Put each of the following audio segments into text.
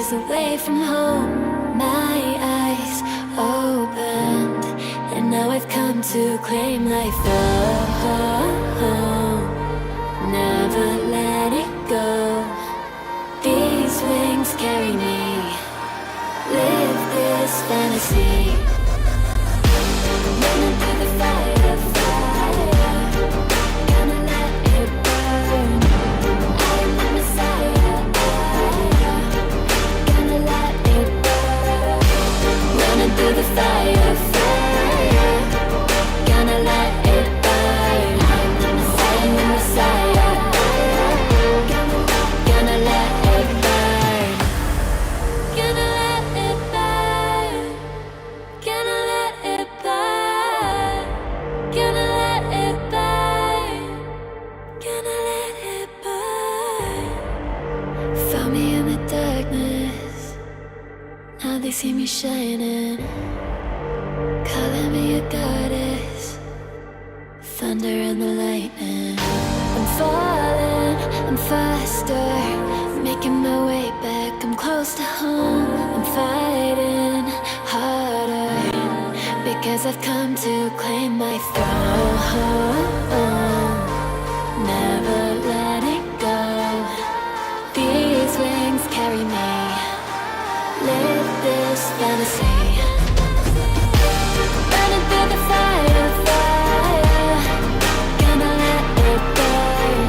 years away from home, my eyes opened, and now I've come to claim life. Never let it go. These wings carry me. Live this fantasy. Running through the fire, fire. Gonna let it burn. I am the Messiah. Gonna let it burn. Running through the fire, fire. Gonna let it burn. I am the Messiah. Gonna let it burn. Gonna let it burn. Gonna let it burn. Gonna let it burn. Gonna let it burn. Found me in the darkness. Now they see me shining. Calling me a goddess. Thunder and the lightning. I'm falling, I'm faster. Making my way back, I'm close to home. I'm fighting harder, because I've come to claim my throne. Never let it go. These wings carry me. Live this fantasy. Running through the fire, fire. Gonna let it burn.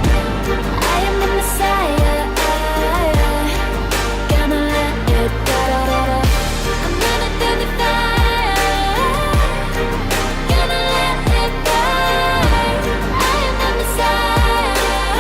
I am the Messiah. Gonna let it burn. I'm running through the fire. Gonna let it burn. I am the Messiah.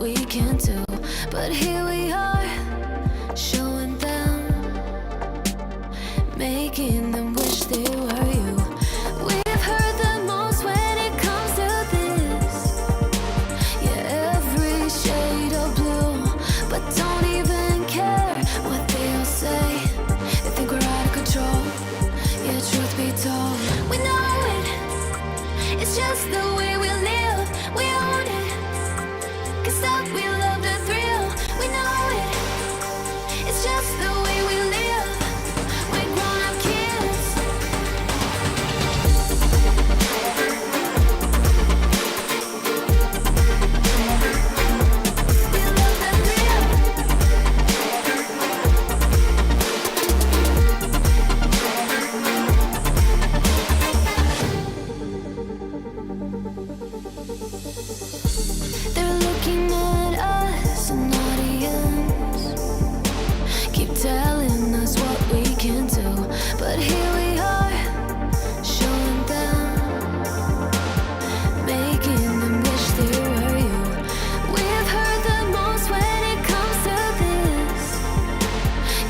we can do. But here we are, showing them, making them wish they were you. We've heard the most when it comes to this. Yeah, every shade of blue, but don't even care what they all say. They think we're out of control. Yeah, truth be told, we know it. It's just the way we live. We own it. Can't stop, we love the thrill. We know it. It's just the way we live. We're grown-up kids. We love the thrill. They're looking at us, an audience. Keep telling us what we can do. But here we are, showing them, making them wish they were you. We've heard the most when it comes to this.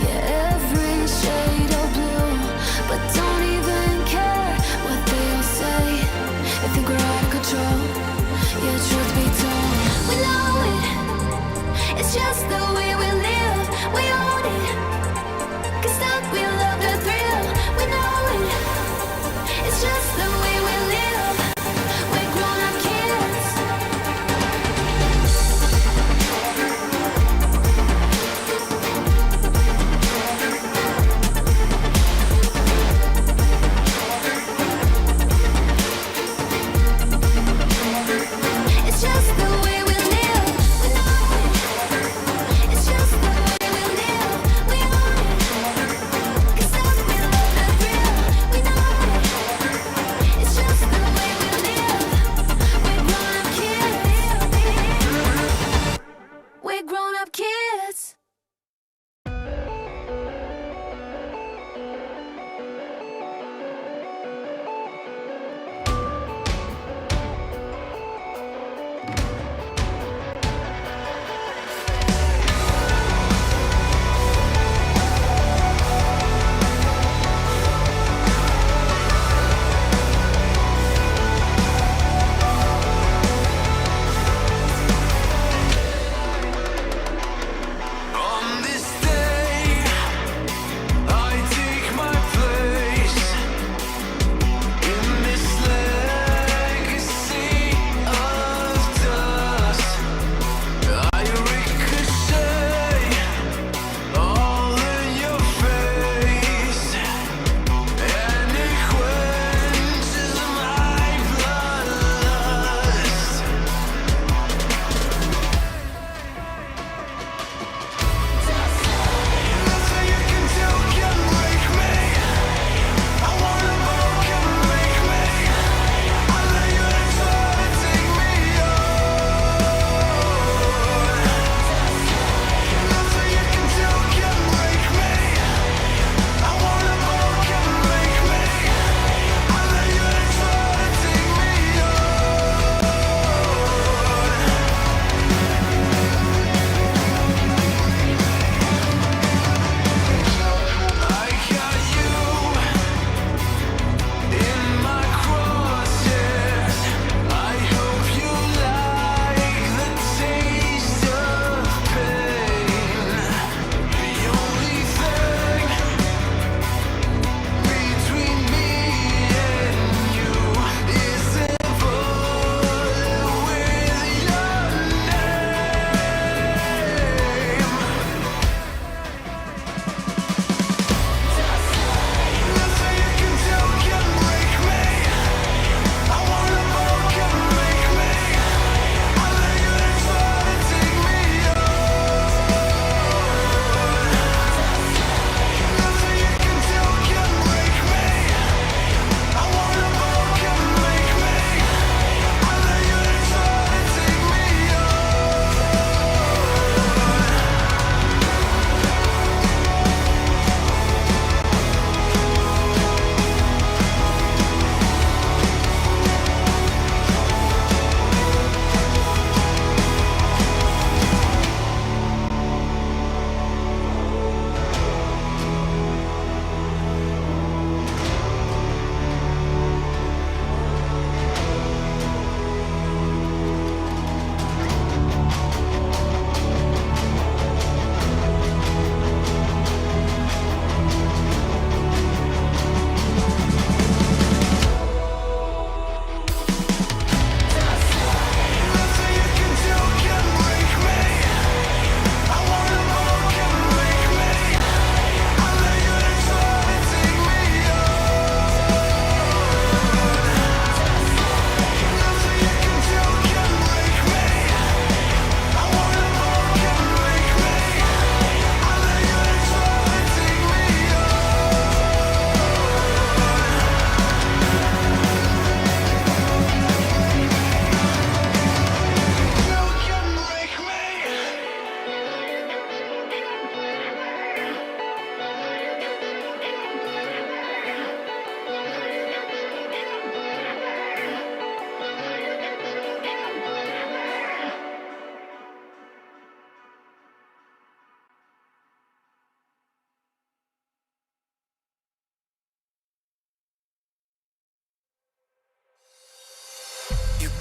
Yeah, every shade of blue, but don't even care what they all say. They think we're out of control. Yeah, truth be told, we know it. It's just the way we live. We own it. Can't stop, we love the thrill. We know it. It's just the way we live. We're grown-up kids. It's just the way we live. We know it. It's just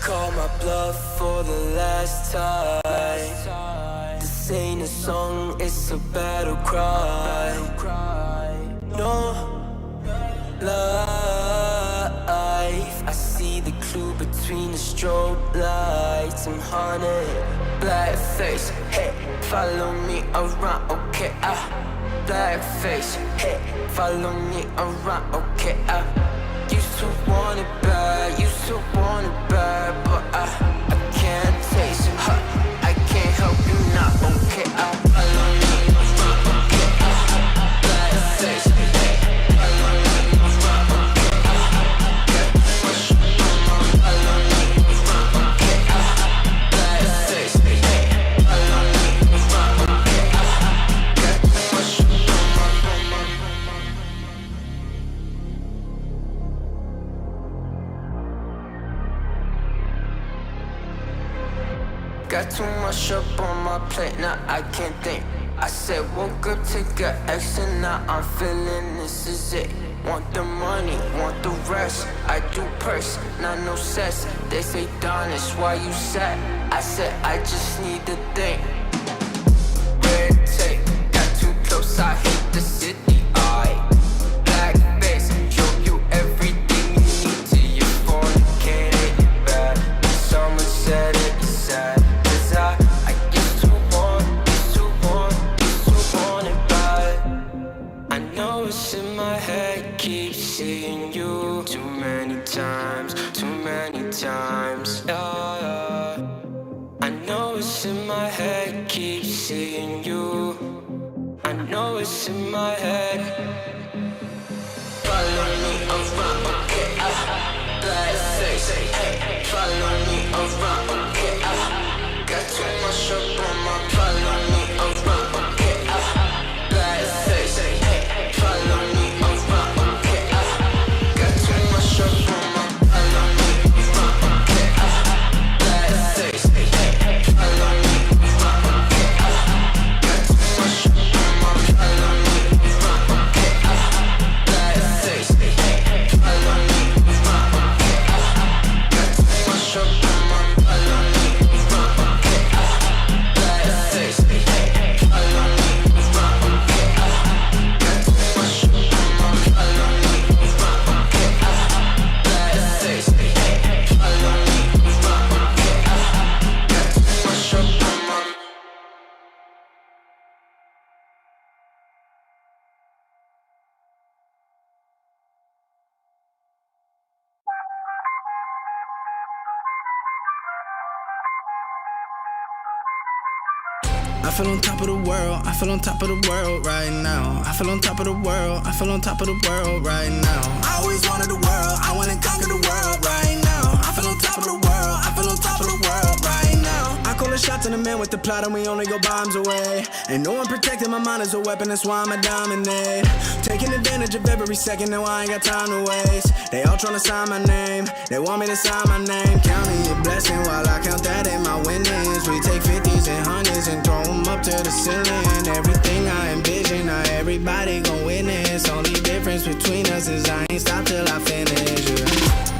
call my bluff for the last time. This ain't a song, it's a battle cry. No life, I see the clue between the strobe lights. I'm haunted, black face, hey, follow me around, okay, black face, hey, follow me around, okay, used to want it bad, used to want it bad, but I can't taste it, I can't help you now, okay, follow me around, okay, black face, hey, follow me around, okay, get push, follow me around, okay, black face, hey, follow me around, okay, get push. Got too much up on my plate, now I can't think. I said woke up to get extra, now I'm feeling this is it. Want the money, want the rest, I do purse, not no cess. They say Donis, why you sad? I said I just need to think. Red tape, got too close, I hate the city, black face, show you everything you need till you fornicate it bad. Someone said it's sad. I used to want it bad. I know it's in my head, keep seeing you too many times, yeah. I know it's in my head, keep seeing you. I know it's in my head. Follow me around, okay, black face, hey, follow me around, okay, got too much up on my, follow me around, okay, black face, hey, follow me around, okay, got too much up on my, follow me around, okay, black face, hey, follow me around, okay, got too much up on my, follow me around, okay, black face, hey, follow me around, okay, got too much up on my, follow me around, okay, black face, hey, follow me around, okay, got too much up on my, follow me around, okay, black face, hey, follow me around, okay, got too much up on my. I feel on top of the world, I feel on top of the world right now. I feel on top of the world, I feel on top of the world right now. I always wanted the world, I wanna conquer the world right now. I feel on top of the world, I feel on top of the world right now. I call the shots in the man with the plot and we only go bombs away. Ain't no one protecting my mind as a weapon, that's why I'ma dominate. Taking advantage of every second, now I ain't got time to waste. They all tryna sign my name, they want me to sign my name. Counting your blessing while I count that in my winnings. We take 50s and 100s and throw them up to the ceiling. Everything I envision, now everybody gon' witness. Only difference between us is I ain't stop till I finish, yeah.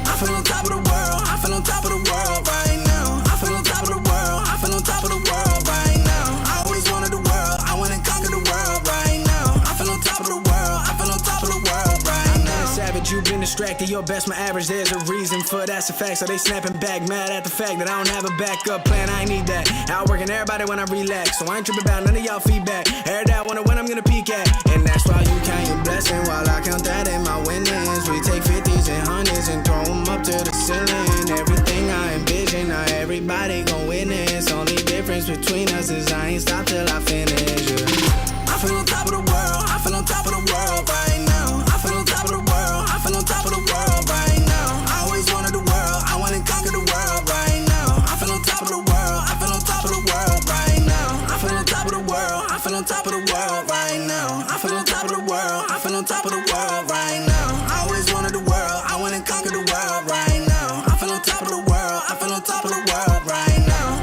I feel on top of the world, I feel on top of the world right now. I feel on top of the world, I feel on top of the world right now. I always wanted the world, I wanna conquer the world right now. I feel on top of the world, I feel on top of the world right now. Savage, you've been distracted, your best my average, there's a reason for that's a fact. So they snapping back, mad at the fact that I don't have a backup plan, I ain't need that. Outworking everybody when I relax, so I ain't tripping about none of y'all feedback. Heard that, wonder when I'm gonna peak at. And that's why you count your blessing while I count that in my winnings. We take 50s and 100s and throw them up to the ceiling. Everything I envision, now everybody gon' witness. Only difference between us is I ain't stop till I finish, yeah. I feel on top of the world, I feel on top of the world right now. I feel on top of the world, I feel on top of the world right now. I always wanted the world, I wanna conquer the world right now. I feel on top of the world, I feel on top of the world right now. I feel on top of the world, I feel on top of the world right now. I feel on top of the world, I feel on top of the world right now. I always wanted the world, I wanna conquer the world right now. I feel on top of the world, I feel on top of the world right now.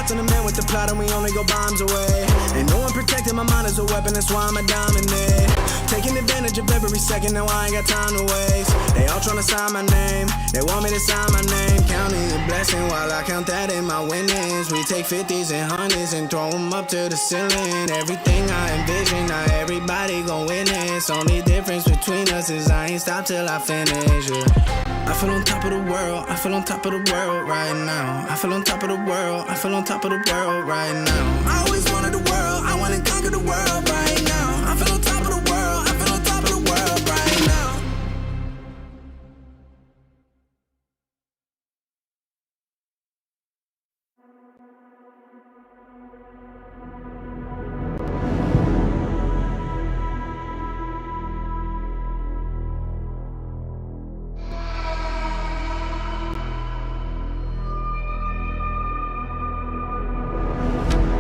shots on the man with the plot and we only go bombs away. Ain't no one protecting my mind as a weapon, that's why I'm a dominate. Taking advantage of every second, now I ain't got time to waste. They all tryna sign my name, they want me to sign my name. Counting a blessing while I count that in my winnings. We take 50s and 100s and throw them up to the ceiling. Everything I envision, not everybody gon' witness. Only difference between us is I ain't stop till I finish, yeah. I feel on top of the world, I feel on top of the world right now. I feel on top of the world, I feel on top of the world right now. I always wanted the world, I wanna conquer the world right now. I feel on top of the world, I feel on top of the world right now.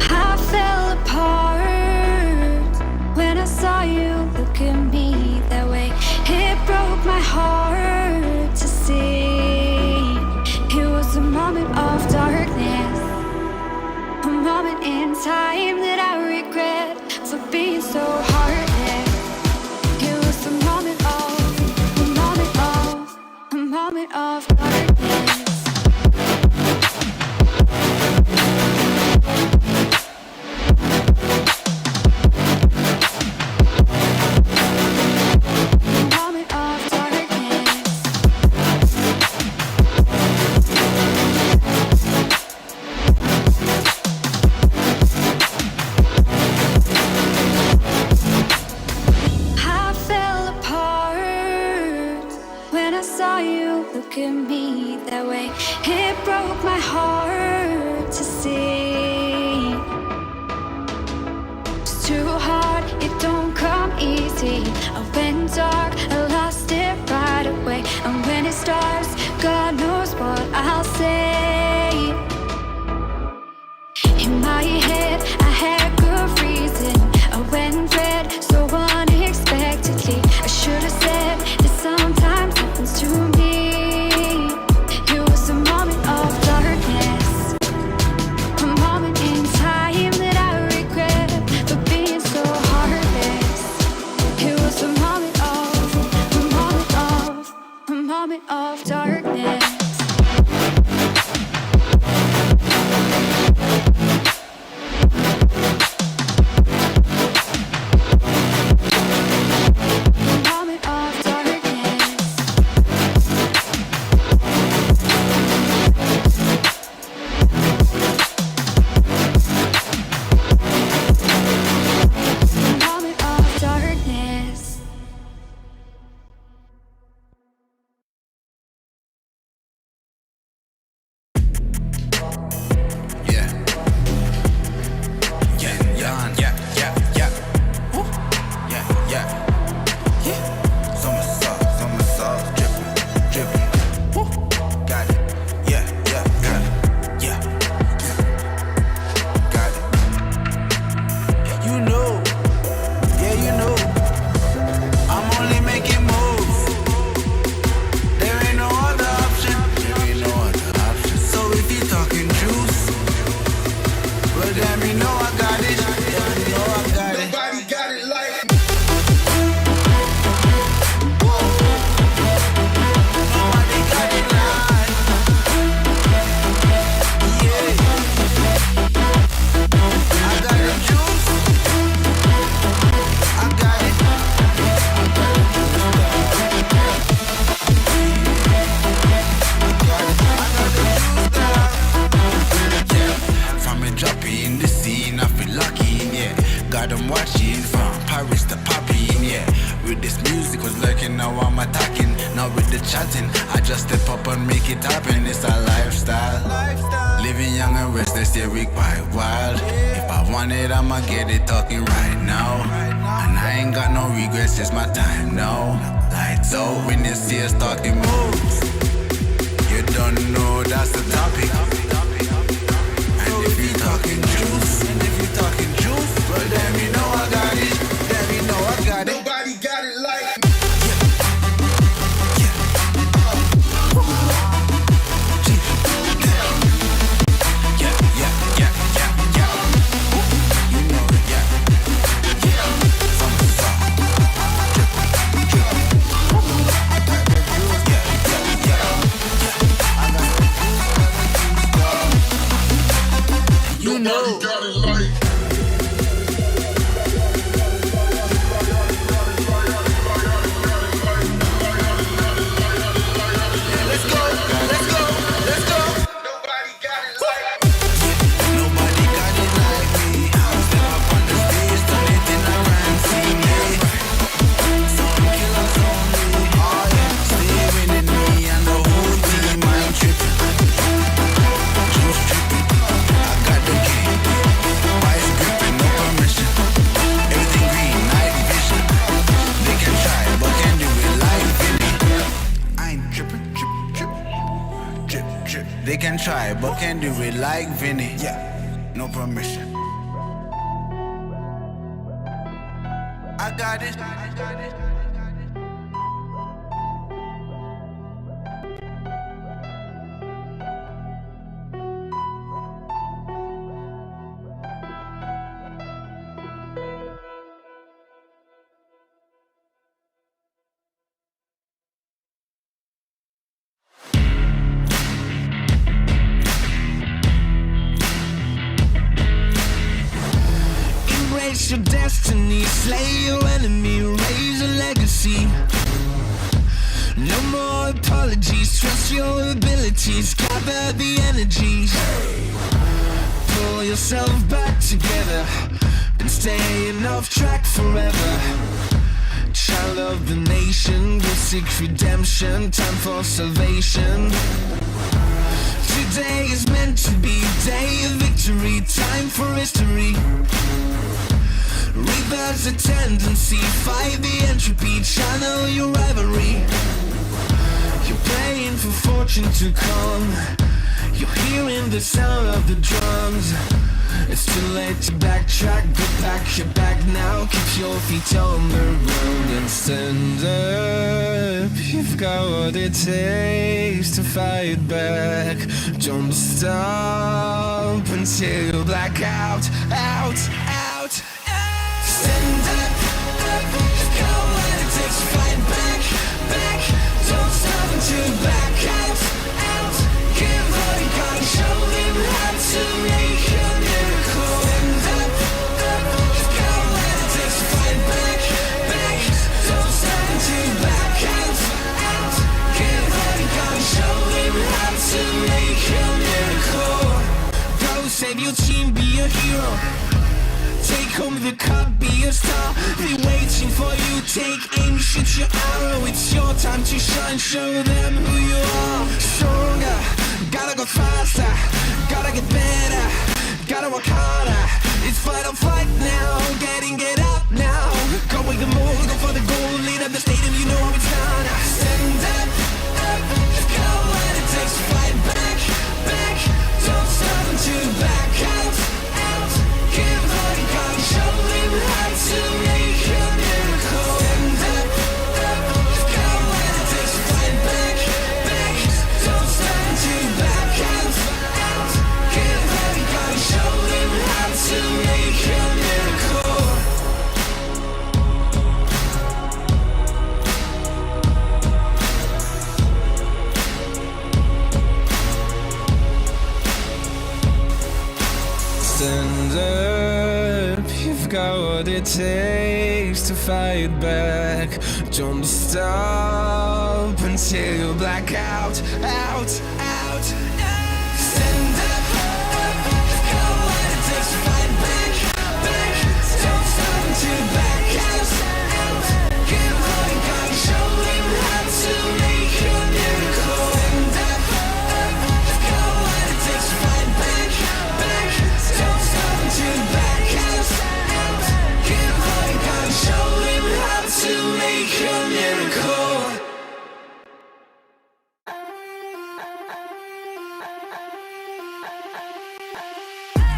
I fell apart when I saw you look at me that way. It broke my heart to see. It was a moment of darkness, a moment in time that I regret for being so heartless. It was a moment of darkness. Look at me that way. It broke my heart to see. It's too hard, it don't come easy. I went dark, I lost it right away. And when it starts, God knows what I'll say. In my head, I had good reason. I went red so unexpectedly. I should have said that sometimes happens to me. Of darkness. chatting. I just step up and make it happen. It's a lifestyle. Living young and restless, yeah, we quite wild. If I want it, I'ma get it talking right now. And I ain't got no regrets, it's my time now. Lights out when you see us talking moves. You don't know that's the topic. And if you talking juice, well then you know I got it. Then you know I got it. Nobody got it like me. can try, but can do it like Vinny. Yeah, no permission. I got it. Embrace your destiny, slay your enemy, raise a legacy. No more apologies, trust your abilities, gather the energies. Pull yourself back together, been staying off track forever. Child of the nation, go seek redemption, time for salvation. Today is meant to be day of victory, time for history. Reverse the tendency, fight the entropy, channel your rivalry. You're praying for fortune to come, you're hearing the sound of the drums. It's too late to backtrack, go back, you're back now. Keep your feet on the ground and stand up. You've got what it takes to fight back. Don't stop until you black out, out, out. Stand up, up. You've got what it takes to fight back, back. Don't stop until you black out, out. Give all you got and show them how to make a miracle. Stand up, up. You've got what it takes to fight back, back. Don't stop until you black out, out. Give all you got and show them how to make a miracle. Go save your team, be a hero. Take home the cup, be a star. They're waiting for you, take aim, shoot your arrow. It's your time to shine, show them who you are. Stronger, gotta go faster, gotta get better, gotta work harder. It's fight or flight now, get up now. Go with the move, go for the goal, lead up the stadium, you know how it's done. Stand up, up, you've got what it takes to fight back, back. Don't stop until you back out, out. Give all you got and show them how to make a miracle. Stand up, up. You've got what it takes to fight back, back. Don't stop until you back out, out. Give all you got and show them how to make a miracle. Stand up, you've got what it takes to fight back. Don't stop until you black out, out, out. Stand up, up, you've got what it takes to fight back, back. Don't stop until you black out, out. Give all you got and show them how to make a miracle. Stand up, up, you've got what it takes to fight back, back. Don't stop until you back out, out. Give all you got and show them how to make a miracle.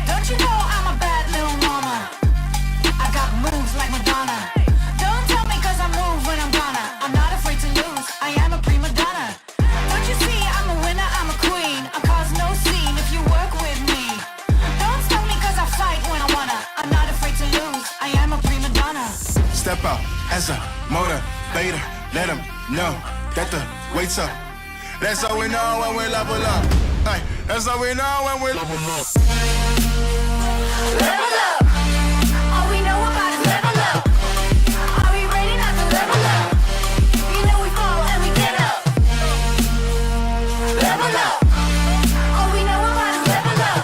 Don't you know I'm a bad little mama? I got moves like Madonna. Don't tell me cause I move when I'm gonna. I'm not afraid to lose, I am a prima donna. Don't you see I'm a winner, I'm a queen. I cause no scene if you work with me. Don't stop me cause I fight when I wanna. I'm not afraid to lose, I am a prima donna. Step out as a motivator. Let them know that the weight's up. That's how we know when we level up. Hey, that's how we know when we level up. Level up. All we know about is level up. Are we ready not to level up? You know we fall and we get up. Level up. All we know about is level up.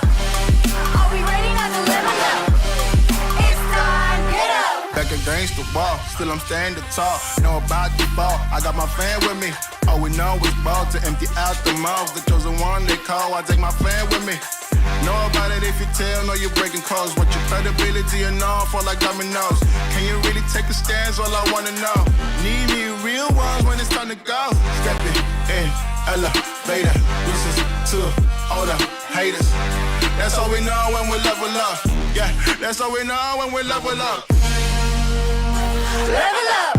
Are we ready not to level up? It's time, get up. Back against the wall, still I'm standing tall. Know about the ball, I got my fan with me. All we know is ball to empty out the mouths. The chosen one they call, I take my fan with me. Know about it if you tell, know you're breaking codes. What your credibility and all fall like dominoes. Can you really take a stance, all I wanna know. Need me real ones when it's time to go. Stepping in, elevator, deuces to all the haters. That's all we know when we level up. Yeah, that's all we know when we level up. Level up.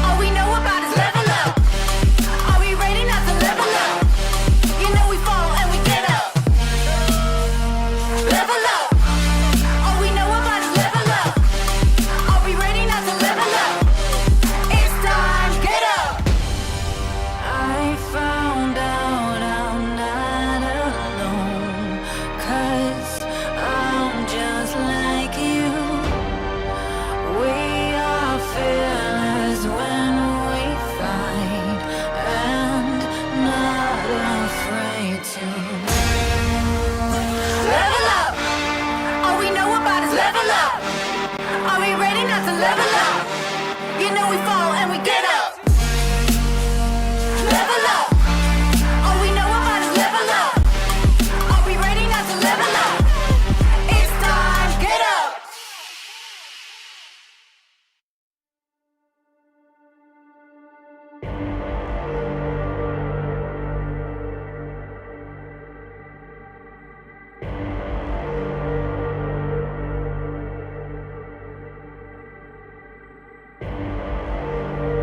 All we know about is level up. Are we ready not to level up? You know we fall and we get up. Level up. All we know about is level up. Are we ready not to level up? It's time, get up. I found out I'm not alone, 'cause I'm just like you. We are fearless when we fight and not afraid to level up. All we know about is level up. Are we ready not to level up? You know we fall and we get up. Level up. All we know about is level up. Are we ready not to level up? It's time, get up.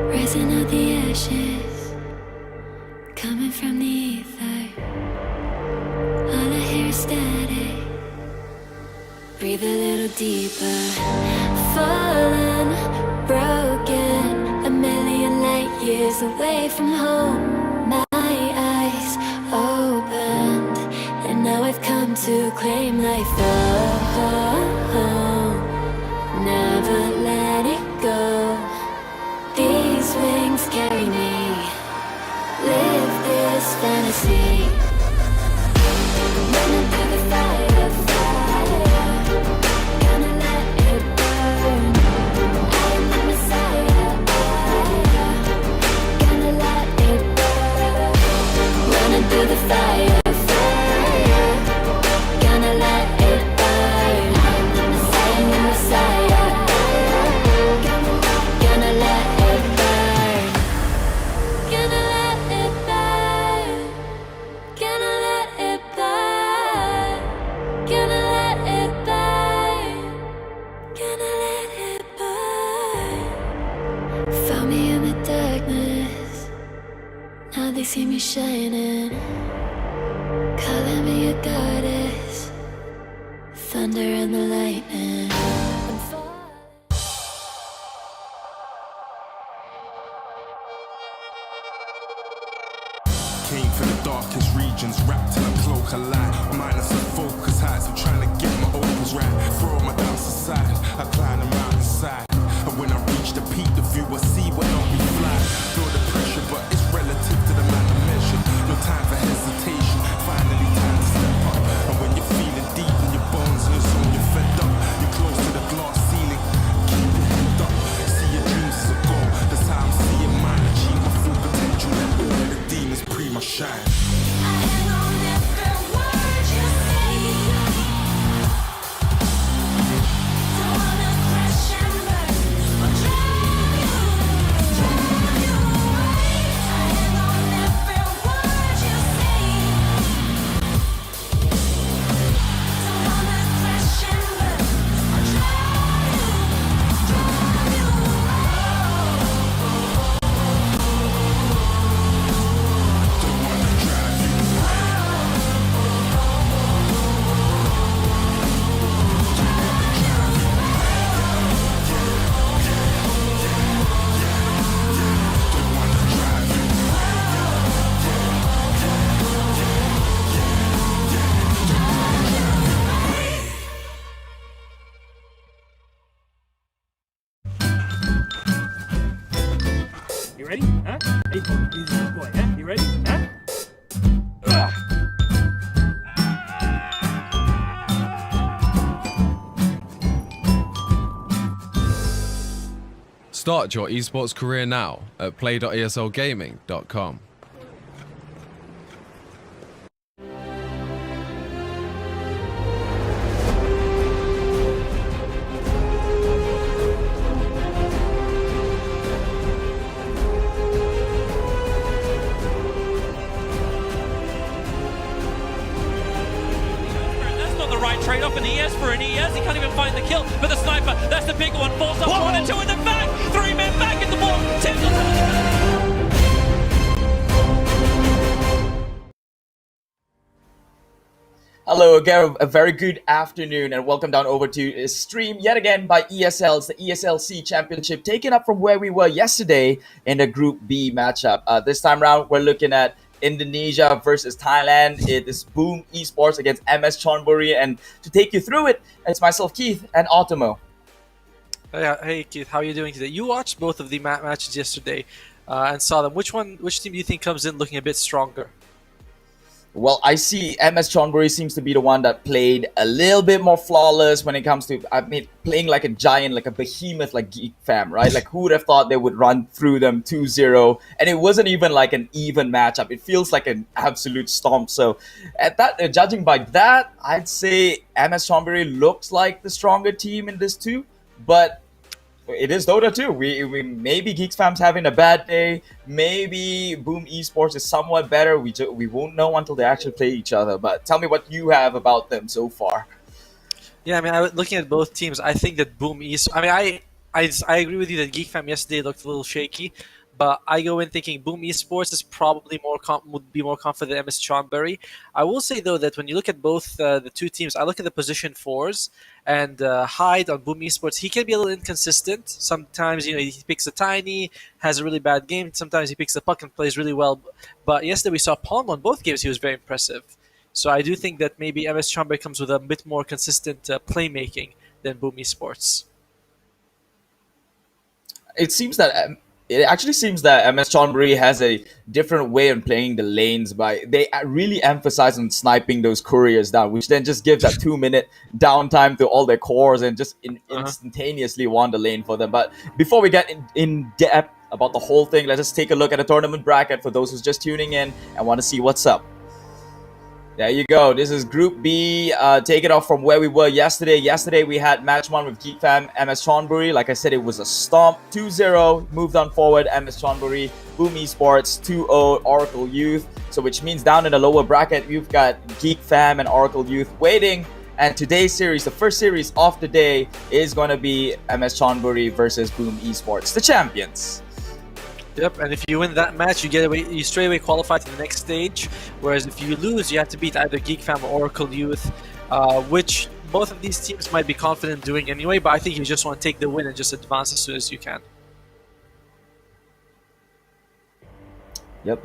Rising out the ashes, coming from the ether. All I hear is static. Breathe a little deeper. Fallen, broken, a million light years away from home. My eyes opened, and now I've come to claim life. Oh, never let it go. These wings carry me. Live this fantasy. Running through the fire, fire. Gonna let it burn. I am the Messiah. Gonna let it burn. Running through the fire, fire. Gonna let it burn. I am the Messiah. Gonna let it burn. Gonna let it burn. Gonna let it burn. Gonna let it burn. Gonna let it burn. Found me in the darkness. Now they see me shining. Calling me a goddess. Thunder and the lightning. I'm falling. Came from the darkest regions, wrapped in a cloak of light. Minus the focus heights, I'm trying to get my opens right. Throw my doubts aside, I climb the mountainside. And when I reach the peak, the view I see will not be fly. Feel the pressure, but it's relative to the man I measured. No time for hesitation, finally time to step up. And when you're feeling deep in your bones and it's on you're fed up, you're close to the glass ceiling, keep your head up. See your dreams as a goal, that's how I'm seeing mine. Achieve my full potential, let the demons pre my shine. I hang on every word you say. Don't wanna crash and burn or drive you away. I hang on every word you say. Don't wanna crash and burn or drive you away. Don't wanna drive you don't wanna drive you You ready? Huh? Hey, easy boy, huh? You ready? Huh? Start your esports career now at play.eslgaming.com. find the kill for the sniper. That's the big one. Falls up 1 and 2 in the back. 3 men back in the ball. Tips on the back. Hello again, a very good afternoon, and welcome down over to a stream yet again by ESL. It's the ESLC Championship, taken up from where we were yesterday in the Group B matchup. This time around, we're looking at Indonesia versus Thailand. It is Boom Esports against MS Chonburi, and to take you through it, it's myself, Keith, and Otomo. Hey Keith, how are you doing today? You watched both of the matches yesterday and saw them. Which team do you think comes in looking a bit stronger? Well, I see MS Chonburi seems to be the one that played a little bit more flawless when it comes to, playing like a giant, like a behemoth like Geek Fam, right? Like, who would have thought they would run through them 2-0? And it wasn't even like an even matchup. It feels like an absolute stomp. So, at that, judging by that, I'd say MS Chonburi looks like the stronger team in this too. But it is Dota too. We maybe Geek Fam's having a bad day. Maybe Boom Esports is somewhat better. We won't know until they actually play each other. But tell me what you have about them so far. Yeah, I mean, looking at both teams, I think that Boom Esports. I agree with you that Geek Fam yesterday looked a little shaky, but I go in thinking Boom Esports is probably would be more confident than MS Chonburi. I will say though that when you look at both the two teams, I look at the position 4s. And Hyde on Boom Esports, he can be a little inconsistent. Sometimes, he picks a tiny, has a really bad game. Sometimes he picks the puck and plays really well. But yesterday we saw Pong on both games. He was very impressive. So I do think that maybe MS Chonburi comes with a bit more consistent playmaking than Boom Esports. It actually seems that MS Chonburi has a different way of playing the lanes, but they really emphasize on sniping those couriers down, which then just gives that 2-minute downtime to all their cores and just instantaneously won the lane for them. But before we get in depth about the whole thing, let's just take a look at the tournament bracket for those who's just tuning in and want to see what's up. There you go. This is Group B. Take it off from where we were yesterday. Yesterday, we had match 1 with Geek Fam, MS Chonburi. Like I said, it was a stomp. 2-0. Moved on forward, MS Chonburi. Boom Esports, 2-0, Oracle.Youth. So which means down in the lower bracket, you've got Geek Fam and Oracle.Youth waiting. And today's series, the first series of the day, is going to be MS Chonburi versus Boom Esports, the champions. Yep, and if you win that match, you straight away qualify to the next stage. Whereas if you lose, you have to beat either Geek Fam or Oracle.Youth, which both of these teams might be confident doing anyway. But I think you just want to take the win and just advance as soon as you can. Yep.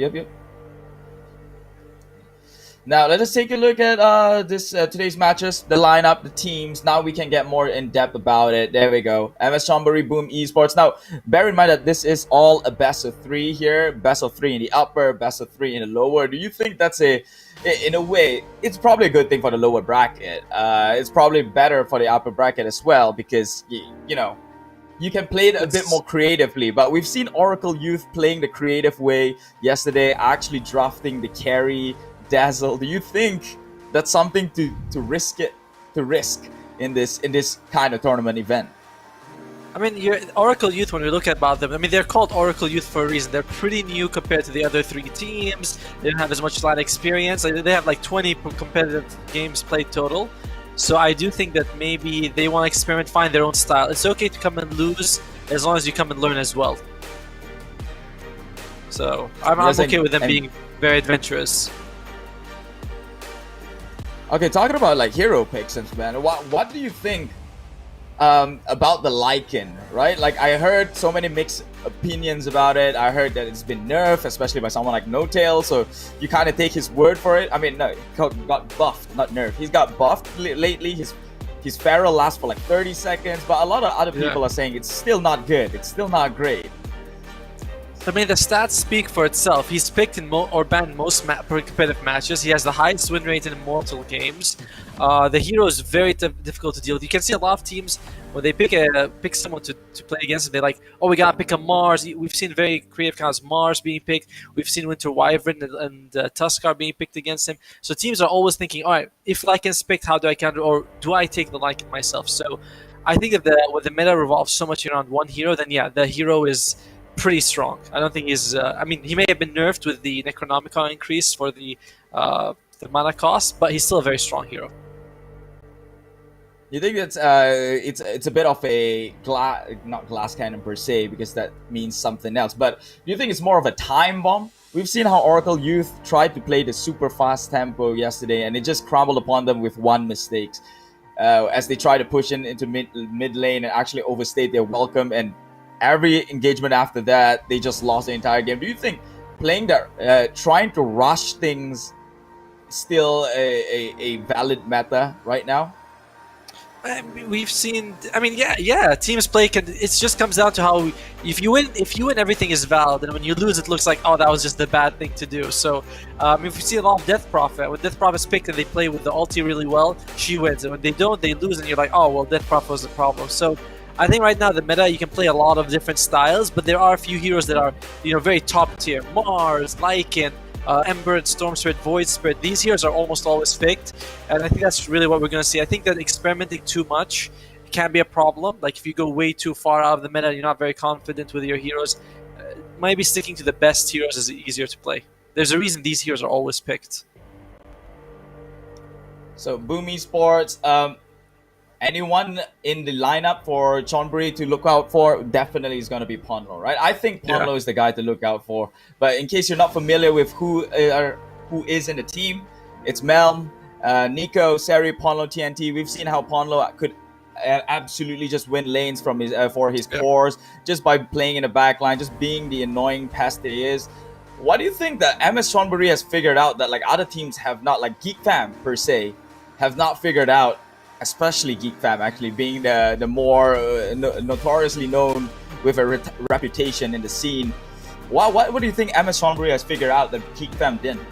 Now, let us take a look at today's matches, the lineup, the teams. Now we can get more in-depth about it. There we go. MS Chonburi, Boom Esports. Now, bear in mind that this is all a best of 3 here. Best of 3 in the upper, best of 3 in the lower. Do you think that's in a way, it's probably a good thing for the lower bracket. It's probably better for the upper bracket as well because, you can play it a bit more creatively. But we've seen Oracle.Youth playing the creative way yesterday, actually drafting the carry, Dazzle. Do you think that's something to risk in this kind of tournament event? I mean, Oracle.Youth, when we look about them, I mean, they're called Oracle.Youth for a reason. They're pretty new compared to the other 3 teams. They don't have as much LAN experience. They have like 20 competitive games played total. So I do think that maybe they want to experiment, find their own style. It's okay to come and lose as long as you come and learn as well. So I'm okay with them being very adventurous. Okay, talking about like hero picks, man, what do you think about the Lycan, right? Like, I heard so many mixed opinions about it. I heard that it's been nerfed, especially by someone like No Tail, so you kind of take his word for it. I mean, no, he got buffed, not nerfed. He's got buffed lately. His Feral lasts for like 30 seconds, but a lot of other people are saying it's still not good. It's still not great. I mean, the stats speak for itself. He's picked in or banned most competitive matches. He has the highest win rate in Immortal games. The hero is very difficult to deal with. You can see a lot of teams when they pick someone to play against, they're like, oh, we gotta pick a Mars. We've seen very creative kind of Mars being picked. We've seen Winter Wyvern and Tuskar being picked against him. So teams are always thinking, all right, if Lycan's picked, how do I counter, or do I take the Lycan myself? So I think that when the meta revolves so much around one hero, then yeah, the hero is pretty strong. I don't think he's. I mean, he may have been nerfed with the Necronomicon increase for the mana cost, but he's still a very strong hero. You think it's a bit of a not glass cannon per se, because that means something else, but do you think it's more of a time bomb? We've seen how Oracle.Youth tried to play the super fast tempo yesterday, and it just crumbled upon them with one mistake. As they try to push into mid lane and actually overstayed their welcome, and every engagement after that, they just lost the entire game. Do you think playing that, trying to rush things, still a valid meta right now? We've seen. I mean, yeah. Teams play. It just comes down to how if you win, everything is valid, and when you lose, it looks like, oh, that was just the bad thing to do. So, if you see a lot of Death Prophet, when Death Prophet's picked and they play with the ulti really well, she wins, and when they don't, they lose, and you're like, oh, well, Death Prophet was the problem. So, I think right now the meta, you can play a lot of different styles, but there are a few heroes that are very top tier. Mars, Lycan, Ember and Storm Spirit, Void Spirit. These heroes are almost always picked, and I think that's really what we're going to see. I think that experimenting too much can be a problem. Like if you go way too far out of the meta and you're not very confident with your heroes, maybe sticking to the best heroes is easier to play. There's a reason these heroes are always picked. So Boom Esports, anyone in the lineup for Chonburi to look out for definitely is going to be Ponlo, right? I think Ponlo is the guy to look out for. But in case you're not familiar with who is in the team, it's Melm, Nico, Seri, Ponlo, TNT. We've seen how Ponlo could absolutely just win lanes from his for his cores just by playing in the back line, just being the annoying pest that he is. What do you think that MS Chonburi has figured out that like other teams have not, like Geek Fam per se, have not figured out? Especially Geek Fam actually being the more notoriously known with a reputation in the scene. What do you think MS Chonburi has figured out that Geek Fam didn't?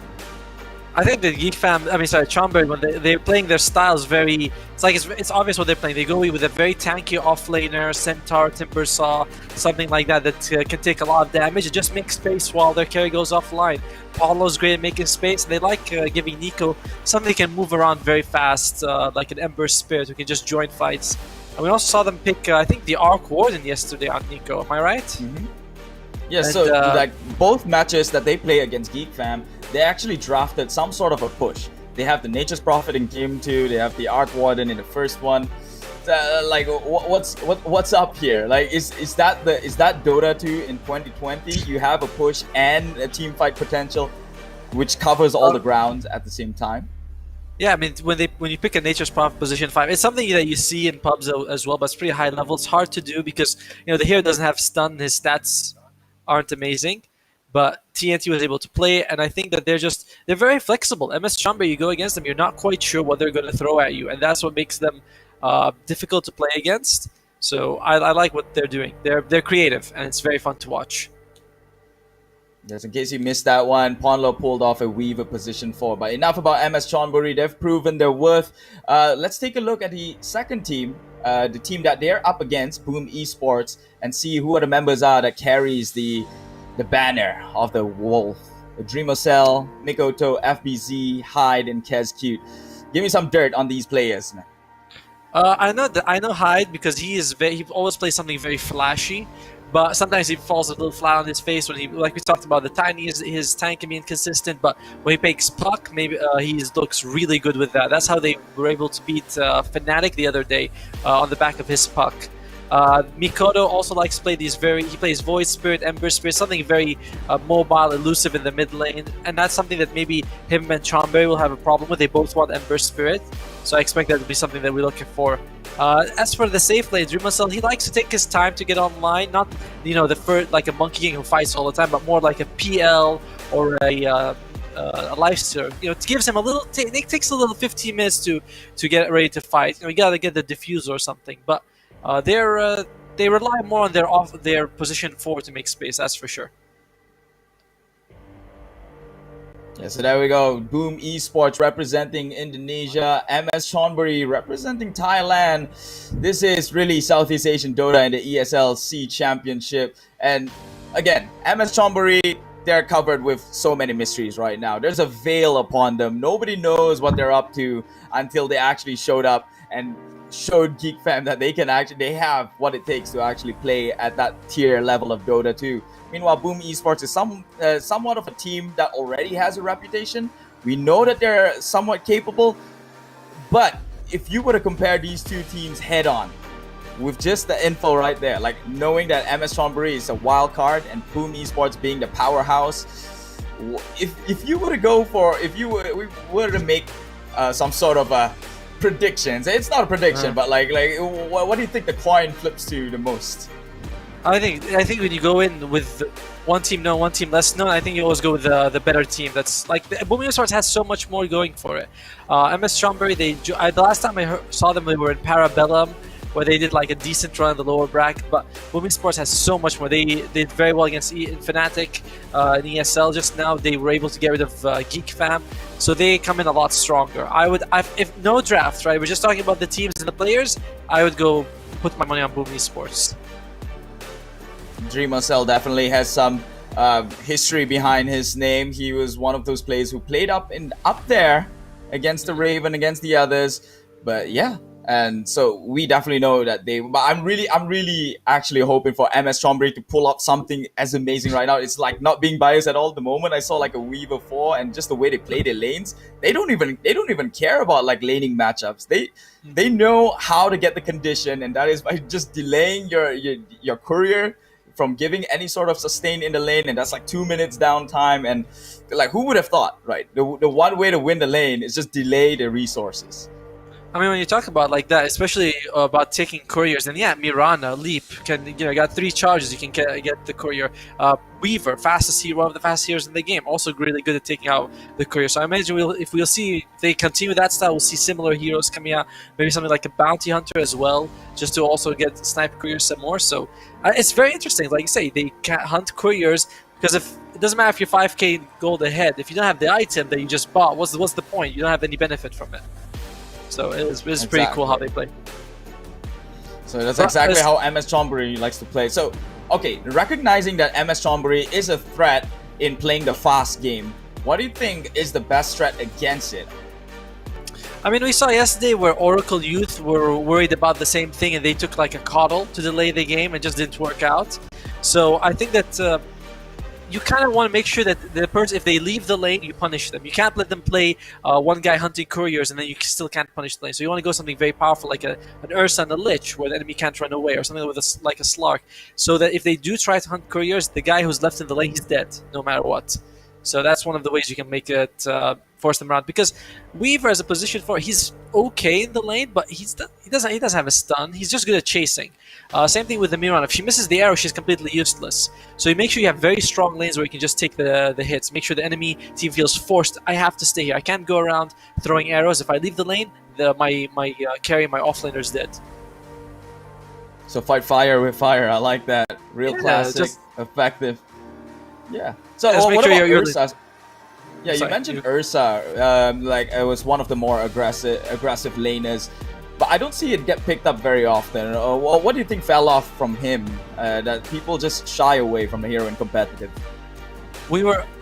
I think the Geek Fam, Chonburi, when they're playing their styles very, it's obvious what they're playing. They go with a very tanky offlaner, Centaur, Timbersaw, something like that can take a lot of damage and just make space while their carry goes offline. Paulo's great at making space. They like giving Nico something that can move around very fast, like an Ember Spirit who can just join fights. And we also saw them pick, I think, the Arc Warden yesterday on Nico. Am I right? Mm-hmm. Yeah, so like both matches that they play against Geek Fam, they actually drafted some sort of a push. They have the Nature's Prophet in game 2. They have the Arc Warden in the first one. Like, what's up here? Like, is that Dota 2 in 2020? You have a push and a team fight potential, which covers all the grounds at the same time. Yeah, I mean, when you pick a Nature's Prophet position 5, it's something that you see in pubs as well, but it's pretty high level. It's hard to do because the hero doesn't have stun. His stats aren't amazing, but TNT was able to play it, and I think that they're very flexible. MS Chonburi, you go against them, you're not quite sure what they're going to throw at you, and that's what makes them difficult to play against. So I like what they're doing. They're creative, and it's very fun to watch. Just in case you missed that one, Ponlo pulled off a Weaver position 4. But enough about MS Chonburi. They've proven their worth. Let's take a look at the second team, the team that they're up against, Boom Esports, and see who the members are that carries the banner of the Wolf. Dreamocell, Mikoto, FBZ, Hyde, and Kez-Cute. Give me some dirt on these players, man. I know Hyde because he always plays something very flashy, but sometimes he falls a little flat on his face when he, like we talked about, his tank can be inconsistent, but when he picks Puck, maybe he looks really good with that. That's how they were able to beat Fnatic the other day on the back of his Puck. Mikoto also likes to play he plays Void Spirit, Ember Spirit, something very mobile, elusive in the mid lane, and that's something that maybe him and Chonburi will have a problem with. They both want Ember Spirit, so I expect that to be something that we're looking for. As for the safe lane, Dreamocell, he likes to take his time to get online, not the first like a Monkey King who fights all the time, but more like a PL or a Lifesteal. It gives him a little. It takes a little 15 minutes to get ready to fight. You gotta get the diffuser or something, but they rely more on their position 4 to make space. That's for sure. Yeah, so there we go. Boom Esports representing Indonesia. MS Chonburi representing Thailand. This is really Southeast Asian Dota in the ESL C Championship. And again, MS Chonburi, they're covered with so many mysteries right now. There's a veil upon them. Nobody knows what they're up to until they actually showed up and showed Geek Fam that they have what it takes to actually play at that tier level of Dota 2. Meanwhile, Boom Esports is somewhat of a team that already has a reputation. We know that they're somewhat capable, but if you were to compare these two teams head on, with just the info right there, like knowing that MS Chonburi is a wild card and Boom Esports being the powerhouse, if you were to go for, we were to make some sort of a predictions, it's not a prediction, but like what do you think the coin flips to the most? I think when you go in with one team known, one team less known, I think you always go with the better team. That's like Boom Esports has so much more going for it. MS Chonburi, the last time I saw them, they were in Parabellum, where they did like a decent run in the lower bracket, but Boom Esports has so much more. They did very well against Fnatic in ESL just now. They were able to get rid of Geek Fam, so they come in a lot stronger. If no draft, right, we're just talking about the teams and the players, I would go put my money on Boom Esports. DreamerCell definitely has some history behind his name. He was one of those players who played up there against the Raven, against the others, but yeah. And so we definitely know that but I'm really actually hoping for MS Chonburi to pull up something as amazing right now. It's like not being biased at all. The moment I saw like a Weaver 4 and just the way they play their lanes, they don't even care about like laning matchups. They know how to get the condition, and that is by just delaying your courier from giving any sort of sustain in the lane, and that's like 2 minutes downtime. And like, who would have thought, right? The one way to win the lane is just delay the resources. I mean, when you talk about like that, especially about taking couriers, and yeah, Mirana, Leap can, got 3 charges, you can get the courier. Weaver, fastest hero, one of the fastest heroes in the game, also really good at taking out the courier. So I imagine if they continue that style, we'll see similar heroes coming out. Maybe something like a bounty hunter as well, just to also get sniper couriers some more. So it's very interesting. Like you say, they can't hunt couriers because it doesn't matter if you're 5k gold ahead. If you don't have the item that you just bought, what's the point? You don't have any benefit from it. So it's pretty cool how they play. So that's exactly how MS Chonburi likes to play. So, okay, recognizing that MS Chonburi is a threat in playing the fast game, what do you think is the best threat against it? I mean, we saw yesterday where Oracle.Youth were worried about the same thing, and they took like a coddle to delay the game and just didn't work out. So I think that you kind of want to make sure that the person, if they leave the lane, you punish them. You can't let them play one guy hunting couriers and then you still can't punish the lane. So you want to go something very powerful like an Ursa and a Lich, where the enemy can't run away, or something with like a Slark, so that if they do try to hunt couriers, the guy who's left in the lane, he's dead, no matter what. So that's one of the ways you can make it force them around. Because Weaver as a position for, he's okay in the lane, but he doesn't have a stun. He's just good at chasing. Same thing with the Miran. If she misses the arrow, she's completely useless. So you make sure you have very strong lanes where you can just take the hits. Make sure the enemy team feels forced. I have to stay here. I can't go around throwing arrows. If I leave the lane, my carry, my offlaner is dead. So fight fire with fire. I like that. Real classic, effective. Yeah. So what about Ursa? Yeah, you mentioned Ursa. Like it was one of the more aggressive laners, but I don't see it get picked up very often. What do you think fell off from him? That people just shy away from the hero in competitive.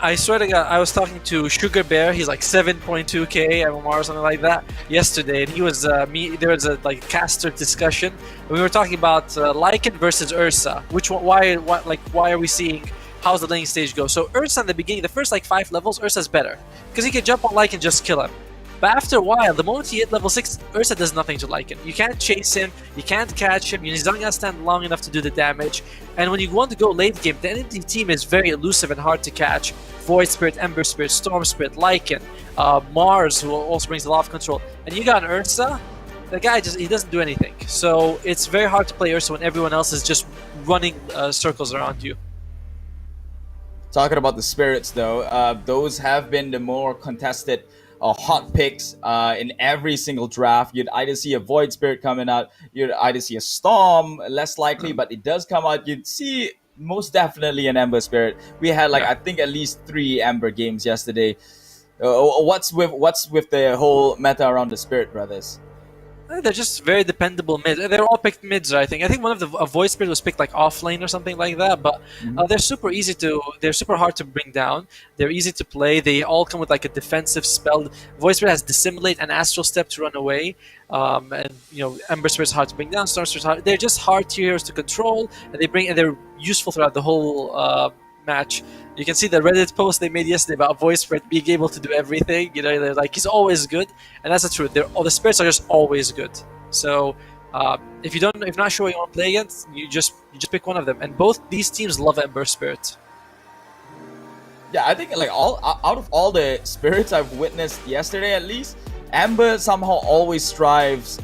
I swear to God, I was talking to Sugar Bear. He's like 7.2k MMR or something like that yesterday, and he was there was a like caster discussion. We were talking about Lycan versus Ursa. Why are we seeing? How's the laning stage go? So Ursa in the beginning, the first like 5 levels, Ursa's better because he can jump on Lycan and just kill him. But after a while, the moment he hit level 6, Ursa does nothing to Lycan. You can't chase him, you can't catch him, he's not gonna stand long enough to do the damage. And when you want to go late game, the enemy team is very elusive and hard to catch. Void Spirit, Ember Spirit, Storm Spirit, Lycan, Mars, who also brings a lot of control. And you got an Ursa, the guy he doesn't do anything. So it's very hard to play Ursa when everyone else is just running circles around you. Talking about the spirits though, those have been the more contested hot picks in every single draft. You'd either see a Void Spirit coming out, you'd either see a Storm, less likely, but it does come out. You'd see most definitely an Ember Spirit. We had I think at least 3 Ember games yesterday. What's with the whole meta around the Spirit brothers? They're just very dependable mids. They're all picked mids, I think. I think one of the Void Spirit was picked like off lane or something like that. But they're super hard to bring down. They're easy to play. They all come with like a defensive spell. Void Spirit has Dissimulate and Astral Step to run away. And Ember Spirit's hard to bring down. Storm Spirit's hard. They're just hard heroes to control, and they're useful throughout the whole match. You can see the Reddit post they made yesterday about Void Spirit being able to do everything. You know, they're like, he's always good, and that's the truth. All the spirits are just always good. So if you're not sure what you want to play against, you just pick one of them. And both these teams love Ember Spirit. Yeah, I think like out of all the spirits I've witnessed yesterday, at least, Ember somehow always strives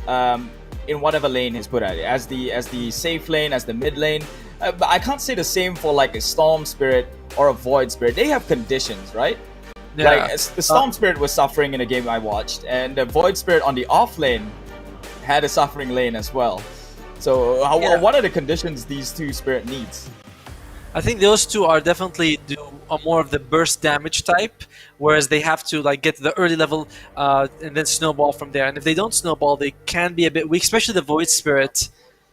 in whatever lane he's put at it, as the safe lane, as the mid lane. But I can't say the same for like a Storm Spirit or a Void Spirit. They have conditions, right? Yeah. Like the Storm Spirit was suffering in a game I watched, and the Void Spirit on the off lane had a suffering lane as well. So what are the conditions these two spirit needs? I think those two are definitely more of the burst damage type, whereas they have to like get to the early level and then snowball from there. And if they don't snowball, they can be a bit weak, especially the Void Spirit.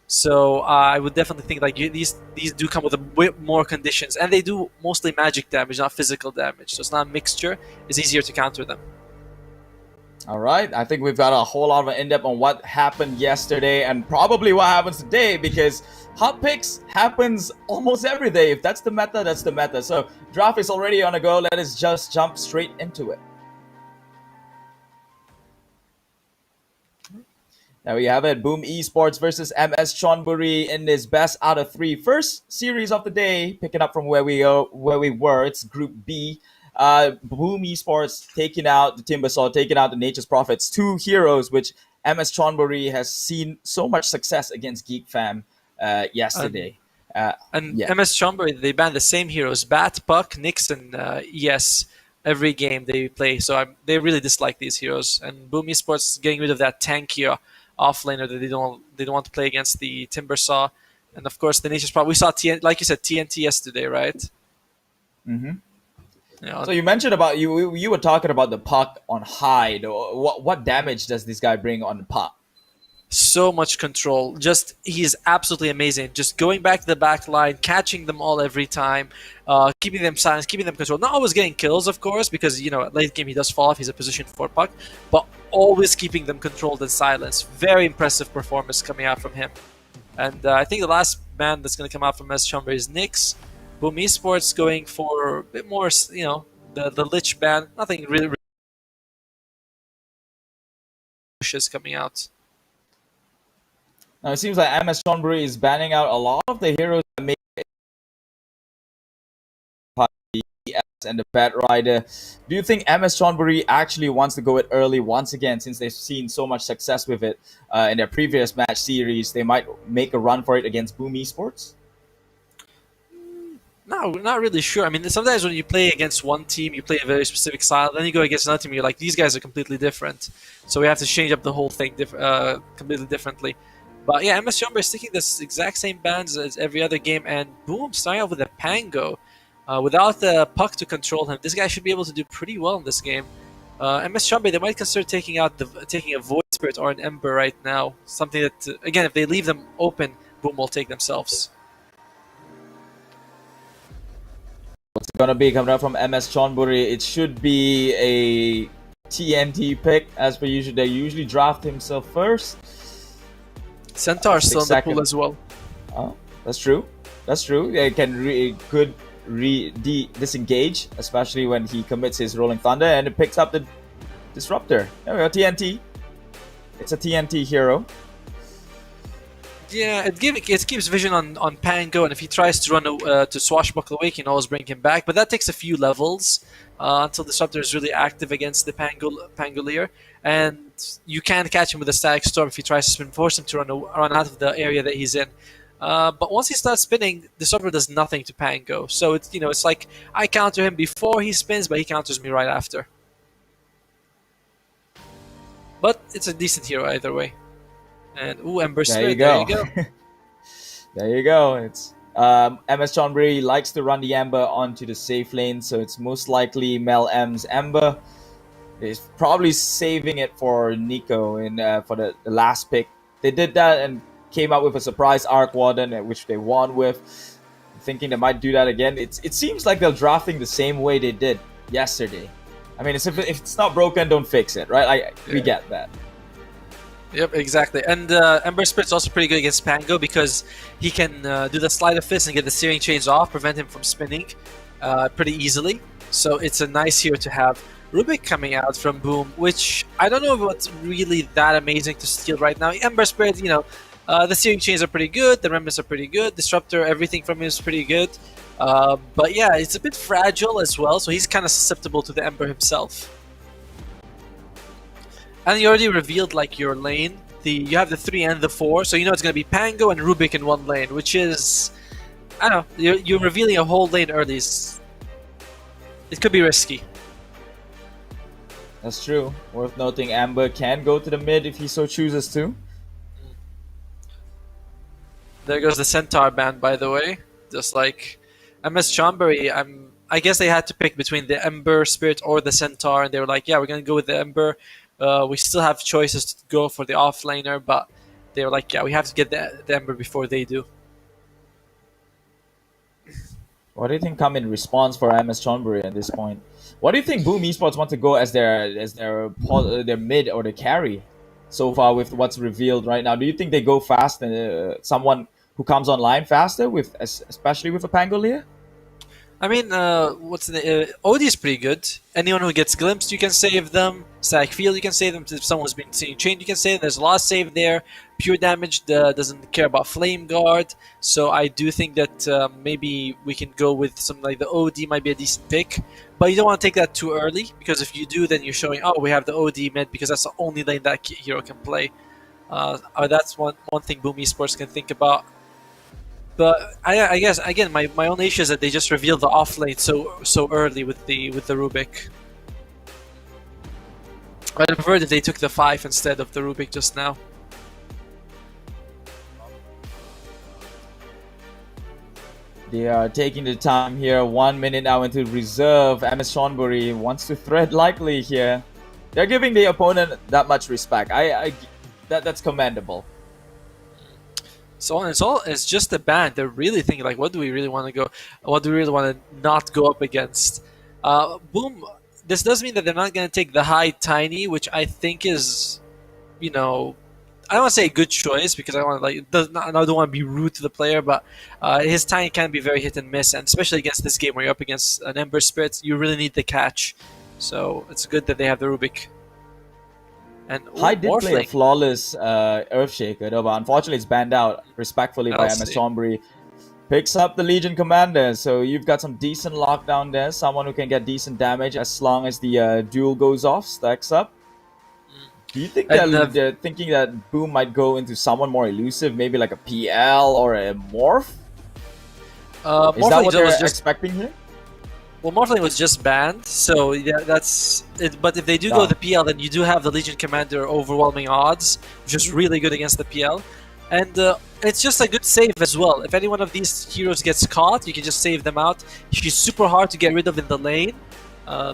So I would definitely think like these do come with a bit more conditions, and they do mostly magic damage, not physical damage. So it's not a mixture. It's easier to counter them. All right, I think we've got a whole lot of an in-depth on what happened yesterday and probably what happens today, because hot picks happens almost every day. If that's the meta, that's the meta. So draft is already on the go. Let us just jump straight into it. There we have it. Boom Esports versus MS Chonburi in this best out of 3 first series of the day. Picking up from where we were. It's Group B. Boom Esports taking out the Timbersaw, taking out the Nature's Prophets, two heroes which MS Chonburi has seen so much success against Geek Fam yesterday. MS Chonburi, they ban the same heroes, Bat, Puck, Nyx, and ES every game they play. So they really dislike these heroes. And Boom Esports getting rid of that tankier offlaner that they don't want to play against the Timbersaw. And of course the Nature's Prophet. We saw like you said, TNT yesterday, right? Mm-hmm. Yeah. So you mentioned about you were talking about the Puck on Hyde. What damage does this guy bring on the Puck? So much control. Just he's absolutely amazing. Just going back to the back line, catching them all every time, keeping them silent, keeping them controlled. Not always getting kills, of course, because at late game he does fall off. He's a position for Puck, but always keeping them controlled and silenced. Very impressive performance coming out from him. And I think the last man that's going to come out from MS Chonburi is Nyx. Boom Esports going for a bit more, the Lich ban. Nothing really pushes coming out. Now it seems like MS Chonburi is banning out a lot of the heroes that make the ES and the Bat Rider. Do you think MS Chonburi actually wants to go it early once again, since they've seen so much success with it in their previous match series? They might make a run for it against Boom Esports? No, not really sure. I mean, sometimes when you play against one team, you play a very specific style. Then you go against another team, you're like, these guys are completely different. So we have to change up the whole thing completely differently. But yeah, MS Chonburi is sticking this exact same bans as every other game. And boom, starting off with a Pango. Without the Puck to control him, this guy should be able to do pretty well in this game. MS Chonburi, they might consider taking a Void Spirit or an Ember right now. Something that, again, if they leave them open, Boom will take themselves. What's it gonna be coming up from MS Chonburi? It should be a TNT pick, as per usual. They usually draft himself first. Centaur still in the pool as well. Oh, that's true. That's true. They could disengage, especially when he commits his Rolling Thunder, and it picks up the Disruptor. There we go, TNT. It's a TNT hero. Yeah, it keeps vision on Pango, and if he tries to run to swashbuckle away, you can always bring him back. But that takes a few levels until Disruptor is really active against the Pangolier, and you can catch him with a Static Storm if he tries to spin, force him to run out of the area that he's in. But once he starts spinning, Disruptor does nothing to Pango. So it's like I counter him before he spins, but he counters me right after. But it's a decent hero either way. And Ember Spirit, there you go. There you go. It's MS Chonburi likes to run the Ember onto the safe lane, so it's most likely Mel M's Ember. He's probably saving it for Nico for the last pick. They did that and came out with a surprise Arc Warden, which they won with. Thinking they might do that again. It seems like they're drafting the same way they did yesterday. I mean, if it's not broken, don't fix it, right? We get that. Yep, exactly. And Ember Spirit's also pretty good against Pango because he can do the Sleight of Fist and get the Searing Chains off, prevent him from spinning pretty easily. So it's a nice hero to have. Rubik coming out from Boom, which I don't know if it's really that amazing to steal right now. Ember Spirit, you know, the Searing Chains are pretty good, the Remnants are pretty good, Disruptor, everything from him is pretty good. But yeah, it's a bit fragile as well, so he's kind of susceptible to the Ember himself. And you already revealed like your lane. You have the 3 and the 4, so you know it's gonna be Pango and Rubik in one lane, which is, I don't know, you're revealing a whole lane early. It could be risky. That's true. Worth noting, Amber can go to the mid if he so chooses to. There goes the Centaur ban, by the way. Just like MS Chonburi, I guess they had to pick between the Ember Spirit or the Centaur, and they were like, yeah, we're gonna go with the Ember. We still have choices to go for the offlaner, but they were like, yeah, we have to get the Ember before they do. What do you think come in response for MS Chonburi at this point? What do you think Boom Esports want to go as their mid or the carry so far with what's revealed right now? Do you think they go fast and someone who comes online faster with, especially with a Pangolier? I mean, OD is pretty good. Anyone who gets glimpsed, you can save them. Static Field, you can save them. If someone's been seeing chained, you can save them. There's a lot of save there. Pure Damage doesn't care about Flame Guard. So I do think that maybe we can go with something like the OD might be a decent pick. But you don't want to take that too early, because if you do, then you're showing, oh, we have the OD mid, because that's the only lane that hero can play. That's one thing Boom Esports can think about. But I guess again my only issue is that they just revealed the off lane so early with the Rubik. I'd prefer if they took the 5 instead of the Rubik just now. They are taking the time here. 1 minute now into reserve. MS Chonburi wants to thread lightly here. They're giving the opponent that much respect. That's commendable. So it's just a ban. They're really thinking like, what do we really want to go? What do we really want to not go up against? Boom. This does mean that they're not going to take the high Tiny, which I think is, you know, I don't want to say a good choice because I don't want to be rude to the player, but his Tiny can be very hit and miss, and especially against this game where you're up against an Ember Spirit, you really need the catch. So it's good that they have the Rubik. And Hyde did play a flawless Earthshaker, though, but unfortunately it's banned out respectfully by MS Chonburi. Picks up the Legion Commander, so you've got some decent lockdown there. Someone who can get decent damage as long as the duel goes off, stacks up. Do you think that they're thinking that Boom might go into someone more elusive, maybe like a PL or a Morph? Is that what they're expecting here? Well, Morphling was just banned, so yeah, that's it. But if they do go the PL, then you do have the Legion Commander overwhelming odds, which is really good against the PL. And it's just a good save as well. If any one of these heroes gets caught, you can just save them out. She's super hard to get rid of in the lane.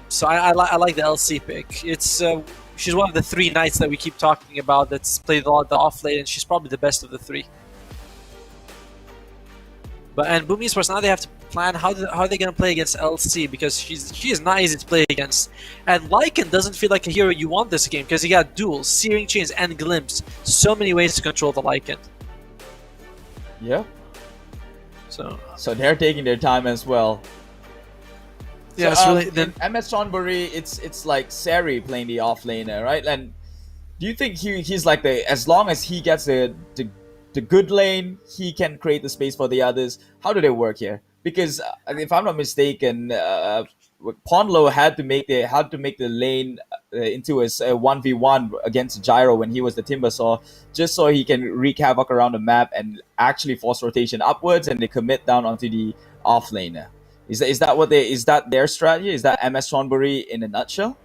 So I like the LC pick. She's one of the 3 knights that we keep talking about that's played a lot the off lane, and she's probably the best of the 3. And Boom Esports, now they have to plan how are they going to play against LC, because she is not easy to play against. And Lycan doesn't feel like a hero you want this game, because you got duels, Searing Chains, and Glimpse. So many ways to control the Lycan. Yeah. So they're taking their time as well. Yeah, so, it's really. MS Chonburi, it's like Seri playing the offlaner, right? And do you think he's like as long as he gets the good lane, he can create the space for the others? How do they work here? Because if I'm not mistaken, Ponlo had to make the lane into a 1v1 against Gyro when he was the Timbersaw, just so he can wreak havoc around the map and actually force rotation upwards, and they commit down onto the offlaner. Is that their strategy? Is that MS Chonburi in a nutshell?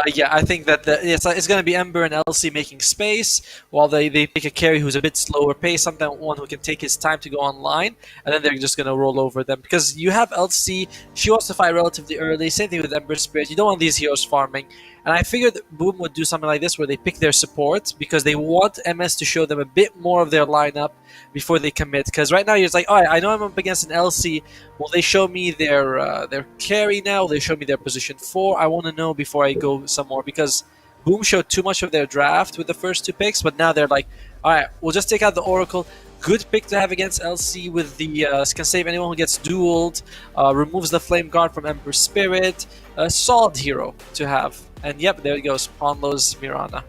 Yeah, I think that it's going to be Ember and LC making space, while they pick a carry who's a bit slower pace, someone who can take his time to go online, and then they're just going to roll over them. Because you have LC, she wants to fight relatively early, same thing with Ember Spirit, you don't want these heroes farming. And I figured Boom would do something like this where they pick their support, because they want MS to show them a bit more of their lineup before they commit. Because right now you're just like, oh, I know I'm up against an LC. Will they show me their carry now? Will they show me their position 4? I want to know before I go some more, because Boom showed too much of their draft with the first 2 picks, but now they're like, all right, we'll just take out the Oracle. Good pick to have against LC with the can save anyone who gets dueled, removes the Flame Guard from Ember Spirit. A solid hero to have. And yep, there it goes, Ponlo's Mirana.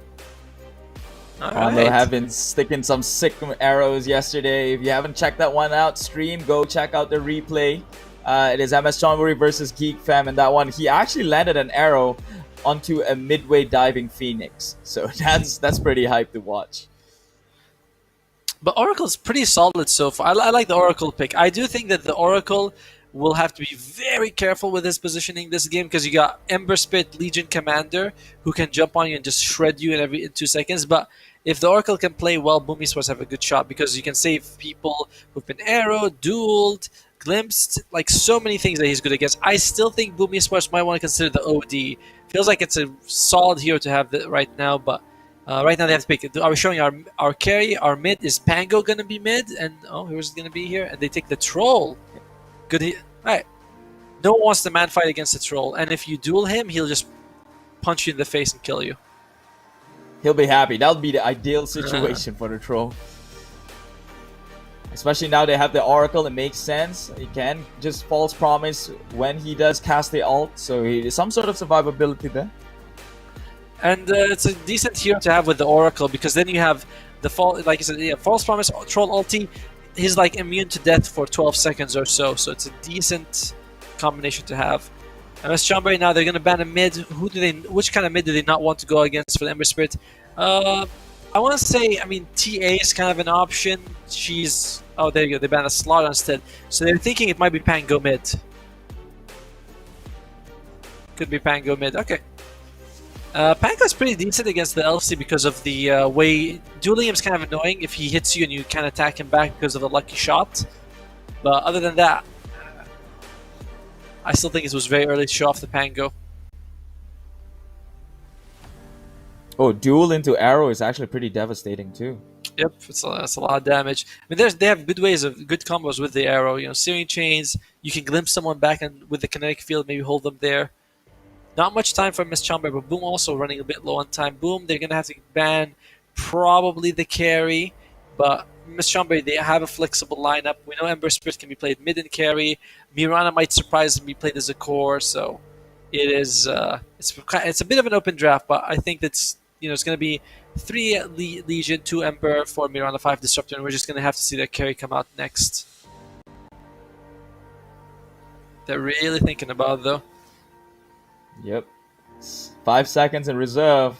Ponlo have been sticking some sick arrows yesterday. If you haven't checked that one out, stream, go check out the replay. It is MS Chonburi versus Geek Fam, and that one, he actually landed an arrow onto a midway diving Phoenix. So that's pretty hype to watch. But Oracle's pretty solid so far. I like the Oracle pick. I do think that the Oracle will have to be very careful with his positioning this game because you got Ember Spirit Legion Commander who can jump on you and just shred you in 2 seconds. But if the Oracle can play well, Boom Esports have a good shot because you can save people who've been arrowed, dueled, glimpsed, like so many things that he's good against. I still think Boom Esports might want to consider the OD. Feels like it's a solid hero to have right now, but right now they have to pick. Are we showing our carry? Our mid is Pango gonna be mid, and who's gonna be here? And they take the troll. Good. Alright. No one wants to man fight against the troll, and if you duel him, he'll just punch you in the face and kill you. He'll be happy. That'll be the ideal situation for the troll. Especially now they have the Oracle, it makes sense. He can just false promise when he does cast the ult, so some sort of survivability there. And it's a decent hero to have with the Oracle because then you have the like you said, false promise troll ulti. He's like immune to death for 12 seconds or so, so it's a decent combination to have. MS Chonburi now they're gonna ban a mid. Which kind of mid do they not want to go against for the Ember Spirit? I want to say, TA is kind of an option. There you go. They banned a slot instead, so they're thinking it might be Pango mid. Could be Pango mid. Okay. Pango's pretty decent against the LC because of the way dueling him is kind of annoying if he hits you and you can't attack him back because of the lucky shot. But other than that, I still think it was very early to show off the Pango. Oh, duel into arrow is actually pretty devastating too. Yep, that's a lot of damage. They have good combos with the arrow. Searing Chains, you can glimpse someone back and with the kinetic field, maybe hold them there. Not much time for MS Chonburi, but Boom also running a bit low on time. Boom, they're going to have to ban probably the carry, but MS Chonburi, they have a flexible lineup. We know Ember Spirit can be played mid and carry. Mirana might surprise and be played as a core, so it is it's a bit of an open draft, but I think that's it's going to be 3 Legion, 2 Ember, 4 Mirana, 5 Disruptor, and we're just going to have to see that carry come out next. They're really thinking about it, though. Yep. 5 seconds in reserve.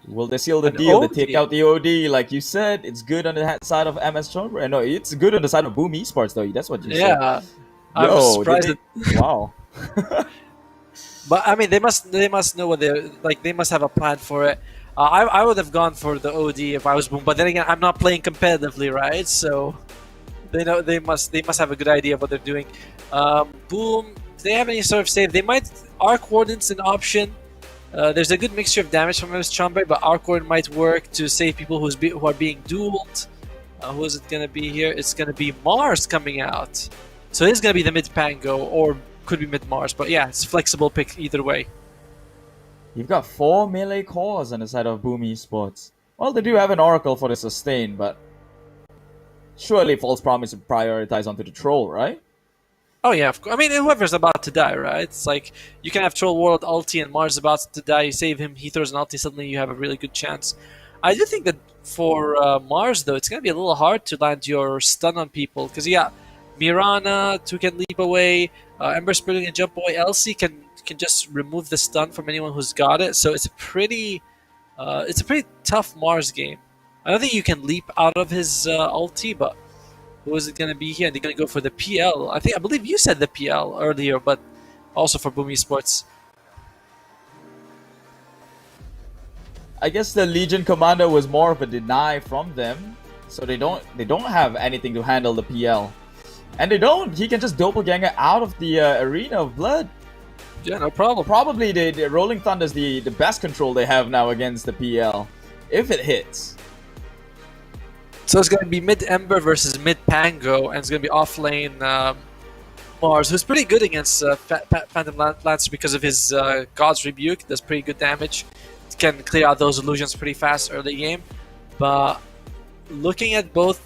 Will they seal the deal? They take out the OD, like you said. It's good on the side of MS Chonburi. No, it's good on the side of Boom Esports, though. That's what you said. Yeah, I was surprised. Wow. But they must know what they're like. They must have a plan for it. I would have gone for the OD if I was Boom, but then again, I'm not playing competitively, right? So they must have a good idea of what they're doing. Boom. If they have any sort of save, they might Arc Warden's an option. There's a good mixture of damage from MS Chonburi, but Arc Warden might work to save people who are being dueled. Who is it gonna be here? It's gonna be Mars coming out. So it's gonna be the mid Pango, or could be mid Mars. But yeah, it's a flexible pick either way. You've got 4 melee cores on the side of Boom Esports. Well, they do have an Oracle for the sustain, but surely False Promise would prioritize onto the Troll, right? Oh yeah, of course. Whoever's about to die, right? It's like you can have Troll World ulti and Mars about to die. You save him, he throws an ulti, suddenly you have a really good chance. I do think that for Mars, though, it's going to be a little hard to land your stun on people because Mirana, who can leap away, Ember Spirit can jump away, LC can just remove the stun from anyone who's got it. So it's a pretty tough Mars game. I don't think you can leap out of his ulti, but who is it going to be here? They're going to go for the PL. I believe you said the PL earlier, but also for Boom Esports. I guess the Legion Commander was more of a deny from them, so they don't have anything to handle the PL, and he can just doppelganger out of the Arena of Blood. Yeah, no problem. Probably the Rolling Thunder is the best control they have now against the PL, if it hits. So it's going to be mid Ember versus mid Pango, and it's going to be off lane Mars, who's pretty good against Phantom Lancer because of his God's Rebuke. Does pretty good damage. can clear out those illusions pretty fast early game. But looking at both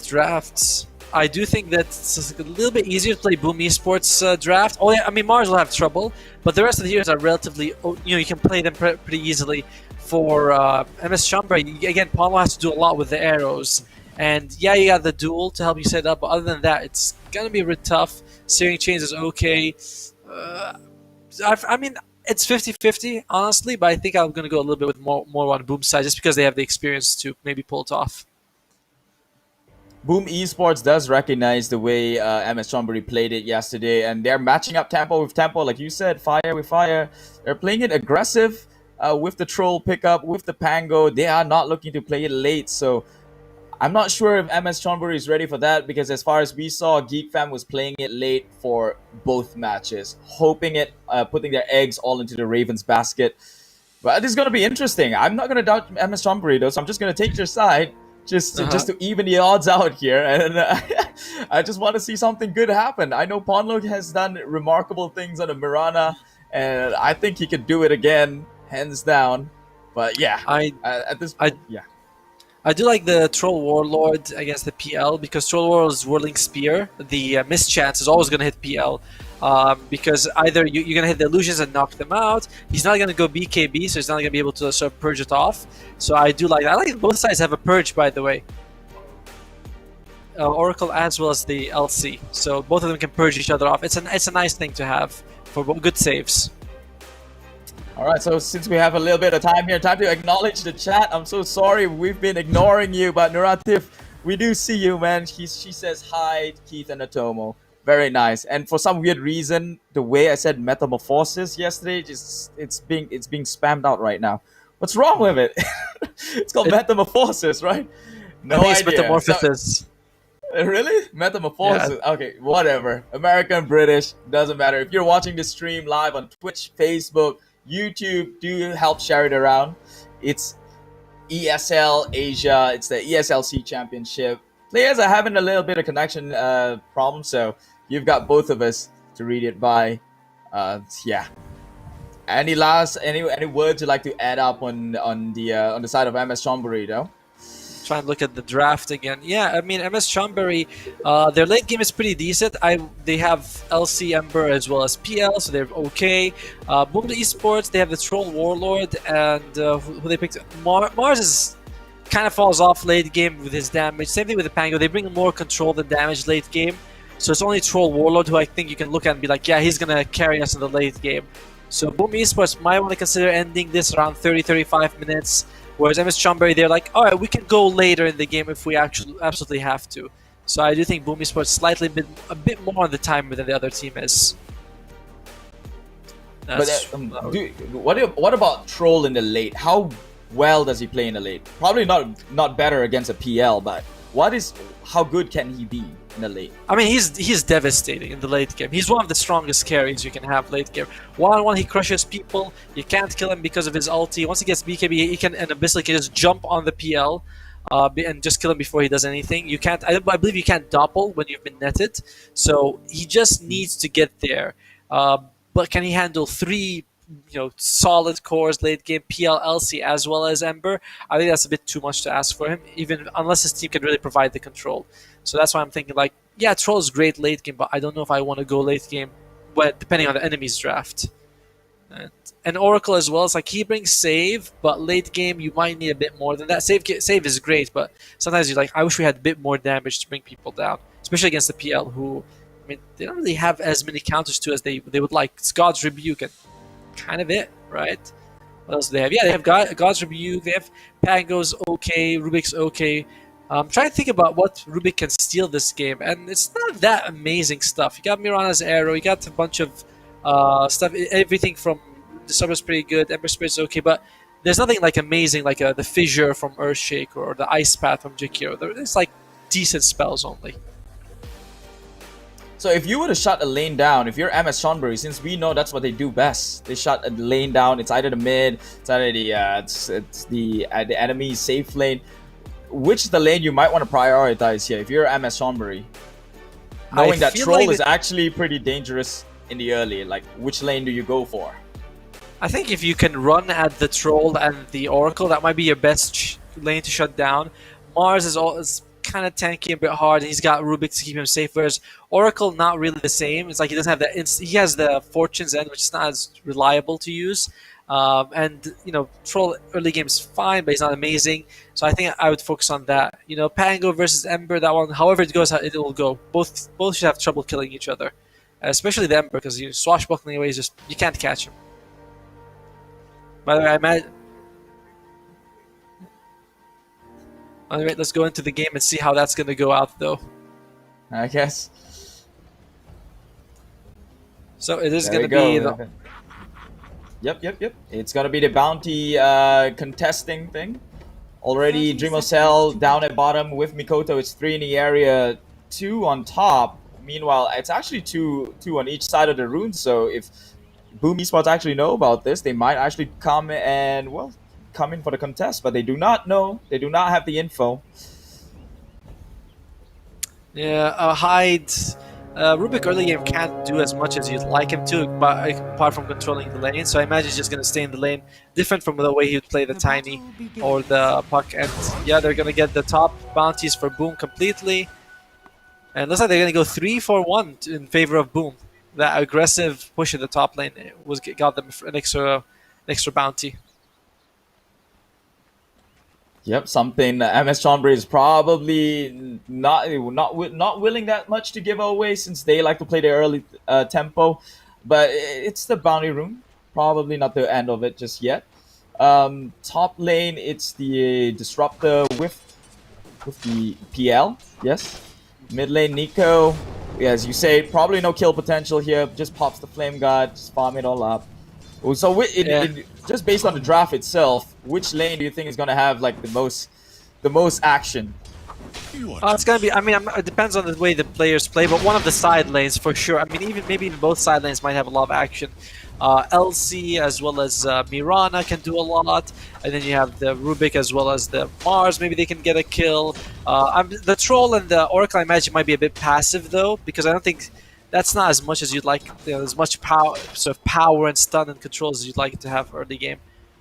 drafts, I do think that it's a little bit easier to play Boom Esports draft. Oh yeah, I mean Mars will have trouble, but the rest of the heroes are relatively, you can play them pretty easily. For MS Chonburi, again, Paulo has to do a lot with the arrows, and yeah, you got the duel to help you set up, but other than that, it's gonna be a bit tough. Searing Chains is okay. I mean, it's 50-50, honestly, but I think I'm gonna go a little bit with more on Boom side, just because they have the experience to maybe pull it off. Boom Esports does recognize the way MS Chonburi played it yesterday, and they're matching up tempo with tempo, like you said, fire with fire. They're playing it aggressive with the troll pickup, with the Pango. They are not looking to play it late, so I'm not sure if MS Chonburi is ready for that, because as far as we saw, Geek Fam was playing it late for both matches, hoping it, putting their eggs all into the Ravens basket. But this is going to be interesting. I'm not going to doubt MS Chonburi though, so I'm just going to take your side. Just to even the odds out here, and I just want to see something good happen. I know Ponlo has done remarkable things on the Mirana, and I think he could do it again, hands down. But yeah, at this point, I do like the Troll Warlord against the PL, because Troll Warlord's Whirling Spear, the mischance is always going to hit PL. Because either you're going to hit the illusions and knock them out, he's not going to go BKB, so he's not going to be able to sort of purge it off. So I do like that. I like both sides have a purge, by the way. Oracle as well as the LC. So both of them can purge each other off. It's a nice thing to have for good saves. Alright, so since we have a little bit of time here, time to acknowledge the chat. I'm so sorry we've been ignoring you, but Nuratif, we do see you, man. She says hi, Keith and Otomo. Very nice. And for some weird reason, the way I said metamorphosis yesterday, it's being spammed out right now. What's wrong with it? It's called metamorphosis, right? No idea. It's metamorphosis. Really? Metamorphosis. Yeah. Okay, whatever. American, British, doesn't matter. If you're watching this stream live on Twitch, Facebook, YouTube, do help share it around. It's ESL Asia. It's the ESLC Championship. Players are having a little bit of connection problem, so you've got both of us to read it by. Yeah. Any words you'd like to add up on the side of MS Chonburi though? Try and look at the draft again. Yeah, I mean MS Chonburi, their late game is pretty decent. They have LC Ember as well as PL, so they're okay. Boom Esports, they have the Troll Warlord, and who they picked? Mars is kind of falls off late game with his damage. Same thing with the Pango. They bring more control than damage late game. So it's only Troll Warlord who I think you can look at and be like, yeah, he's going to carry us in the late game. So Boom Esports might want to consider ending this around 30-35 minutes. Whereas MS Chonburi, they're like, alright, we can go later in the game if we actually absolutely have to. So I do think Boom Esports slightly a bit more on the timer than the other team is. What about Troll in the late? How well does he play in the late? Probably not better against a PL, but how good can he be in the late? I mean, he's devastating in the late game. He's one of the strongest carries you can have late game. One-on-one, he crushes people. You can't kill him because of his ulti. Once he gets BKB, he can and Abyssal can just jump on the PL and just kill him before he does anything. You can't. I believe you can't doppel when you've been netted. So he just needs to get there. But can he handle 3? Solid cores late game, PL, LC as well as Ember? I think that's a bit too much to ask for him, even unless his team can really provide the control. So that's why I'm thinking like, yeah, Troll is great late game, but I don't know if I want to go late game, but depending on the enemy's draft. And Oracle as well, it's like he brings save, but late game you might need a bit more than that. Save is great, but sometimes you're like, I wish we had a bit more damage to bring people down, especially against the PL, who, I mean, they don't really have as many counters to as they would like. It's God's Rebuke and kind of it, right? What else do they have? Yeah, they have God's Rebuke, they have Pango's okay, Rubik's okay. I'm trying to think about what Rubik can steal this game, and it's not that amazing stuff. You got Mirana's Arrow, you got a bunch of stuff, everything from Disturber's pretty good, Ember Spirit's okay, but there's nothing like amazing like the Fissure from Earthshake or the Ice Path from Jakiro. It's like decent spells only. So if you were to shut a lane down, if you're MS Chonburi, since we know that's what they do best, they shut a lane down. It's either the mid, it's either the enemy safe lane. Which is the lane you might want to prioritize here if you're MS Chonburi? Knowing that Troll is actually pretty dangerous in the early? Like, which lane do you go for? I think if you can run at the Troll and the Oracle, that might be your best lane to shut down. Mars is kind of tanky, a bit hard, and he's got Rubik to keep him safe, whereas Oracle, not really the same. It's like he doesn't have that. He has the Fortune's End, which is not as reliable to use. And, you know, Troll early game is fine, but he's not amazing. So I think I would focus on that. You know, Pango versus Ember, that one, however it goes, it will go. Both should have trouble killing each other. Especially the Ember, because you swashbuckling away, you can't catch him. By the way, Alright, let's go into the game and see how that's going to go out, though. I guess. So it is going to be the... Yep. It's going to be the bounty contesting thing. Already Dreamocell down at bottom with Mikoto. It's 3 in the area, 2 on top. Meanwhile, it's actually two on each side of the rune. So if Boom Esports actually know about this, they might actually come and, well, come in for the contest, but they do not know. They do not have the info. Yeah, Hyde. Rubik early game can't do as much as you'd like him to, but apart from controlling the lane. So I imagine he's just going to stay in the lane, different from the way he would play the Tiny or the Puck. And yeah, they're going to get the top bounties for Boom completely. And looks like they're going to go 3-4-1 in favor of Boom. That aggressive push in the top lane got them an extra bounty. Yep, something MS Chonburi is probably not willing that much to give away, since they like to play their early tempo. But it's the bounty room, probably not the end of it just yet. Top lane, it's the disruptor with the PL. Yes. Mid lane, Nico. Yeah, as you say, probably no kill potential here. Just pops the flame guard, just farm it all up. So just based on the draft itself, which lane do you think is gonna have like the most action? It's gonna be. I mean, it depends on the way the players play, but one of the side lanes for sure. I mean, maybe even both side lanes might have a lot of action. LC as well as Mirana can do a lot, and then you have the Rubik as well as the Mars. Maybe they can get a kill. The Troll and the Oracle, I imagine, might be a bit passive though, because I don't think that's not as much as you'd like. You know, as much power, sort of power and stun and controls as you'd like it to have early game.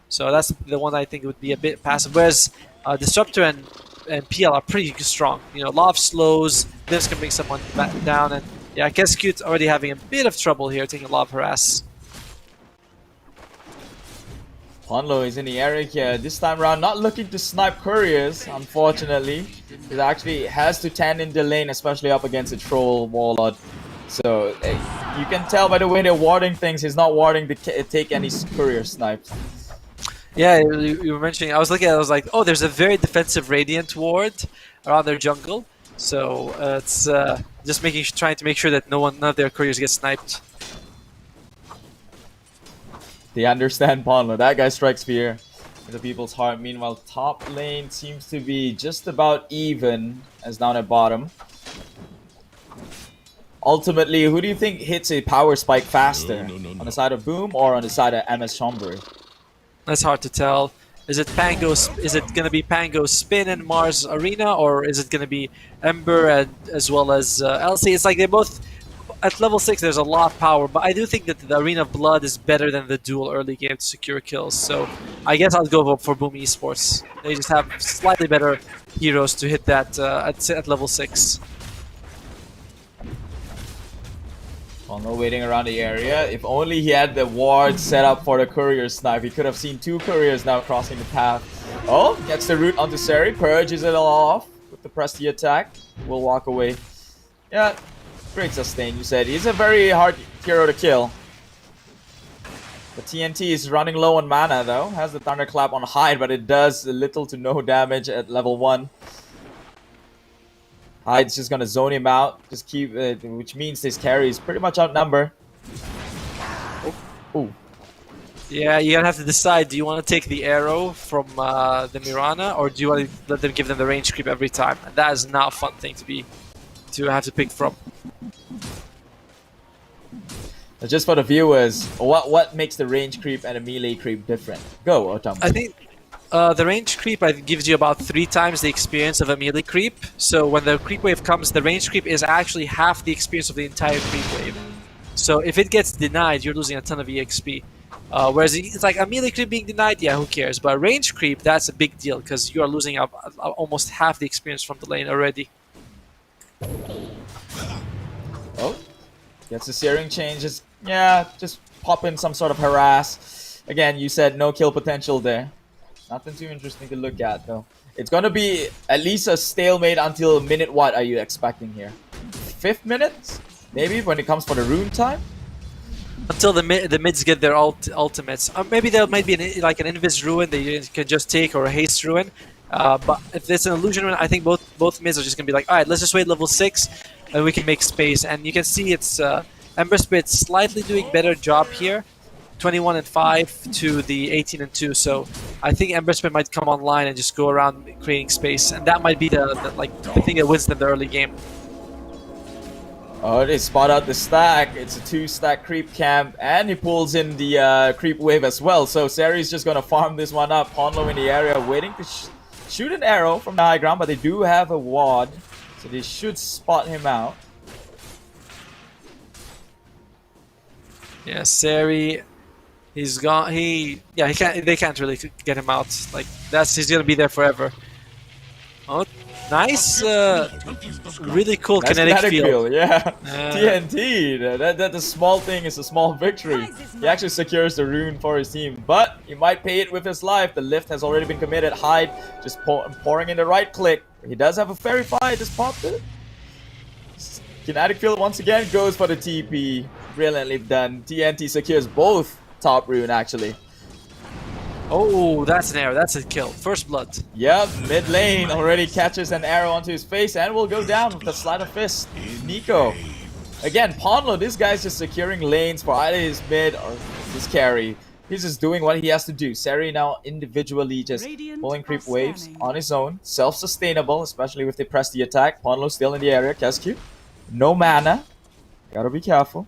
So that's the one I think would be a bit passive. Whereas Disruptor and PL are pretty strong. You know, a lot of slows. This can bring someone back down, and yeah, I guess Cute's already having a bit of trouble here, taking a lot of harass. Ponlo is in the area here. This time around, not looking to snipe couriers, unfortunately. It actually has to tend in the lane, especially up against a Troll Warlord. So you can tell by the way they're warding things, he's not warding to take any courier snipes. Yeah, you were mentioning, I was looking at it, I was like, oh, there's a very defensive Radiant ward around their jungle. So it's just trying to make sure that none of their couriers get sniped. They understand Ponlo. That guy strikes fear in the people's heart. Meanwhile, top lane seems to be just about even as down at bottom. Ultimately, who do you think hits a power spike faster? On the side of Boom or on the side of MS Chonburi? That's hard to tell. Is it going to be Pango Spin and Mars Arena, or is it going to be Ember as well as LC? It's like they both... At level 6, there's a lot of power, but I do think that the Arena of Blood is better than the dual early game to secure kills. So I guess I'll go for Boom Esports. They just have slightly better heroes to hit that at level 6. Ponlo waiting around the area. If only he had the ward set up for the courier snipe. He could have seen 2 couriers now crossing the path. Oh, gets the root onto Seri. Purges it all off with the Prestige attack. Will walk away. Yeah. Great sustain, you said. He's a very hard hero to kill. The TNT is running low on mana though. Has the Thunderclap on Hyde, but it does little to no damage at level 1. Hyde's just gonna zone him out. Just keep which means his carry is pretty much outnumbered. Oh. Yeah, you're gonna have to decide, do you want to take the arrow from the Mirana, or do you want to let them give them the range creep every time? And that is not a fun thing to have to pick from. Just for the viewers, what makes the range creep and a melee creep different? Go, Otomo. I think the range creep gives you about 3 times the experience of a melee creep. So when the creep wave comes, the range creep is actually half the experience of the entire creep wave. So if it gets denied, you're losing a ton of EXP. Whereas it's like a melee creep being denied, yeah, who cares? But range creep, that's a big deal because you are losing almost half the experience from the lane already. Oh, gets the searing chain. Just pop in some sort of harass. Again, you said no kill potential there. Nothing too interesting to look at though. It's gonna be at least a stalemate until minute. What are you expecting here? 5th minute? Maybe when it comes for the rune time? Until the mids get their ultimates. Maybe there might be an Invis ruin that you can just take, or a haste ruin. But if it's an illusion ruin, I think both mids are just gonna be like, alright, let's just wait level 6 and we can make space. And you can see it's Ember Spirit slightly doing better job here. 21 and 5 to the 18 and 2. So I think Ember Spirit might come online and just go around creating space, and that might be the thing that wins them the early game. Oh, they spot out the stack. It's a 2-stack creep camp, and he pulls in the creep wave as well. So Sari's just gonna farm this one up. Ponlo in the area waiting to shoot an arrow from the high ground, but they do have a ward, so they should spot him out. Yeah, Sari, he's gone. They can't really get him out. Like he's gonna be there forever. Oh, nice, really cool nice kinetic field. Yeah. TNT. That the small thing is a small victory. He actually secures the rune for his team, but he might pay it with his life. The lift has already been committed. Hyde just pouring in the right click. He does have a fairy fire. Just popped it. Kinetic field once again goes for the TP. Brilliantly done. TNT secures both top rune actually. Oh, that's an arrow. That's a kill. First blood. Yep, mid lane already catches an arrow onto his face and will go down with a sleight of fist. Nico. Again, Ponlo, this guy's just securing lanes for either his mid or his carry. He's just doing what he has to do. Sari now individually just pulling creep waves on his own. Self-sustainable, especially if they press the attack. Ponlo still in the area. Kescu. No mana. Gotta be careful.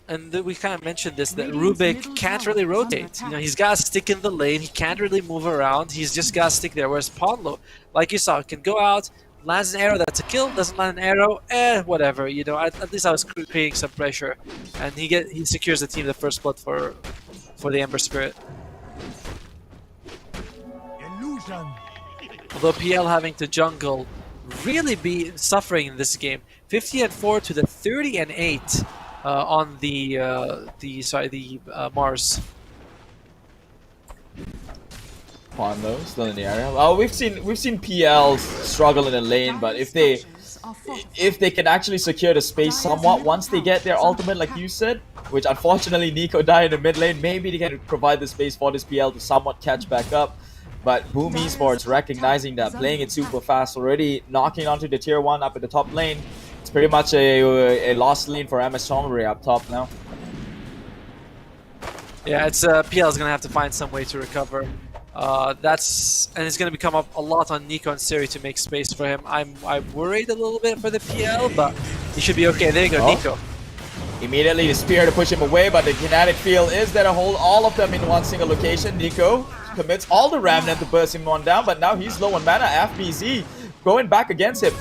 And we kind of mentioned this, that Rubik can't really rotate. You know, he's got to stick in the lane. He can't really move around. He's just got to stick there. Whereas Ponlo, like you saw, can go out, lands an arrow, that's a kill. Doesn't land an arrow, whatever. You know, at least I was creating some pressure, and he secures the team the first blood for the Ember Spirit. Illusion. Although PL having to jungle really be suffering in this game. 50 and 4 to the 30 and 8. On the Mars. Ponlo still in the area. Well, we've seen PL struggle in the lane, but if they can actually secure the space somewhat once they get their ultimate, like you said, which unfortunately Nico died in the mid lane, maybe they can provide the space for this PL to somewhat catch back up. But Boom Esports recognizing that, playing it super fast, already knocking onto the tier 1 up at the top lane. It's pretty much a lost lane for MS Chonburi up top now. Yeah, it's PL is gonna have to find some way to recover. And it's gonna become up a lot on Nico and Sari to make space for him. I'm worried a little bit for the PL, but he should be okay. There you go, Nico. Immediately the spear to push him away, but the kinetic field is there to hold all of them in one single location. Nico commits all the Remnant to burst him one down, but now he's low on mana. FBZ going back against him.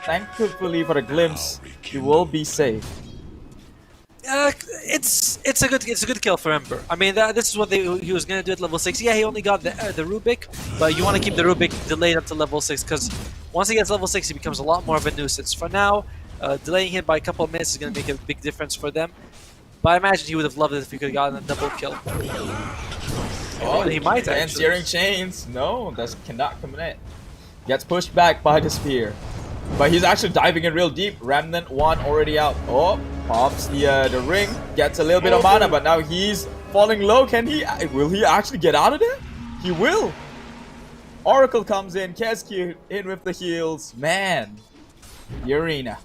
Thankfully for the glimpse, he will be safe. It's a good kill for Ember. I mean, this is what he was gonna do at level 6. Yeah, he only got the Rubik, but you want to keep the Rubik delayed up to level 6 because once he gets level 6, he becomes a lot more of a nuisance. For now, delaying him by a couple of minutes is gonna make a big difference for them. But I imagine he would have loved it if he could have gotten a double kill. Oh, he might and actually. steering chains. No, that cannot commit. Gets pushed back by the spear. But he's actually diving in real deep. Remnant 1 already out. Oh, pops the ring. Gets a little bit of mana, but now he's falling low. Will he actually get out of there? He will. Oracle comes in. Kescu in with the heals. Man, the arena.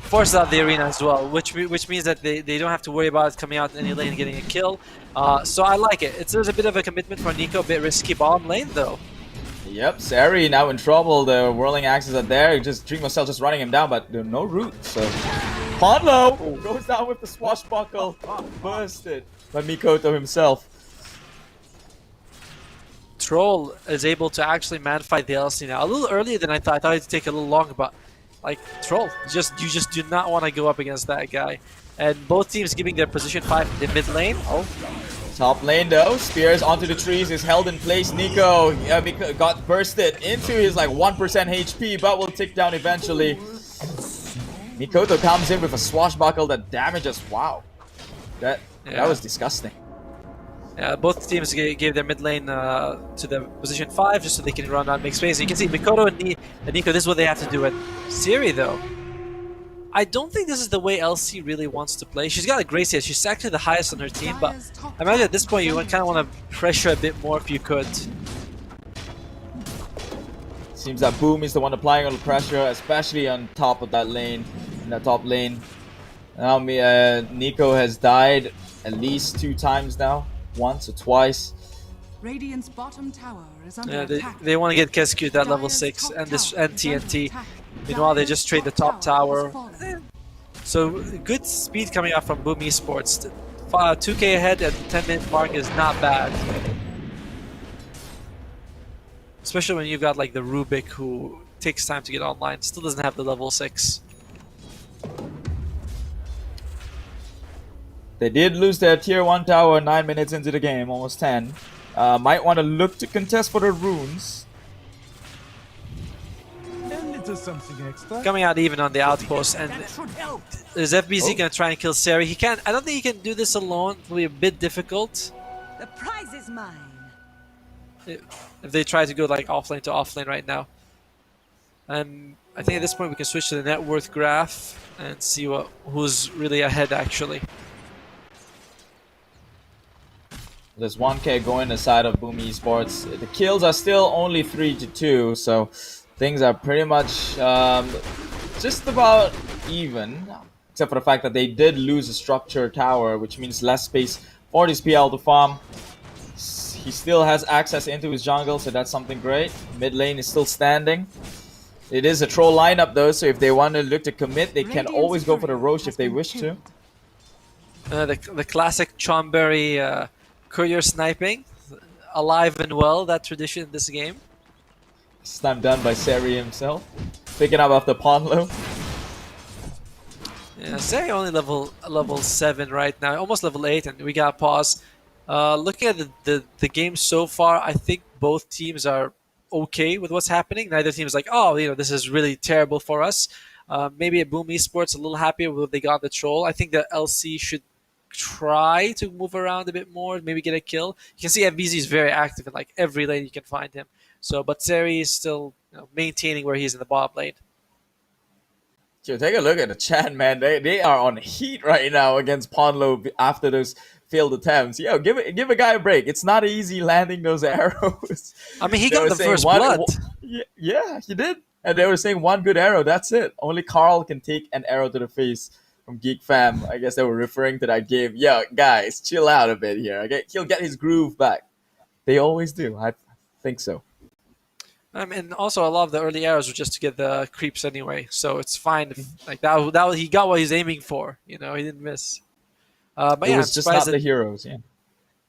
Force out the arena as well, which means that they don't have to worry about coming out in any lane and getting a kill. So I like it. There's a bit of a commitment for Nico, a bit risky bottom lane though. Yep, Sari now in trouble. The whirling axes are there. Dream of Cell just running him down, but no root. So Ponlo goes down with the swashbuckle. Bursted by Mikoto himself. Troll is able to actually man fight the LC now. A little earlier than I thought. I thought it'd take a little longer, but like Troll, you just do not want to go up against that guy. and both teams giving their position 5 in the mid lane. Oh, top lane though. Spears onto the trees is held in place. Nico got bursted into his like 1% HP, but will tick down eventually. Mikoto comes in with a swashbuckle that damages. Wow, that was disgusting. Yeah, both teams gave their mid lane to the position 5 just so they can run out and make space. You can see Mikoto and Nico, this is what they have to do. And Siri though, I don't think this is the way LC really wants to play. She's got a great set. She's actually the highest on her team, but I imagine at this point you kind of want to pressure a bit more if you could. Seems that Boom is the one applying all the pressure, especially on top of that lane, in that top lane. Now Nico has died at least 2 times now, once or twice. Radiant's bottom tower is under attack. They want to get Kesku at level 6 and this and TNT. Meanwhile, they just trade the top tower. So good speed coming out from Boom Esports. 2k ahead at the 10-minute mark is not bad. Especially when you've got like the Rubik who takes time to get online, still doesn't have the level 6. They did lose their tier 1 tower 9 minutes into the game, almost 10. Might want to look to contest for the runes. Coming out even on the outpost, and is FBZ gonna try and kill Seri? He can't. I don't think he can do this alone. It'll be a bit difficult. The prize is mine. If they try to go like offlane to offlane right now. And I think at this point we can switch to the net worth graph and see who's really ahead actually. There's 1k going the side of Boom Esports. The kills are still only 3-2, so things are pretty much just about even. Except for the fact that they did lose a structure tower, which means less space for this PL to farm. He still has access into his jungle, so that's something great. Mid lane is still standing. It is a troll lineup though, so if they want to look to commit, they can always go for the Roche if they wish to. The classic Chonburi courier sniping, alive and well, that tradition in this game. This time done by Seri himself, picking up after Ponlo. Yeah, Seri only level 7 right now, almost level 8, and we got pause. Looking at the game so far, I think both teams are okay with what's happening. Neither team is like, oh, this is really terrible for us. Maybe at Boom Esports a little happier with what they got the troll. I think that LC should try to move around a bit more, maybe get a kill. You can see FBZ is very active in like every lane you can find him. So, but Seri is still maintaining where he's in the bottom lane. Yo, take a look at the chat, man. They are on heat right now against Ponlo after those failed attempts. Yo, give a guy a break. It's not easy landing those arrows. I mean, he got the first blood. Yeah, he did. And they were saying one good arrow, that's it. Only Carl can take an arrow to the face from Geek Fam. I guess they were referring to that game. Yo, guys, chill out a bit here. Okay, he'll get his groove back. They always do. I think so. And also, a lot of the early arrows were just to get the creeps anyway, so it's fine. If, like that, he got what he's aiming for. He didn't miss. But it was just not the heroes. Yeah,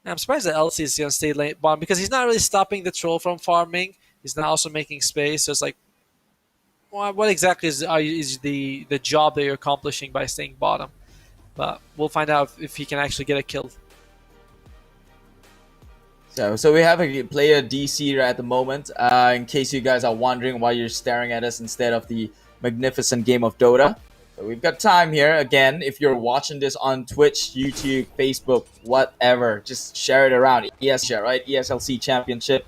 I'm surprised that LC is gonna stay late bottom because he's not really stopping the troll from farming. He's not also making space. So it's like, what exactly is the job that you're accomplishing by staying bottom? But we'll find out if he can actually get a kill. So we have a player DC at the moment. In case you guys are wondering why you're staring at us instead of the magnificent game of Dota. So we've got time here. Again, if you're watching this on Twitch, YouTube, Facebook, whatever, just share it around. ESL, right? ESLC Championship.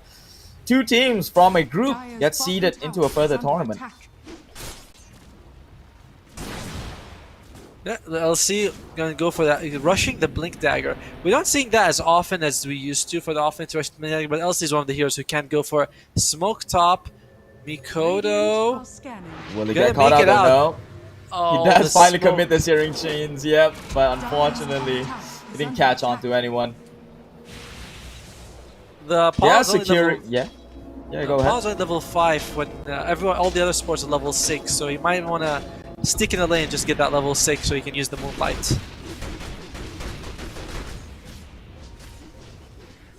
2 teams from a group get seeded into a further tournament. Yeah, the LC gonna go for that, rushing the Blink Dagger. We don't see that as often as we used to for the offense rush the Blink Dagger, but LC is one of the heroes who can go for Smoke Top. Mikoto. Will he get caught out or no? Oh, he does finally commit the Searing Chains, yep, but unfortunately, he didn't catch on to anyone. The pause go ahead. Pause on level 5 when all the other sports are level 6, so you might want to stick in the lane and just get that level 6 so you can use the Moonlight.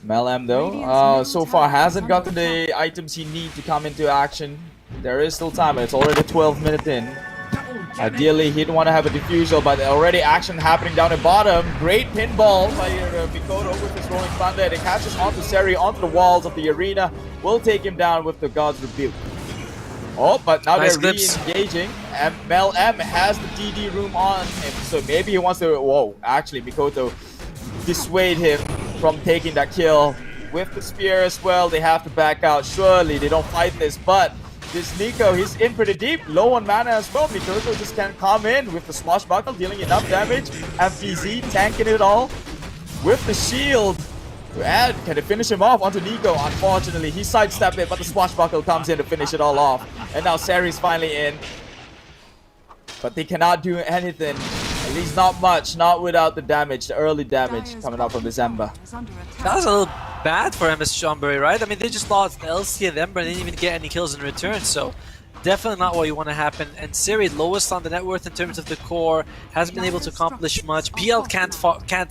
Melam though, so far hasn't gotten the items he needs to come into action. There is still time, but it's already 12 minutes in. Ideally, he didn't want to have a diffusal, but already action happening down at bottom. Great pinball by Mikoto with his rolling thunder. And it catches onto Seri, onto the walls of the arena. Will take him down with the God's Rebuke. Oh, but now nice they're clips. re-engaging. And Mel M has the DD room on him. So maybe he wants to... Whoa, actually, Mikoto dissuade him from taking that kill. With the spear as well, they have to back out. Surely they don't fight this, but this Nico, he's in pretty deep, low on mana as well. Mikoto just can't come in with the swashbuckle, dealing enough damage. FBZ tanking it all with the shield. And can they finish him off onto Nico? Unfortunately, he sidestepped it, but the swashbuckle comes in to finish it all off. And now Seri's finally in. But they cannot do anything. At least not much, not without the damage, the early damage coming out from this Ember. That was a little bad for MS Chonburi, right? I mean, they just lost LC and Ember and they didn't even get any kills in return, so definitely not what you want to happen. And Seri, lowest on the net worth in terms of the core, hasn't been able to accomplish much. PL can't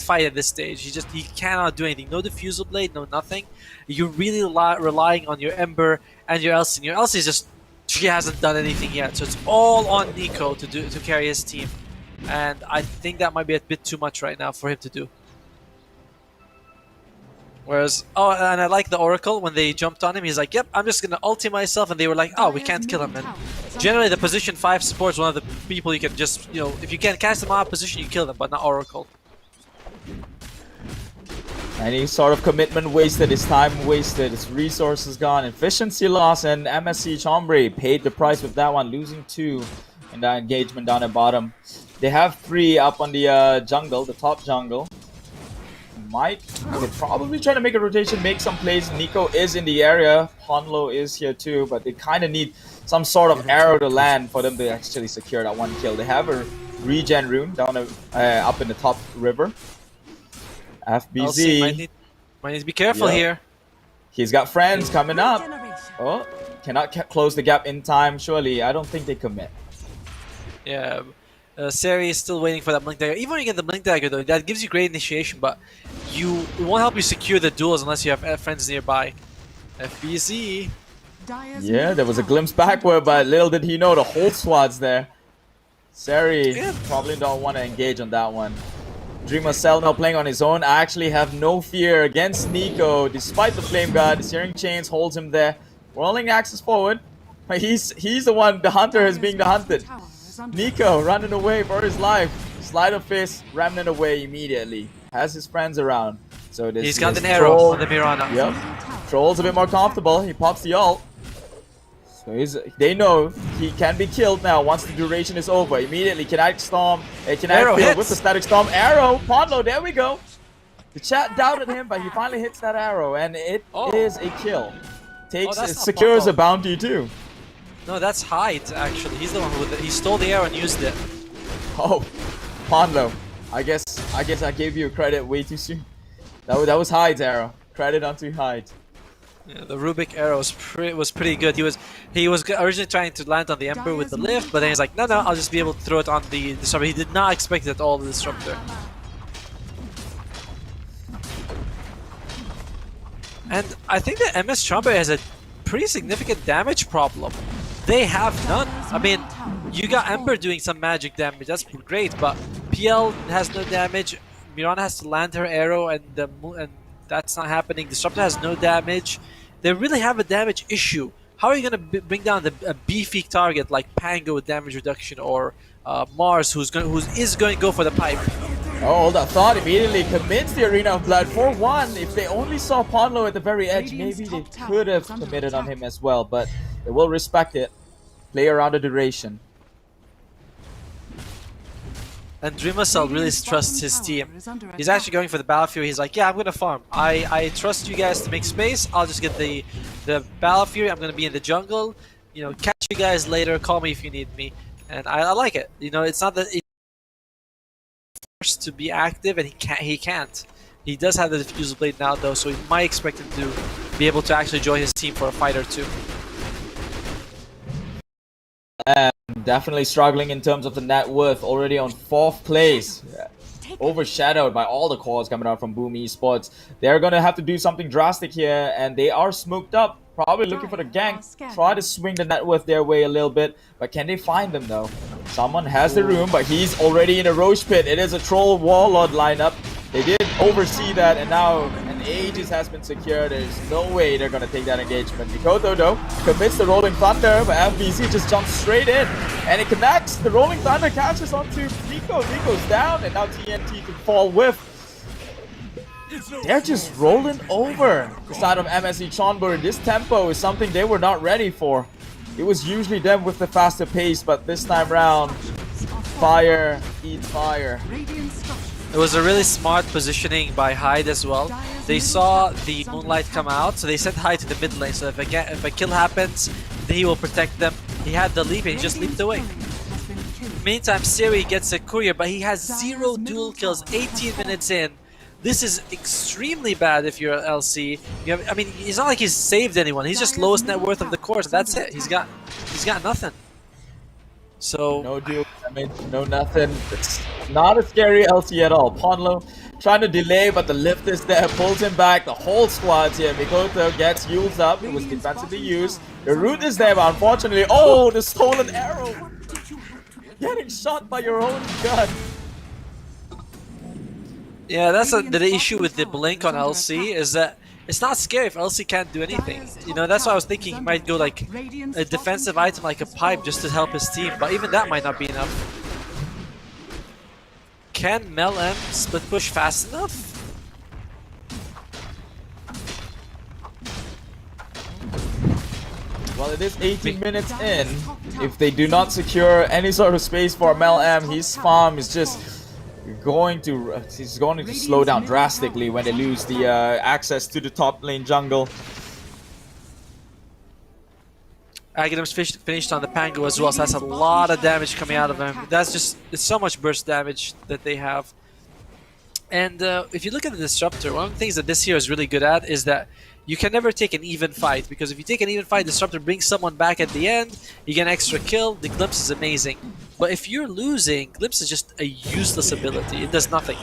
fight at this stage. He cannot do anything. No diffusal blade, no nothing. You're really relying on your Ember and your LC. And your LC is just, she hasn't done anything yet, so it's all on Nico to carry his team. And I think that might be a bit too much right now for him to do. Whereas, oh, and I like the Oracle, when they jumped on him, he's like, yep, I'm just gonna ulti myself, and they were like, oh, we can't kill him. And generally the position 5 support is one of the people you can just, you know, if you can cast them out of position, you kill them, but not Oracle. Any sort of commitment wasted, his time wasted, his resources gone, efficiency loss, and MSC Chonburi paid the price with that one, losing 2 in that engagement down at bottom. They have 3 up on the jungle, the top jungle. They're probably trying to make a rotation, make some plays. Nico is in the area, Ponlo is here too, but they kind of need some sort of arrow to land for them to actually secure that one kill. They have a regen rune down up in the top river. FBZ might need to be careful here. He's got friends coming up. Oh, cannot close the gap in time. Surely, I don't think they commit. Yeah, Seri is still waiting for that Blink Dagger. Even when you get the Blink Dagger though, that gives you great initiation, but it won't help you secure the duels unless you have friends nearby. FBZ. Yeah, there was a glimpse backward, but little did he know the whole squad's there. Seri probably don't want to engage on that one. Dreamer Cell now playing on his own. I actually have no fear against Nico, despite the Flame Guard. The Searing Chains holds him there. Rolling axes forward. But he's the one, the hunter is being the hunted. Nico running away for his life. Slide of Fist, Remnant away immediately. Has his friends around. So he's got an arrow on the Mirana. Yep. Troll's a bit more comfortable. He pops the ult. So they know he can be killed now once the duration is over. Immediately, Kinetic Storm, Kinetic Field with the Static Storm. Arrow, Ponlo, there we go. The chat doubted him, but he finally hits that arrow, and it is a kill. Secures a bounty too. No, that's Hyde, actually. He's the one who he stole the arrow and used it. Oh, Ponlo. I guess I gave you credit way too soon. That was Hyde's arrow. Credit onto Hyde. Yeah, the Rubik arrow was pretty good. He was originally trying to land on the Emperor with the lift, but then he's like, no, I'll just be able to throw it on the Disruptor. He did not expect it at all, the Disruptor. And I think that MS Chonburi has a pretty significant damage problem. They have none. I mean, you got Ember doing some magic damage, that's great, but PL has no damage. Mirana has to land her arrow, and that's not happening. Disruptor has no damage. They really have a damage issue. How are you going to bring down a beefy target like Pango with damage reduction, or Mars who is going to go for the pipe? Oh, that thought immediately commits the Arena of Blood for 1. If they only saw Ponlo at the very edge, maybe they could have committed on him as well, but they will respect it. Play around the duration. And Dreamercell really trusts his team. He's actually going for the Battlefury. He's like, yeah, I'm going to farm. I trust you guys to make space. I'll just get the Battlefury. I'm going to be in the jungle. You know, catch you guys later. Call me if you need me. And I like it. You know, it's not that he's forced to be active, and he can't. He does have the Diffusal Blade now, though, so we might expect him to be able to actually join his team for a fight or two. Definitely struggling in terms of the net worth, already on 4th place. Overshadowed by all the calls coming out from Boom Esports. They're going to have to do something drastic here, and they are smoked up. Probably looking for the gank. Try to swing the net worth their way a little bit, but can they find them though? Someone has the room, but he's already in a Roche pit. It is a Troll Warlord lineup. They did oversee that, and now an Aegis has been secured. There's no way they're going to take that engagement. Mikoto, though, commits the Rolling Thunder, but FBC just jumps straight in, and it connects. The Rolling Thunder catches onto Nico. Nico's down, and now TNT can fall with. They're just rolling over the side of MSC Chonburi. This tempo is something they were not ready for. It was usually them with the faster pace, but this time round, fire eats fire. It was a really smart positioning by Hyde as well. They saw the Moonlight come out, so they sent Hyde to the mid lane. So if a kill happens, he will protect them. He had the leap and he just leaped away. Meantime, Siri gets a courier, but he has 0 dual kills 18 minutes in. This is extremely bad if you're LC. I mean, it's not like he's saved anyone. He's just lowest net worth of the course. That's it. He's got nothing. So no dual damage, no nothing. It's not a scary LC at all. Ponlo trying to delay, but the lift is there, pulls him back. The whole squad's here. Mikoto gets used up. It was defensively used. The root is there, but unfortunately, oh, the stolen arrow. Getting shot by your own gun. Yeah, that's the issue with the blink on LC, is that it's not scary if LC can't do anything. You know, that's why I was thinking he might go like a defensive item like a pipe just to help his team, but even that might not be enough. Can Mel M split push fast enough? Well, it is 18 minutes in. If they do not secure any sort of space for Mel M, his farm is just going to slow down drastically when they lose the access to the top lane jungle. Aghanim's finished on the Pango as well, so that's a lot of damage coming out of him. It's so much burst damage that they have. And if you look at the Disruptor, one of the things that this hero is really good at is that you can never take an even fight, because if you take an even fight, Disruptor brings someone back at the end, you get an extra kill, the Glimpse is amazing. But if you're losing, Glimpse is just a useless ability, it does nothing.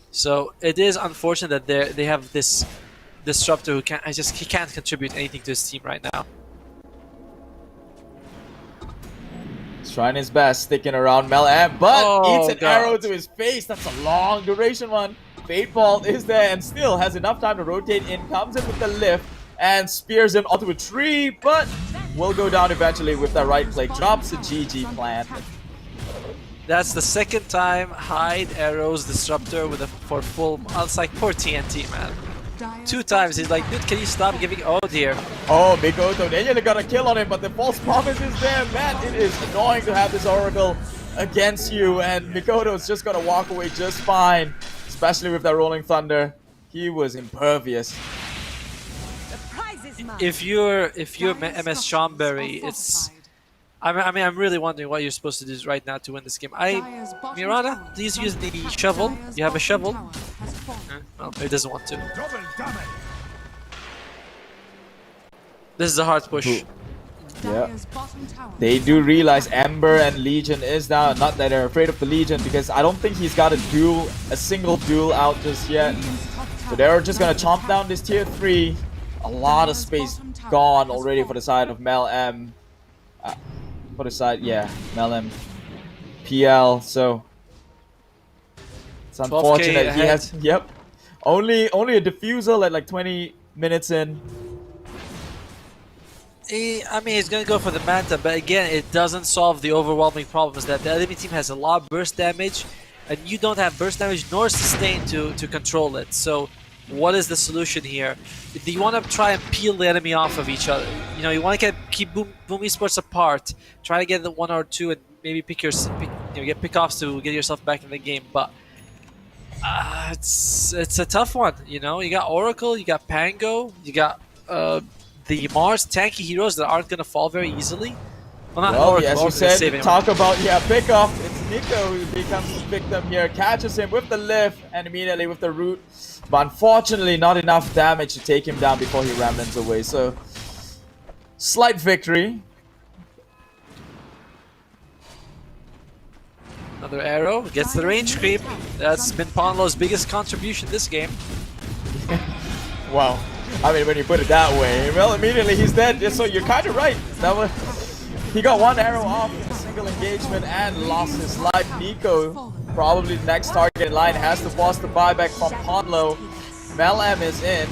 So it is unfortunate that they have this Disruptor who he can't contribute anything to his team right now. He's trying his best, sticking around Mel M, but eats an arrow to his face. That's a long duration one. Fate Bolt is there and still has enough time to rotate in, comes in with the lift and spears him onto a tree, but will go down eventually with that right click. Drops a GG plant. That's the second time Hyde arrows Disruptor for full. It's like poor TNT, man. 2 times he's like, dude, can you stop giving? Oh dear. Oh, Mikoto nearly got a kill on him, but the false promise is there. Man, it is annoying to have this Oracle against you, and Mikoto's just gonna walk away just fine. Especially with that Rolling Thunder, he was impervious. If you're MS Chonburi, it's. I mean, I'm really wondering what you're supposed to do right now to win this game. Mirana, please use the shovel. You have a shovel. Well, he doesn't want to. This is a hard push. Yeah. They do realize Ember and Legion is down. Not that they're afraid of the Legion, because I don't think he's got a single duel out just yet. So they're just gonna chomp down this tier 3. A lot of space gone already for the side of Mel M. For the side, yeah, Mel M. PL. So it's unfortunate he has. Yep. Only a diffusal at like 20 minutes in. I mean, he's going to go for the Manta, but again, it doesn't solve the overwhelming problems that the enemy team has a lot of burst damage, and you don't have burst damage nor sustain to control it. So what is the solution here? Do you want to try and peel the enemy off of each other? You know, you want to keep Boom Esports apart, try to get the 1 or 2 and maybe get pickoffs to get yourself back in the game, but it's a tough one, you know? You got Oracle, you got Pango, you got the Mars tanky heroes that aren't going to fall very easily. Well, not Oracle, as you said, talk about, pick off. It's Nico who becomes the victim here, catches him with the lift and immediately with the root. But unfortunately, not enough damage to take him down before he ramblings away. So, slight victory. Another arrow, gets the range creep. That's been Ponlo's biggest contribution this game. Wow. I mean, when you put it that way, well, immediately he's dead. So you're kind of right. He got one arrow off in a single engagement and lost his life. Nico, probably the next target in line, has to force the buyback from Ponlo. Mel M is in.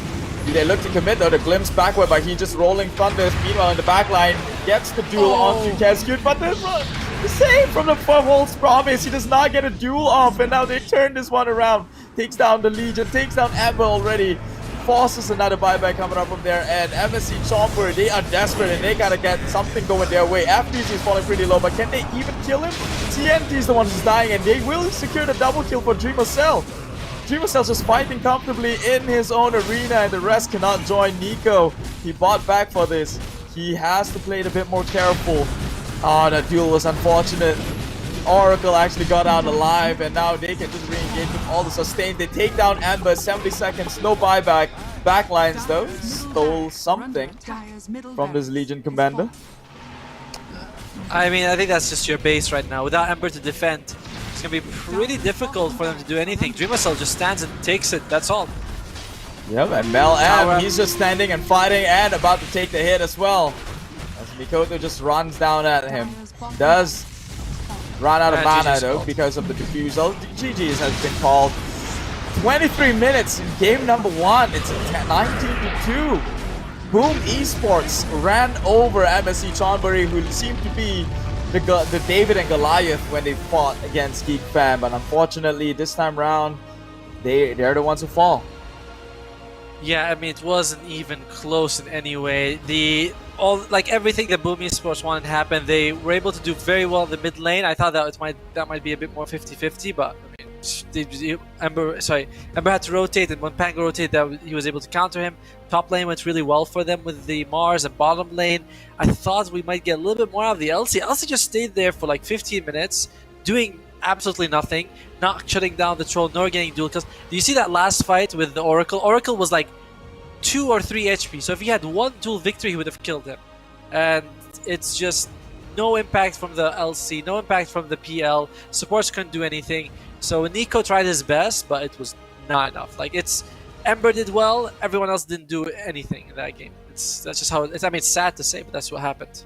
Do they look to commit though? The glimpse backward, but he just rolling thunders. Meanwhile, in the back line, gets the duel onto Cascute, but the save from the Footholds promise. He does not get a duel off, and now they turn this one around. Takes down the Legion, takes down Amber already. Forces another buyback coming up from there, and MSC Chonburi, they are desperate and they gotta get something going their way. FBC is falling pretty low, but can they even kill him? TNT is the one who's dying, and they will secure the double kill for Dreamercell. Dreamercell's just fighting comfortably in his own arena, and the rest cannot join Nico. He bought back for this. He has to play it a bit more careful. Oh, that duel was unfortunate. Oracle actually got out alive, and now they can just re-engage with all the sustain. They take down Amber, 70 seconds, no buyback. Backlines though, stole something from this Legion commander. I mean, I think that's just your base right now. Without Ember to defend, it's going to be pretty difficult for them to do anything. Dreamercell just stands and takes it, that's all. Yep, and Mel M, he's just standing and fighting and about to take the hit as well. As Mikoto just runs down at him. Does run out of mana though because of the defusal. GG's has been called. 23 minutes in game number 1. It's 19-2. Boom Esports ran over MSC Chonburi, who seemed to be the David and Goliath when they fought against Geek Fam, but unfortunately this time around they're the ones who fall. Yeah, I mean, it wasn't even close in any way. Like everything that Boom Esports wanted to happen, they were able to do very well in the mid lane. I thought that might be a bit more 50-50, but I mean, Ember had to rotate, and when Pango rotated, he was able to counter him. Top lane went really well for them with the Mars, and bottom lane, I thought we might get a little bit more out of the LC. LC just stayed there for like 15 minutes, doing absolutely nothing, not shutting down the troll, nor getting dual kills. Do you see that last fight with the Oracle? Oracle was like 2 or 3 HP, so if he had one dual victory, he would have killed him. And it's just no impact from the LC, no impact from the PL. Supports couldn't do anything. So Nico tried his best, but it was not enough. Like, Ember did well, everyone else didn't do anything in that game. That's just how it is. I mean, it's sad to say, but that's what happened.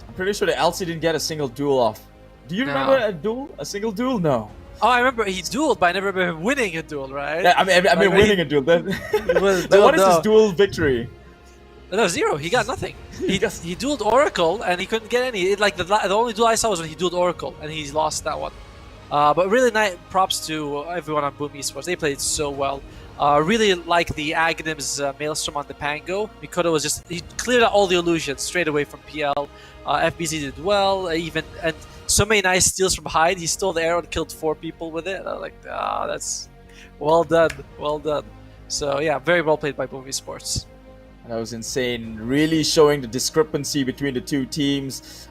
I'm pretty sure the LC didn't get a single duel off. Do you remember a single duel? No. Oh, I remember he dueled, but I never remember him winning a duel, right? Yeah, I mean winning a duel. What is his duel victory? No, 0. He got nothing. He dueled Oracle, and he couldn't get any. The only duel I saw was when he dueled Oracle, and he lost that one. But really nice props to everyone on Boom Esports. They played so well. Really like the Agnim's Maelstrom on the Pango. Mikoto he cleared out all the illusions straight away from PL. FBZ did well, and so many nice steals from Hyde. He stole the arrow and killed 4 people with it. That's well done, well done. So yeah, very well played by Boom Esports. That was insane, really showing the discrepancy between the two teams.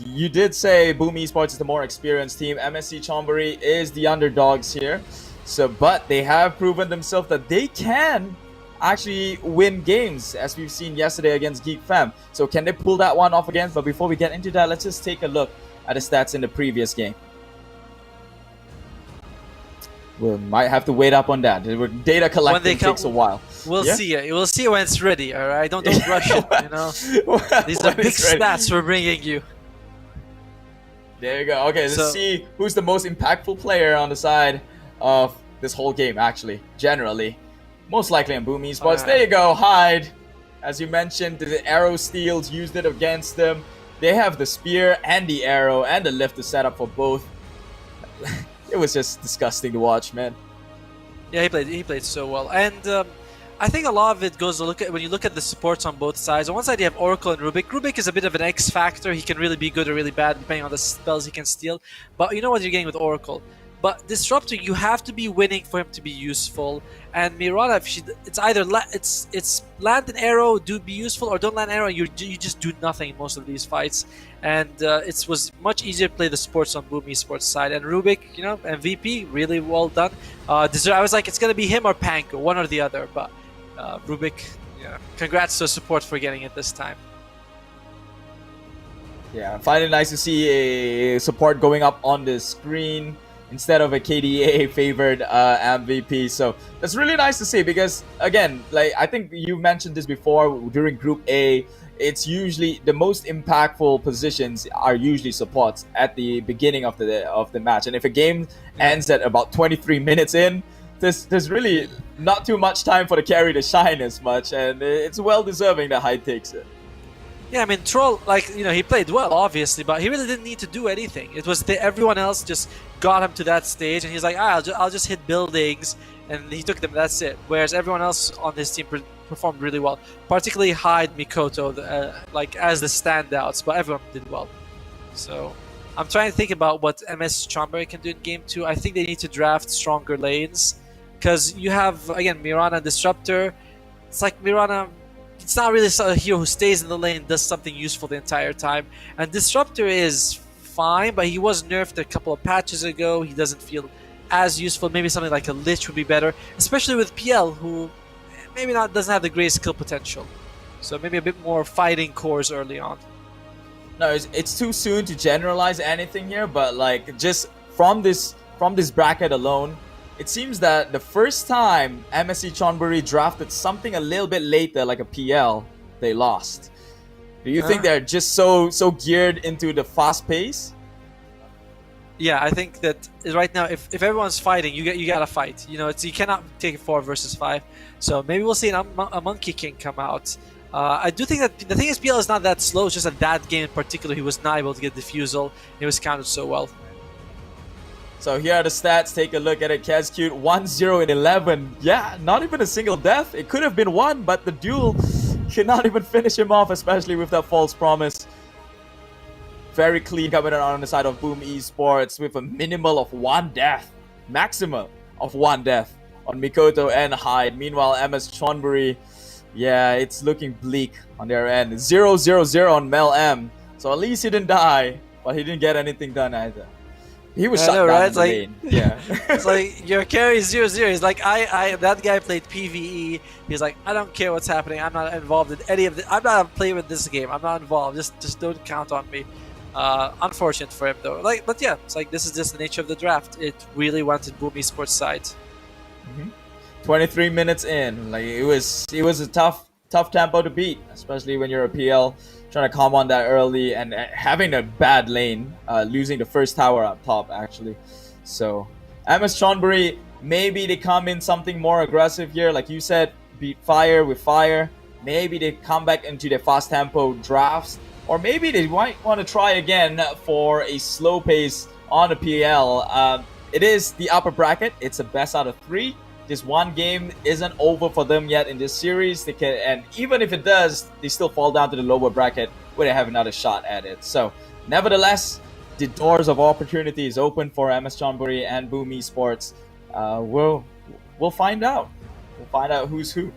You did say Boom Esports is the more experienced team. MSC Chonburi is the underdogs here. But they have proven themselves that they can actually win games, as we've seen yesterday against Geek Fam. So can they pull that one off again? But before we get into that, let's just take a look at the stats in the previous game. We might have to wait up on that. Data collecting takes a while. We'll see it. We'll see when it's ready. All right, don't rush it. You know, these are big stats we're bringing you. There you go. Okay, let's see who's the most impactful player on the side of this whole game. Actually, generally, most likely on Boom Esports. There you go. Hyde, as you mentioned, the arrow steals, used it against them. They have the spear and the arrow and the lift to set up for both. It was just disgusting to watch, man. Yeah, he played so well, and I think a lot of it goes to when you look at the supports on both sides. On one side, you have Oracle and Rubik. Rubik is a bit of an X factor. He can really be good or really bad depending on the spells he can steal. But you know what you're getting with Oracle. But Disruptor, you have to be winning for him to be useful. And Mirana, it's either it's land an arrow, be useful, or don't land an arrow. You just do nothing in most of these fights. And it was much easier to play the sports on Boom Esports side. And Rubik, you know, MVP, really well done. I was like, it's gonna be him or Panko, one or the other. But Rubik, yeah, congrats to support for getting it this time. Yeah, I find it nice to see a support going up on the screen. instead of a KDA favored MVP. So that's really nice to see because, again, like I think you mentioned this before during Group A, it's usually the most impactful positions are usually supports at the beginning of the match. And if a game ends at about 23 minutes in, there's really not too much time for the carry to shine as much, and it's well deserving that Hyde takes it. Yeah, I mean, Troll, like, he played well, obviously, but he really didn't need to do anything. It was everyone else just got him to that stage, and he's like, I'll just hit buildings, and he took them, that's it. Whereas everyone else on his team performed really well, particularly Hyde, Mikoto, like, as the standouts, but everyone did well. So, I'm trying to think about what MS Chonburi can do in Game 2. I think they need to draft stronger lanes, because you have, again, Mirana Disruptor. It's like Mirana... It's not really a hero who stays in the lane and does something useful the entire time. And Disruptor is fine, but he was nerfed a couple of patches ago. He doesn't feel as useful. Maybe something like a Lich would be better, especially with PL, who maybe doesn't have the greatest skill potential. So maybe a bit more fighting cores early on. No, it's too soon to generalize anything here, but like just from this bracket alone, it seems that the first time MSC Chonburi drafted something a little bit later, like a PL, they lost. Do you think they're just so geared into the fast pace? Yeah, I think that right now, if everyone's fighting, you gotta fight. You cannot take it 4 versus 5. So maybe we'll see a Monkey King come out. I do think that the thing is, PL is not that slow. It's just that game in particular, he was not able to get Diffusal. He was countered so well. So here are the stats. Take a look at it. Kezcute 1-0 in 11. Yeah, not even a single death. It could have been 1, but the duel could not even finish him off, especially with that false promise. Very clean coming around on the side of Boom Esports with a minimal of 1 death. Maximum of 1 death on Mikoto and Hyde. Meanwhile, MS Chonburi, yeah, it's looking bleak on their end. 0-0-0 on Mel M. So at least he didn't die, but he didn't get anything done either. He was shut down right? in the lane. Yeah. It's like your carry is 0-0. He's like, that guy played PvE. He's like, I don't care what's happening. I'm not involved in any of it. I'm not playing with this game. I'm not involved. Just don't count on me. Unfortunate for him though. But yeah, it's like this is just the nature of the draft. It really went to Boom Esports side. 23 minutes in, like it was a tough tempo to beat, especially when you're a PL. Trying to calm on that early and having a bad lane, losing the first tower up top actually. So MS Chonburi, maybe they come in something more aggressive here, like you said, beat fire with fire. Maybe they come back into their fast tempo drafts, or maybe they might want to try again for a slow pace on the PL. It is the upper bracket. It's a best out of 3. This one game isn't over for them yet in this series. They can, and even if it does, they still fall down to the lower bracket where they have another shot at it. So, nevertheless, the doors of opportunity is open for MS Chonburi and Boom Esports. We'll find out. We'll find out who's who.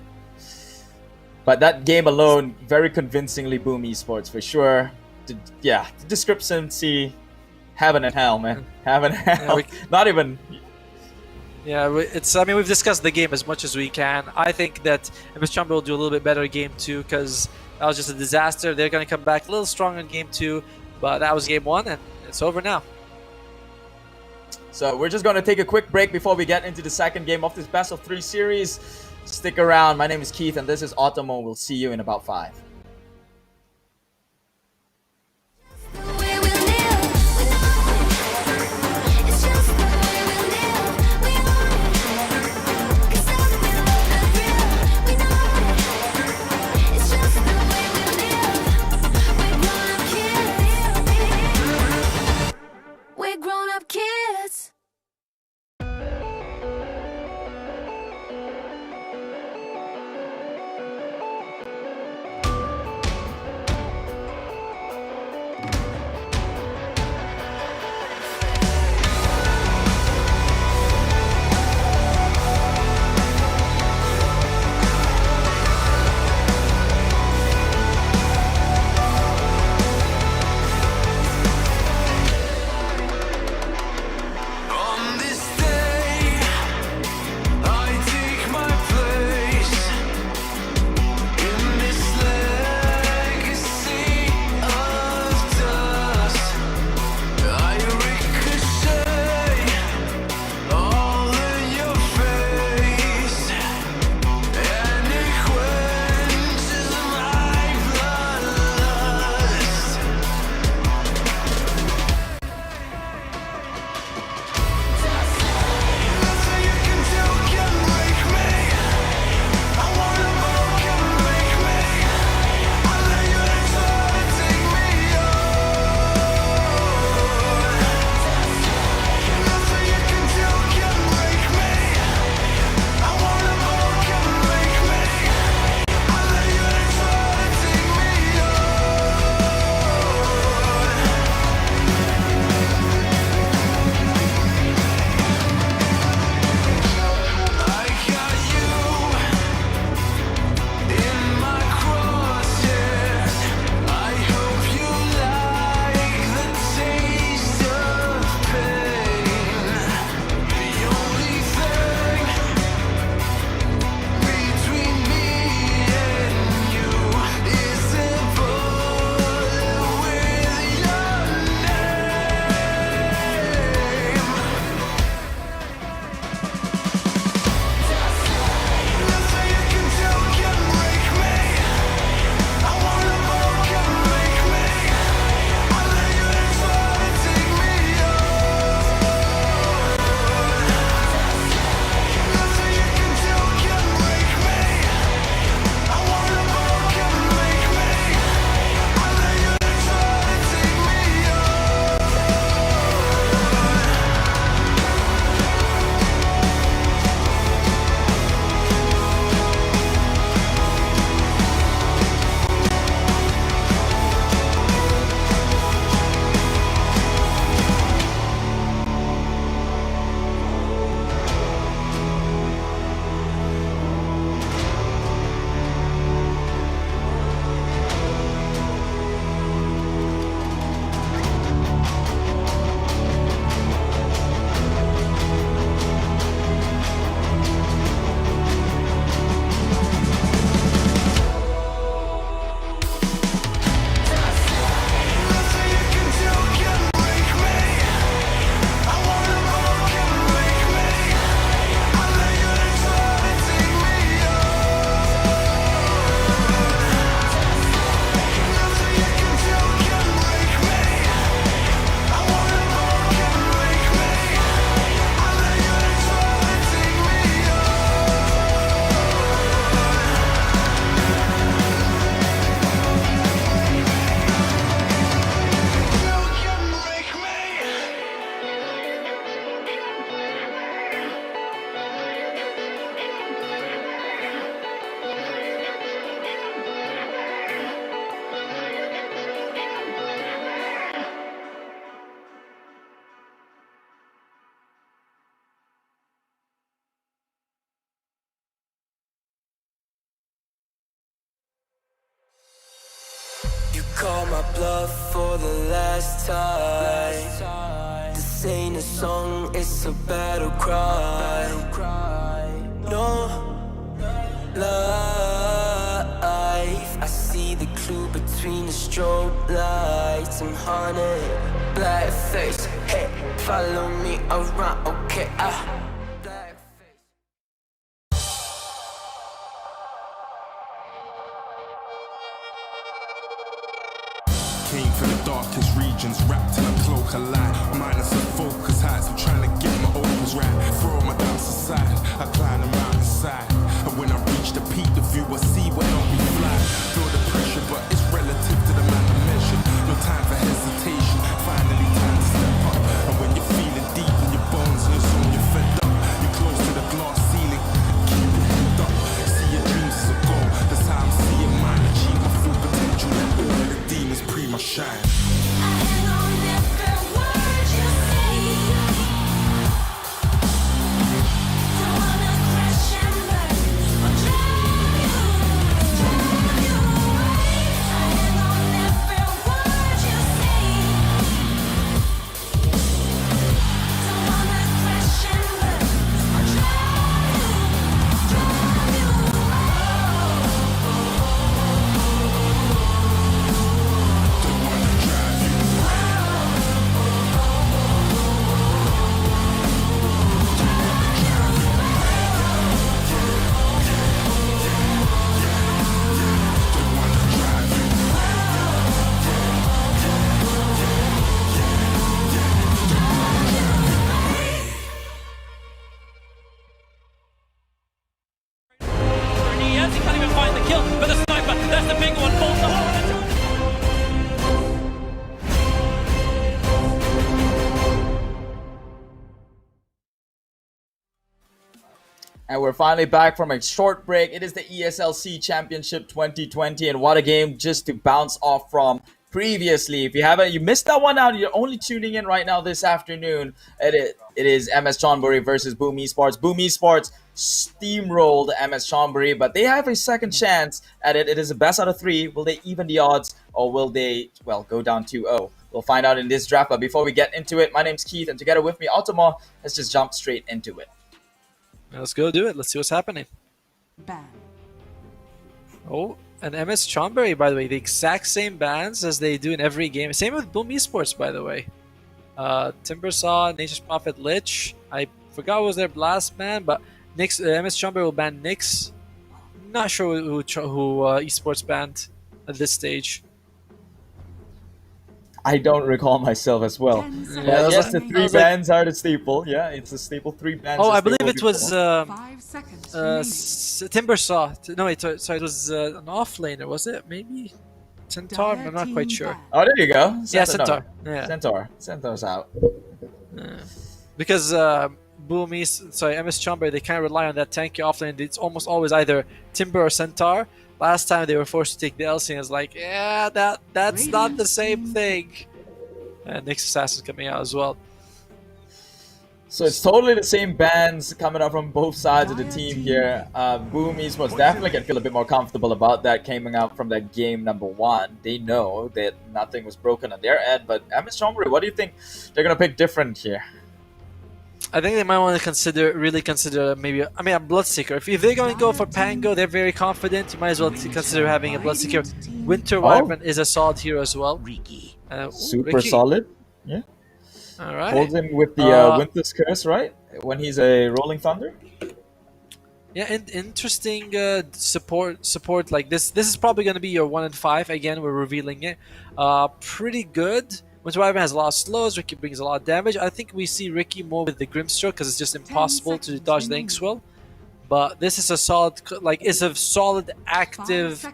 But that game alone, very convincingly Boom Esports for sure. The discrepancy, heaven and hell, man. Heaven and hell. Not even. Yeah, I mean, we've discussed the game as much as we can. I think that MS Chonburi will do a little bit better in Game 2 because that was just a disaster. They're going to come back a little stronger in Game 2, but that was Game 1 and it's over now. So we're just going to take a quick break before we get into the second game of this best of 3 series. Stick around. My name is Keith and this is Otomo. We'll see you in about 5. Kids. call my bluff for the last time. This ain't a song, it's a battle cry. No life. I see the clue between the strobe lights. I'm haunted, black face. Hey, follow me around, okay? Came from the darkest regions, wrapped in a cloak of light. Minus the focus heights, I'm trying to get my opens right. Throw my doubts aside, I climb the mountainside. And when I reach the peak, the view I see where I'll be fly. Feel the pressure, but it's relative to the man I measured. No time for hesitation, finally time to step up. And when you're feeling deep in your bones and your soul, you're fed up. You're close to the glass ceiling, keep your head up. See your dreams as a goal, that's how I'm seeing mine. Achieve my full potential, let all of the demons pre my shine. He can't even find the kill, but the sniper, that's the big one, falls off. And we're finally back from a short break. It is the ESLC Championship 2020, and what a game just to bounce off from previously. If you missed that one out, you're only tuning in right now this afternoon. It is MS Chonburi versus Boom Esports. Boom Esports steamrolled MS Chonburi, but they have a second chance at it. It is a best out of 3. Will they even the odds, or will they, well, go down 2-0? We'll find out in this draft, but before we get into it, my name's Keith, and together with me, Otomo. Let's just jump straight into it. Let's go do it. Let's see what's happening. Ban. Oh, and MS Chonburi, by the way, the exact same bans as they do in every game. Same with Boom Esports, by the way. Timbersaw, Nature's Prophet, Lich. I forgot what was their last ban, but Nyx, MS Chonburi will ban Nyx. Not sure who Esports banned at this stage. I don't recall myself as well. Yeah, yes, the 3 bans are the staple. Yeah, it's a staple. 3 bans. Oh, I believe it was 5 seconds Timbersaw. No, wait, sorry, it was an offlaner, was it? Maybe Centaur? I'm not quite sure. Oh, there you go. Yeah, Centaur. Yeah. Centaur's out. Because MS Chonburi, they kind of rely on that tanky offlane. It's almost always either Timber or Centaur. Last time they were forced to take the LC, and I was like, yeah, that's not the same thing. And Nyx Assassin's coming out as well. So it's totally the same bans coming out from both sides of the team here. Boom Esports definitely can feel a bit more comfortable about that coming out from that game number 1. They know that nothing was broken on their end, but MS Chonburi, what do you think they're going to pick different here? I think they might want to really consider maybe, a Bloodseeker. If they're going to go for Pango, they're very confident. You might as well consider having a Bloodseeker. Winter Wyvern is a solid hero as well. Super solid. Yeah. All right. Holds him with the Winter's Curse, right? When he's a Rolling Thunder. Yeah, and interesting support like this. This is probably going to be your 1 and 5. Again, we're revealing it. Pretty good. Winter Wyvern has a lot of slows. Ricky brings a lot of damage. I think we see Ricky more with the Grimstroke because it's just impossible to dodge the Inkswell. But this is a solid, active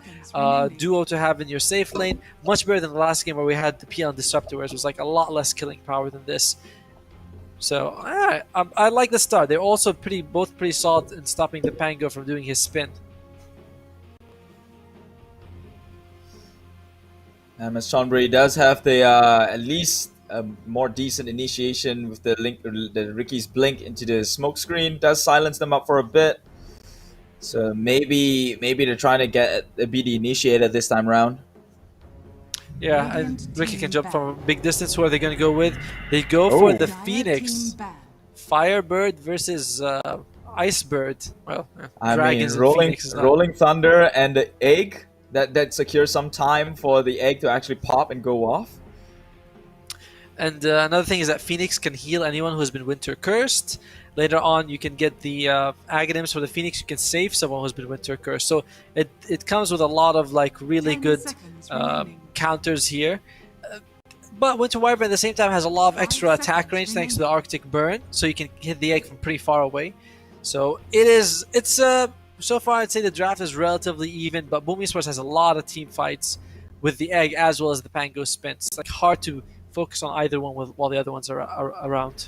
duo to have in your safe lane. Much better than the last game where we had the Peon Disruptor, where it was like a lot less killing power than this. So I like the start. They're also both pretty solid in stopping the Pango from doing his spin. MS Chonburi does have the at least more decent initiation with the Ricky's blink into the smoke screen. Does silence them up for a bit. So maybe they're trying to be the initiator this time around. Yeah, and Ricky can jump from a big distance. Who are they going to go with? They go for the Phoenix. Firebird versus Icebird. Well, I Dragons mean, and Phoenix is not. rolling thunder and the egg that secures some time for the egg to actually pop and go off. And another thing is that Phoenix can heal anyone who has been Winter Cursed. Later on, you can get the Aghanims for the Phoenix. You can save someone who's been Winter Cursed. So it comes with a lot of like really good counters here. But Winter Wyvern at the same time has a lot of extra attack range thanks to the Arctic Burn, so you can hit the egg from pretty far away. So so far I'd say the draft is relatively even, but Boom Esports has a lot of team fights with the egg as well as the Pango Spin. It's like hard to focus on either one while the other ones are around.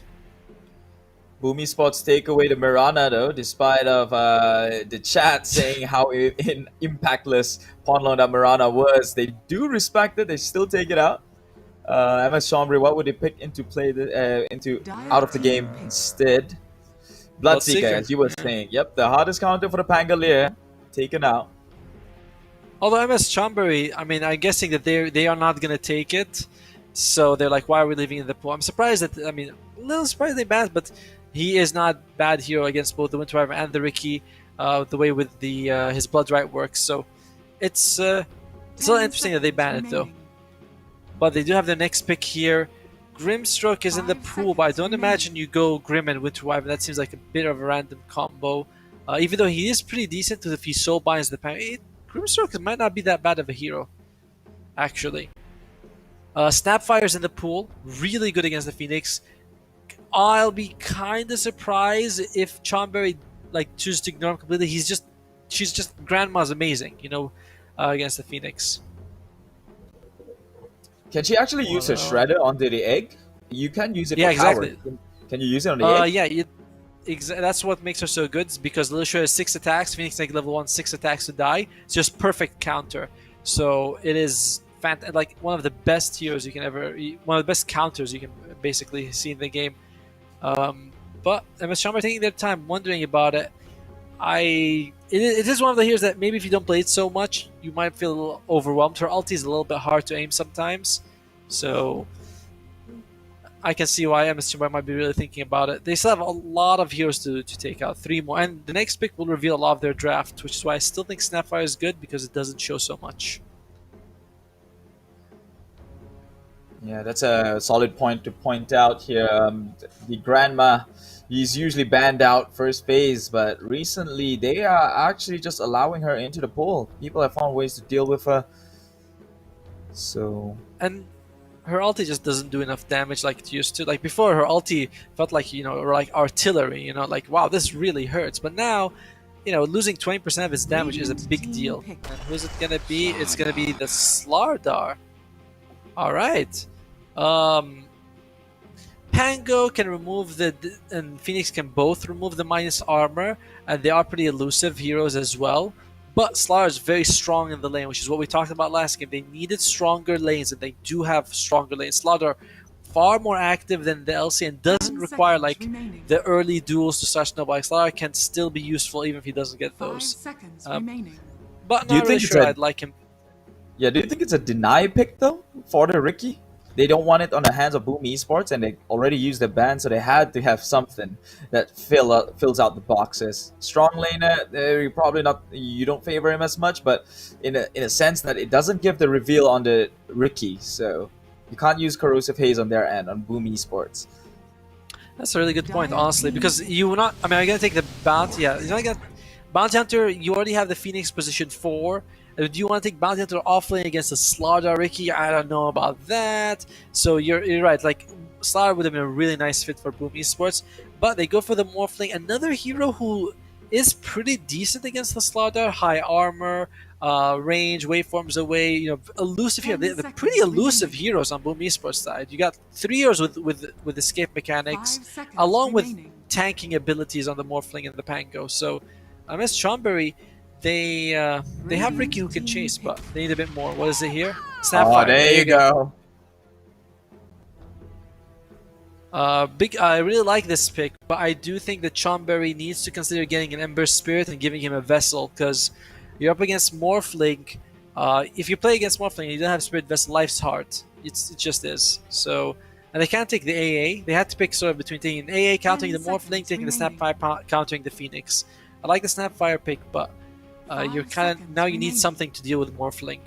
Boom Esports take away the Mirana though, despite of the chat saying how impactless Ponlong that Mirana was. They do respect it. They still take it out. MS Chonburi, what would they pick into play into out of the game instead? Bloodseeker, as you were saying. Yep, the hardest counter for the Pangolier taken out. Although MS Chonburi, I mean, I'm guessing that they are not gonna take it, so they're like, why are we leaving in the pool? I'm surprised that a little surprised they banned, but he is not bad hero against both the Winter Wyvern and the Ricky. The way with the his Blood Right works, so it's a little interesting that they banned it though. But they do have their next pick here. Grimstroke is in the pool, but I don't imagine you go Grim and Winter Wyvern. That seems like a bit of a random combo. Even though he is pretty decent if he soul binds the pan. Grimstroke might not be that bad of a hero, actually. Snapfire's in the pool, really good against the Phoenix. I'll be kind of surprised if Chonburi chooses to ignore him completely. She's just Grandma's amazing, against the Phoenix. Can she actually use her Shredder onto the egg? You can use it for exactly. power. Can you use it on the egg? Yeah, that's what makes her so good, because Little Shredder has 6 attacks, Phoenix egg level 1, 6 attacks to die. It's just perfect counter. So it is one of the best heroes you can one of the best counters you can basically see in the game. But MS Chonburi taking their time wondering about it. It is one of the heroes that maybe if you don't play it so much, you might feel a little overwhelmed. Her ulti is a little bit hard to aim sometimes, so I can see why MS Chonburi might be really thinking about it. They still have a lot of heroes to take out, 3 more, and the next pick will reveal a lot of their draft, which is why I still think Snapfire is good, because it doesn't show so much. Yeah, that's a solid point to point out here. The Grandma, he's usually banned out first phase, but recently they are actually just allowing her into the pool. People have found ways to deal with her. So, and her ulti just doesn't do enough damage like it used to. Like before, her ulti felt like like artillery. Like wow, this really hurts. But now, losing 20% of its damage is a big deal. And who's it gonna be? It's gonna be the Slardar. All right. Pango can remove and Phoenix can both remove the minus armor, and they are pretty elusive heroes as well. But Slardar is very strong in the lane, which is what we talked about last game. They needed stronger lanes, and they do have stronger lanes. Slardar far more active than the LC and doesn't require the early duels to start snowballing. Slardar can still be useful even if he doesn't get those. But not really sure I'd like him. Yeah, do you think it's a deny pick though for the Ricky? They don't want it on the hands of Boom Esports, and they already used the ban, so they had to have something that fills out the boxes. Strong laner, you don't favor him as much, but in a sense that it doesn't give the reveal on the Ricky, so you can't use Corrosive Haze on their end on Boom Esports. That's a really good point, honestly, because you will not. I mean, are you gonna take the bounty? Yeah, you're not gonna bounty hunter. You already have the Phoenix position 4. Do you want to take Bounty Hunter offlane against a Slardar Ricky? I don't know about that. So you're right. Slardar would have been a really nice fit for Boom Esports, but they go for the Morphling, another hero who is pretty decent against the Slardar. High armor, range, waveforms away. Elusive hero. They're pretty elusive heroes on Boom Esports side. You got 3 heroes with escape mechanics, along with tanking abilities on the Morphling and the Pango. So MS Chonburi, they have Ricky who can chase, but they need a bit more. What is it here? Snapfire. Oh, there you go. I really like this pick, but I do think that Chonburi needs to consider getting an Ember Spirit and giving him a Vessel, because you're up against Morphling. If you play against Morphling and you don't have Spirit Vessel, life's hard. It just is. So, and they can't take the AA. They had to pick sort of between taking an AA, countering the Morphling, taking the Snapfire, countering the Phoenix. I like the Snapfire pick, but you're kind of now you need something to deal with Morphling.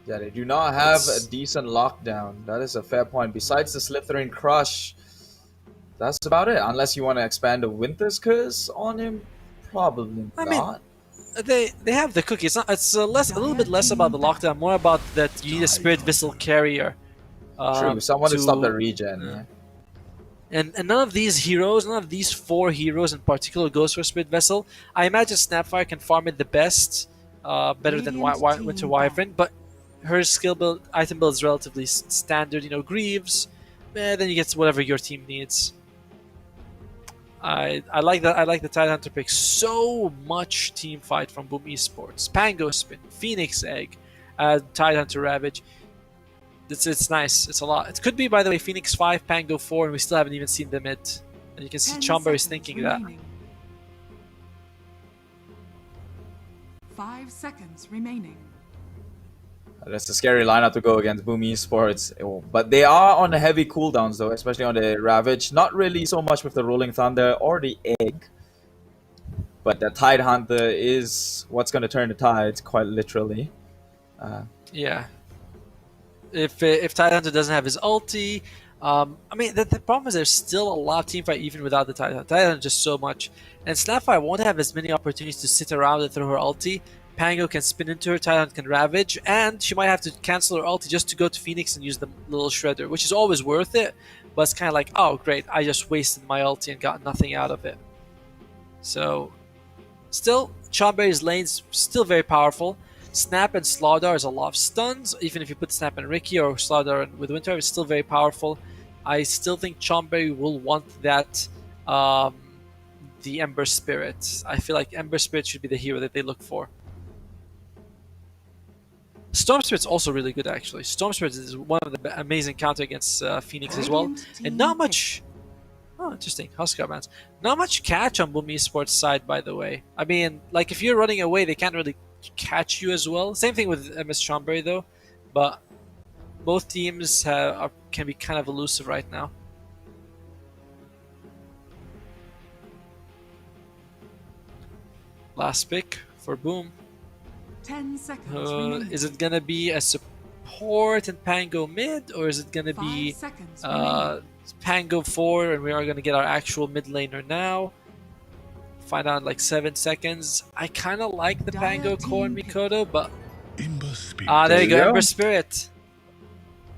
Yeah, they do not have a decent lockdown. That is a fair point. Besides the Slytherin Crush, that's about it. Unless you want to expand the Winter's Curse on him, probably I not. mean, they have the cookie. It's a little bit less about the lockdown, more about that you need a Spirit Vessel carrier. True, someone to stop the regen. Yeah. And none of these heroes, none of these 4 heroes in particular goes for Spirit Vessel. I imagine Snapfire can farm it the best, better than Winter Wyvern, but her skill build, item build is relatively standard. You know, Greaves, then you get whatever your team needs. I like that. I like the Tidehunter pick. So much team fight from Boom Esports. Pango Spin, Phoenix Egg, Tidehunter Ravage. It's nice. It's a lot. It could be, by the way, Phoenix 5, Pango 4, and we still haven't even seen the mid. And you can see Chonburi is thinking that. 5 seconds remaining. That's a scary lineup to go against Boom Esports. But they are on the heavy cooldowns, though, especially on the Ravage. Not really so much with the Rolling Thunder or the Egg. But the Tidehunter is what's going to turn the tides, quite literally. Yeah. If Tidehunter doesn't have his ulti, I mean, the problem is there's still a lot of teamfight even without the Tidehunter. Tidehunter just so much. And Snapfire won't have as many opportunities to sit around and throw her ulti. Pango can spin into her, Tidehunter can Ravage, and she might have to cancel her ulti just to go to Phoenix and use the little Shredder, which is always worth it, but it's kind of like, oh great, I just wasted my ulti and got nothing out of it. So, still, Chonburi's lane's still very powerful. Snap and Slaughdar is a lot of stuns, even if you put Snap and Ricky or Slaughdar with Winter, it's still very powerful. I still think Chonburi will want that, the Ember Spirit. I feel like Ember Spirit should be the hero that they look for. Storm Spirit's also really good, actually. Storm Spirit is one of the amazing counter against Phoenix as well. And not much... Oh, interesting. Huskar bans. Not much catch on Boom Esports' side, by the way. I mean, like, if you're running away, they can't really catch you as well. Same thing with MS Chonburi, though. But both teams can be kind of elusive right now. Last pick for Boom. 10 seconds remaining. Is it gonna be a support and Pango mid, or is it gonna be Pango 4 and we are gonna get our actual mid laner now? Find out in like 7 seconds. I kind of like the Pango core and Mikoto, but there you go, Ember Spirit.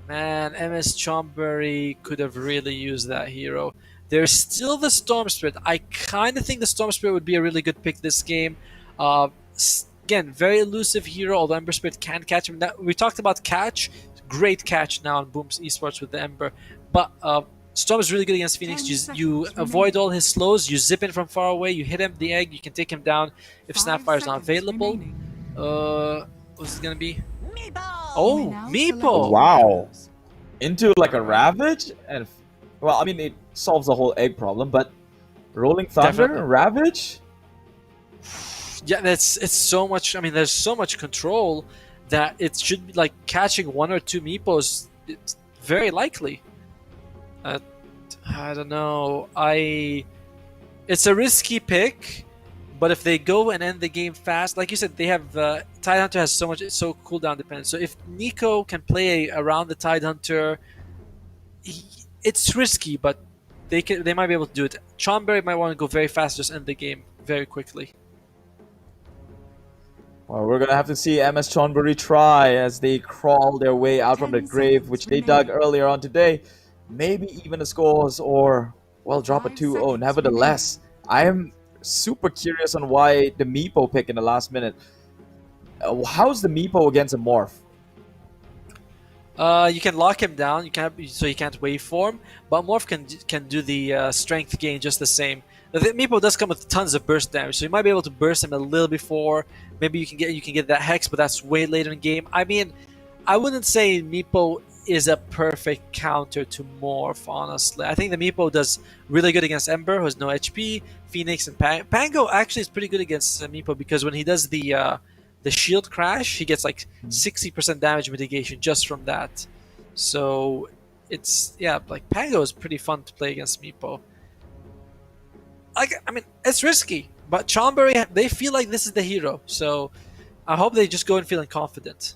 Man, MS Chonburi could have really used that hero. There's still the Storm Spirit. I kind of think the Storm Spirit would be a really good pick this game. Again, very elusive hero, although Ember Spirit can catch him. We talked about catch. Great catch now on Boom's Esports with the Ember. But Storm is really good against Phoenix. You avoid all his slows. You zip in from far away. You hit him the egg. You can take him down if Snapfire is not available. What's it going to be? Oh, Meepo! Wow. Into like a Ravage? And well, I mean, it solves the whole egg problem, but Rolling Thunder and Ravage? Yeah, it's so much. I mean, there's so much control that it should be like catching 1 or 2 Meepos. It's very likely. I don't know. It's a risky pick, but if they go and end the game fast, like you said, they have Tidehunter has so much. It's so cooldown dependent. So if Nico can play around the Tidehunter, it's risky, but they might be able to do it. Chonburi might want to go very fast, just end the game very quickly. Well, we're gonna have to see MS Chonburi try as they crawl their way out from the grave, which they dug earlier on today. Maybe even the scores, or well, drop a 2-0. Nevertheless, I am super curious on why the Meepo pick in the last minute. How's the Meepo against a Morph? You can lock him down. So you can't waveform, but Morph can do the strength gain just the same. The Meepo does come with tons of burst damage, so you might be able to burst him a little before. Maybe you can get that Hex, but that's way later in game. I mean, I wouldn't say Meepo is a perfect counter to Morph, honestly. I think the Meepo does really good against Ember, who has no HP, Phoenix, and Pango actually is pretty good against Meepo because when he does the shield crash, he gets like 60% damage mitigation just from that. So it's, yeah, like Pango is pretty fun to play against Meepo. Like, I mean, it's risky, but Chonburi, they feel like this is the hero, so I hope they just go in feeling confident.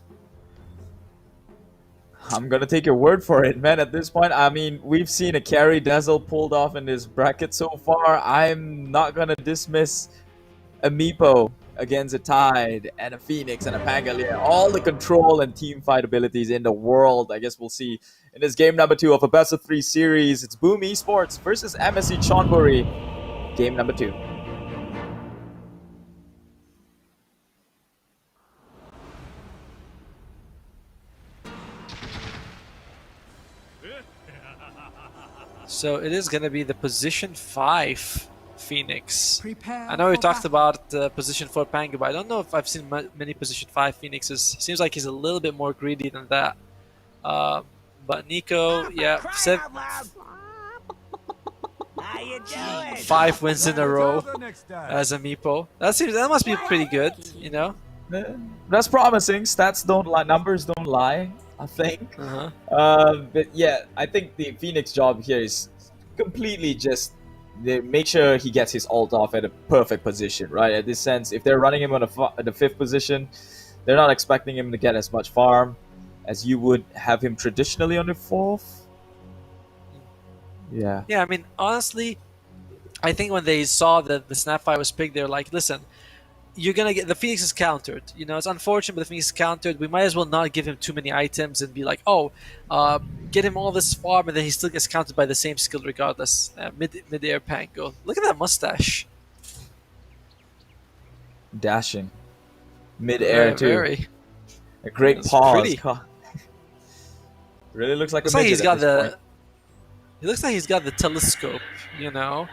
I'm gonna take your word for it, man. At this point, I mean, we've seen a carry Dazzle pulled off in this bracket so far. I'm not gonna dismiss a Meepo against a Tide and a Phoenix and a Pangolier. All the control and team fight abilities in the world. I guess we'll see in this game number 2 of a best of 3 series. It's Boom Esports versus MSC Chonburi. Game number 2. So it is going to be the position 5 Phoenix. Prepare I know we for talked battle. about position 4 Pango, but I don't know if I've seen many position 5 Phoenixes. Seems like he's a little bit more greedy than that. But Nico, yeah, 5 wins in a row as a Meepo. That must be pretty good, you know? That's promising. Stats don't lie. Numbers don't lie, I think. But yeah, I think the Phoenix job here is completely just they make sure he gets his ult off at a perfect position, right? At this sense, if they're running him on the 5th position, they're not expecting him to get as much farm as you would have him traditionally on the 4th. Yeah. Yeah, I mean, honestly, I think when they saw that the Snapfire was picked, they're like, listen, you're gonna get the Phoenix is countered. You know, it's unfortunate, but the Phoenix is countered. We might as well not give him too many items and be like, oh, get him all this farm, and then he still gets countered by the same skill regardless. Mid-air Pango. Look at that mustache. Dashing. Mid-air too. Very. A great That's pause. pretty. Really looks like Looks a like midget he's got at this point. He looks like he's got the telescope, you know?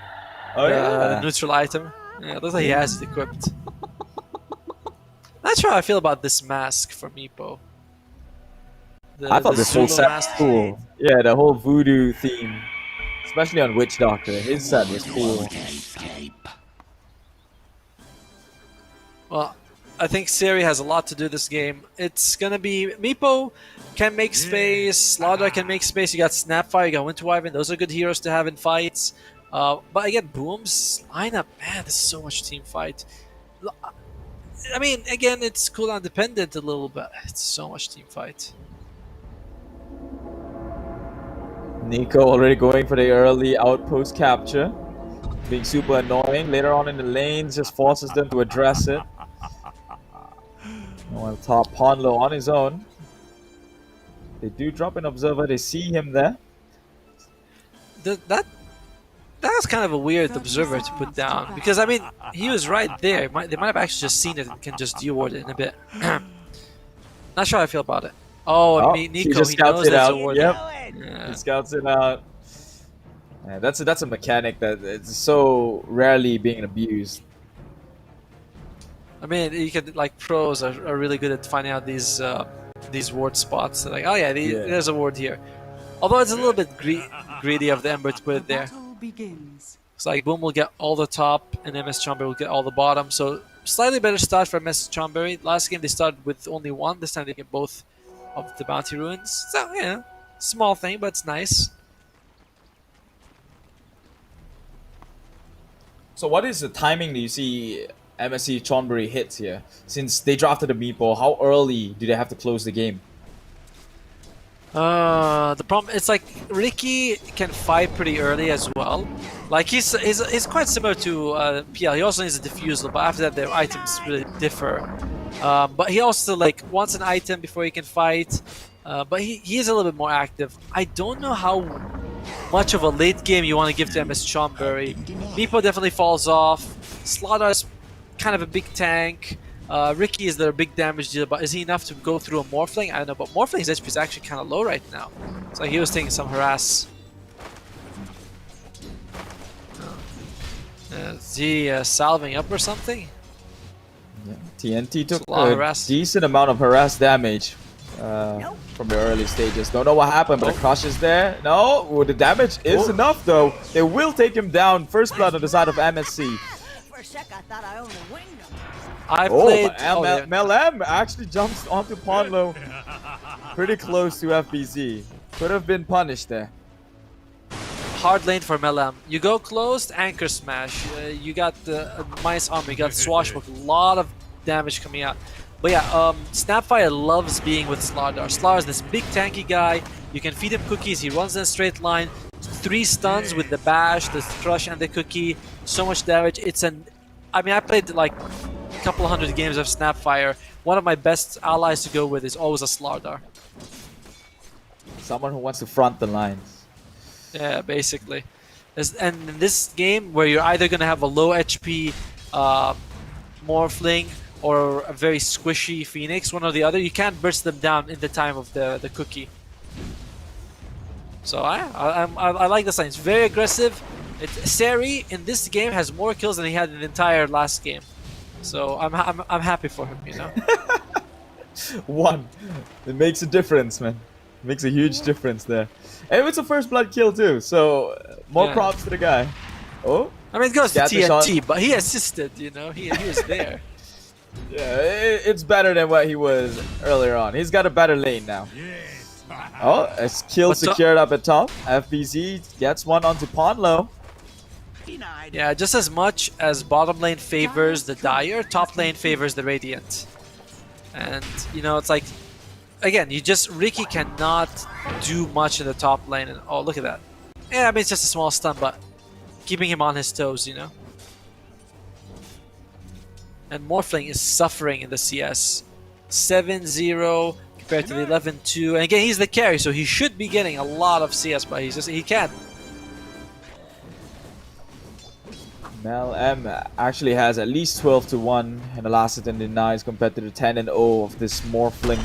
Oh the yeah. neutral item. Yeah, it looks like he has it equipped. Not sure how I feel about this mask for Meepo. I thought this whole Zulu set mask. was cool. Yeah, the whole voodoo theme. Especially on Witch Doctor. His set was cool. Well, I think Siri has a lot to do this game. It's gonna be Meepo can make space, Slaughter can make space. You got Snapfire, you got Winter Wyvern. Those are good heroes to have in fights. But again, Boom's lineup, man, there's so much team fight. I mean, again, it's cooldown dependent a little bit. It's so much team fight. Nico already going for the early outpost capture. Being super annoying. Later on in the lanes, just forces them to address it. While top Ponlo on his own. They do drop an observer. They see him there. That was kind of a weird observer to put down. Because, I mean, he was right there. They might have actually just seen it and can just de-award it in a bit. Not sure how I feel about it. Oh, Nico, he knows there's a ward. Yep. Yeah. He scouts it out. Yeah, that's a mechanic that it's so rarely being abused. I mean, you could, like, pros are really good at finding out these ward spots. They're like, oh yeah, there's a ward here. Although it's a little bit greedy of the Ember to put it there. Begins. It's like Boom will get all the top and MS Chonburi will get all the bottom. So slightly better start for MS Chonburi. Last game they started with only one. This time they get both of the bounty ruins. So yeah, small thing, but it's nice. So what is the timing do you see MSC Chonburi hits here? Since they drafted a Meepo, how early do they have to close the game? The problem it's like Ricky can fight pretty early as well. Like he's quite similar to PL. He also needs a diffusal, but after that their items really differ. But he also like wants an item before he can fight. But he is a little bit more active. I don't know how much of a late game you want to give to MS Chonburi. Meepo definitely falls off. Slaughter's kind of a big tank. Ricky is their big damage dealer, but is he enough to go through a Morphling? I don't know, but Morphling's HP is actually kind of low right now. So he was taking some harass. Is he salving up or something? Yeah. TNT took a lot of a harass. decent amount of harass damage. from the early stages. Don't know what happened, but the crush is there. No, well, the damage is enough though. They will take him down. First blood on the side of MSC. For a sec, I thought I owned a wingdom. I played. Melem actually jumps onto Ponlo. Pretty close to FBZ. Could have been punished there. Hard lane for Melem. You go closed, anchor smash. You got the minus armor. You got swashbuck. A lot of damage coming out. But yeah, Snapfire loves being with Slardar. Slardar is this big tanky guy. You can feed him cookies. He runs in a straight line. 3 stuns with the bash, the crush, and the cookie. So much damage. I mean, I played like a couple hundred games of Snapfire. One of my best allies to go with is always a Slardar. Someone who wants to front the lines. Yeah, basically. And in this game, where you're either going to have a low HP Morphling or a very squishy Phoenix, one or the other, you can't burst them down in the time of the cookie. So I like this line. It's very aggressive. Seri in this game has more kills than he had in the entire last game. So I'm happy for him, you know. One. It makes a difference, man. It makes a huge difference there. And it's a first blood kill too, so more props to the guy. Oh. I mean, it goes to TNT, but he assisted, you know. He was there. Yeah, it's better than what he was earlier on. He's got a better lane now. Oh, a kill secured up at top. FBZ gets one onto Ponlo. Yeah, just as much as bottom lane favors the Dire, top lane favors the Radiant. And, you know, it's like, again, Riki cannot do much in the top lane. And oh, look at that. Yeah, I mean, it's just a small stun, but keeping him on his toes, you know. And Morphling is suffering in the CS. 7-0 compared to the 11-2. And again, he's the carry, so he should be getting a lot of CS, but he can't. Mel M actually has at least 12-1 in the last attempt denies compared to the 10-0 of this Morphling.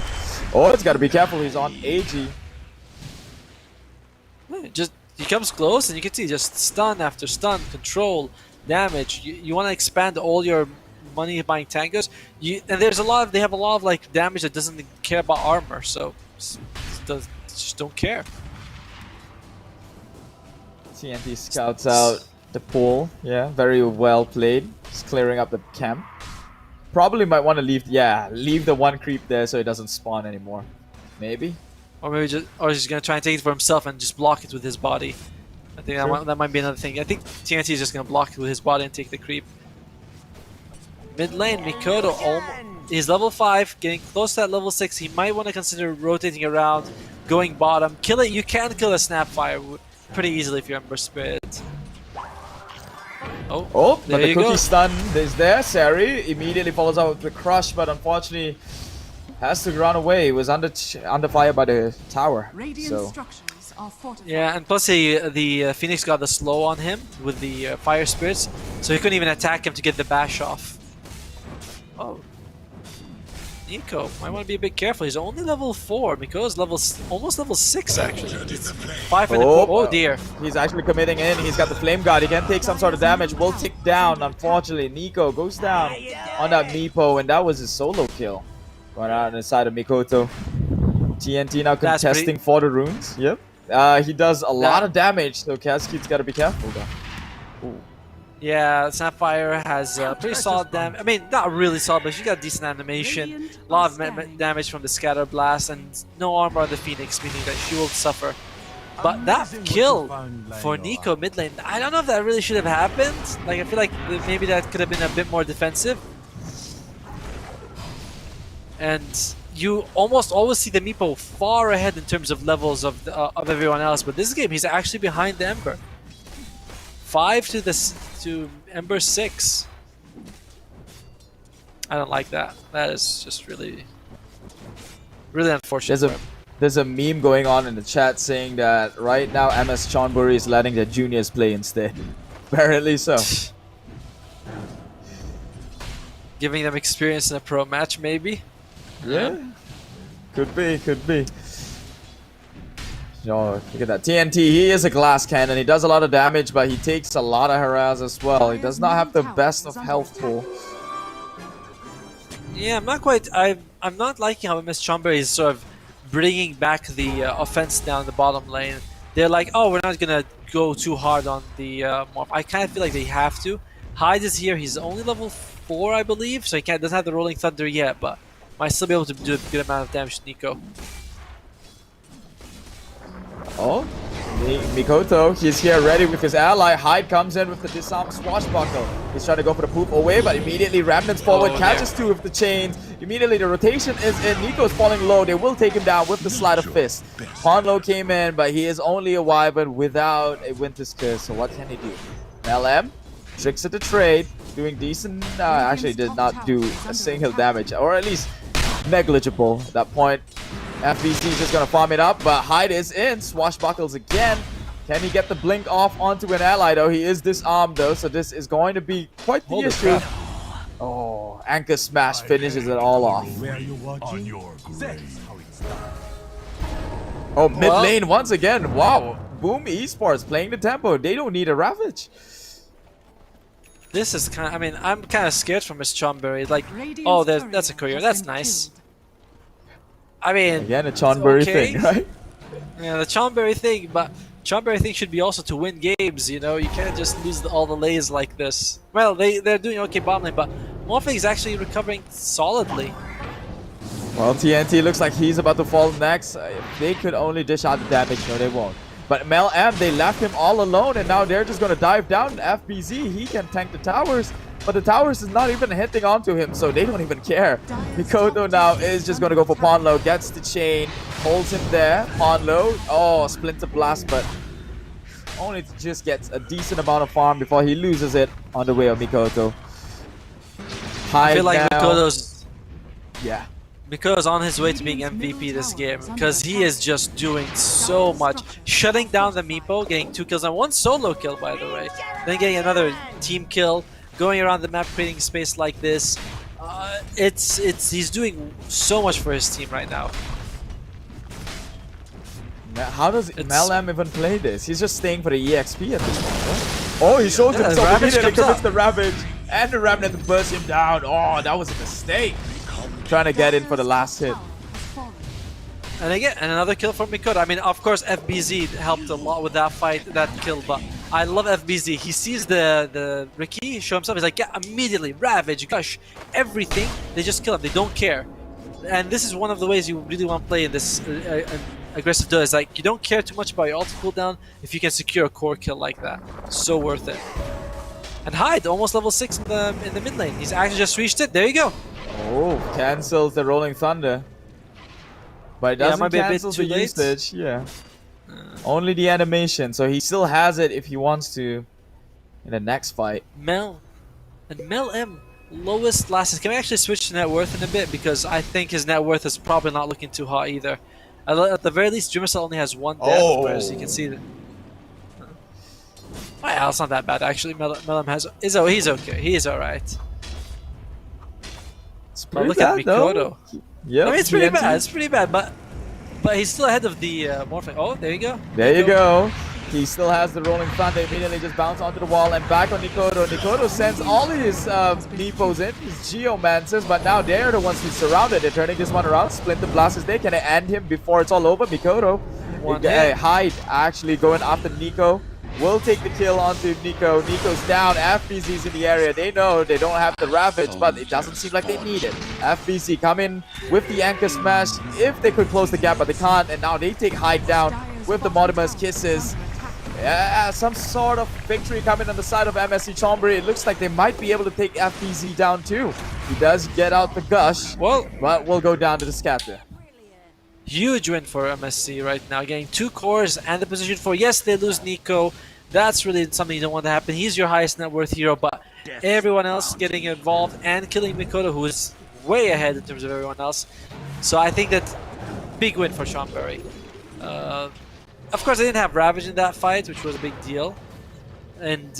Oh, it's got to be careful. He's on AG. He comes close, and you can see just stun after stun, control, damage. You want to expand all your money buying tankers. And there's they have a lot of like damage that doesn't care about armor, so just don't care. TNT scouts out the pool. Yeah, very well played. Just clearing up the camp. Probably might want to leave the one creep there so it doesn't spawn anymore. Maybe. Or maybe he's gonna try and take it for himself and just block it with his body. I think that might be another thing. I think TNT is just gonna block it with his body and take the creep. Mid lane, Mikoto is level 5, getting close to that level 6. He might want to consider rotating around, going bottom. Kill it. You can kill a Snapfire pretty easily if you're Ember Spirit. Oh, but the cookie stun is there. Seri immediately follows out with the crush, but unfortunately has to run away. He was under fire by the tower. So. Yeah, and plus the Phoenix got the slow on him with the fire spirits, so he couldn't even attack him to get the bash off. Oh, Nico might want to be a bit careful. He's only level 4. Miko's almost level 6 actually. 5 for the oh dear. He's actually committing in. He's got the flame guard. He can take some sort of damage. Will tick down. Unfortunately, Nico goes down on that Meepo, and that was his solo kill. Going out on the side of Mikoto. TNT now contesting for the runes. Yep. He does a lot of damage, so Cascade's got to be careful though. Ooh. Yeah, Snapfire has pretty solid damage. I mean, not really solid, but she got decent animation. A lot of damage from the Scatter Blast, and no armor on the Phoenix, meaning that she will suffer. But that kill for Nico mid lane, I don't know if that really should have happened. Like, I feel like maybe that could have been a bit more defensive. And you almost always see the Meepo far ahead in terms of levels of everyone else, but this game he's actually behind the Ember. 5 to Ember 6. I don't like that. That is just really unfortunate. There's a meme going on in the chat saying that right now MS Chonburi is letting the juniors play instead. Apparently so. Giving them experience in a pro match, maybe. Yeah. Could be. Oh, look at that. TNT, he is a glass cannon. He does a lot of damage, but he takes a lot of harass as well. He does not have the best of health pool. Yeah, I'm not liking how MS Chonburi is sort of bringing back the offense down the bottom lane. They're like, oh, we're not gonna go too hard on the Morph. I kind of feel like they have to. Hyde is here. He's only level 4, I believe, so he doesn't have the Rolling Thunder yet, but might still be able to do a good amount of damage to Nico. Oh, Mikoto, he's here ready with his ally. Hyde comes in with the disarm swashbuckle. He's trying to go for the poof away, but immediately Remnants forward, catches 2 with the chains. Immediately the rotation is in. Nico's falling low. They will take him down with the Sleight of Fist. Ponlo came in, but he is only a Wyvern without a Winter's Curse, so what can he do? LM tricks at the trade, doing decent. Actually did not do a single damage, or at least negligible at that point. FBC is just gonna farm it up, but Hyde is in. Swashbuckles again. Can he get the blink off onto an ally though? He is disarmed though, so this is going to be quite the issue. Oh, Anchor Smash finishes it all off. Oh, mid lane once again. Wow. Boom Esports playing the tempo. They don't need a Ravage. This is kind of, I mean, I'm kind of scared from MS Chonburi. Like, oh, that's a courier. That's nice. I mean, again, a Chonburi thing, right? Yeah, the Chonburi thing, but Chonburi thing should be also to win games, you know? You can't just lose all the lanes like this. Well, they're doing okay bottom lane, but Morphling is actually recovering solidly. Well, TNT looks like he's about to fall next. If they could only dish out the damage, no, they won't. But Mel M, they left him all alone, and now they're just going to dive down. FBZ, he can tank the towers, but the towers is not even hitting onto him, so they don't even care. Mikoto now is just going to go for Ponlo, gets the chain, holds him there. Ponlo, oh, Splinter Blast, but only to just get a decent amount of farm before he loses it on the way of Mikoto. I feel like Mikoto's... Yeah. Mikoto's on his way to being MVP this game, because he is just doing so much. Shutting down the Meepo, getting 2 kills and 1 solo kill, by the way. Then getting another team kill, going around the map, creating space like this. He's doing so much for his team right now. How does Melem even play this? He's just staying for the EXP at this point, right? Oh, he shows himself immediately, commits the Ravage, and the Remnant to burst him down. Oh, that was a mistake. Trying to get in for the last hit. And again, another kill from Mikoto. I mean, of course, FBZ helped a lot with that fight, that kill, but I love FBZ. He sees the Ricky show himself. He's like, yeah, immediately, Ravage, Gush, everything. They just kill him. They don't care. And this is one of the ways you really want to play in this aggressive Dota. Is like, you don't care too much about your ulti cooldown if you can secure a core kill like that. So worth it. And Hyde, almost level 6 in the mid lane. He's actually just reached it. There you go. Oh, cancels the Rolling Thunder. But it doesn't cancel the usage. Yeah. Only the animation. So he still has it if he wants to in the next fight. Mel M, lowest last. Can we actually switch to net worth in a bit? Because I think his net worth is probably not looking too hot either. At the very least, Dreamercell only has 1 death, whereas you can see that. Well, it's not that bad actually. Mel M has. He's okay. He's alright. But look at Mikoto. Yeah, I mean, it's pretty bad. It's pretty bad, but he's still ahead of the Morphling. Oh, there you go. There you go. He still has the Rolling Thunder. Immediately just bounce onto the wall and back on Mikoto. Mikoto sends all of his Meepos in, his Geomancers, but now they're the ones who's surrounded. They're turning this one around. Splinter Blast is there. Can they end him before it's all over? Mikoto. Hyde actually going after Nico. Will take the kill onto Nico. Nico's down. FBZ's in the area. They know they don't have the Ravage, but it doesn't seem like they need it. FBZ come in with the Anchor Smash if they could close the gap, but they can't. And now they take Hyde down with the Mortimer's Kisses. Yeah, some sort of victory coming on the side of MSC Chonburi. It looks like they might be able to take FBZ down too. He does get out the Gush, but will go down to the Scatter. Huge win for MSC right now, getting 2 cores and the position 4. Yes, they lose Nico. That's really something you don't want to happen. He's your highest net worth hero, but everyone else getting involved and killing Mikoto, who is way ahead in terms of everyone else. So I think that big win for Chonburi. Of course, they didn't have Ravage in that fight, which was a big deal, and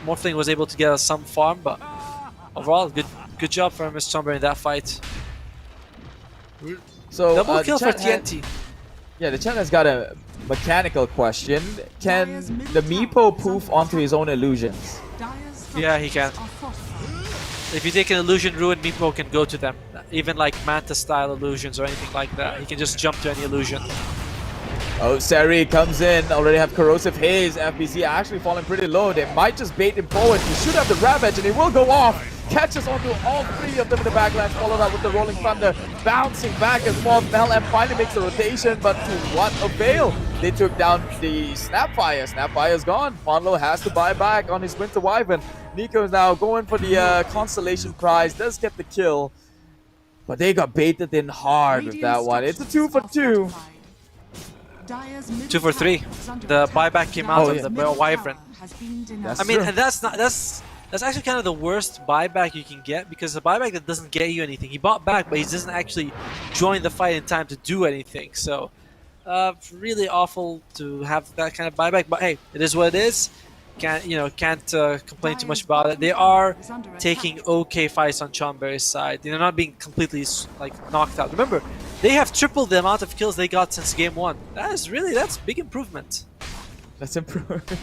Morphling was able to get us some farm, but overall, good job for MS Chonburi in that fight. So double kill for TNT. Yeah, the chat has got a mechanical question. Can the Meepo poof onto his own illusions? Yeah, he can. If you take an illusion ruin, Meepo can go to them. even like Manta style illusions or anything like that. He can just jump to any illusion. Oh, Sari comes in, already have Corrosive Haze. FBZ actually falling pretty low. They might just bait him forward. He should have the Ravage and he will go off. Catches onto all three of them in the backline, followed up with the Rolling Thunder. Bouncing back and forth. MLM finally makes a rotation, but to what avail? They took down the Snapfire. Snapfire's gone. Ponlo has to buy back on his Winter Wyvern. Nico is now going for the Constellation Prize. Does get the kill, but they got baited in hard with that one. It's a 2 for 2. 2 for 3. The buyback came out of the Wyvern. That's I mean, true. and that's actually kind of the worst buyback you can get, because a buyback that doesn't get you anything. He bought back, but he doesn't actually join the fight in time to do anything. So, really awful to have that kind of buyback. But hey, it is what it is. Can't complain too much about it. They are taking okay fights on Chonburi's side. They're not being completely like knocked out. Remember, they have tripled the amount of kills they got since game 1. That's big improvement. That's improved.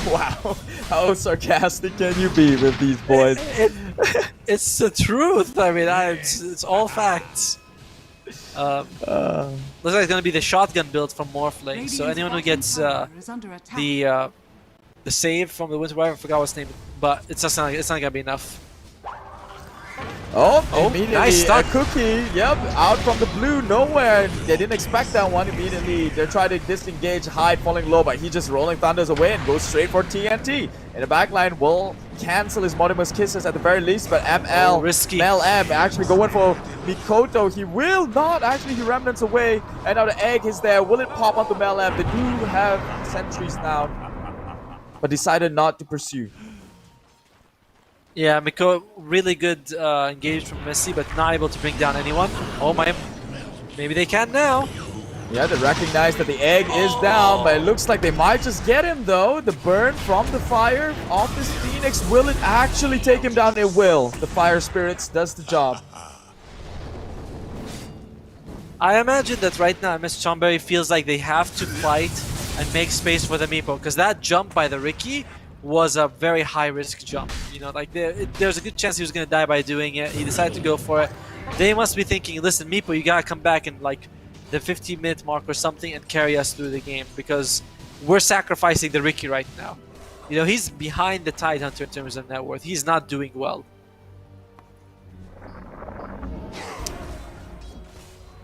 Wow, how sarcastic can you be with these boys? It's the truth. I mean, it's all facts. Looks like it's gonna be the shotgun build from Morphling. So anyone who gets the save from the Winter Wyvern, I forgot what's name, but it's not gonna be enough. Oh, immediately nice a stun. cookie. Yep, out from the blue, nowhere. They didn't expect that one immediately. They're trying to disengage, hide, falling low, but he just rolling thunders away and goes straight for TNT. In the backline, will cancel his Mortimer's Kisses at the very least, but ML, risky. MLM actually going for Mikoto. He will not, actually he remnants away, and now the egg is there. Will it pop onto MLM? They do have sentries now, but decided not to pursue. Yeah, Miko, really good engage from Messi, but not able to bring down anyone. Oh my, maybe they can now. Yeah, they recognize that the egg is down, but it looks like they might just get him though. The burn from the fire off this Phoenix, will it actually take him down? It will. The Fire Spirits does the job. I imagine that right now MS Chonburi feels like they have to fight and make space for the Meepo, because that jump by the Ricky was a very high-risk jump. You know, like there's a good chance he was going to die by doing it. He decided to go for it. They must be thinking, listen, Meepo, you got to come back in like the 15-minute mark or something and carry us through the game, because we're sacrificing the Ricky right now. You know, he's behind the Tidehunter in terms of net worth. He's not doing well.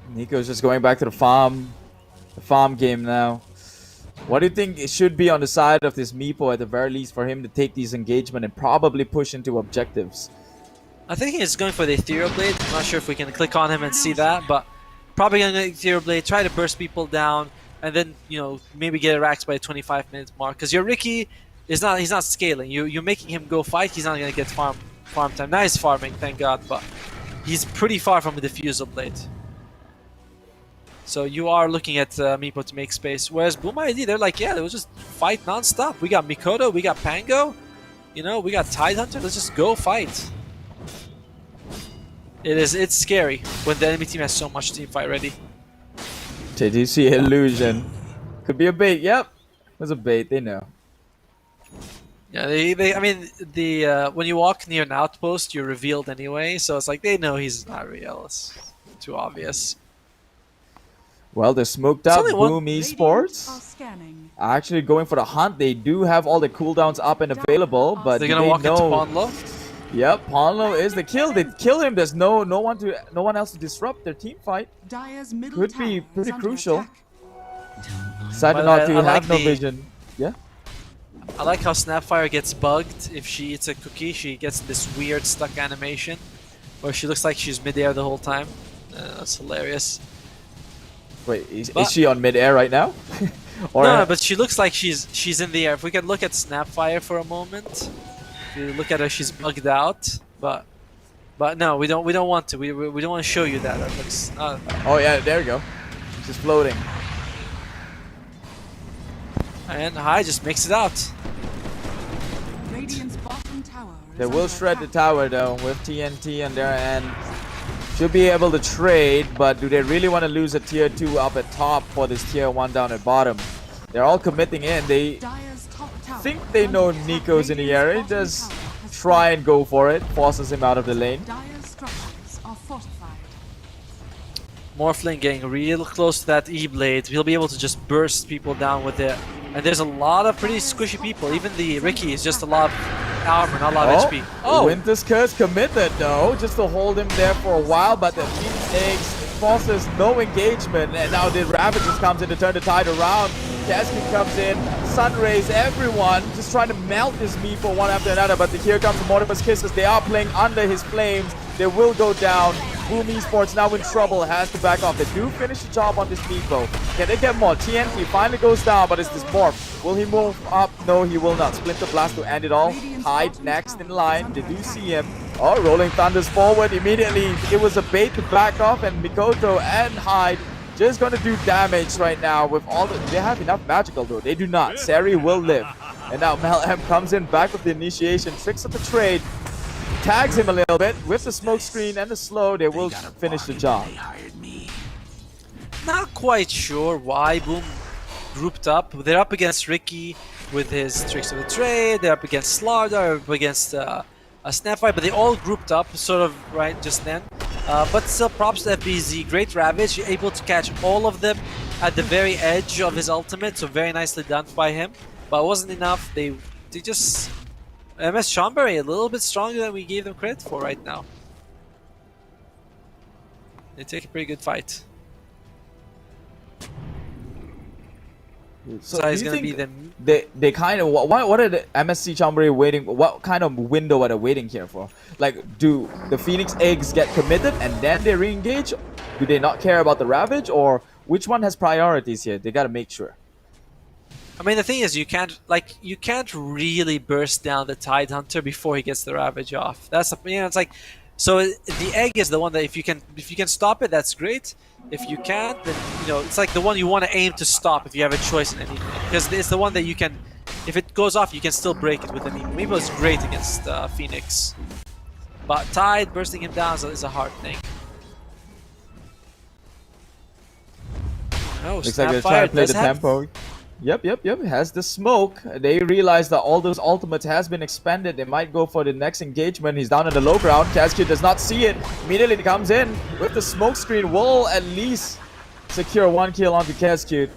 Nico's just going back to the farm game now. What do you think it should be on the side of this Meepo at the very least for him to take these engagement and probably push into objectives? I think he's going for the Ethereal Blade. I'm not sure if we can click on him and see that, but probably going to Ethereal Blade, try to burst people down, and then, you know, maybe get racks by the 25-minute mark. Because your Ricky is not, he's not scaling. You're making him go fight. He's not going to get farm time. Now he's farming, thank God, but he's pretty far from the Diffusal Blade. So you are looking at Meepo to make space. Whereas Boom ID, they're like, yeah, they'll just fight non-stop. We got Mikoto, we got Pango, you know, we got Tidehunter. Let's just go fight. It's scary when the enemy team has so much team fight ready. JDC illusion. Could be a bait. Yep. It was a bait, they know. Yeah, I mean, when you walk near an outpost, you're revealed anyway. So it's like they know he's not real. It's too obvious. Well, they're smoked out. Boom Esports actually going for the hunt. They do have all the cooldowns up and available, but they're gonna walk into Ponlo. Yep, Ponlo is the kill. They kill him. There's no one else to disrupt their team fight. Could be pretty crucial. Decided not to have no vision. Yeah. I like how Snapfire gets bugged. If she eats a cookie, she gets this weird stuck animation where she looks like she's midair the whole time. That's hilarious. Wait, is she on mid-air right now? Or no, but she looks like she's in the air. If we can look at Snapfire for a moment, if you look at her, she's bugged out. But no, we don't want to. We don't want to show you that. That looks. Oh yeah, there we go. She's floating. And Hai just makes it out. They will shred the tower though with TNT on their end. Should be able to trade, but do they really want to lose a tier 2 up at top for this tier 1 down at bottom? They're all committing in. They think they know Nico's in the area. He does try and go for it, forces him out of the lane. Morphling getting real close to that E-Blade. He'll be able to just burst people down with it. And there's a lot of pretty squishy people. Even the Ricky is just a lot of armor, not a lot of HP. Oh! Winter's Curse committed though, just to hold him there for a while, but the Phoenix Eggs forces no engagement. And now the Ravages comes in to turn the tide around. Cascade comes in, Sunrays, everyone just trying to melt this Meepo one after another. But here comes the Mortimer's Kisses. They are playing under his flames. They will go down. Boom Esports now in trouble, has to back off. They do finish the job on this Meepo. Can they get more? TNT finally goes down, but it's this Morph. Will he move up? No, he will not. Splinter Blast to end it all. Hyde next in line. They do see him. Oh, Rolling Thunders forward immediately. It was a bait to back off, and Mikoto and Hyde just gonna do damage right now with all the... They have enough magical though. They do not. Sari will live. And now Mel M comes in back with the initiation. Tricks of the trade. Tags him a little bit with the smoke screen and the slow. They will finish the job. Not quite sure why Boom grouped up. They're up against Ricky with his Tricks of the Trade. They're up against Slardar, up against a Snapfire, but they all grouped up sort of right just then. But still, props to FBZ. Great Ravage. You're able to catch all of them at the very edge of his ultimate, so very nicely done by him. But it wasn't enough. They just... MS Chonburi a little bit stronger than we gave them credit for right now. They take a pretty good fight. So it's gonna be them. They kind of what are the MSC Chonburi waiting? What kind of window are they waiting here for? Like, do the Phoenix Eggs get committed and then they re-engage? Do they not care about the Ravage, or which one has priorities here? They gotta make sure. I mean, the thing is, you can't really burst down the Tide Hunter before he gets the Ravage off. That's it's like, so the egg is the one that if you can stop it, that's great. If you can't, then it's like the one you want to aim to stop if you have a choice in anything, because it's the one that you can, if it goes off, you can still break it with the Meepo. Meepo is great against Phoenix, but Tide bursting him down is a hard thing. Oh, looks like they're trying to play the tempo. Yep. Has the smoke. They realize that all those ultimates has been expended. They might go for the next engagement. He's down in the low ground. Cascade does not see it. Immediately comes in with the smoke screen. Will at least secure one kill onto Cascade.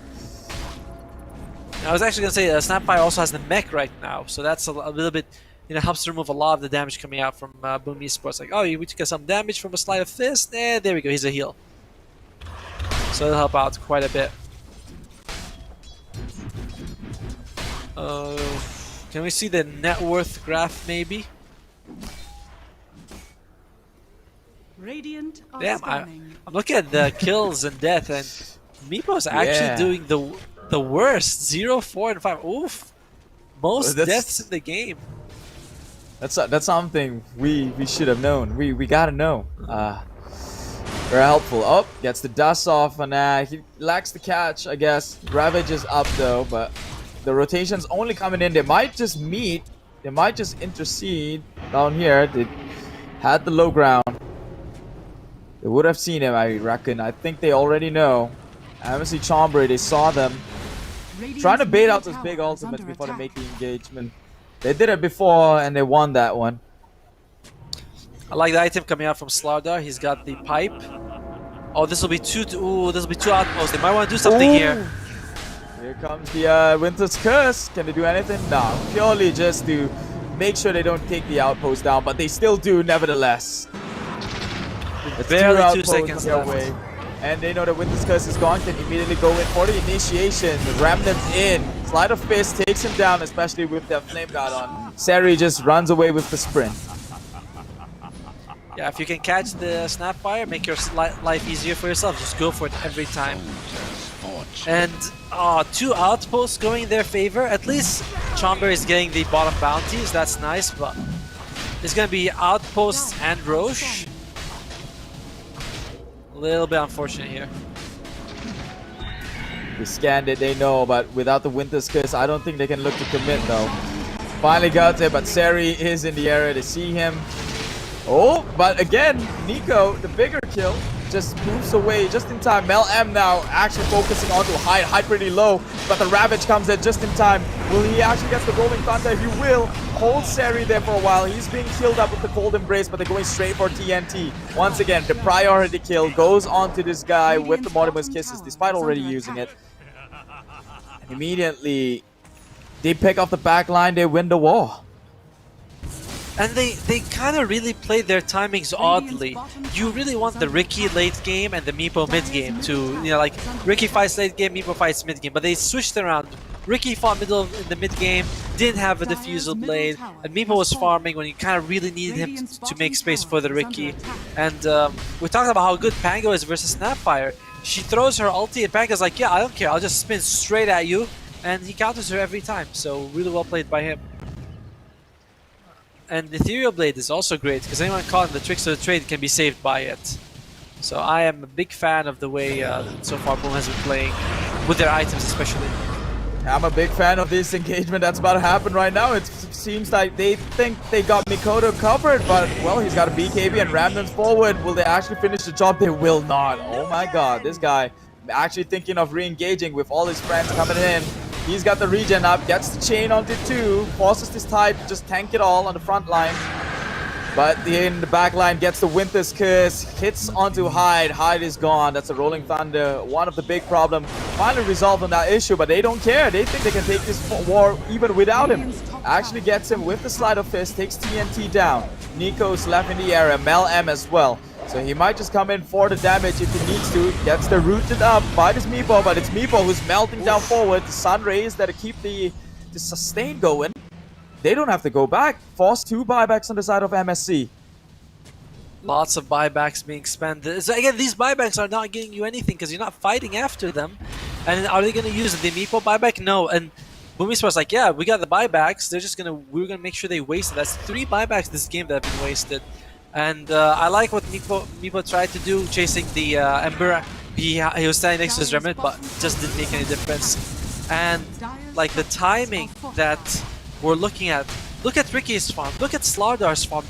I was actually gonna say Snapfire also has the mech right now, so that's a little bit, helps to remove a lot of the damage coming out from Boom Esports. Like, oh, we took some damage from a sleight of fist. There we go. He's a heal, so it'll help out quite a bit. Can we see the net worth graph maybe? Radiant are Damn, scanning. I'm looking at the kills and death, and Meepo's actually doing the worst. 0, 4, and 5. Oof, most deaths in the game. That's something we should have known. We gotta know. Very helpful. Oh, gets the dust off, and he lacks the catch, I guess. Ravage is up though, but the rotation's only coming in. They might just meet. They might just intercede down here. They had the low ground. They would have seen him, I reckon. I think they already know. MSC Chonburi, they saw them. Trying to bait out those big ultimates before they make the engagement. They did it before, and they won that one. I like the item coming out from Slardar. He's got the pipe. Oh, this will be two outposts. They might want to do something here. Here comes the Winter's Curse. Can they do anything? No, purely just to make sure they don't take the outpost down, but they still do nevertheless. It's barely 2 seconds left. Way. And they know that Winter's Curse is gone, can immediately go in for the initiation. The Remnant in. Sleight of Fist takes him down, especially with that Flame Guard on. Sari just runs away with the sprint. Yeah, if you can catch the Snapfire, make your life easier for yourself. Just go for it every time. And 2 outposts going in their favor. At least Chonburi is getting the bottom bounties. That's nice, but it's going to be outposts and Roche. A little bit unfortunate here. They scanned it, they know, but without the Winter's Curse, I don't think they can look to commit though. Finally got it, but Sari is in the area. They see him. Oh, but again, Nico, the bigger kill. just moves away just in time. Mel M now actually focusing onto Hyde. Hyde pretty low, but the Ravage comes in just in time. Will he actually get the Rolling Thunder? He will. Hold Seri there for a while. He's being killed up with the Cold Embrace, but they're going straight for TNT. Once again, the priority kill goes on to this guy with the Mortimer's Kisses, despite already using it. And immediately, they pick off the back line, they win the war. And they kind of really played their timings oddly. You really want the Ricky late game and the Meepo mid game to, you know, like Ricky fights late game, Meepo fights mid game, but they switched around. Ricky fought middle in the mid game, didn't have a defusal blade, and Meepo was farming when you kind of really needed him to make space for the Ricky. And we talked about how good Pango is versus Snapfire. She throws her ulti and Pango's like, yeah, I don't care, I'll just spin straight at you, and he counters her every time. So really well played by him. And the Ethereal Blade is also great, because anyone caught in the tricks of the trade can be saved by it. So I am a big fan of the way so far Boom has been playing, with their items especially. I'm a big fan of this engagement that's about to happen right now. It seems like they think they got Mikoto covered, but, well, he's got a BKB and Ramdon's forward. Will they actually finish the job? They will not. Oh my god, this guy actually thinking of re-engaging with all his friends coming in. He's got the regen up, gets the chain onto 2, forces this type to just tank it all on the front line. But in the back line gets the Winter's Curse, hits onto Hyde. Hyde is gone. That's a Rolling Thunder. One of the big problems. Finally resolved on that issue, but they don't care. They think they can take this war even without him. Actually gets him with the Sleight of Fist, takes TNT down. Nico's left in the area, Mel M as well. So he might just come in for the damage if he needs to. Gets the rooted up by this Meepo, but it's Meepo who's melting down forward. The Sun Rays that keep the sustain going. They don't have to go back. Force 2 buybacks on the side of MSC. Lots of buybacks being spent. So again, these buybacks are not getting you anything because you're not fighting after them. And are they going to use the Meepo buyback? No. And Boom Esports like, yeah, we got the buybacks. They're just we're gonna make sure they waste it. That's 3 buybacks this game that have been wasted. And I like what Meepo tried to do, chasing the Ember. He was standing next to his Remnant, but just didn't make any difference. And like the timing that we're looking at, look at Ricky's farm, look at Slardar's farm.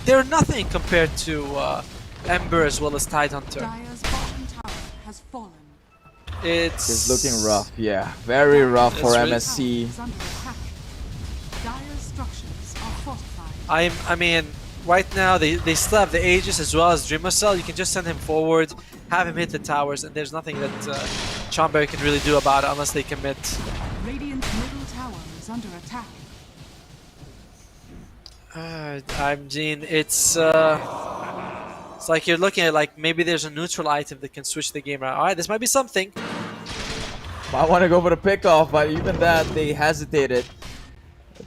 They're nothing compared to Ember as well as Tidehunter. It's looking rough, yeah, very rough for MSC. I mean, right now they still have the Aegis as well as Dreamercell. You can just send him forward, have him hit the towers, and there's nothing that Chonburi can really do about it unless they commit. Radiant's middle tower is under attack. I'm Gene. It's like you're looking at like maybe there's a neutral item that can switch the game around. All right, this might be something. Might want to go for the pickoff, but even that they hesitated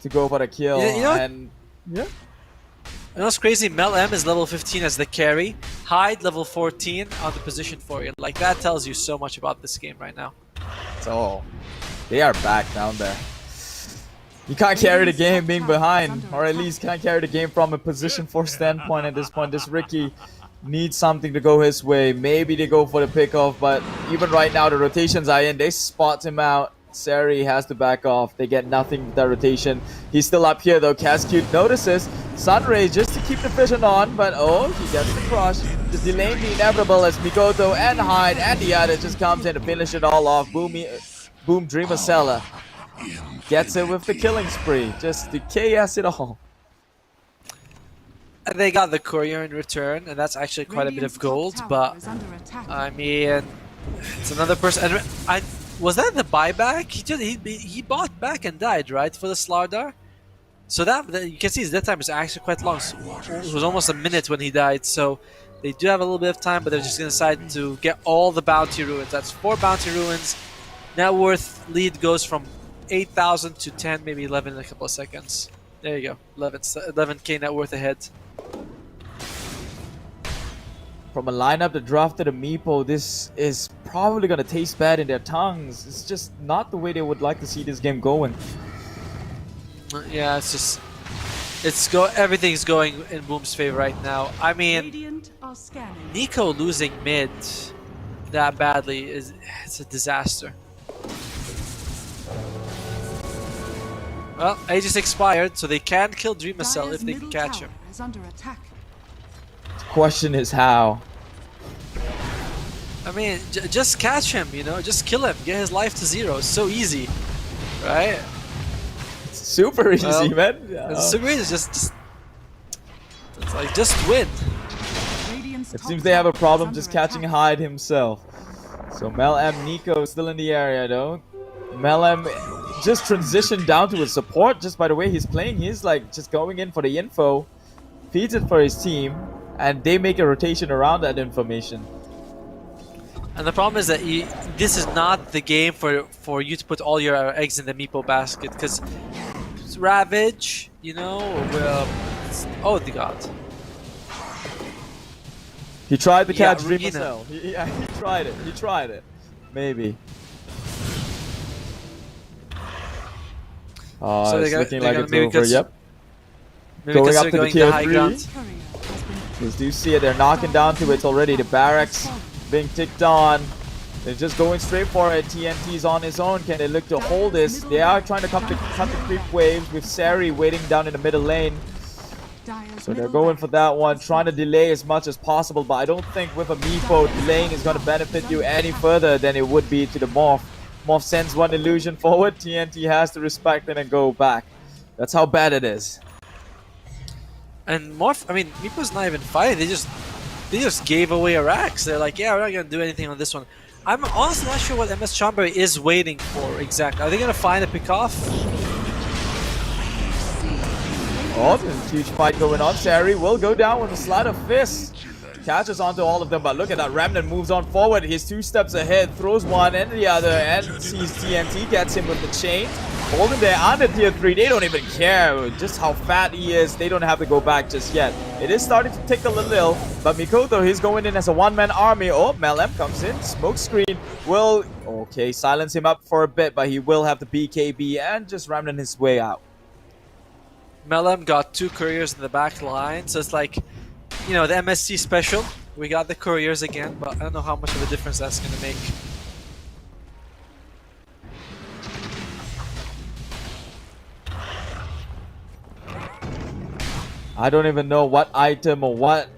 to go for the kill. Yeah, you know, and yeah. You know what's crazy? Mel M is level 15 as the carry. Hyde level 14 on the position for you. Like that tells you so much about this game right now. So they are back down there. You can't carry the game being behind, or at least can't carry the game from a position 4 standpoint at this point. This Ricky needs something to go his way. Maybe they go for the pickoff, but even right now the rotations are in. They spot him out. Seri has to back off. They get nothing with that rotation. He's still up here though. Cascute notices Sunray just to keep the vision on, but oh, he gets the crush. Just delaying the inevitable as Mikoto and Hyde and the other just comes in to finish it all off. Boom Dreamercell gets it with the killing spree, just to KS it all. And they got the courier in return, and that's actually quite a bit of gold, but I mean, it's another person. And was that the buyback? He bought back and died, right, for the Slardar? So that you can see his death time is actually quite long. So it was almost a minute when he died, so they do have a little bit of time, but they're just going to decide to get all the bounty ruins. That's 4 bounty ruins. Net worth lead goes from 8,000 to 10, maybe 11 in a couple of seconds. There you go, 11k net worth ahead. From a lineup that drafted a Meepo, this is probably going to taste bad in their tongues. It's just not the way they would like to see this game going. Yeah, it's just... everything's going in Boom's favor right now. I mean, Nico losing mid that badly it's a disaster. Well, Aegis expired, so they can kill Dreamercell if they can catch him. The question is how. I mean, just catch him, you know, just kill him, get his life to 0. It's so easy, right? It's super easy, man. Yeah. It's super easy. Just it's like just win. It seems they have a problem just catching Hyde himself. So Mel M, Nico still in the area though. Mel M just transitioned down to his support just by the way he's playing. He's like just going in for the info, feeds it for his team, and they make a rotation around that information. And the problem is that this is not the game for you to put all your eggs in the Meepo basket, because Ravage, you know, oh the god. He tried to catch Regina. Dreamer. He tried it. He tried it. Maybe. So it's looking like it's over. Yep. Maybe Going up to the going tier high 3. ground. As you see it, they're knocking down to it already. The barracks being ticked on. They're just going straight for it. TNT's on his own. Can they look to hold this? They are trying to cut the creep waves with Sari waiting down in the middle lane. So they're going for that one, trying to delay as much as possible, but I don't think with a Meepo, delaying is going to benefit you any further than it would be to the Morph. Morph sends one illusion forward, TNT has to respect it and go back. That's how bad it is. And Morph, I mean, Meepo's not even fighting, they just gave away a Rax. They're like, yeah, we're not going to do anything on this one. I'm honestly not sure what MS Chonburi is waiting for exactly. Are they going to find a pick-off? Oh, there's a huge fight going on. Sari will go down with a sleight of fist. Catches onto all of them, but look at that. Remnant moves on forward. He's 2 steps ahead, throws one and the other, and sees TNT, gets him with the chain. Holding there under tier 3. They don't even care just how fat he is. They don't have to go back just yet. It is starting to tickle a little, but Mikoto, he's going in as a one-man army. Oh, Melem comes in. Smoke screen will, okay, silence him up for a bit, but he will have the BKB and just Remnant his way out. Melem got 2 couriers in the back line, so it's like, you know, the MSC special. We got the couriers again, but I don't know how much of a difference that's going to make. I don't even know what item or what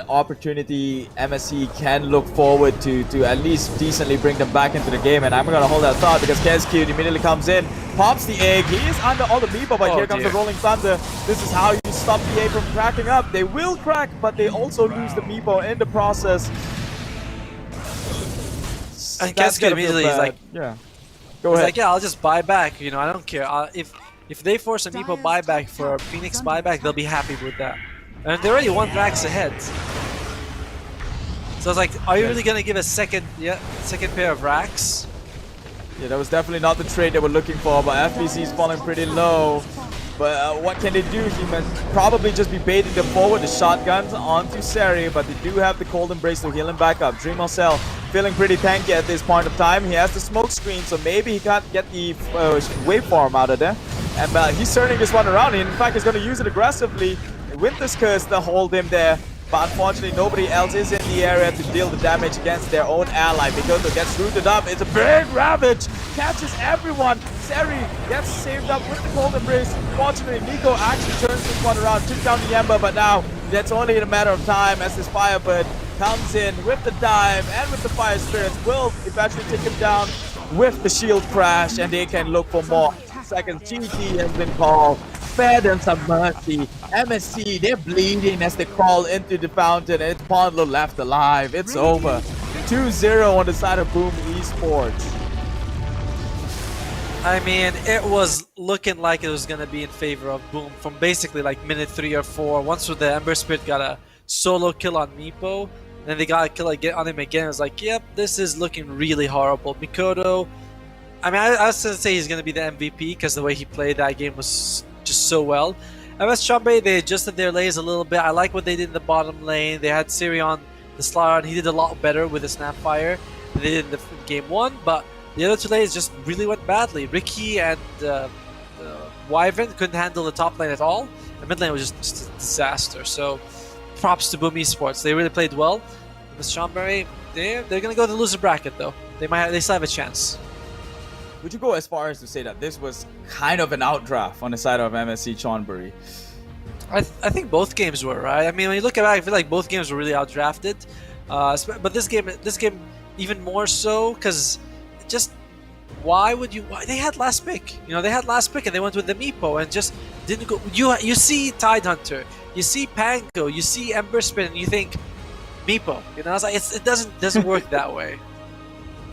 opportunity MSC can look forward to at least decently bring them back into the game, and I'm gonna hold that thought because Kezcute immediately comes in, pops the egg. He is under all the Meepo, but here comes the Rolling Thunder. This is how you stop the egg from cracking up. They will crack, but they also lose the Meepo in the process. And Kezcute immediately is like, yeah, go ahead. Like, yeah, I'll just buy back. You know, I don't care. If they force a Meepo buyback for a Phoenix buyback, they'll be happy with that. And they're already 1 Rax ahead. So I was like, are you really gonna give a second pair of Rax? Yeah, that was definitely not the trade they were looking for, but FBC is falling pretty low. But what can they do? He must probably just be baiting them forward, the shotguns onto Sari, but they do have the Cold Embrace to heal him back up. Dream Cell feeling pretty tanky at this point of time. He has the smoke screen, so maybe he can't get the waveform out of there. And he's turning this one around. In fact, he's going to use it aggressively with this curse to hold him there. But unfortunately, nobody else is in the area to deal the damage against their own ally. Mikoto gets rooted up. It's a big Ravage. Catches everyone. Sari gets saved up with the Cold Embrace. Fortunately, Nico actually turns this one around, took down the Ember, but now that's only in a matter of time as this Firebird comes in with the dive and with the Fire Spirits. Will eventually take him down with the shield crash, and they can look for more seconds. GG has been called. Spare them some mercy. MSC, they're bleeding as they crawl into the fountain, and it's Pondlo left alive. It's over. 2-0 on the side of Boom Esports. I mean, it was looking like it was going to be in favor of Boom from basically like minute 3 or 4. Once the Ember Spirit got a solo kill on Meepo, then they got a kill on him again. It was like, yep, this is looking really horrible. Mikoto, I mean, I was going to say he's going to be the MVP because the way he played that game was just so well. MS Chonburi, they adjusted their lanes a little bit. I like what they did in the bottom lane. They had Siri on the Slaron. He did a lot better with the Snapfire than they did in the game 1, but the other 2 lanes just really went badly. Ricky and Wyvern couldn't handle the top lane at all. The mid lane was just a disaster. So props to Boom Esports. They really played well. MS Chonburi, they're gonna go to the loser bracket though. They still have a chance. Would you go as far as to say that this was kind of an outdraft on the side of MSC Chonburi? I think both games were, right? I mean, when you look at it, I feel like both games were really outdrafted. But this game even more so, because just why they had last pick, they had last pick and they went with the Meepo and just didn't go. You see Tidehunter, you see Pango, you see Ember Spin, and you think Meepo, it's like it doesn't work that way.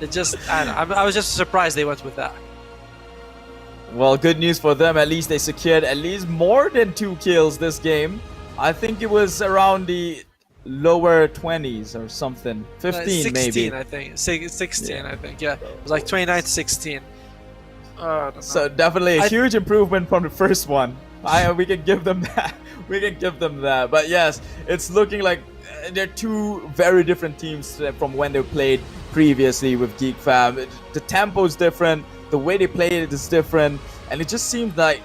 It just I was just surprised they went with that. Well, good news for them. At least they secured at least more than 2 kills this game. I think it was around the lower 20s or something. 15 16, maybe. I think 16. I think it was like 29 to 16. I don't know. So definitely a huge improvement from the first one. We can give them that. We can give them that. But yes, it's looking like they're 2 very different teams from when they played previously with Geek Fam. The tempo is different. The way they play it is different. And it just seems like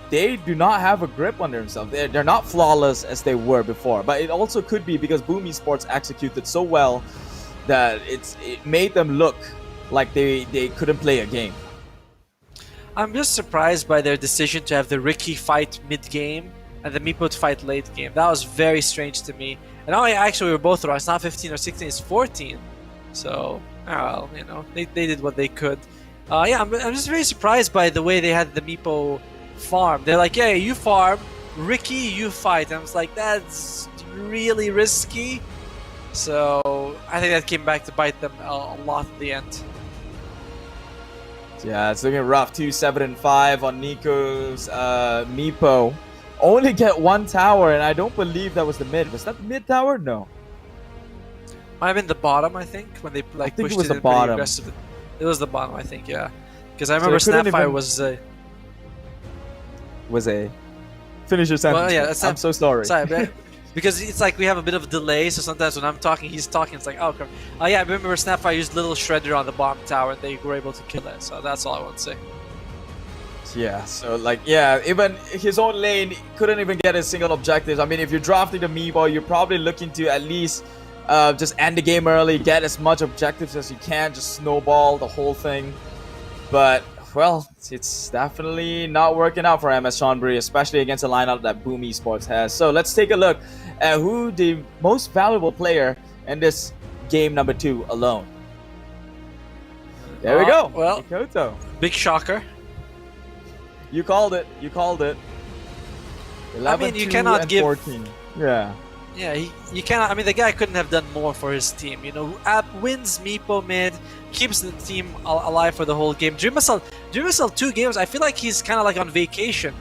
they do not have a grip on themselves. They're not flawless as they were before. But it also could be because Boom Esports executed so well that it made them look like they couldn't play a game. I'm just surprised by their decision to have the Ricky fight mid-game and the Meepo to fight late game. That was very strange to me. And now actually we were both wrong. It's not 15 or 16, it's 14. So, well, they did what they could. I'm just very surprised by the way they had the Meepo farm. They're like, yeah, you farm, Ricky, you fight. And I was like, that's really risky. So I think that came back to bite them a lot at the end. Yeah, it's looking rough. 2-7-5 on Nico's Meepo. Only get 1 tower, and I don't believe that was the mid. Was that the mid tower? No. Might have been the bottom, I think, when they pushed it was the in bottom. pretty aggressive. It was the bottom, I think, yeah. Because I remember Snapfire was a... Finish your sentence. Well, yeah, I'm so sorry. Sorry, because it's like we have a bit of a delay, so sometimes when I'm talking, he's talking. It's like, oh, crap. Yeah, I remember Snapfire used Little Shredder on the bottom tower, and they were able to kill it. So that's all I want to say. Yeah, so even his own lane couldn't even get a single objective. I mean, if you're drafting the Meepo, you're probably looking to at least just end the game early, get as much objectives as you can, just snowball the whole thing. But, well, it's definitely not working out for MS Chonburi, especially against a lineup that Boom Esports has. So let's take a look at who the most valuable player in this game number 2 alone. There we go. Well, Mikoto. Big shocker. You called it. You called it. 11, you 2, cannot and give 14. Yeah. Yeah, you cannot. I mean, the guy couldn't have done more for his team. App wins Meepo mid, keeps the team alive for the whole game. Dreamcell 2 games, I feel like he's kind of like on vacation.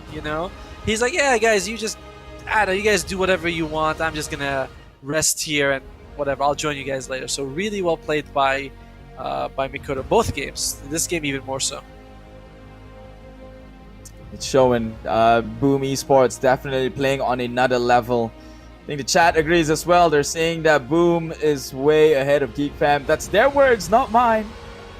He's like, yeah, guys, you guys do whatever you want. I'm just gonna rest here and whatever. I'll join you guys later. So really well played by Mikoto. Both games. This game even more so. It's showing Boom Esports definitely playing on another level. I think the chat agrees as well. They're saying that Boom is way ahead of Geek Fam. That's their words, not mine.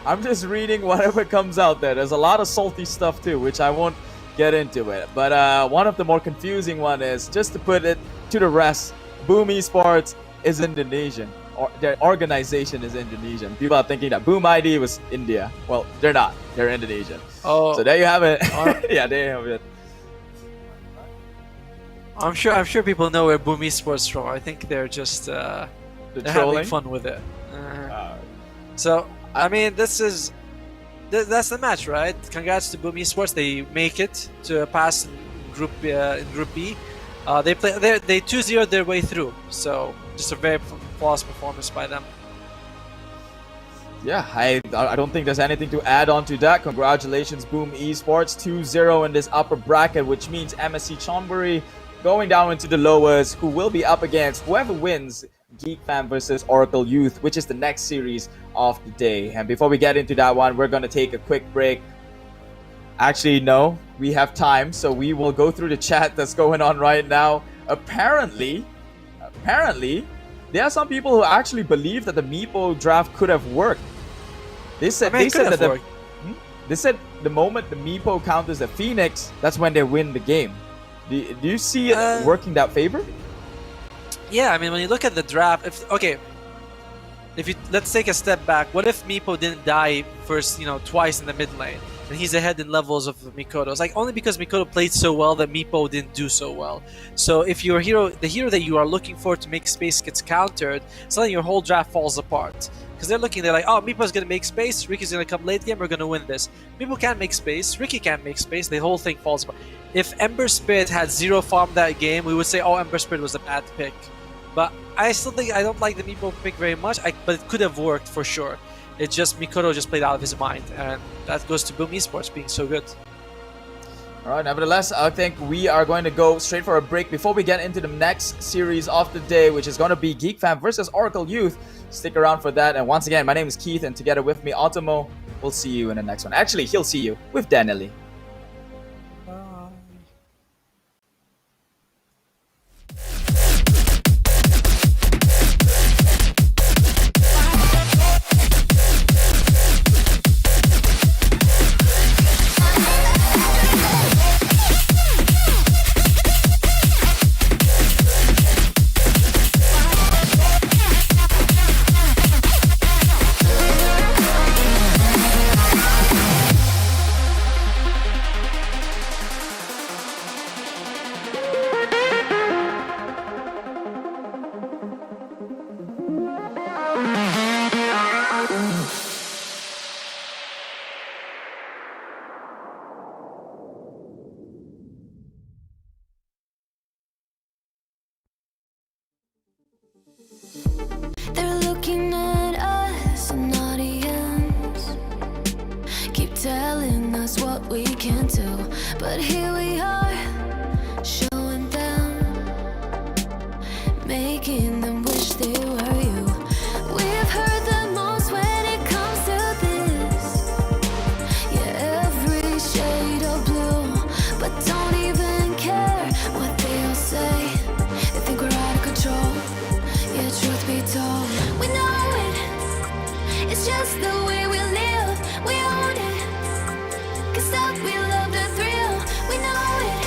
I'm just reading whatever comes out there. There's a lot of salty stuff too, which I won't get into it. But one of the more confusing one is, just to put it to the rest, Boom Esports is Indonesian. Their organization is Indonesian. People are thinking that Boom ID was India. Well, they're not. They're Indonesian. Oh, so there you have it. Yeah, there you have it. I'm sure people know where Boom Esports is from. I think they're just they're having fun with it. So I mean, that's the match, right? Congrats to Boom Esports. They make it to a pass in Group B. They 2-0'd their way through. So just a very flawless performance by them. Yeah, I don't think there's anything to add on to that. Congratulations, Boom Esports. 2-0 in this upper bracket, which means MSC Chonburi going down into the lowers, who will be up against whoever wins Geek Fam versus Oracle.Youth, which is the next series of the day. And before we get into that one, we're going to take a quick break. Actually, no, we have time, so we will go through the chat that's going on right now. Apparently, there are some people who actually believe that the Meepo draft could have worked. They said the moment the Meepo counters the Phoenix, that's when they win the game. Do you see it working that favor? Yeah, I mean, when you look at the draft, let's take a step back. What if Meepo didn't die first, twice in the mid lane? and he's ahead in levels of Mikoto. It's like only because Mikoto played so well that Meepo didn't do so well. So if your hero, the hero that you are looking for to make space gets countered, suddenly your whole draft falls apart. Because they're like, oh, Meepo's gonna make space, Ricky's gonna come late game, we're gonna win this. Meepo can't make space, Ricky can't make space, the whole thing falls apart. If Ember Spirit had 0 farm that game, we would say, oh, Ember Spirit was a bad pick. But I still think I don't like the Meepo pick very much, but it could have worked for sure. It's just Mikoto just played out of his mind, and that goes to Boom Esports being so good. Alright, nevertheless, I think we are going to go straight for a break before we get into the next series of the day, which is going to be Geek Fam versus Oracle.Youth. Stick around for that. And once again, my name is Keith, and together with me, Otomo. We'll see you in the next one. Actually, he'll see you with Danelie. They're looking at us, an audience. Keep telling us what we can do, but here we are, showing them, making them wish they were you. We've heard the most when it comes to this. Yeah, every shade of blue, but don't even care what they all say. They think we're out of control. Yeah, truth be told, we know it. It's just the way we live. We own it. 'Cause that we love the thrill. We know it.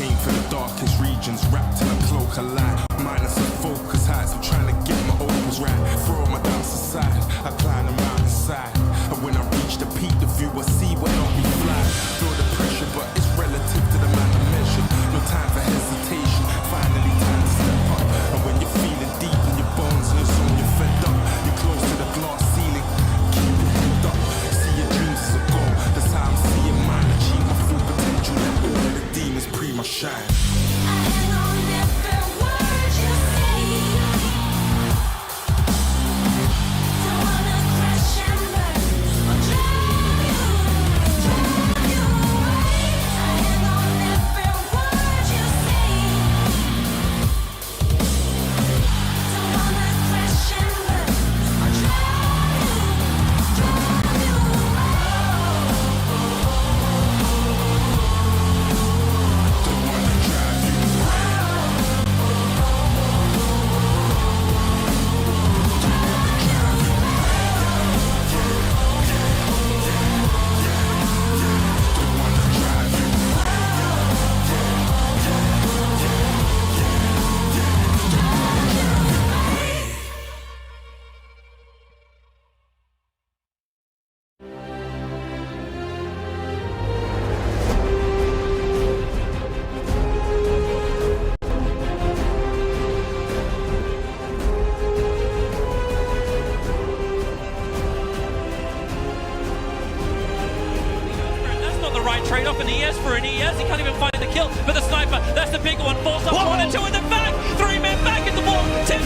came from the darkest regions, wrapped in a cloak of light. Minus the focus heights, I'm trying to get my opens right. Throw my doubts aside, I climb the mountainside. And when I reach the peak, the view I see will help me fly. Feel the pressure, but it's relative to the man I measured. No time for hesitation, finally time to step up. And when you're feeling deep in your bones and your soul, you're fed up. You're close to the glass ceiling, keep your head up. See your dreams as a goal, that's how I'm seeing mine. Achieve my full potential, let all of the demons pre my shine. Trade-off an ES for an ES, he can't even find the kill, but the sniper, that's the bigger one, falls off, 1 and 2 in the back, 3 men back in the ball, Tim's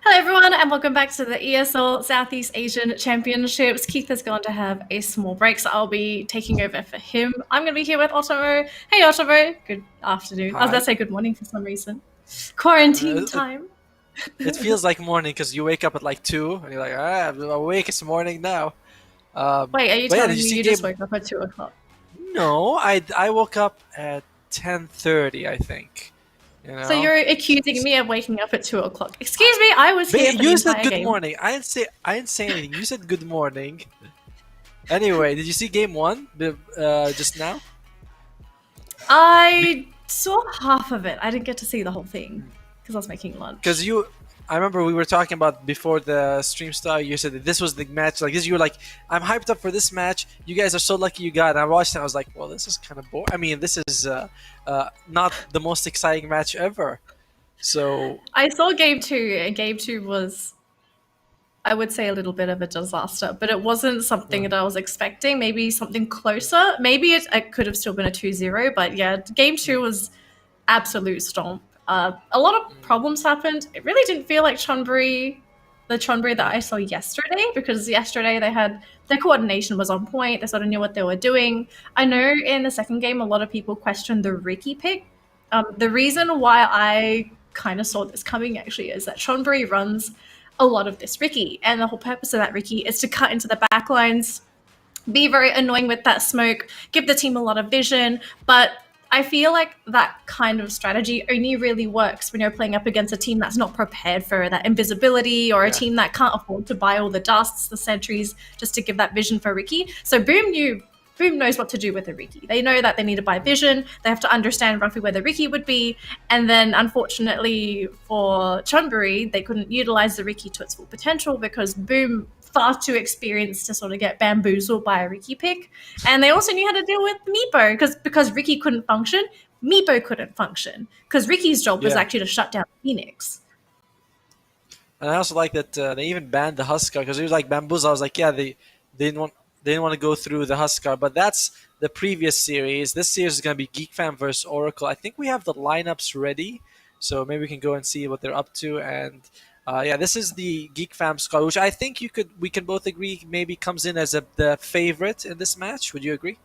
Hello everyone and welcome back to the ESL Southeast Asian Championships. Keith is going to have a small break, so I'll be taking over for him. I'm going to be here with Otomo. Hey Otomo, good afternoon. Hi. I was about to say good morning for some reason. Quarantine time. It feels like morning because you wake up at like 2 and you're like, I'm awake, it's morning now. Wait, are you telling me you just woke up at 2 o'clock? No, I woke up at 10:30, I think. You know? So you're accusing me of waking up at 2 o'clock. Excuse me, I was here for the You said entire good game. morning. I didn't say anything. You said good morning. Anyway, did you see game 1 just now? I saw half of it. I didn't get to see the whole thing because I was making lunch. Because I remember we were talking about before the stream started. You said that this was the match like this. You were like, "I'm hyped up for this match. You guys are so lucky you got it." And I watched it. And I was like, "Well, this is kind of boring. I mean, this is not the most exciting match ever." So I saw game 2, and game 2 was, I would say, a little bit of a disaster, but it wasn't something that I was expecting. Maybe something closer. Maybe it could have still been a 2-0, but yeah, game 2 was absolute stomp. A lot of problems happened. It really didn't feel like the Chonburi that I saw yesterday, because yesterday their coordination was on point. They sort of knew what they were doing. I know in the second game, a lot of people questioned the Ricky pick. The reason why I kind of saw this coming actually is that Chonburi runs a lot of this Ricky, and the whole purpose of that Ricky is to cut into the backlines, be very annoying with that smoke, give the team a lot of vision, but I feel like that kind of strategy only really works when you're playing up against a team that's not prepared for that invisibility, or a team that can't afford to buy all the dusts, the sentries, just to give that vision for Ricky. So Boom knows what to do with the Ricky. They know that they need to buy vision. They have to understand roughly where the Ricky would be. And then unfortunately for Chonburi, they couldn't utilize the Ricky to its full potential because Boom far too experienced to sort of get bamboozled by a Ricky pick. And they also knew how to deal with Meepo because Ricky couldn't function, Meepo couldn't function because Ricky's job was actually to shut down Phoenix. And I also like that they even banned the Huskar because it was like bamboozle. I was like, yeah, they didn't want to go through the Huskar, but that's the previous series. This series is going to be Geek Fam versus Oracle. I think we have the lineups ready, so maybe we can go and see what they're up to. And yeah, this is the Geek Fam squad, which I think we can both agree maybe comes in as the favorite in this match. Would you agree?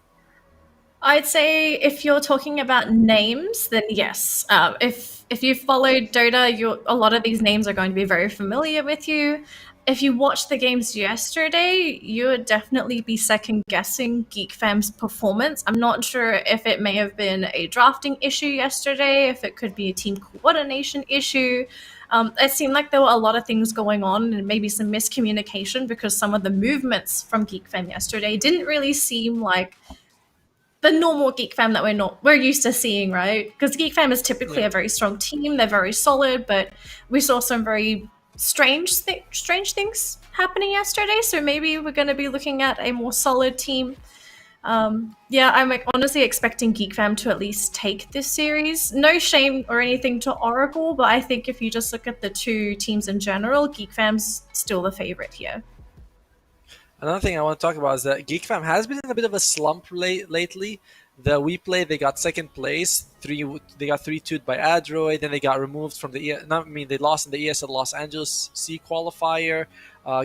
I'd say if you're talking about names, then yes. If you've followed Dota, a lot of these names are going to be very familiar with you. if you watched the games yesterday, you would definitely be second guessing Geek Fam's performance. I'm not sure if it may have been a drafting issue yesterday, if it could be a team coordination issue. It seemed like there were a lot of things going on and maybe some miscommunication because some of the movements from Geek Fam yesterday didn't really seem like the normal Geek Fam that we're used to seeing, right? Because Geek Fam is typically a very strong team, they're very solid, but we saw some very strange things happening yesterday. So maybe we're going to be looking at a more solid team. Yeah, I'm honestly expecting Geek Fam to at least take this series. No shame or anything to Oracle, but I think if you just look at the two teams in general, Geek Fam's still the favorite here. Another thing I want to talk about is that Geek Fam has been in a bit of a slump lately. The We Play, they got second place. They got 3-2'd by Adroid. Then they got removed from the they lost in the ESL Los Angeles C qualifier,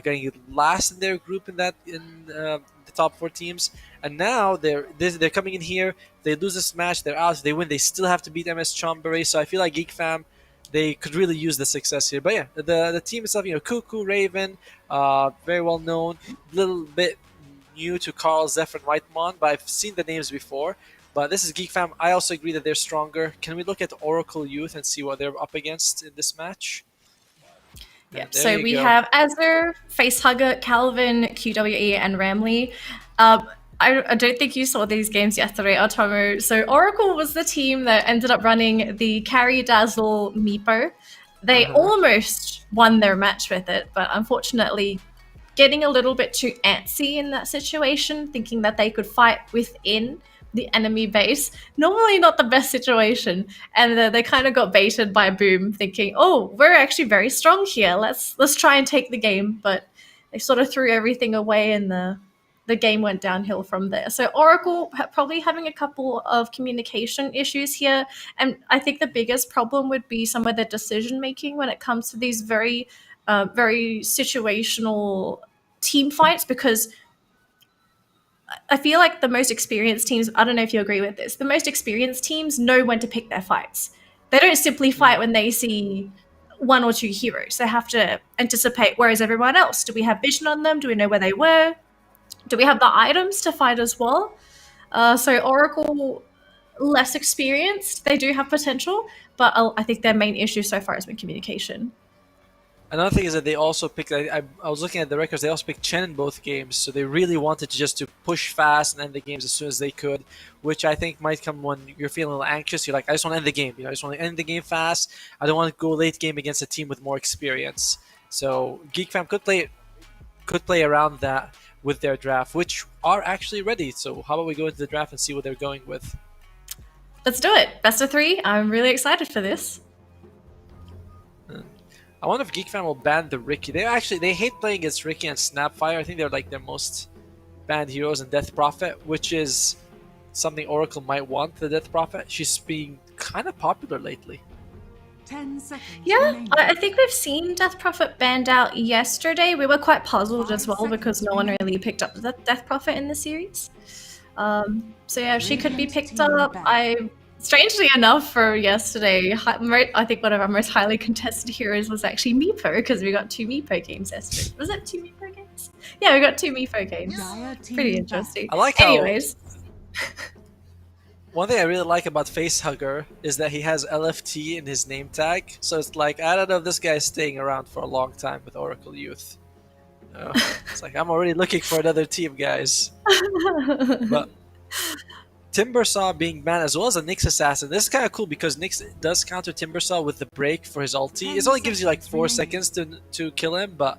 getting last in their group in the top 4 teams. And now they're coming in here. They lose this match. They're out. They win. They still have to beat MS Chonburi. So I feel like Geek Fam, they could really use the success here. But yeah, the team itself, Cuckoo, Raven, very well known. Little bit new to Carl, Zephyr, and Whitemon, but I've seen the names before. But this is Geek Fam. I also agree that they're stronger. Can we look at Oracle.Youth and see what they're up against in this match? Yep. So we have Azure, Facehugger, Calvin, QWE, and Ramley. I don't think you saw these games yesterday, Otomo. So Oracle was the team that ended up running the Carry Dazzle Meepo. They almost won their match with it, but unfortunately getting a little bit too antsy in that situation, thinking that they could fight within the enemy base. Normally not the best situation. And they kind of got baited by Boom, thinking, oh, we're actually very strong here. Let's try and take the game. But they sort of threw everything away and the game went downhill from there. So Oracle probably having a couple of communication issues here. And I think the biggest problem would be some of the decision making when it comes to these very situational team fights, because I feel like the most experienced teams, I don't know if you agree with this, the most experienced teams know when to pick their fights. They don't simply fight when they see 1 or 2 heroes. They have to anticipate, where is everyone else? Do we have vision on them? Do we know where they were? Do we have the items to fight as well? So Oracle, less experienced. They do have potential, but I think their main issue so far has been communication. Another thing is that they also picked, I was looking at the records, they also picked Chen in both games, so they really wanted to push fast and end the games as soon as they could, which I think might come when you're feeling a little anxious. You're like, I just want to end the game. I just want to end the game fast. I don't want to go late game against a team with more experience. So Geek Fam could play around that with their draft, which are actually ready. So how about we go into the draft and see what they're going with? Let's do it. Best of 3. I'm really excited for this. I wonder if Geek Fam will ban the Riki. They hate playing against Riki and Snapfire. I think they're like their most banned heroes, and Death Prophet, which is something Oracle might want. The Death Prophet, she's been kind of popular lately. 10 seconds. Yeah, I think we've seen Death Prophet banned out yesterday. We were quite puzzled as well because no one really picked up the Death Prophet in the series. So yeah, she could be picked up. Strangely enough, for yesterday, I think one of our most highly contested heroes was actually Meepo, because we got 2 Meepo games yesterday. Was it 2 Meepo games? Yeah, we got 2 Meepo games. Pretty interesting. I like how... Anyways. One thing I really like about Facehugger is that he has LFT in his name tag. So it's like, I don't know if this guy's staying around for a long time with Oracle.Youth. It's like, I'm already looking for another team, guys. But Timbersaw being banned, as well as a Nyx Assassin. This is kind of cool because Nyx does counter Timbersaw with the break for his ulti. It only gives you like 4 seconds to kill him, but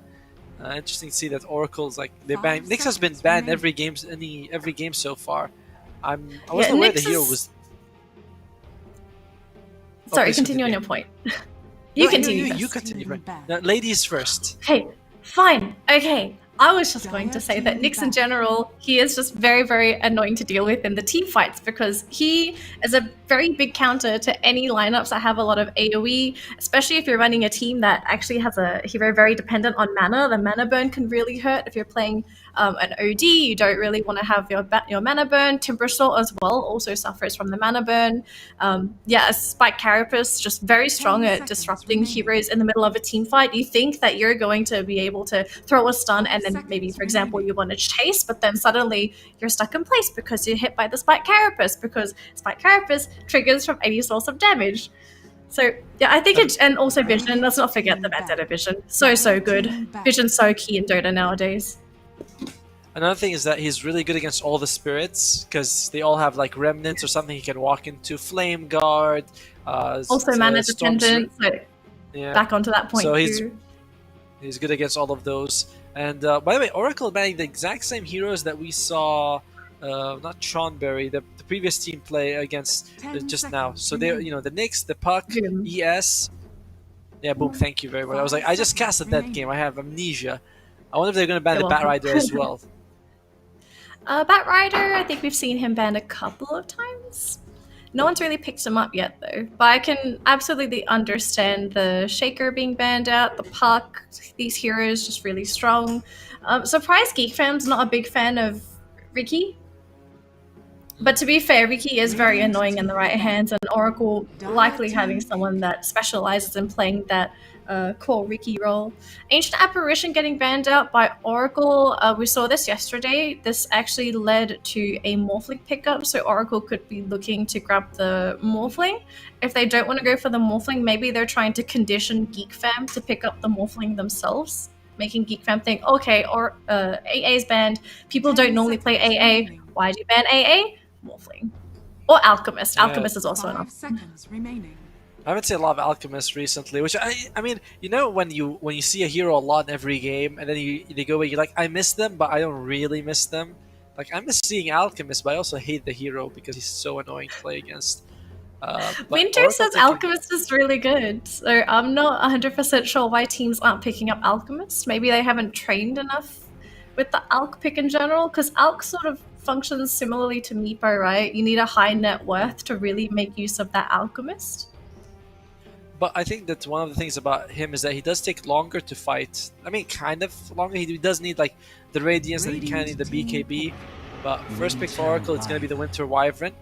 interesting to see that Oracle's like they ban. Nyx has been banned every game so far. I wasn't aware the hero was. Sorry, continue on your point. You continue. You continue. No, ladies first. Okay, fine. Okay. I was just going to say that Nyx in general, he is just very, very annoying to deal with in the team fights because he is a very big counter to any lineups that have a lot of AoE, especially if you're running a team that actually has a hero very dependent on mana. The mana burn can really hurt if you're playing an OD. You don't really want to have your mana burn. Timbersaw as well also suffers from the mana burn. A Spike Carapace, just very strong at disrupting heroes in the middle of a team fight. You think that you're going to be able to throw a stun and then maybe, for example, you want to chase, but then suddenly you're stuck in place because you're hit by the Spike Carapace, because Spike Carapace triggers from any source of damage. So yeah, I think and also Vision. Let's not forget the Vendetta Vision. So good. Vision's so key in Dota nowadays. Another thing is that he's really good against all the spirits because they all have like remnants or something he can walk into. Flame Guard. Also mana dependent. So back onto that point so too. He's good against all of those. And by the way, Oracle banning the exact same heroes that we saw, not Chonburi, the previous team play against just now. So they, the Nyx, the Puck, ES. Yeah, boom. Thank you very much. I was like, I just casted that game. I have amnesia. I wonder if they're going to ban the Bat Rider as well. Bat Rider, I think we've seen him banned a couple of times. No one's really picked him up yet, though. But I can absolutely understand the Shaker being banned out, the Puck, these heroes just really strong. Surprised Geek Fam's not a big fan of Riki. But to be fair, Riki is very annoying in the right hands, and Oracle likely having someone that specializes in playing that core Riki role. Ancient Apparition getting banned out by Oracle. We saw this yesterday. This actually led to a Morphling pickup, so Oracle could be looking to grab the Morphling. If they don't want to go for the Morphling, maybe they're trying to condition Geek Fam to pick up the Morphling themselves, making Geek Fam think, okay, or AA is banned. People don't normally play AA. Why do you ban AA? Morphling. Or Alchemist. Yeah. Alchemist is also an option. Seconds remaining. I haven't seen a lot of Alchemists recently, which I mean, when you see a hero a lot in every game, and then you go away, you're like, I miss them, but I don't really miss them. Like, I miss seeing Alchemist, but I also hate the hero because he's so annoying to play against. Winter says Alchemist is really good, so I'm not 100% sure why teams aren't picking up Alchemist. Maybe they haven't trained enough with the Alch pick in general, because Alch sort of functions similarly to Meepo, right? You need a high net worth to really make use of that Alchemist. But I think that one of the things about him is that he does take longer to fight. I mean, kind of longer. He does need like the Radiance and he kind of need the BKB. But first pick for Oracle, it's going to be the Winter Wyvern.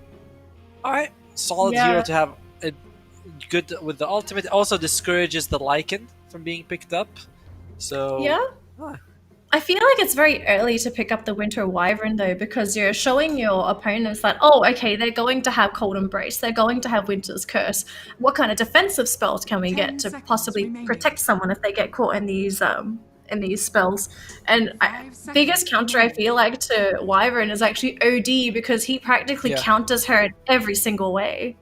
Alright, solid hero to have a good with the ultimate. It also discourages the Lycan from being picked up. So I feel like it's very early to pick up the Winter Wyvern though, because you're showing your opponents that, oh, okay, they're going to have Cold Embrace, they're going to have Winter's Curse. What kind of defensive spells can we get to possibly protect someone if they get caught in these spells? And biggest counter I feel like to Wyvern is actually OD, because he practically counters her in every single way.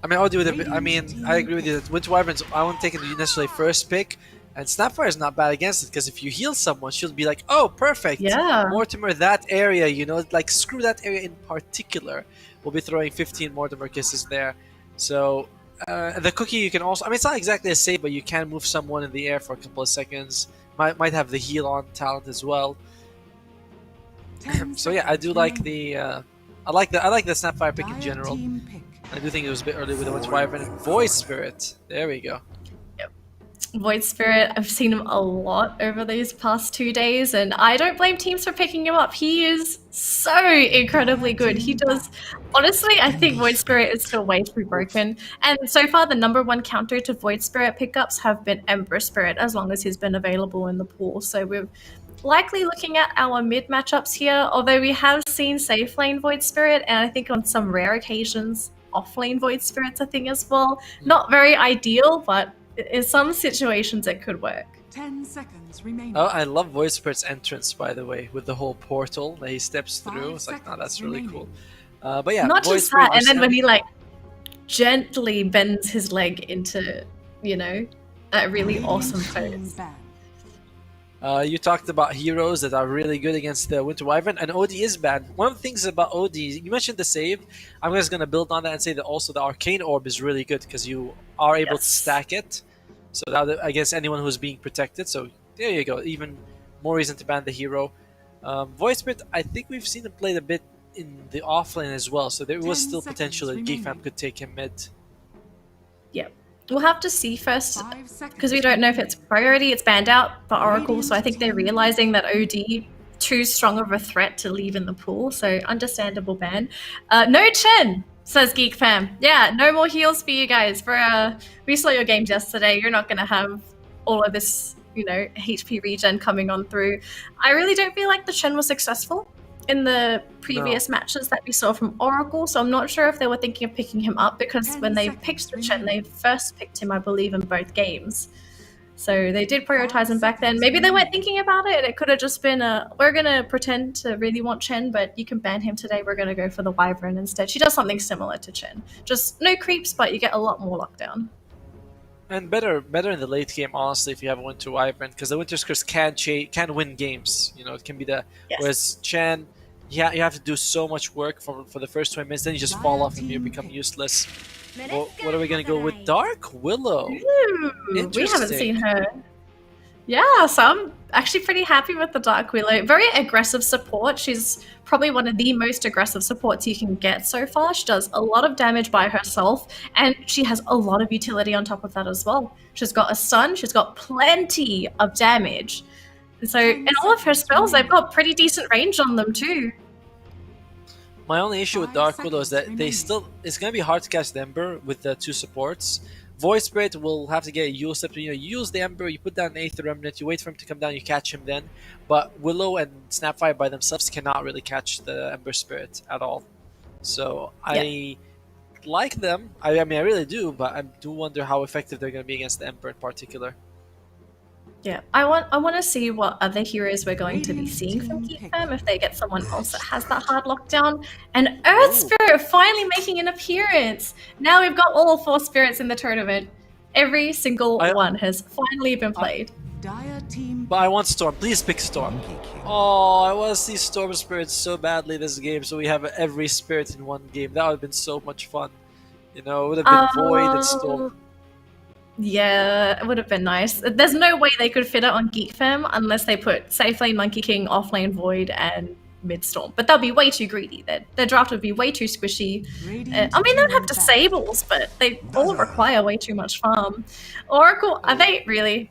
I mean, I agree with you that Winter Wyverns, I won't take it necessarily first pick. And Snapfire is not bad against it, because if you heal someone, she'll be like, oh, perfect. Yeah. Mortimer, that area, like screw that area in particular. We'll be throwing 15 Mortimer kisses there. So the cookie you can also, I mean, it's not exactly a save, but you can move someone in the air for a couple of seconds. Might have the heal on talent as well. So yeah, I do like the, I like the Snapfire pick in general. I do think it was a bit early with the Winter Wyvern. Void Spirit, there we go. Void Spirit, I've seen him a lot over these past 2 days, and I don't blame teams for picking him up. He is so incredibly good. He does, honestly, I think Void Spirit is still way too broken. And so far, the #1 counter to Void Spirit pickups have been Ember Spirit, as long as he's been available in the pool. So we're likely looking at our mid matchups here, although we have seen safe lane Void Spirit, and I think on some rare occasions, off lane Void Spirit's a thing as well. Not very ideal, but in some situations it could work. 10 seconds remaining. Oh, I love Void Spirit's entrance, by the way, with the whole portal that he steps through. It's like, oh, that's really cool. But yeah, not Void just Spirit that, and then when he like gently bends his leg into, a really awesome pose. You talked about heroes that are really good against the Winter Wyvern, and OD is bad. One of the things about OD, you mentioned the save. I'm just going to build on that and say that also the Arcane Orb is really good, because you are able to stack it. So that against anyone who's being protected. So there you go. Even more reason to ban the hero. Voicebit, I think we've seen him played a bit in the offlane as well, so there was still potential that Geek Fam could take him mid. Yep. We'll have to see first, because we don't know if it's priority, it's banned out by Oracle, so I think they're realizing that OD too strong of a threat to leave in the pool, so understandable ban. No Chen, says Geek Fam. Yeah, no more heals for you guys. We saw your games yesterday, you're not going to have all of this, HP regen coming on through. I really don't feel like the Chen was successful in the previous matches that we saw from Oracle, so I'm not sure if they were thinking of picking him up, because when they picked the Chen, they first picked him, I believe, in both games. So they did prioritize him back then. Maybe they weren't thinking about it. It could have just been we're going to pretend to really want Chen, but you can ban him today. We're going to go for the Wyvern instead. She does something similar to Chen. Just no creeps, but you get a lot more lockdown. And better in the late game, honestly, if you have a Winter Wyvern, because the Winter's Curse can win games. It can be whereas Chen, you have to do so much work for the first 20 minutes, then you just fall off and you become useless. Well, what are we going to go with? Dark Willow. Ooh, we haven't seen her. Yeah, so I'm actually pretty happy with the Dark Willow. Very aggressive support. She's probably one of the most aggressive supports you can get so far. She does a lot of damage by herself, and she has a lot of utility on top of that as well. She's got a stun, she's got plenty of damage. So, in all of her spells, they've got pretty decent range on them too. My only issue with Dark Willow is that it's going to be hard to catch the Ember with the two supports. Void Spirit will have to get used up to, you use the Ember, you put down an Aether Remnant, you wait for him to come down, you catch him then. But Willow and Snapfire by themselves cannot really catch the Ember Spirit at all. So I like them. I mean, I really do, but I do wonder how effective they're going to be against the Ember in particular. Yeah, I want to see what other heroes we're going to be seeing from Geek Fam, if they get someone else that has that hard lockdown. And Earth Spirit finally making an appearance. Now we've got all 4 spirits in the tournament. Every single one has finally been played. But I want Storm. Please pick Storm. Oh, I want to see Storm Spirits so badly this game, so we have every spirit in one game. That would have been so much fun. It would have been Void and Storm. Yeah, it would have been nice. There's no way they could fit it on Geek Fam unless they put Safe Lane, Monkey King, Off Lane, Void, and Midstorm. But they'll be way too greedy. Their draft would be way too squishy. I mean, they'd have disables, but they all require way too much farm. Oracle, are they really?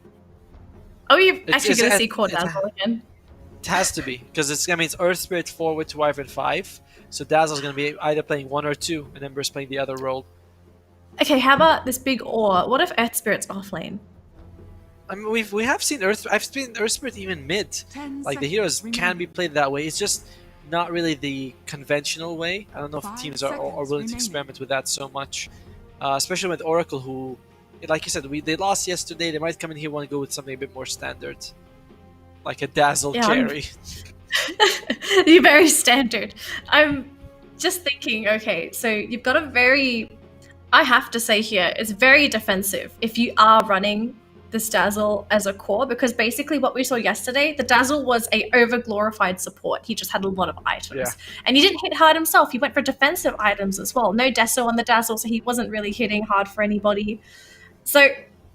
Oh, you're actually going to see Core Dazzle again. It has to be, because it's Earth Spirit 4 with Wyvern 5. So Dazzle's going to be either playing 1 or 2, and Ember's playing the other role. Okay, how about this big ore? What if Earth Spirit's offlane? I mean, we have seen I've seen Earth Spirit even mid. Like, the heroes can be played that way. It's just not really the conventional way. I don't know if teams are willing to experiment with that so much. Especially with Oracle, who, like you said, they lost yesterday. They might come in here want to go with something a bit more standard. Like a Dazzle carry. You're very standard. I'm just thinking, okay, so you've got a I have to say here, it's very defensive if you are running this Dazzle as a core, because basically what we saw yesterday, the Dazzle was a over-glorified support. He just had a lot of items. And he didn't hit hard himself. He went for defensive items as well. No Deso on the Dazzle, so he wasn't really hitting hard for anybody. So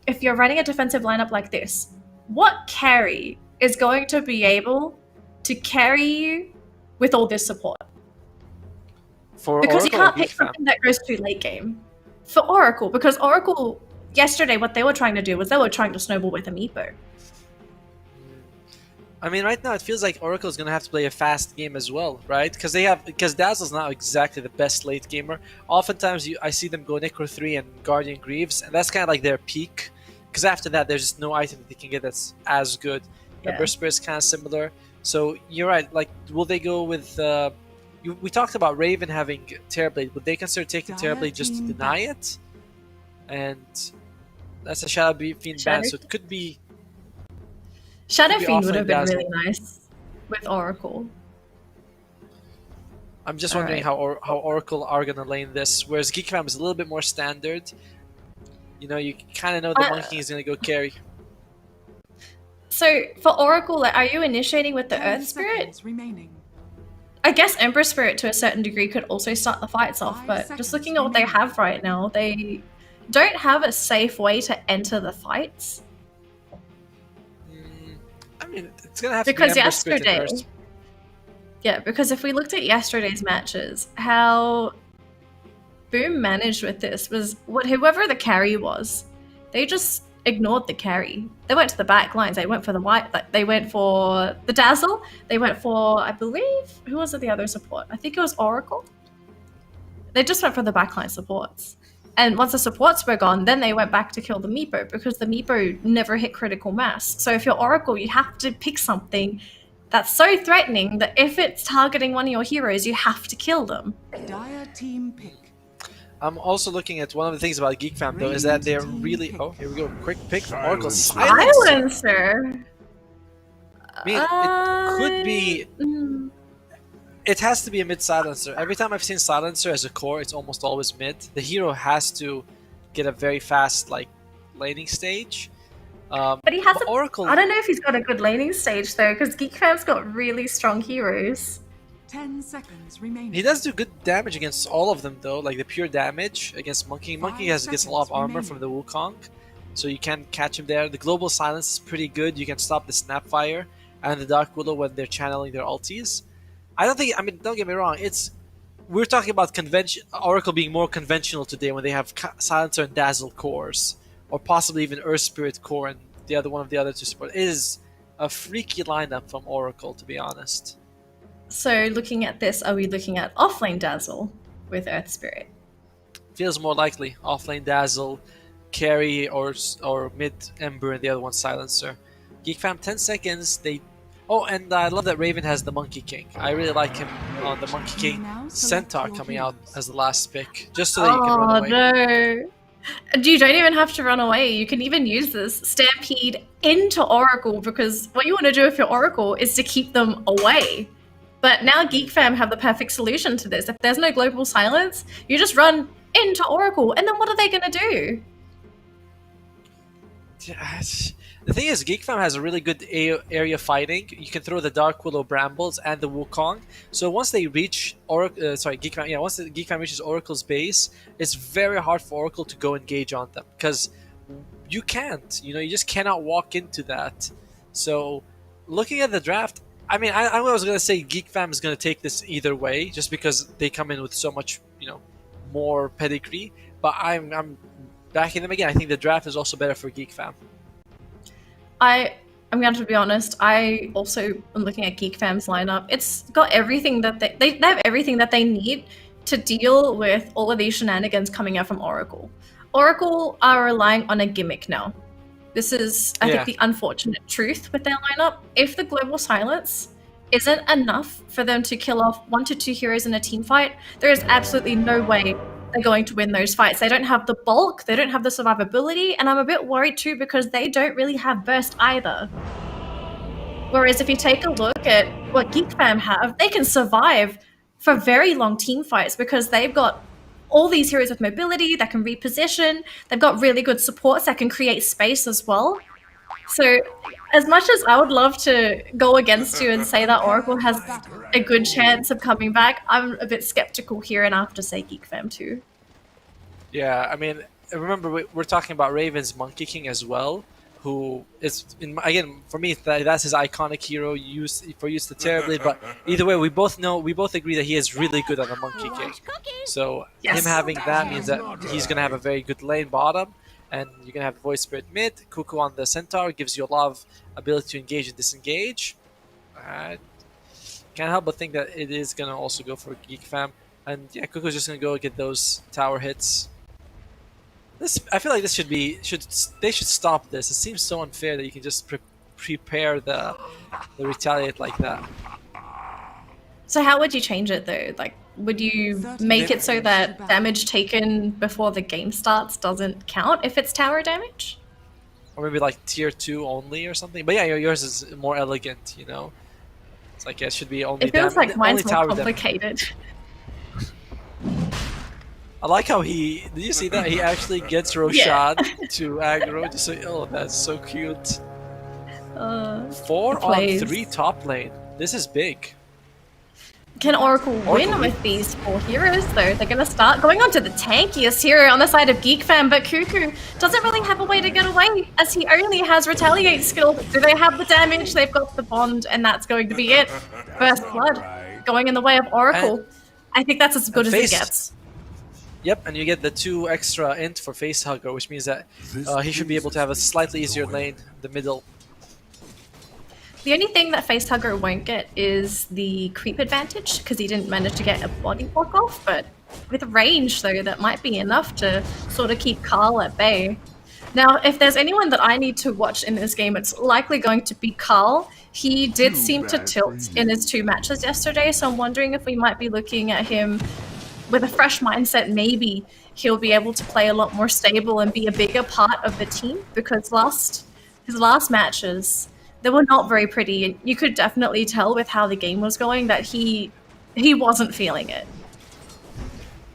if you're running a defensive lineup like this, what carry is going to be able to carry you with all this support? Because you can't pick something that goes too late game. For Oracle, because Oracle, yesterday, what they were trying to do was they were trying to snowball with Amiibo. I mean, right now it feels like Oracle is going to have to play a fast game as well, right? Because Dazzle's not exactly the best late gamer. Oftentimes I see them go Necro 3 and Guardian Greaves, and that's kind of like their peak. Because after that, there's just no item that they can get that's as good. The Burst Spirit is kind of similar. So you're right. Like, will they go with? We talked about Raven having Terrorblade. Would they consider taking Terrorblade just to deny it? And that's a Shadow Fiend ban, so it could be. Shadow Fiend would have been really nice with Oracle. I'm just wondering how Oracle are gonna lane this. Whereas Geek Fam is a little bit more standard. You kind of know the Monkey King is gonna go carry. So for Oracle, are you initiating with the Earth Spirit? I guess Ember Spirit to a certain degree could also start the fights off, but just looking at what they have right now, they don't have a safe way to enter the fights. I mean, it's gonna have Because to be Ember Spirit yesterday, and Earth. yeah, because if we looked at yesterday's matches, how Boom managed with this was whoever the carry was, they just ignored the carry. They went to the back lines. They went for the white. They went for the Dazzle. They went for, I believe, who was it? The other support. I think it was Oracle. They just went for the backline supports. And once the supports were gone, then they went back to kill the Meepo because the Meepo never hit critical mass. So if you're Oracle, you have to pick something that's so threatening that if it's targeting one of your heroes, you have to kill them. Dire team pick. I'm also looking at one of the things about Geek Fam though is that they're really. Oh, here we go. Quick pick from Oracle. Silencer. I mean, it could be. It has to be a mid silencer. Every time I've seen silencer as a core, it's almost always mid. The hero has to get a very fast laning stage. But he has Oracle. I don't know if he's got a good laning stage though, because Geek Fam's got really strong heroes. 10 seconds remaining. He does do good damage against all of them though, like the pure damage against Monkey. Monkey gets a lot of armor from the Wukong, so you can catch him there. The global silence is pretty good. You can stop the Snapfire and the Dark Willow when they're channeling their ultis. I mean, don't get me wrong. We're talking about Oracle being more conventional today when they have Silencer and Dazzle cores, or possibly even Earth Spirit core and the other one of the other two support. It is a freaky lineup from Oracle, to be honest. So looking at this, are we looking at offlane Dazzle with Earth Spirit? Feels more likely. Offlane Dazzle, carry or mid Ember, and the other one Silencer. Geek Fam 10 seconds. Oh, and I love that Raven has the Monkey King. I really like him on the Monkey King Centaur coming out as the last pick, just so that you can run away. Oh no! You don't even have to run away. You can even use this Stampede into Oracle, because what you want to do with your Oracle is to keep them away. But now Geek Fam have the perfect solution to this. If there's no global silence, you just run into Oracle, and then what are they going to do? The thing is, Geek Fam has a really good area fighting. You can throw the Dark Willow Brambles and the Wukong. So once they reach Geek Fam, once the Geek Fam reaches Oracle's base, it's very hard for Oracle to go engage on them because you can't. You just cannot walk into that. So looking at the draft, I mean, I was gonna say Geek Fam is gonna take this either way, just because they come in with so much, more pedigree. But I'm backing them again. I think the draft is also better for Geek Fam. I'm going to be honest. I also am looking at Geek Fam's lineup. It's got everything that they have everything that they need to deal with all of these shenanigans coming out from Oracle. Oracle are relying on a gimmick now. This is, I think, the unfortunate truth with their lineup. If the global silence isn't enough for them to kill off 1 to 2 heroes in a team fight, there is absolutely no way they're going to win those fights. They don't have the bulk, they don't have the survivability, and I'm a bit worried too because they don't really have burst either. Whereas if you take a look at what Geek Fam have, they can survive for very long team fights because they've got all these heroes with mobility that can reposition. They've got really good supports that can create space as well. So as much as I would love to go against you and say that Oracle has a good chance of coming back, I'm a bit skeptical here, and I have to say Geek Fam too. Yeah, I mean, remember we're talking about Raven's Monkey King as well, who is, again, for me, that's his iconic hero used the terribly. But either way, we both agree that he is really good on the Monkey King. So him having that means that he's gonna have a very good lane bottom, and you're gonna have Voice Spirit mid. Cuckoo on the Centaur gives you a lot of ability to engage and disengage. Can't help but think that it is gonna also go for Geek Fam, and yeah, Cuckoo's just gonna go get those tower hits. I feel like they should stop this. It seems so unfair that you can just prepare the retaliate like that. So how would you change it though? Like, would you make it so that damage taken before the game starts doesn't count if it's tower damage? Or maybe like tier 2 only or something. But yeah, yours is more elegant, It's like it should be only. It feels like mine's more tower complicated. I like how did you see that? He actually gets Roshan to aggro. That's so cute. 4 on 3 top lane. This is big. Can Oracle win with these 4 heroes though? They're gonna start going on to the tankiest hero on the side of Geek Fam, but Cuckoo doesn't really have a way to get away as he only has Retaliate skill. Do they have the damage? They've got the bond, and that's going to be it. First blood going in the way of Oracle. I think that's as good as it gets. Yep, and you get the 2 extra int for Facehugger, which means that he should be able to have a slightly easier lane in the middle. The only thing that Facehugger won't get is the creep advantage, because he didn't manage to get a body block off, but with range though, that might be enough to sort of keep Carl at bay. Now, if there's anyone that I need to watch in this game, it's likely going to be Carl. He did seem to tilt in his 2 matches yesterday, so I'm wondering if we might be looking at him with a fresh mindset. Maybe he'll be able to play a lot more stable and be a bigger part of the team, because his last matches, they were not very pretty, and you could definitely tell with how the game was going that he wasn't feeling it.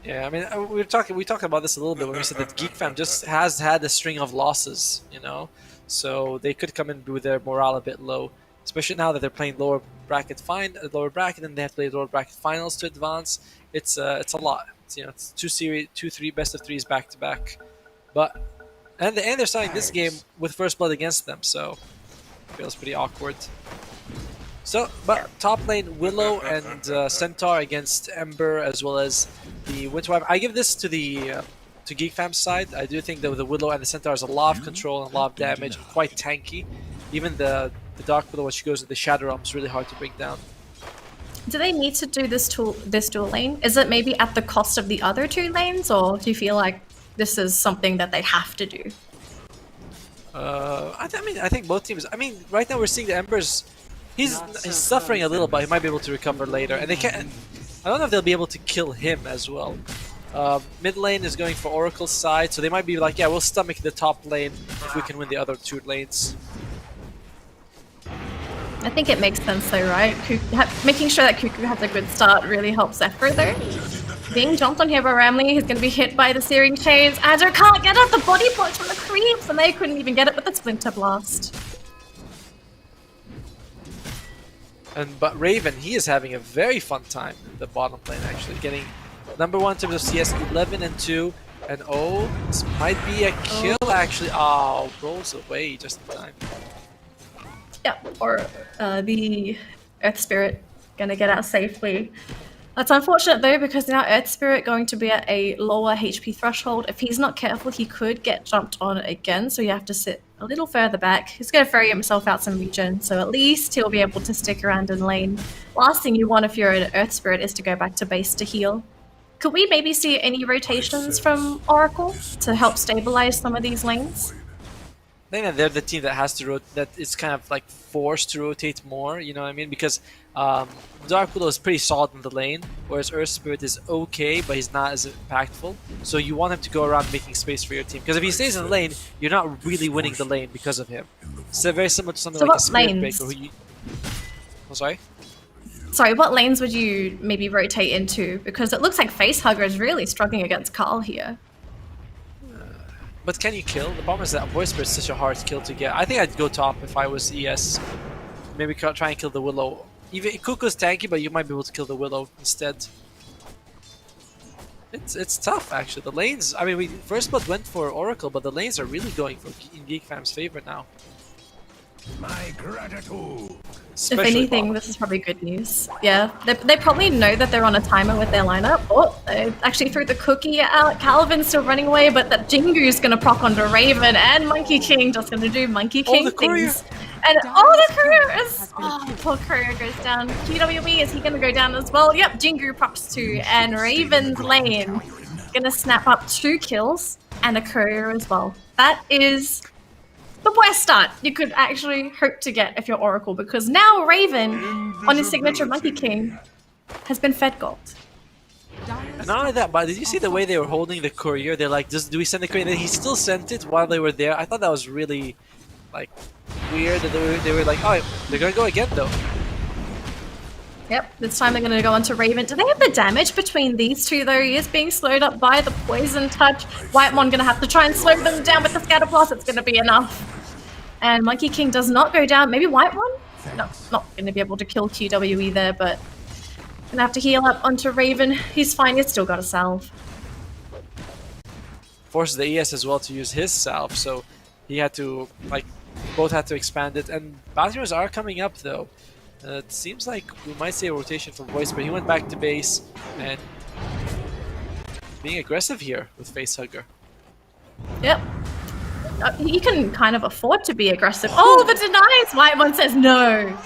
Yeah, I mean, we talked about this a little bit when we said that Geek Fam just has had a string of losses, you know, so they could come in with their morale a bit low, especially now that they're playing lower bracket, and they have to play lower bracket finals to advance. It's a lot. It's 2-3 best of 3s back to back, and they're starting this game with first blood against them, so. Feels pretty awkward. So, but top lane Willow and Centaur against Ember, as well as the Winterwife. I give this to the to Geek Fam's side. I do think that the Willow and the Centaur has a lot of control and a lot of damage, quite tanky. Even the Dark Willow, when she goes to the Shadow Realm, is really hard to bring down. Do they need to do this dual lane? Is it maybe at the cost of the other 2 lanes, or do you feel like this is something that they have to do? I think both teams. I mean, right now we're seeing the Embers. He's suffering a little, but he might be able to recover later. And they can't. I don't know if they'll be able to kill him as well. Mid lane is going for Oracle's side, so they might be like, yeah, we'll stomach the top lane if we can win the other 2 lanes. I think it makes sense though, right? Making sure that Cuckoo has a good start really helps Zephyr though. Being jumped on here by Ramley, he's going to be hit by the Searing Chains. Azure can't get up the body blocks from the creeps, and they couldn't even get it with the Splinter Blast. But Raven, he is having a very fun time in the bottom lane, actually. Getting number 1 in terms of CS, 11 and 2. And oh, this might be a kill actually. Oh, rolls away just in time. Yeah, or the Earth Spirit going to get out safely. That's unfortunate though, because now Earth Spirit going to be at a lower HP threshold. If he's not careful, he could get jumped on again, so you have to sit a little further back. He's going to ferry himself out some regen, so at least he'll be able to stick around in lane. Last thing you want if you're an Earth Spirit is to go back to base to heal. Could we maybe see any rotations from Oracle to help stabilize some of these lanes? I think that they're the team that has to that is kind of like forced to rotate more, you know what I mean? Because Dark Willow is pretty solid in the lane, whereas Earth Spirit is okay, but he's not as impactful. So you want him to go around making space for your team. Because if he stays in the lane, you're not really winning the lane because of him. So very similar to something like a Spirit Breaker who you... Oh, sorry? Sorry, what lanes would you maybe rotate into? Because it looks like Facehugger is really struggling against Carl here. But can you kill? The problem is that Voice Spirit is such a hard kill to get. I think I'd go top if I was ES. Maybe try and kill the Willow. Even Kuko's tanky, but you might be able to kill the Willow instead. It's tough actually. The lanes. I mean, First Blood went for Oracle, but the lanes are really going in Geek Fam's favor now. My gratitude. If anything, this is probably good news. Yeah, they probably know that they're on a timer with their lineup. Oh, they actually threw the cookie out. Calvin's still running away, but that Jingu's gonna proc onto Raven, and Monkey King just gonna do Monkey King things. And the courier is... Oh, poor courier goes down. QWE, is he gonna go down as well? Yep, Jingu procs too, and Raven's lane gonna snap up 2 kills and a courier as well. That is the worst start you could actually hope to get if you're Oracle, because now Raven, on his signature Monkey King, has been fed gold. And not only that, but did you see the way they were holding the courier? They're like, do we send the courier? And he still sent it while they were there. I thought that was really, like, weird. They were like, oh, they're gonna go again though. Yep, this time they're going to go on to Raven. Do they have the damage between these two, though? He is being slowed up by the Poison Touch. Whitemon going to have to try and slow them down with the Scatter Blast. It's going to be enough. And Monkey King does not go down. Maybe Whitemon? No, not going to be able to kill QWE there, but Gonna have to heal up onto Raven. He's fine, he's still got a salve. Forces the ES as well to use his salve, so he had to, like, both had to expand it. And Bathrooms are coming up though. It seems like we might see a rotation for Voice, but he went back to base and being aggressive here with Facehugger. Yep. He can kind of afford to be aggressive. Oh, the denies! White one says no.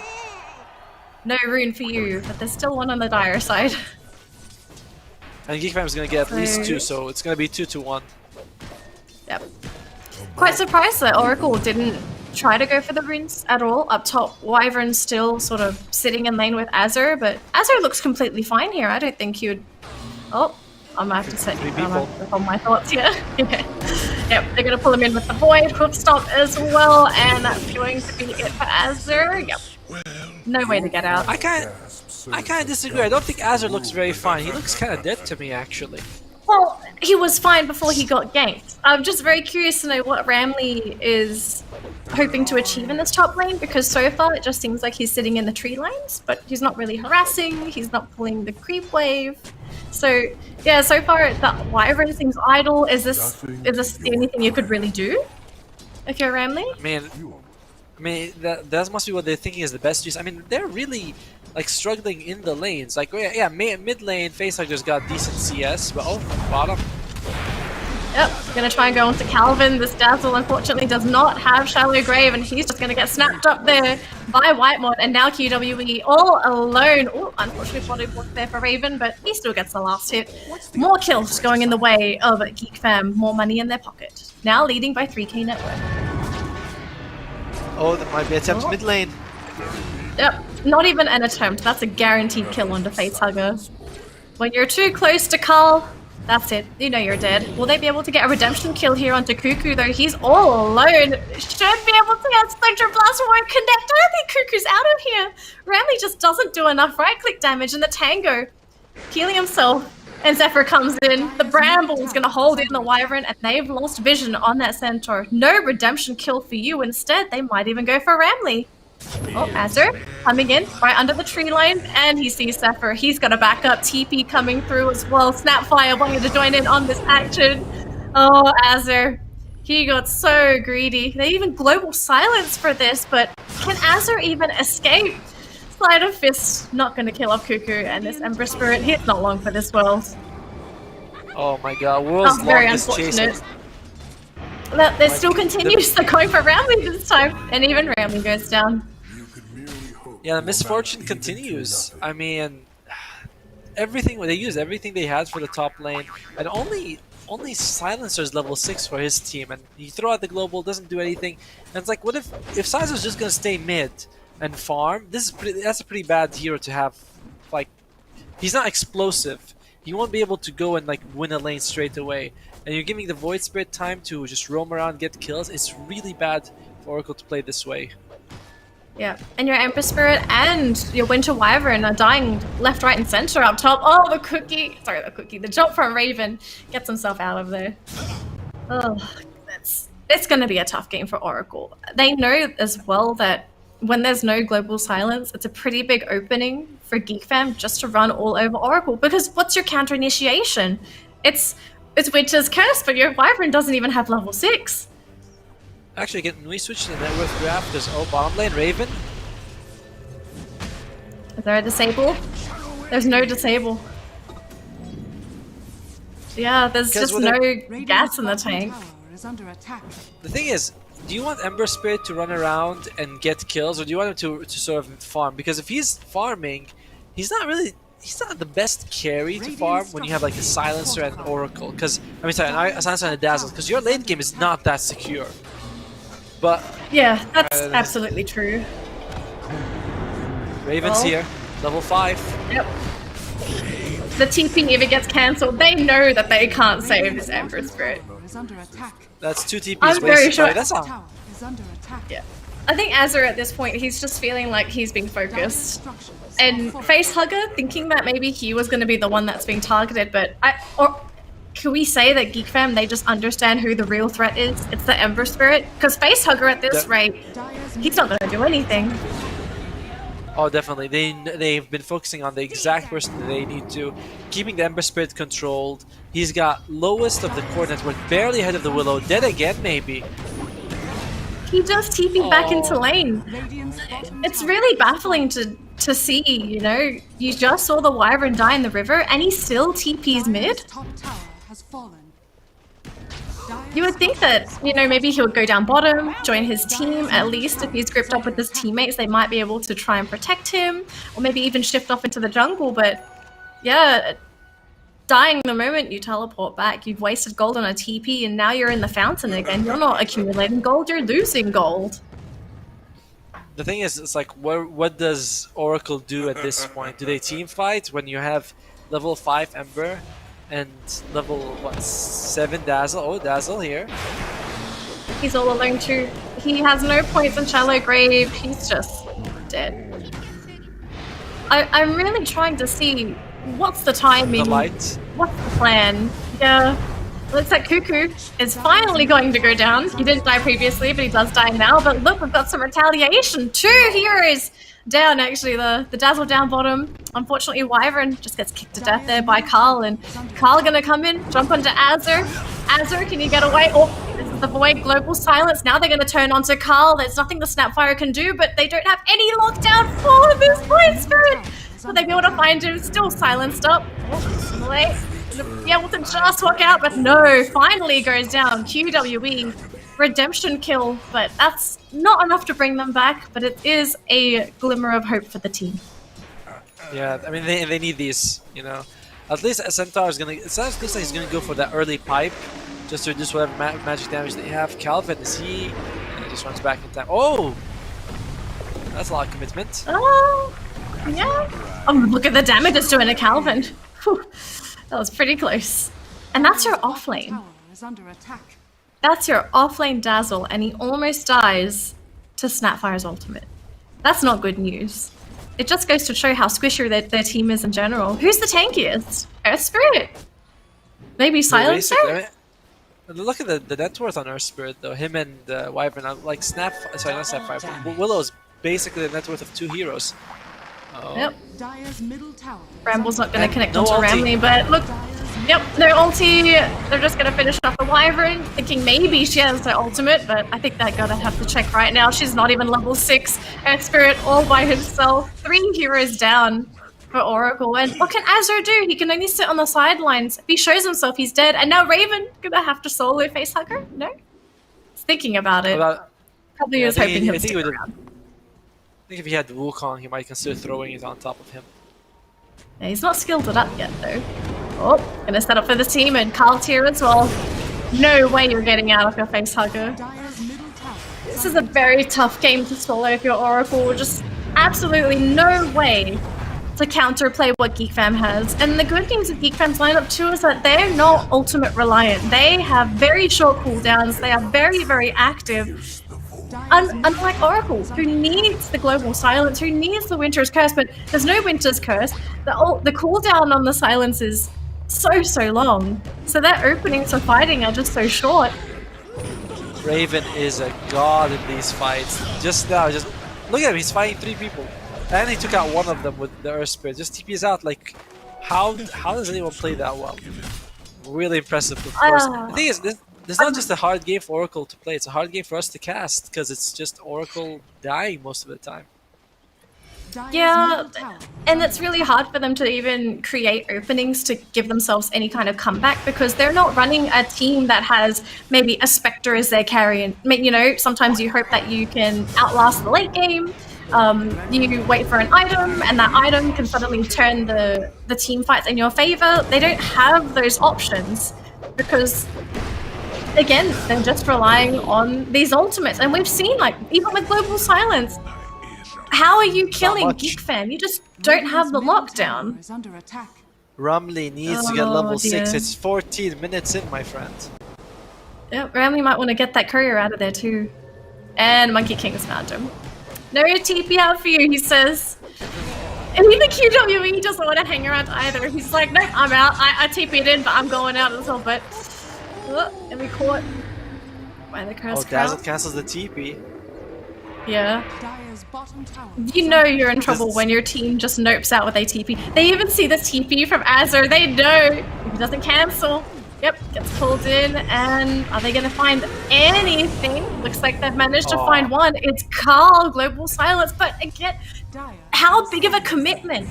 No rune for you, but there's still one on the dire side. And Geek Fam is going to get at least 2, so it's going to be 2-1. Yep. Quite surprised that Oracle didn't try to go for the runes at all. Up top, Wyvern's still sort of sitting in lane with Azur, but Azur looks completely fine here. I don't think he would... Oh, I'm gonna have to set you down on my thoughts here. Yep, they're gonna pull him in with the Void, Hook Stomp as well, and that's going to be it for Azur. Yep. No way to get out. I kind of disagree. I don't think Azur looks very fine. He looks kind of dead to me, actually. Well, he was fine before he got ganked. I'm just very curious to know what Ramley is hoping to achieve in this top lane, because so far it just seems like he's sitting in the tree lines, but he's not really harassing, he's not pulling the creep wave. So, yeah, so far the Wyvern seems idle. Is this anything you could really do if you're Ramley? I mean, that must be what they're thinking is the best use. I mean, they're really like struggling in the lanes. Like, yeah, mid lane, Facehugger's got decent CS, but bottom. Yep, gonna try and go onto Calvin. This Dazzle unfortunately does not have Shallow Grave, and he's just gonna get snapped up there by Whitemod, and now QWE all alone. Oh, unfortunately body block there for Raven, but he still gets the last hit. More kills going in the way of Geek Fam, more money in their pocket. Now leading by 3k net worth. Oh, that might be attempt mid lane. Yep, not even an attempt. That's a guaranteed kill onto Facehugger. When you're too close to Carl, that's it. You know you're dead. Will they be able to get a redemption kill here onto Cuckoo, though? He's all alone. Should be able to get Spectre Blast, won't connect. I don't think Cuckoo's out of here. Ramley just doesn't do enough right-click damage, and the Tango healing himself. And Zephyr comes in. The Bramble is going to hold in the Wyvern, and they've lost vision on that Centaur. No redemption kill for you. Instead, they might even go for Ramley. Oh, Azur coming in right under the tree line, and he sees Zephyr. He's got a backup TP coming through as well. Snapfire wanting to join in on this action. Oh, Azur. He got so greedy. They even global silence for this, but can Azur even escape? Slide of Fist not going to kill off Cuckoo, and this Ember Spirit, he's not long for this world. Oh my god, world's longest chase. But there still continues. They're going for Ramley this time, and even Ramley goes down. Yeah, the misfortune continues. I mean, they used everything they had for the top lane, and only Silencer's level 6 for his team, and you throw out the global, doesn't do anything. And it's like, what if Silencer's just gonna stay mid and farm? That's a pretty bad hero to have. Like, he's not explosive. He won't be able to go and like win a lane straight away. And you're giving the Void Spirit time to just roam around, get kills. It's really bad for Oracle to play this way. Yeah, and your Emperor Spirit and your Winter Wyvern are dying left, right, and center up top. Oh, the jump from Raven gets himself out of there. Oh, it's going to be a tough game for Oracle. They know as well that when there's no global silence, it's a pretty big opening for Geek Fam just to run all over Oracle. Because what's your counter initiation? It's Winter's Curse, but your Wyvern doesn't even have level 6. Actually, can we switch to the net worth graph? There's bottom lane, Raven. Is there a disable? There's no disable. Yeah, there's just no gas in the tank. The thing is, do you want Ember Spirit to run around and get kills, or do you want him to sort of farm? Because if he's farming, he's not the best carry to farm when you have like a Silencer and an Oracle. Because a Silencer and a Dazzle. Because your late game is not that secure. But yeah, that's absolutely true. Raven's here, level 5. Yep. The TP, if it gets cancelled, they know that they can't save this Ember Spirit. That's 2 TPs. I'm very sure. That's all. Yeah. I think Azur at this point, he's just feeling like he's being focused. And Facehugger thinking that maybe he was going to be the one that's being targeted, but can we say that Geek Fam, they just understand who the real threat is? It's the Ember Spirit? Because Facehugger at this rate, he's not going to do anything. Oh, definitely. They've been focusing on the exact person that they need to, keeping the Ember Spirit controlled. He's got lowest of the core network, barely ahead of the Willow. Dead again, maybe. He just TP'd back into lane. It's really baffling to see, you know, you just saw the Wyvern die in the river and he still TP's mid. You would think that, you know, maybe he would go down bottom, join his team. At least if he's gripped up with his teammates, they might be able to try and protect him, or maybe even shift off into the jungle. But yeah, dying the moment you teleport back, you've wasted gold on a TP, and now you're in the fountain again. You're not accumulating gold, you're losing gold. The thing is, it's like, what does Oracle do at this point? Do they team fight when you have level 5 Ember and level, what, 7 Dazzle? Oh, Dazzle here. He's all alone too. He has no points in Shallow Grave. He's just dead. I'm really trying to see what's the timing. The light. What's the plan? Yeah. Looks like Cuckoo is finally going to go down. He didn't die previously, but he does die now. But look, we've got some retaliation. 2 heroes down, actually. The Dazzle down bottom. Unfortunately, Wyvern just gets kicked to death there by Carl. And Carl gonna come in, jump onto Azur. Azur, can you get away? Oh, this is the Void Global Silence. Now they're gonna turn onto Carl. There's nothing the Snapfire can do, but they don't have any lockdown for this Void Spirit. Will they be able to find him? Still silenced up. Oh, wait. Be able to just walk out, but no, finally goes down. QWE, redemption kill, but that's not enough to bring them back, but it is a glimmer of hope for the team. Yeah, I mean, they need these, you know. At least Centaur is gonna, it sounds like he's gonna go for that early pipe, just to reduce whatever magic damage they have. Calvin, is he? Yeah, he just runs back in time. Oh! That's a lot of commitment. Oh, yeah. Oh, look at the damage it's doing to Calvin. Whew. That was pretty close. And that's your offlane. That's your offlane Dazzle, and he almost dies to Snapfire's ultimate. That's not good news. It just goes to show how squishy their team is in general. Who's the tankiest? Earth Spirit? Maybe Silencer? I mean, look at the net worth on Earth Spirit, though. Him and Wyvern, like sorry, not Snapfire, but Willow's basically the net worth of 2 heroes. Oh. Yep. Bramble's not going to connect onto Ramley, but look, yep, no ulti. They're just going to finish off the Wyvern, thinking maybe she has her ultimate, but I think that gotta have to check right now. She's not even level 6. Earth Spirit all by himself. 3 heroes down for Oracle. And what can Azur do? He can only sit on the sidelines. If he shows himself, he's dead. And now Raven gonna have to solo facehugger? No? He's thinking about it. Probably was hoping he'd stick around. I think if he had Wukong, he might consider throwing it on top of him. Yeah, he's not skilled it up yet, though. Oh, gonna set up for the team, and Carl's here as well. No way you're getting out of your facehugger. This is a very tough game to solo if you're Oracle. Just absolutely no way to counterplay what Geek Fam has. And the good things with Geek Fam's lineup too is that they're not ultimate reliant. They have very short cooldowns. They are very, very active. Unlike Oracle, who needs the Global Silence, who needs the Winter's Curse, but there's no Winter's Curse. The cooldown on the Silence is so long. So their openings for fighting are just so short. Raven is a god in these fights. Just now, just look at him, he's fighting 3 people. And he took out one of them with the Earth Spirit. Just TP's out, like, how does anyone play that well? Really impressive, of course. The thing is, this is not just a hard game for Oracle to play, it's a hard game for us to cast, because it's just Oracle dying most of the time. Yeah, and it's really hard for them to even create openings to give themselves any kind of comeback, because they're not running a team that has maybe a Spectre as their carry. And, you know, sometimes you hope that you can outlast the late game. You wait for an item, and that item can suddenly turn the team fights in your favor. They don't have those options because, again, they're just relying on these ultimates. And we've seen, like, even with Global Silence, how are you killing Geek Fam? You just don't have the lockdown. Rumley needs to get level 6. It's 14 minutes in, my friend. Yep, Ramley might want to get that courier out of there too. And Monkey King has found him. No TP out for you, he says. And even QWE doesn't want to hang around either. He's like, no, I'm out. I TP'd in, but I'm going out as well. But, and we caught by the curse. Oh, Dazzle cancels the TP. Yeah. Dire's bottom tower. You know you're in trouble when your team just nopes out with a TP. They even see the TP from Azur. They know if he doesn't cancel. Yep, gets pulled in, and are they going to find anything? Looks like they've managed to find one. It's Carl, Global Silence, but again, how big of a commitment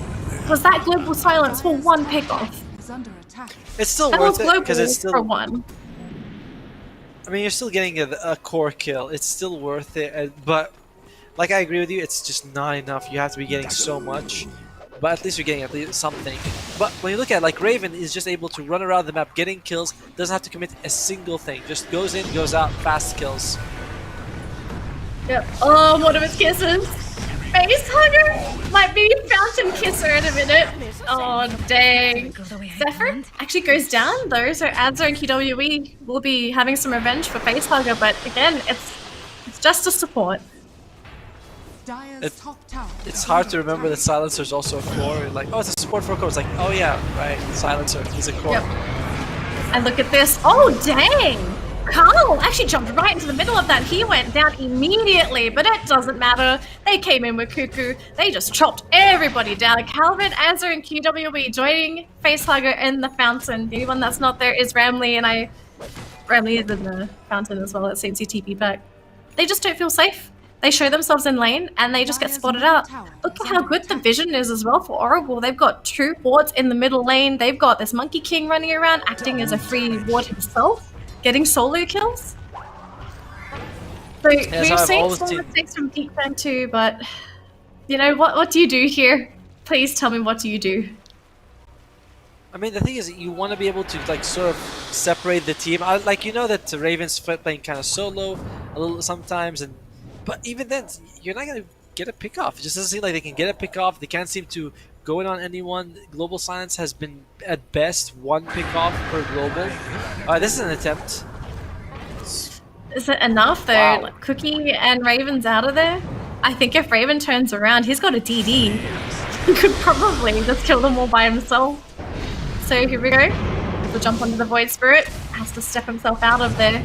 was that Global Silence for one pickoff? It's still That was worth it global because it's still for one. I mean, you're still getting a core kill. It's still worth it, but like I agree with you, it's just not enough. You have to be getting so much, but at least you're getting at least something. But when you look at like Raven is just able to run around the map, getting kills, doesn't have to commit a single thing. Just goes in, goes out, fast kills. Yep. Oh, one of his kisses. Face hugger might be fountain kisser in a minute. Oh dang. Zephyr actually goes down though, so Azur and QWE will be having some revenge for face hugger, but again, it's just a support. It's hard to remember that Silencer's also a core. You're like, oh, it's a support for a core. It's like, oh yeah, right, Silencer, he's a core. Yep. And look at this. Oh dang! Carl actually jumped right into the middle of that. He went down immediately, but it doesn't matter. They came in with Cuckoo. They just chopped everybody down. Calvin, Azur, and QWE joining Facehugger in the fountain. The only one that's not there is Ramley, and Ramley is in the fountain as well. It seems he TP back. They just don't feel safe. They show themselves in lane, and they just get spotted out. Look at how good the vision is as well for Oracle. They've got 2 wards in the middle lane. They've got this Monkey King running around, acting as a free ward himself. Getting solo kills. So we've seen small mistakes from Geek Fam too, but you know what do you do here? Please tell me, what do you do? I mean, the thing is, you want to be able to like sort of separate the team. Like, you know that Raven's playing kind of solo a little sometimes, but even then, you're not gonna get a pick off. It just doesn't seem like they can get a pick off. They can't seem to go in on anyone. Global Silence has been at best 1 pick off per global. This is an attempt. Is it enough though? Wow. Like, Cookie and Raven's out of there. I think if Raven turns around, he's got a DD. He could probably just kill them all by himself. So here we go. He'll jump onto the Void Spirit. Has to step himself out of there.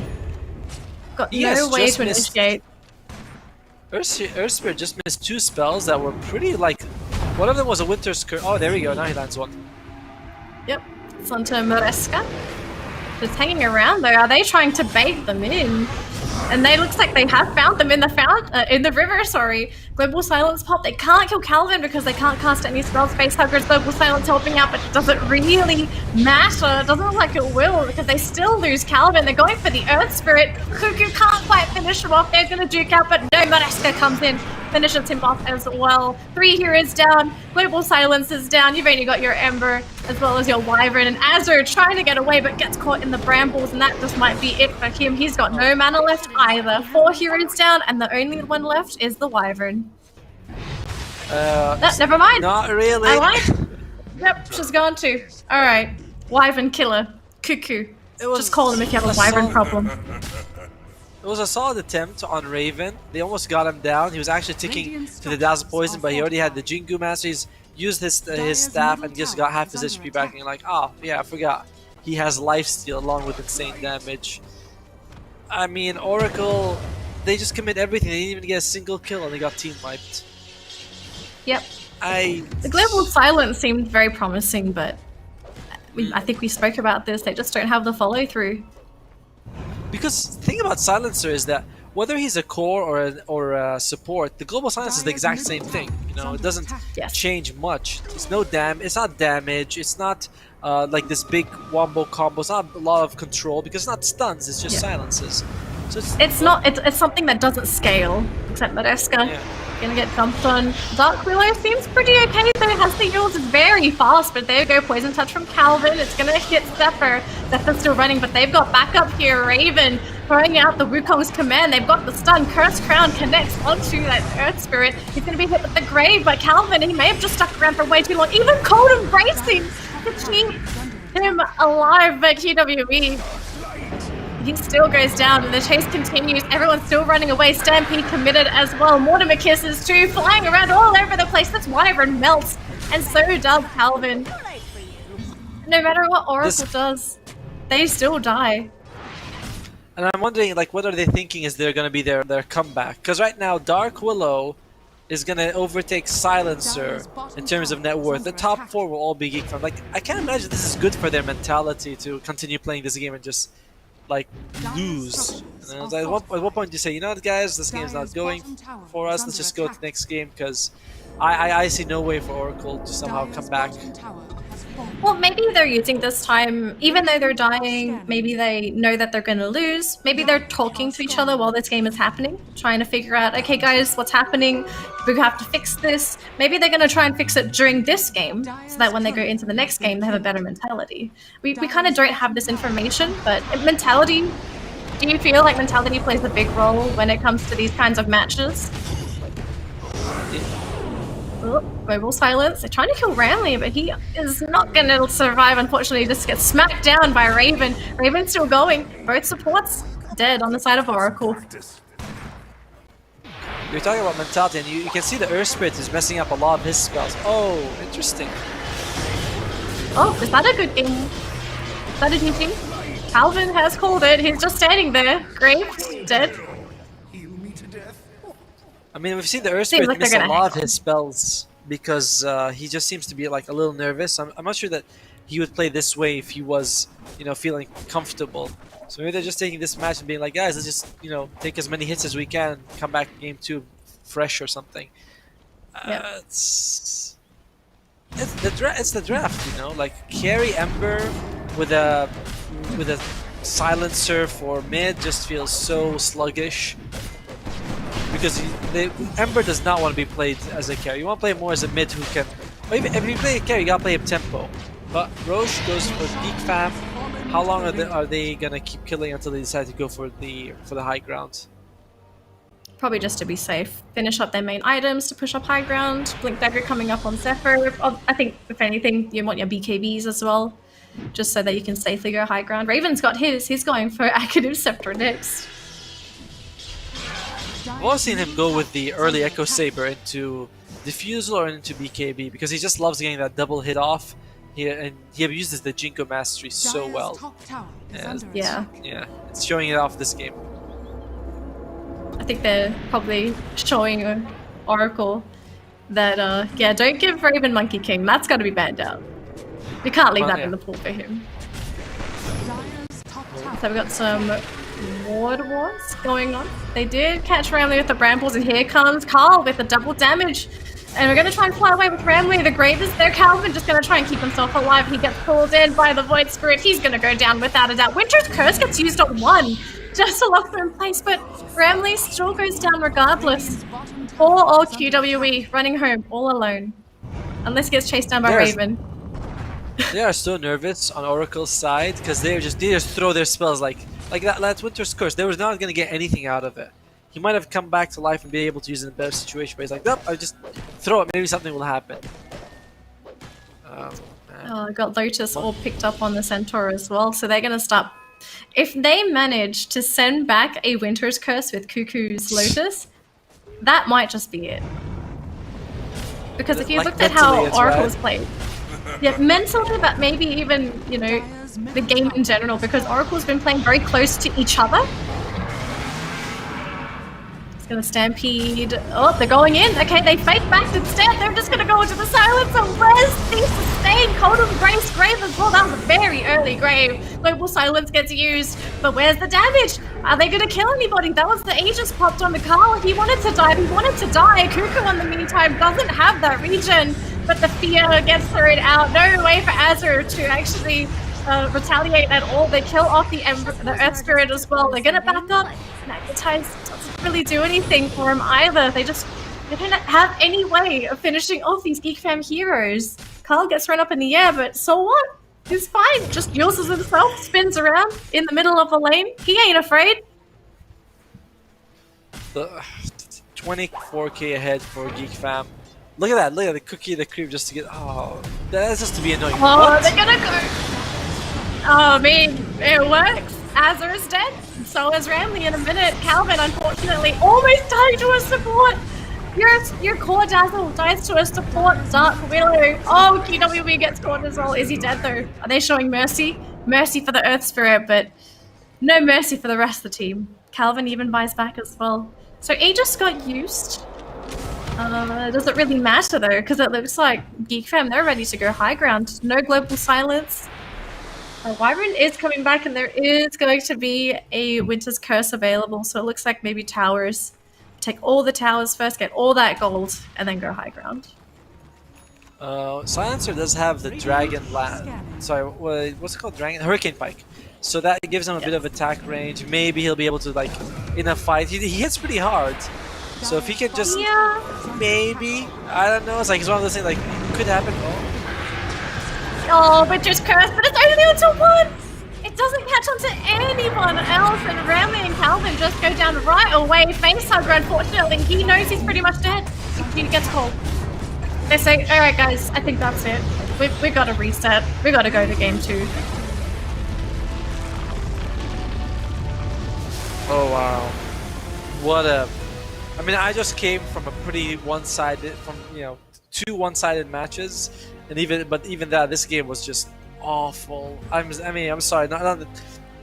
Got no way to initiate. Earth Spirit just missed 2 spells that were pretty like. One of them was a Winter's Curse. Oh, there we go. Now he lands one. Yep. It's onto Moreska. Just hanging around though. Are they trying to bait them in? And they looks like they have found them in the river. Sorry, Global Silence pop. They can't kill Calvin because they can't cast any spells. Facehugger's Global Silence helping out, but it doesn't really matter. It doesn't look like it will because they still lose Calvin. They're going for the Earth Spirit. Cuckoo can't quite finish him off. They're gonna duke out, but no, Moreska comes in, finishes him off as well. 3 heroes down. Global Silence is down. You've only got your Ember as well as your Wyvern, and Azur trying to get away but gets caught in the brambles, and that just might be it for him. He's got no mana left either. 4 heroes down, and the only one left is the Wyvern. Never mind. Not really. I lied. Yep, she's gone too. Alright. Wyvern killer. Cuckoo. Just call him if you have a Wyvern problem. It was a solid attempt on Raven. They almost got him down. He was actually ticking to the Dazzle Poison, but he already had the Jingu Master. He's used his staff and just got half his HP back, and you're like, oh, yeah, I forgot. He has lifesteal along with insane damage. I mean, Oracle, they just commit everything. They didn't even get a single kill, and they got team wiped. Yep. The Global Silence seemed very promising, but I think we spoke about this. They just don't have the follow through. Because the thing about Silencer is that whether he's a core or a support, the Global Silence is the exact same thing. You know, it doesn't change much. It's no it's not damage. It's not like this big wombo combo. It's not a lot of control because it's not stuns. It's just silences. So it's something that doesn't scale. Except Moreska gonna get dumped on. Dark Willow seems pretty okay though. Has the heals, is very fast, but there you go. Poison Touch from Calvin. It's gonna hit Zephyr. Zephyr's still running, but they've got backup here. Raven throwing out the Wukong's command. They've got the stun. Cursed Crown connects onto that Earth Spirit. He's gonna be hit with the Grave, but Calvin, he may have just stuck around for way too long. Even Cold Embracing to keep him alive, but QWE, he still goes down and the chase continues. Everyone's still running away. Stampede committed as well. Mortimer kisses too, flying around all over the place. This Wyvern melts, and so does Calvin. No matter what Oracle does, they still die. And I'm wondering, like, what are they thinking is they're going to be their comeback? Because right now, Dark Willow is going to overtake Silencer in terms of net worth. The top 4 will all be Geek Fam. Like, I can't imagine this is good for their mentality to continue playing this game and just, like, lose. And I was like, at what point do you say, you know what, guys, this game's not going for us, let's just go to the next game, because I see no way for Oracle to somehow come back. Well, maybe they're using this time, even though they're dying, maybe they know that they're going to lose. Maybe they're talking to each other while this game is happening, trying to figure out, okay, guys, what's happening? We have to fix this. Maybe they're going to try and fix it during this game, so that when they go into the next game, they have a better mentality. We kind of don't have this information, but mentality, do you feel like mentality plays a big role when it comes to these kinds of matches? Oh, global silence. They're trying to kill Ramley, but he is not going to survive. Unfortunately, he just gets smacked down by Raven. Raven's still going. Both supports dead on the side of Oracle. You're talking about mentality, and you can see the Earth Spirit is messing up a lot of his spells. Oh, interesting. Oh, is that a good game? Is that a GG? Calvin has called it. He's just standing there. Graves dead. I mean, we've seen the Earth Spirit miss a lot of his spells because he just seems to be like a little nervous. I'm not sure that he would play this way if he was, you know, feeling comfortable. So maybe they're just taking this match and being like, guys, let's just, you know, take as many hits as we can and come back game 2 fresh or something. It's the draft, you know, like carry Ember with a silencer for mid just feels so sluggish. Because Ember does not want to be played as a carry. You want to play more as a mid who can... Or even, if you play a carry, you gotta play him tempo. But Roche goes for Geek Fam. How long are they gonna keep killing until they decide to go for the high ground? Probably just to be safe. Finish up their main items to push up high ground. Blink Dagger coming up on Zephyr. I think, if anything, you want your BKBs as well. Just so that you can safely go high ground. Raven's got his. He's going for Academic Scepter next. I've always seen him go with the early Echo Saber into Diffusal or into BKB because he just loves getting that double hit off. And he uses the Jinko Mastery so well. Yeah, it's showing it off this game. I think they're probably showing Oracle that, yeah, don't give Raven Monkey King. That's got to be banned out. You can't leave that in the pool for him. So we've got some Ward Wars going on. They did catch Ramley with the Brambles, and here comes Carl with the double damage. And we're going to try and fly away with Ramley. The Grave is there. Calvin just going to try and keep himself alive. He gets pulled in by the Void Spirit. He's going to go down without a doubt. Winter's Curse gets used on 1 just to lock them in place, but Ramley still goes down regardless. Poor old QWE running home all alone. Unless he gets chased down by Raven. They are so nervous on Oracle's side because they just throw their spells like that Winter's Curse. They were not going to get anything out of it. He might have come back to life and be able to use it in a better situation, but he's like, nope, I'll just throw it, maybe something will happen. I got Lotus all picked up on the Centaur as well, so they're going to start... If they manage to send back a Winter's Curse with Cuckoo's Lotus, that might just be it. Because if you looked at how Oracle's played... Yeah, mentally, but maybe even, you know, the game in general, because Oracle's been playing very close to each other. It's gonna stampede. Oh, they're going in. Okay, they fake back instead. They're just gonna go into the silence. So where's the sustain? Cold of Grace Grave as well. That was a very early grave. Global Silence gets used, but where's the damage? Are they gonna kill anybody? That was the Aegis popped on the Carl. He wanted to die. He wanted to die. Cuckoo, in the meantime, doesn't have that regen. But the fear gets thrown out. No way for Azure to actually retaliate at all. They kill off the Earth Spirit as well. They're gonna back up. Magnetize doesn't really do anything for him either. They don't have any way of finishing off these Geek Fam heroes. Carl gets thrown up in the air, but so what? He's fine. Just uses himself, spins around in the middle of the lane. He ain't afraid. The 24k ahead for Geek Fam. Look at that, look at the cookie, the creep just to get, oh, that's just to be annoying. Oh, what? They're gonna go. Oh, I mean, it works. Azure is dead, so is Ramley in a minute. Calvin, unfortunately, almost died to a support. Your core Dazzle dies to a support. Dark Willow. Oh, QWB gets caught as well. Is he dead though? Are they showing mercy? Mercy for the Earth Spirit, but no mercy for the rest of the team. Calvin even buys back as well. So Aegis got used. Does it really matter though? Because it looks like Geek Fam, they're ready to go high ground. No global silence. Wyvern is coming back, and there is going to be a Winter's Curse available. So it looks like maybe towers. Take all the towers first, get all that gold, and then go high ground. Silencer does have the Dragon Sorry, what's it called? Hurricane Pike. So that gives him a bit of attack range. Maybe he'll be able to, like, in a fight. He hits pretty hard. So if he can just maybe, I don't know. It's like it's one of those things like could happen. Oh, Winter's Curse, but it's only onto one! It doesn't catch on to anyone else, and Remy and Calvin just go down right away. Facehugger, unfortunately, he knows he's pretty much dead. He gets called. They say, alright guys, I think that's it. We've got to reset. We've got to go to game 2. Oh wow. What a... I mean, I just came from a pretty one-sided, two one-sided matches, and even that, this game was just awful. I'm sorry, not that,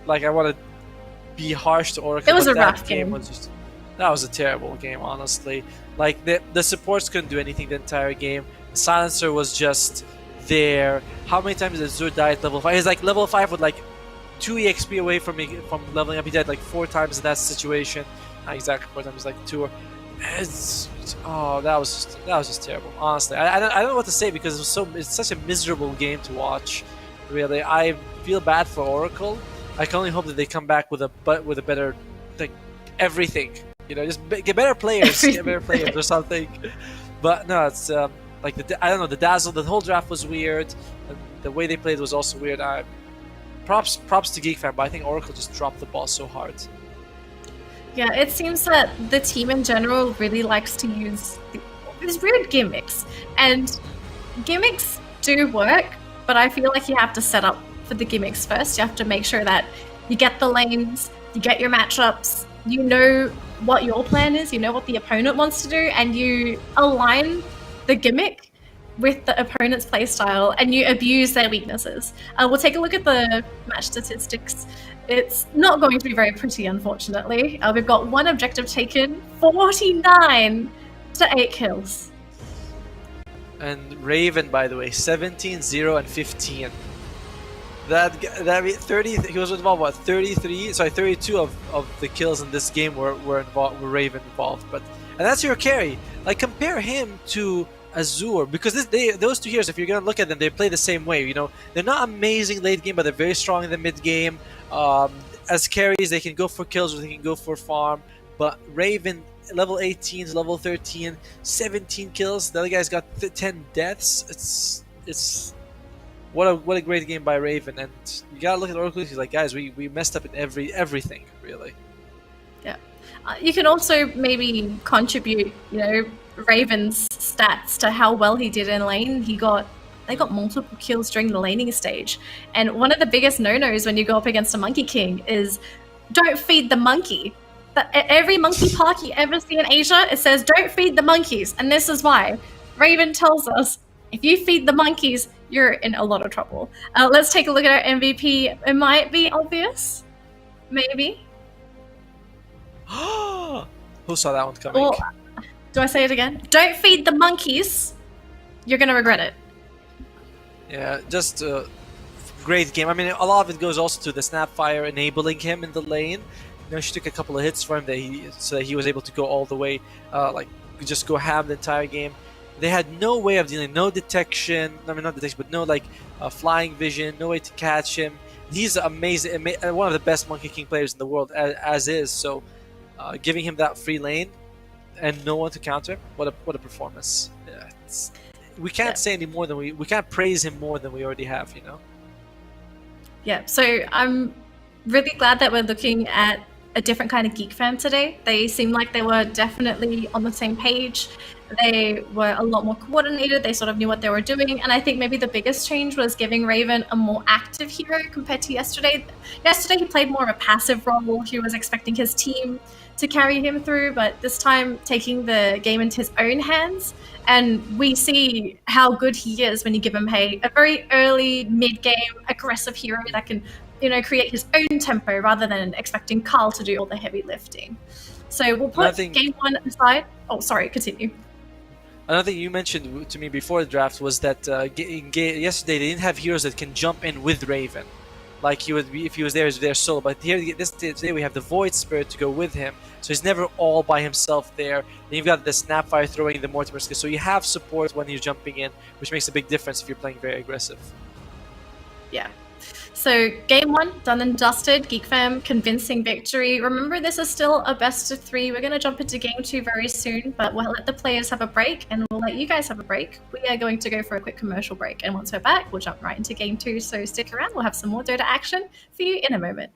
like I want to be harsh to Oracle. It was a that rough game. That was a terrible game, honestly. Like the supports couldn't do anything the entire game. The Silencer was just there. How many times did Azure die at level 5? He's like level 5 with like 2 EXP away from leveling up. He died like 4 times in that situation. Not exactly 4 times, like 2 or... that was just terrible. Honestly, I don't know what to say because it's such a miserable game to watch. Really, I feel bad for Oracle. I can only hope that they come back with a better, like, everything. Just get better players, or something. But no, it's like I don't know. The dazzle, the whole draft was weird. And the way they played was also weird. Props to Geek Fam, but I think Oracle just dropped the ball so hard. Yeah, it seems that the team in general really likes to use these weird gimmicks. And gimmicks do work, but I feel like you have to set up for the gimmicks first. You have to make sure that you get the lanes, you get your matchups, you know what your plan is, you know what the opponent wants to do, and you align the gimmick with the opponent's playstyle, and you abuse their weaknesses. We'll take a look at the match statistics. It's not going to be very pretty, unfortunately. We've got 1 objective taken, 49 to 8 kills. And Raven, by the way, 17, 0, and 15. That 30. He was involved. What 33? Sorry, 32 of the kills in this game were Raven involved. And that's your carry. Like compare him to Azure, because those 2 heroes, if you're gonna look at them, they play the same way. They're not amazing late game, but they're very strong in the mid game. As carries, they can go for kills or they can go for farm. But Raven, level 18, level 13, 17 kills. The other guy's got 10 deaths. It's what a great game by Raven. And you gotta look at Oracle. He's like, guys, we messed up in everything really. Yeah, you can also maybe contribute, Raven's stats to how well he did in lane. They got multiple kills during the laning stage. And one of the biggest no-nos when you go up against a Monkey King is don't feed the monkey. Every monkey park you ever see in Asia, it says don't feed the monkeys. And this is why. Raven tells us, if you feed the monkeys, you're in a lot of trouble. Let's take a look at our MVP. It might be obvious. Maybe. Who saw that one coming? Or, do I say it again? Don't feed the monkeys. You're going to regret it. Yeah, just a great game. I mean, a lot of it goes also to the Snapfire enabling him in the lane. She took a couple of hits from him so that he was able to go all the way, just go ham the entire game. They had no way of dealing, no detection. I mean, not detection, but no flying vision, no way to catch him. He's amazing, one of the best Monkey King players in the world, as is. So, giving him that free lane and no one to counter, what a performance! Yeah, we can't say any more than we can't praise him more than we already have. Yeah. So I'm really glad that we're looking at a different kind of Geek Fam today. They seem like they were definitely on the same page. They were a lot more coordinated. They sort of knew what they were doing. And I think maybe the biggest change was giving Raven a more active hero compared to yesterday. Yesterday, he played more of a passive role. He was expecting his team to carry him through, but this time taking the game into his own hands. And we see how good he is when you give him a very early mid-game aggressive hero that can create his own tempo rather than expecting Carl to do all the heavy lifting. So we'll put game one aside. Oh, sorry, continue. Another thing you mentioned to me before the draft was that yesterday they didn't have heroes that can jump in with Raven, like he would be if he was there solo. But here today we have the Void Spirit to go with him, so he's never all by himself there. Then you've got the Snapfire throwing the Mortimer skill, so you have support when he's jumping in, which makes a big difference if you're playing very aggressive. Yeah. So game one, done and dusted. Geek Fam, convincing victory. Remember, this is still a best of 3. We're going to jump into game 2 very soon, but we'll let the players have a break and we'll let you guys have a break. We are going to go for a quick commercial break, and once we're back, we'll jump right into game 2. So stick around. We'll have some more Dota action for you in a moment.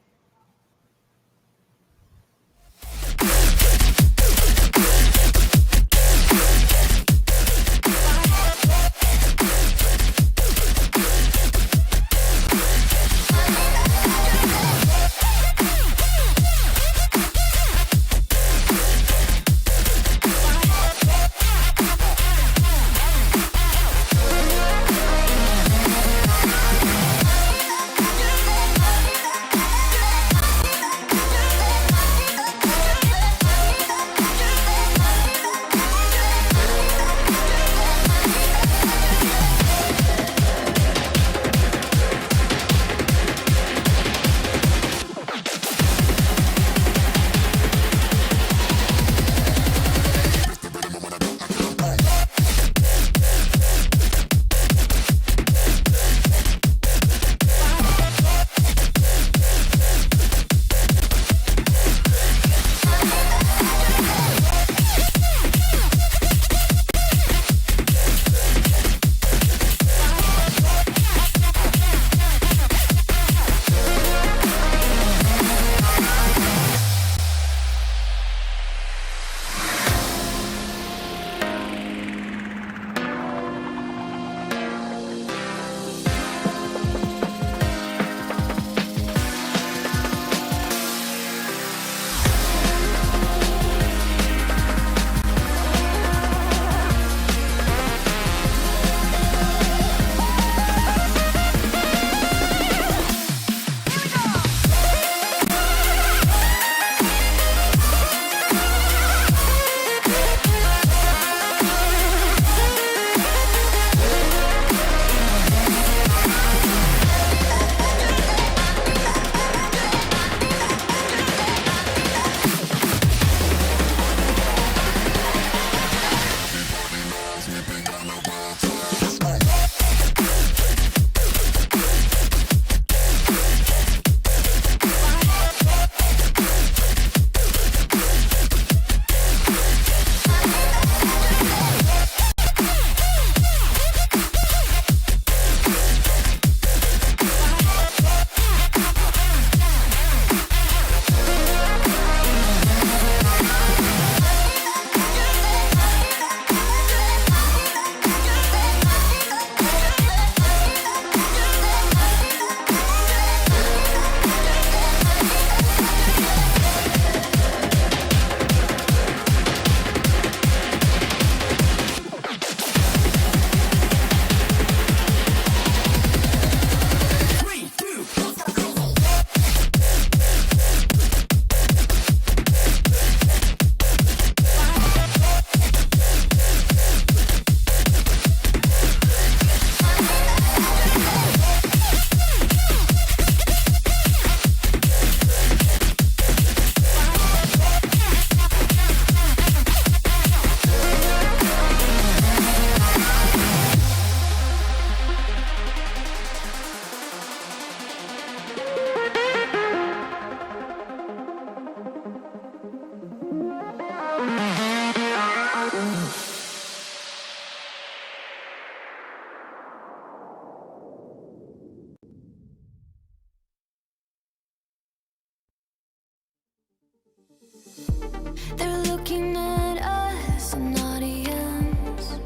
They're looking at us, an audience.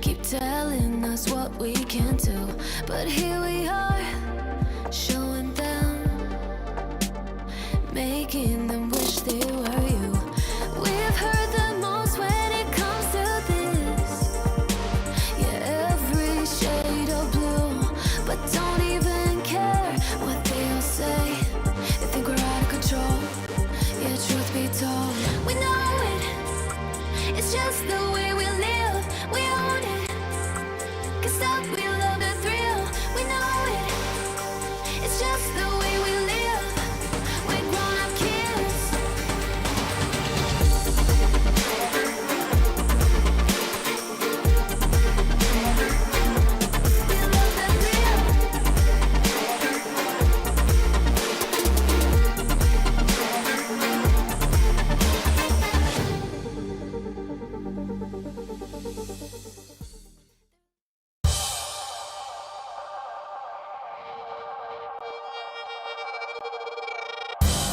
Keep telling us what we can do, but here we are, showing them, making them wish they were you. We've heard the most when it comes to this. Yeah, every shade of blue, but don't even care what they It's just the way we live, we own it. Can't stop, we love the thrill, we know it. It's just the way we live, we're grown-up kids.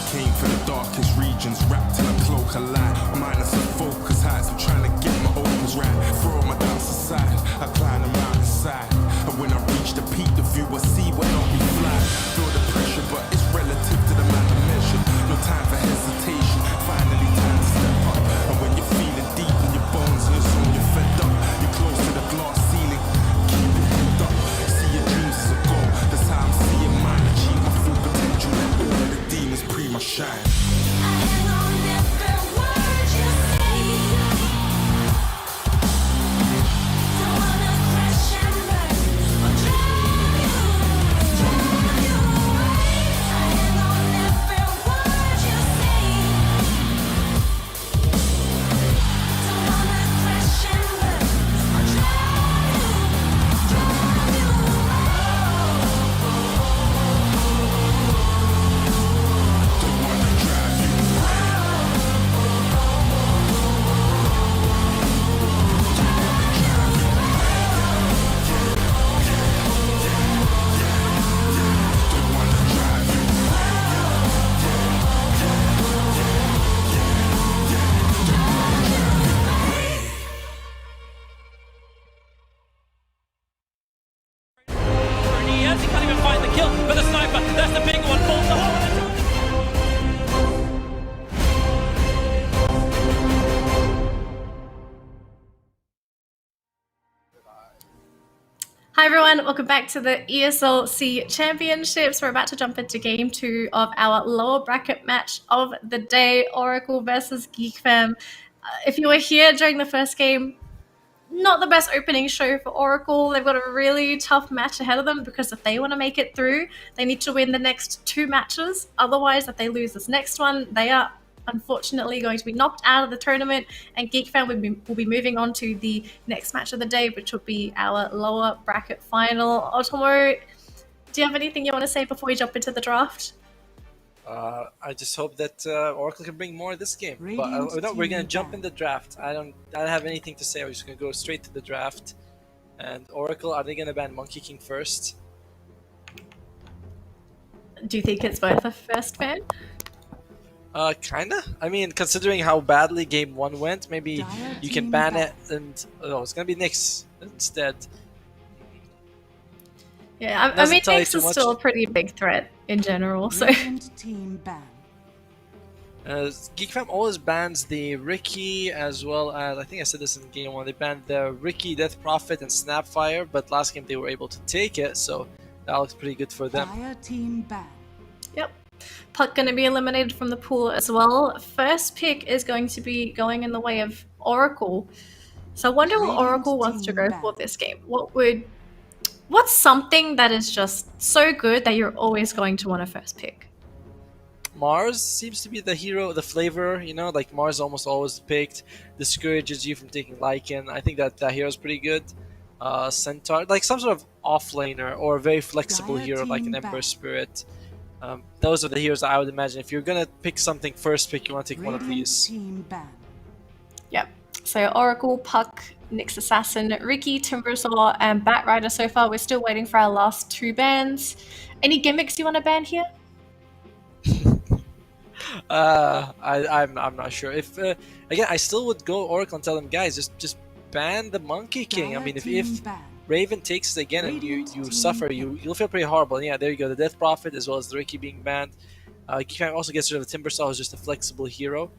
Came from the darkest regions, wrapped in a cloak of light. Minus the focus heights, I'm trying to get my opens right. Throw my doubts aside, I climb the mountainside. And when I reach the peak, the view I see will not be fly. Feel the pressure, but it's relative to the man I measure. No time for hesitation, finally time to step up. And when you're feeling deep in your bones and your soul, you're fed up. You're close to the glass ceiling, keep your head up. See your dreams as a goal, that's how I'm seeing mine. Achieve my full potential, let all of the demons pre my shine. He can't even find the kill, but the sniper, that's the big one, falls off. Hi everyone, welcome back to the ESL C Championships. We're about to jump into game 2 of our lower bracket match of the day, Oracle versus Geek Fam. If you were here during the first game, not the best opening show for Oracle. They've got a really tough match ahead of them because if they want to make it through, they need to win the next 2 matches. Otherwise, if they lose this next one, they are unfortunately going to be knocked out of the tournament, and Geek Fam will be moving on to the next match of the day, which will be our lower bracket final. Otomo, do you have anything you want to say before we jump into the draft? I just hope that Oracle can bring more this game. But no, we're gonna jump in the draft. I don't have anything to say. We're just gonna go straight to the draft. And Oracle, are they gonna ban Monkey King first? Do you think it's worth a first ban? Kinda. I mean, considering how badly game 1 went, maybe you can ban it and it's gonna be Nyx instead. Yeah, I mean, Nyx is still a pretty big threat in general, so... Team ban. Geek Fam always bans the Ricky as well as, I think I said this in game 1, they banned the Ricky, Death Prophet, and Snapfire, but last game they were able to take it, so that looks pretty good for them. Team ban. Yep. Puck going to be eliminated from the pool as well. First pick is going to be going in the way of Oracle. So I wonder what Oracle wants to go for this game. What's something that is just so good that you're always going to want to first pick? Mars seems to be the hero, the flavor, you know, like Mars almost always picked, discourages you from taking Lycan. I think that hero's pretty good. Centaur, like some sort of offlaner or a very flexible hero like an Ember Spirit. Those are the heroes I would imagine. If you're gonna pick something first pick, you want to take one of these. Yep. So Oracle, Puck, Nyx Assassin, Ricky, Timbersaw, and Batrider so far. We're still waiting for our last 2 bans. Any gimmicks you want to ban here? I'm not sure. If again, I still would go Oracle and tell them, guys, just ban the Monkey King. I mean, if Raven takes it again and you suffer, you'll feel pretty horrible. And yeah, there you go. The Death Prophet as well as the Ricky being banned. You can also get rid of the Timbersaw, who's just a flexible hero.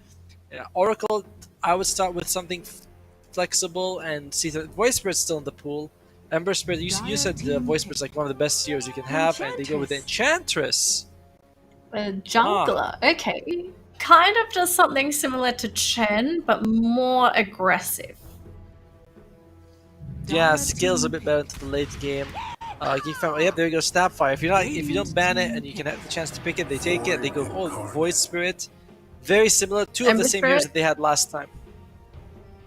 Oracle, I would start with something flexible and see the Voice Spirit's still in the pool. Ember Spirit, you said the Voice Spirit's like one of the best heroes you can have, and they go with Enchantress. A jungler, okay. kind of does something similar to Chen, but more aggressive. Yeah, scales a bit better into the late game. Geek Fam, yep, there you go, Snapfire. If you don't ban it and you can have the chance to pick it, they take it. They go, oh, Void Spirit, very similar. Two of Ember the same Spirit? heroes that they had last time.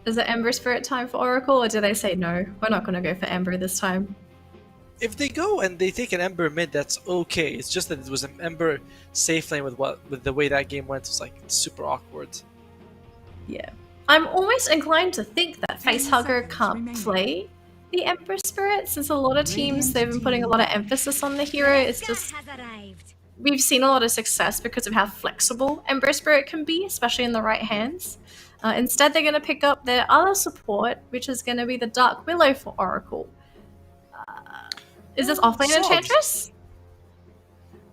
Is it Ember Spirit time for Oracle, or do they say no? We're not going to go for Ember this time. If they go and they take an Ember mid, that's okay. It's just that it was an Ember safe lane with the way that game went. It was like super awkward. Yeah. I'm almost inclined to think that Facehugger can't play the Ember Spirit, since a lot of teams, they've been putting a lot of emphasis on the hero. It's just, we've seen a lot of success because of how flexible Ember Spirit can be, especially in the right hands. Instead, they're going to pick up their other support, which is going to be the Dark Willow for Oracle. Is this offlane Enchantress?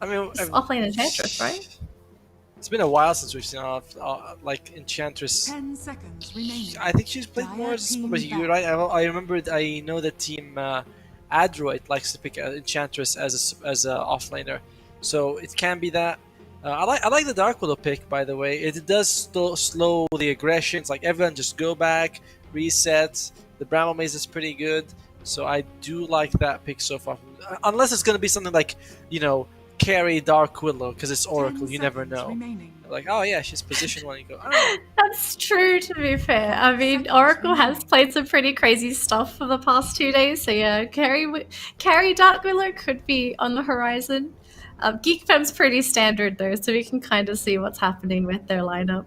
I mean, It's offlane Enchantress, right? It's been a while since we've seen like Enchantress. 10 seconds remaining. I think she's played more as a support, but you're right. I know the team Adroit likes to pick Enchantress as a offlaner, so it can be that. I like the Dark Willow pick, by the way. It does slow the aggression. It's like everyone just go back, reset. The Bramble Maze is pretty good, so I do like that pick so far. Unless it's gonna be something like, you know, carry Dark Willow because it's Oracle. You never know. Like, oh yeah, she's position one. You go, oh. That's true, to be fair. I mean, Oracle has played some pretty crazy stuff for the past 2 days, so yeah, carry Dark Willow could be on the horizon. Geek Fam's pretty standard though, so we can kind of see what's happening with their lineup.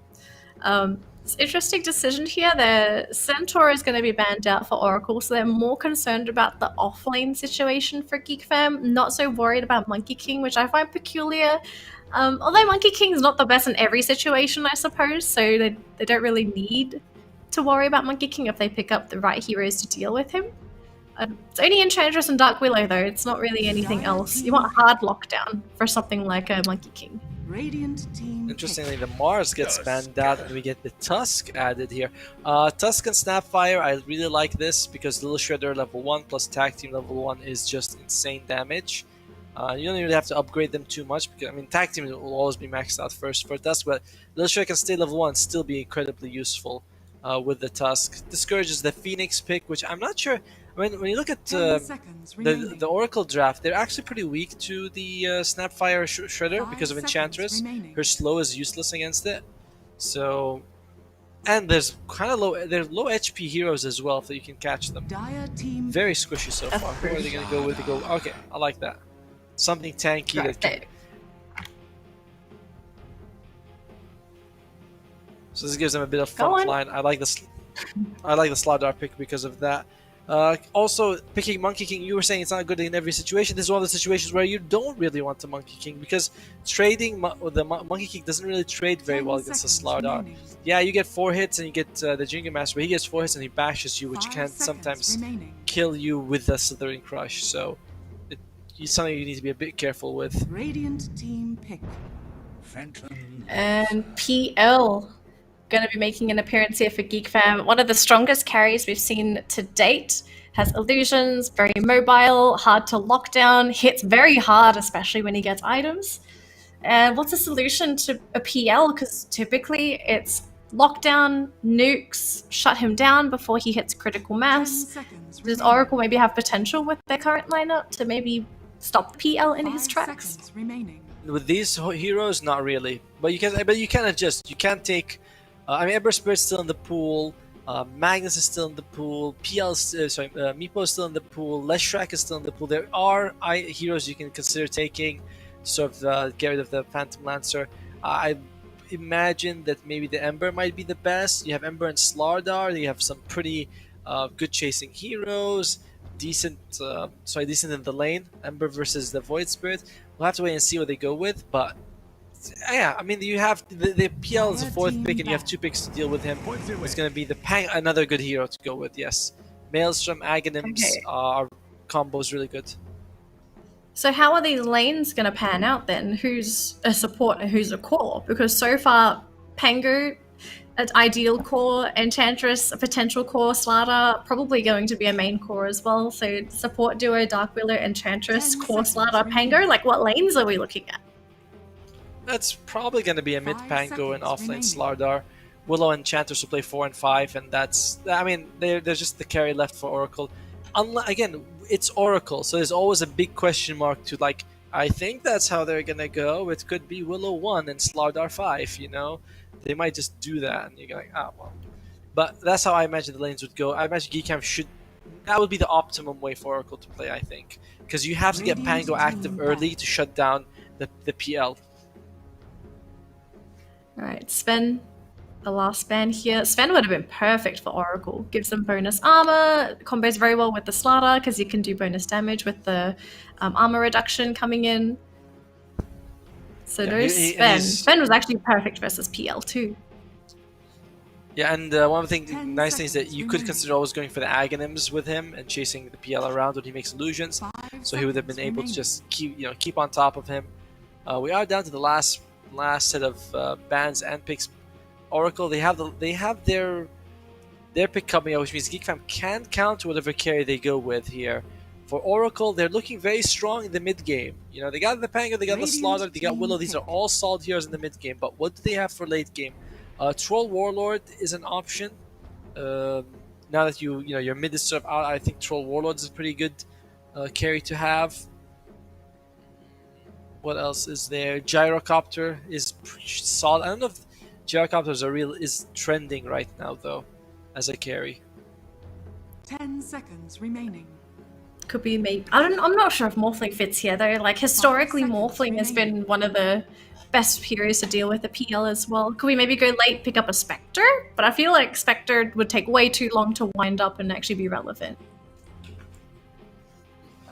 It's an interesting decision here. The Centaur is going to be banned out for Oracle, so they're more concerned about the offlane situation for Geek Fam, not so worried about Monkey King, which I find peculiar. Although Monkey King's not the best in every situation, I suppose, so they don't really need to worry about Monkey King if they pick up the right heroes to deal with him. It's only Enchantress and Dark Willow though, it's not really anything else. You want hard lockdown for something like a Monkey King. Radiant team. Interestingly, the Mars gets banned out and we get the Tusk added here. Tusk and Snapfire, I really like this because Little Shredder level 1 plus Tag Team level 1 is just insane damage. You don't really have to upgrade them too much because, I mean, Tag Team will always be maxed out first for Tusk, but Little Shredder can stay level 1 and still be incredibly useful with the Tusk. Discourages the Phoenix pick, which I'm not sure. When you look at the Oracle draft, they're actually pretty weak to the Snapfire Shredder because of Enchantress. Her slow is useless against it. So, and there's kind of low HP heroes as well, so you can catch them. Very squishy so far. Who are they gonna go with? They go, okay, I like that. Something tanky that can. So this gives them a bit of front line. I like this. I like the Slardar pick because of that. Also, picking Monkey King, you were saying it's not good in every situation. This is one of the situations where you don't really want the Monkey King because trading the Monkey King doesn't really trade very well against the Slardar. Yeah, you get 4 hits and you get the Jinga Master, but he gets 4 hits and he bashes you, which can sometimes kill you with the Slithering Crush. So it's something you need to be a bit careful with. Radiant team pick. And PL going to be making an appearance here for Geek Fam. One of the strongest carries we've seen to date. Has illusions, very mobile, hard to lock down, hits very hard, especially when he gets items. And what's the solution to a PL? Because typically it's lockdown, nukes, shut him down before he hits critical mass. Does Oracle maybe have potential with their current lineup to maybe stop the PL in his tracks? With these heroes, not really. But you can adjust. You can take. I mean, Ember Spirit's still in the pool. Magnus is still in the pool. Meepo is still in the pool. Leshrac is still in the pool. There are heroes you can consider taking to sort of get rid of the Phantom Lancer. I imagine that maybe the Ember might be the best. You have Ember and Slardar. You have some pretty good chasing heroes. Decent in the lane. Ember versus the Void Spirit. We'll have to wait and see what they go with, but. Yeah, I mean, you have the PL is a 4th pick, and you have 2 picks to deal with him. It's going to be the another good hero to go with. Yes, Maelstrom, Aghanims, our combo is really good. So how are these lanes going to pan out then? Who's a support and who's a core? Because so far, Pangu, an ideal core, Enchantress, a potential core, Slardar, probably going to be a main core as well. So support duo, Dark Willow, Enchantress, core, Slardar, Pangu. Like, what lanes are we looking at? That's probably going to be a mid 5 Pango and seconds offlane remaining. Slardar. Willow and Enchanters will play 4 and 5, and that's, I mean, there's just the carry left for Oracle. Again, it's Oracle, so there's always a big question mark to, like, I think that's how they're gonna go. It could be Willow 1 and Slardar 5, you know? They might just do that, and you're like, well. But that's how I imagine the lanes would go. I imagine Geek Fam that would be the optimum way for Oracle to play, I think. Because you have to get Pango active early to shut down the PL. Alright, Sven, the last Sven here. Sven would have been perfect for Oracle. Gives them bonus armor, combos very well with the Slaughter because you can do bonus damage with the armor reduction coming in. So no Sven. Sven was actually perfect versus PL too. Yeah, and one of the nice things that you could consider always going for the Aghanims with him and chasing the PL around when he makes illusions. So he would have been able to just keep on top of him. We are down to the last set of bans and picks. Oracle, they have their pick coming out, which means Geek Fam can counter whatever carry they go with here. For Oracle, they're looking very strong in the mid game. You know, they got the Pango, they got the Slaughter, they got Willow. These are all solid heroes in the mid game. But what do they have for late game? Troll Warlord is an option. Now that your mid is sort of out, I think Troll Warlord is a pretty good carry to have. What else is there? Gyrocopter is solid. I don't know if Gyrocopters is trending right now though, as a carry. 10 seconds remaining. Could be maybe. I'm not sure if Morphling fits here though. Like historically, Morphling has been one of the best heroes to deal with the PL as well. Could we maybe go late, pick up a Spectre? But I feel like Spectre would take way too long to wind up and actually be relevant.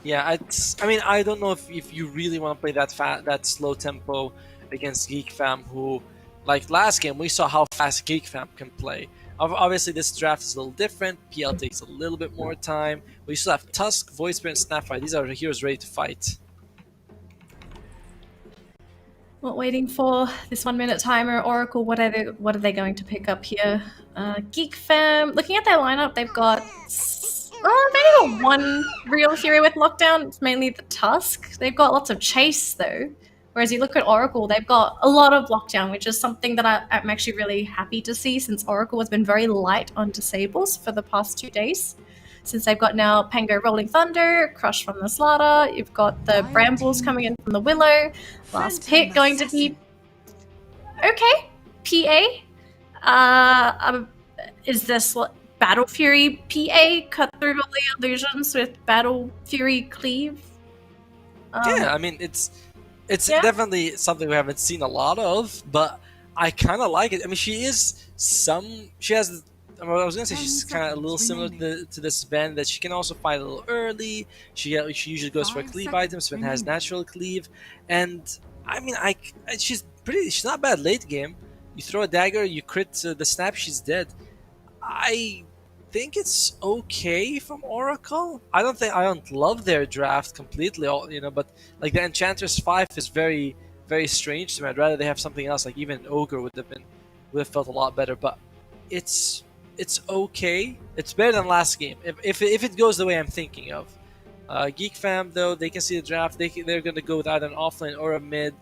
Yeah, I mean, I don't know if you really want to play that slow tempo against Geek Fam, who, like last game, we saw how fast Geek Fam can play. Obviously, this draft is a little different. PL takes a little bit more time. We still have Tusk, Void Spirit, and Snapfire. These are the heroes ready to fight. Not waiting for this 1 minute timer. Oracle, what are they going to pick up here? Geek Fam. Looking at their lineup, they've got maybe got one real hero with lockdown. It's mainly the Tusk. They've got lots of chase though. Whereas you look at Oracle, they've got a lot of lockdown, which is something that I'm actually really happy to see since Oracle has been very light on disables for the past 2 days. Since they've got now Pango Rolling Thunder, Crush from the Slaughter, you've got the Brambles coming in from the Willow, last pick going to be okay, PA. Is this Battle Fury PA? Cut through all the illusions with Battle Fury Cleave? Yeah, I mean it's definitely something we haven't seen a lot of, but I kind of like it. I mean, she has. I was gonna say she's kind of a little similar to this Sven, that she can also fight a little early. She usually goes for a cleave item. Sven has natural cleave, and I mean, she's not bad late game. You throw a dagger, you crit the snap, she's dead. I think it's okay from Oracle. I don't love their draft completely, but like the Enchantress 5 is very, very strange to me. I'd rather they have something else, like even Ogre would have felt a lot better. But it's okay. It's better than last game if it goes the way I'm thinking of. Geek Fam though, they can see the draft. They're gonna go with either an offlane or a mid.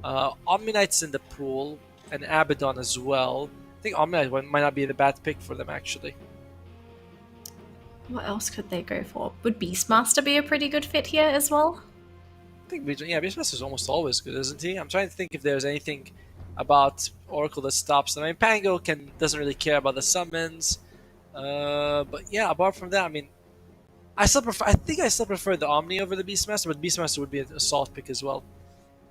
Omniknight's in the pool and Abaddon as well. I think Omniknight might not be the bad pick for them actually. What else could they go for? Would Beastmaster be a pretty good fit here as well? I think Beastmaster is almost always good, isn't he? I'm trying to think if there's anything about Oracle that stops them. I mean, Pango doesn't really care about the summons, but yeah, apart from that, I mean, I think I still prefer the Omni over the Beastmaster, but Beastmaster would be a solid pick as well,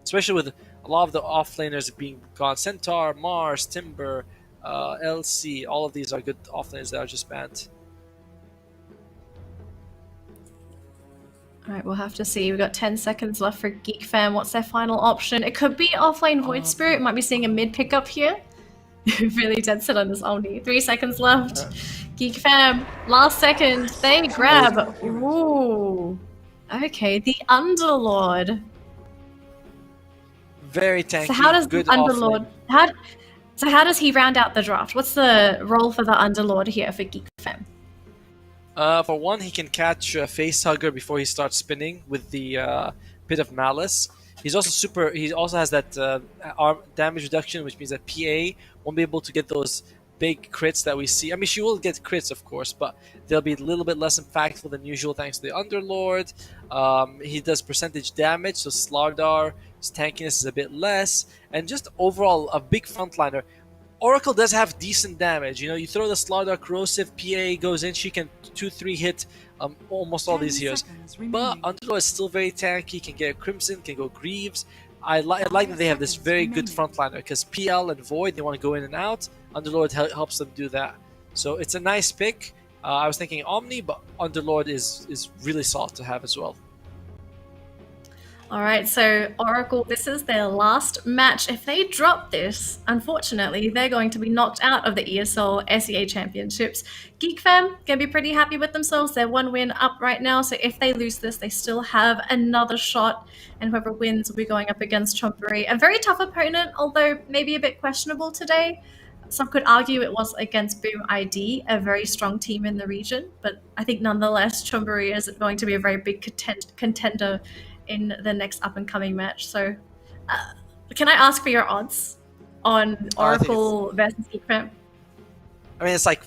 especially with a lot of the offlaners being gone. Centaur, Mars, Timber, LC, all of these are good offlaners that are just banned. Alright, we'll have to see. We've got 10 seconds left for Geek Fam. What's their final option? It could be offlane Void Spirit. Might be seeing a mid pickup here. Really dead set on this Omni. 3 seconds left. Geek Fam, last second. They grab. Ooh. Okay, the Underlord. Very tanky. So how does good the Underlord? How does he round out the draft? What's the role for the Underlord here for Geek Fam? For one, he can catch Facehugger before he starts spinning with the Pit of Malice. He's also super. He also has that arm damage reduction, which means that PA won't be able to get those big crits that we see. I mean, she will get crits, of course, but they'll be a little bit less impactful than usual thanks to the Underlord. He does percentage damage, so Slardar, his tankiness is a bit less, and just overall a big frontliner. Oracle does have decent damage. You know, you throw the Slardar corrosive, PA goes in, she can 2-3 hit almost all these heroes. But Underlord is still very tanky, can get Crimson, can go Greaves. I like that they have this very good frontliner because PL and Void, they want to go in and out. Underlord helps them do that. So it's a nice pick. I was thinking Omni, but Underlord is really solid to have as well. All right, so Oracle, this is their last match. If they drop this, unfortunately, they're going to be knocked out of the ESL SEA Championships. Geek Fam can be pretty happy with themselves. They're 1 win up right now, so if they lose this, they still have another shot, and whoever wins will be going up against Chonburi. A very tough opponent, although maybe a bit questionable today. Some could argue it was against Boom ID, a very strong team in the region, but I think nonetheless, Chonburi is going to be a very big contender in the next up-and-coming match. So, can I ask for your odds on Oracle versus Geek Fam? I mean, it's like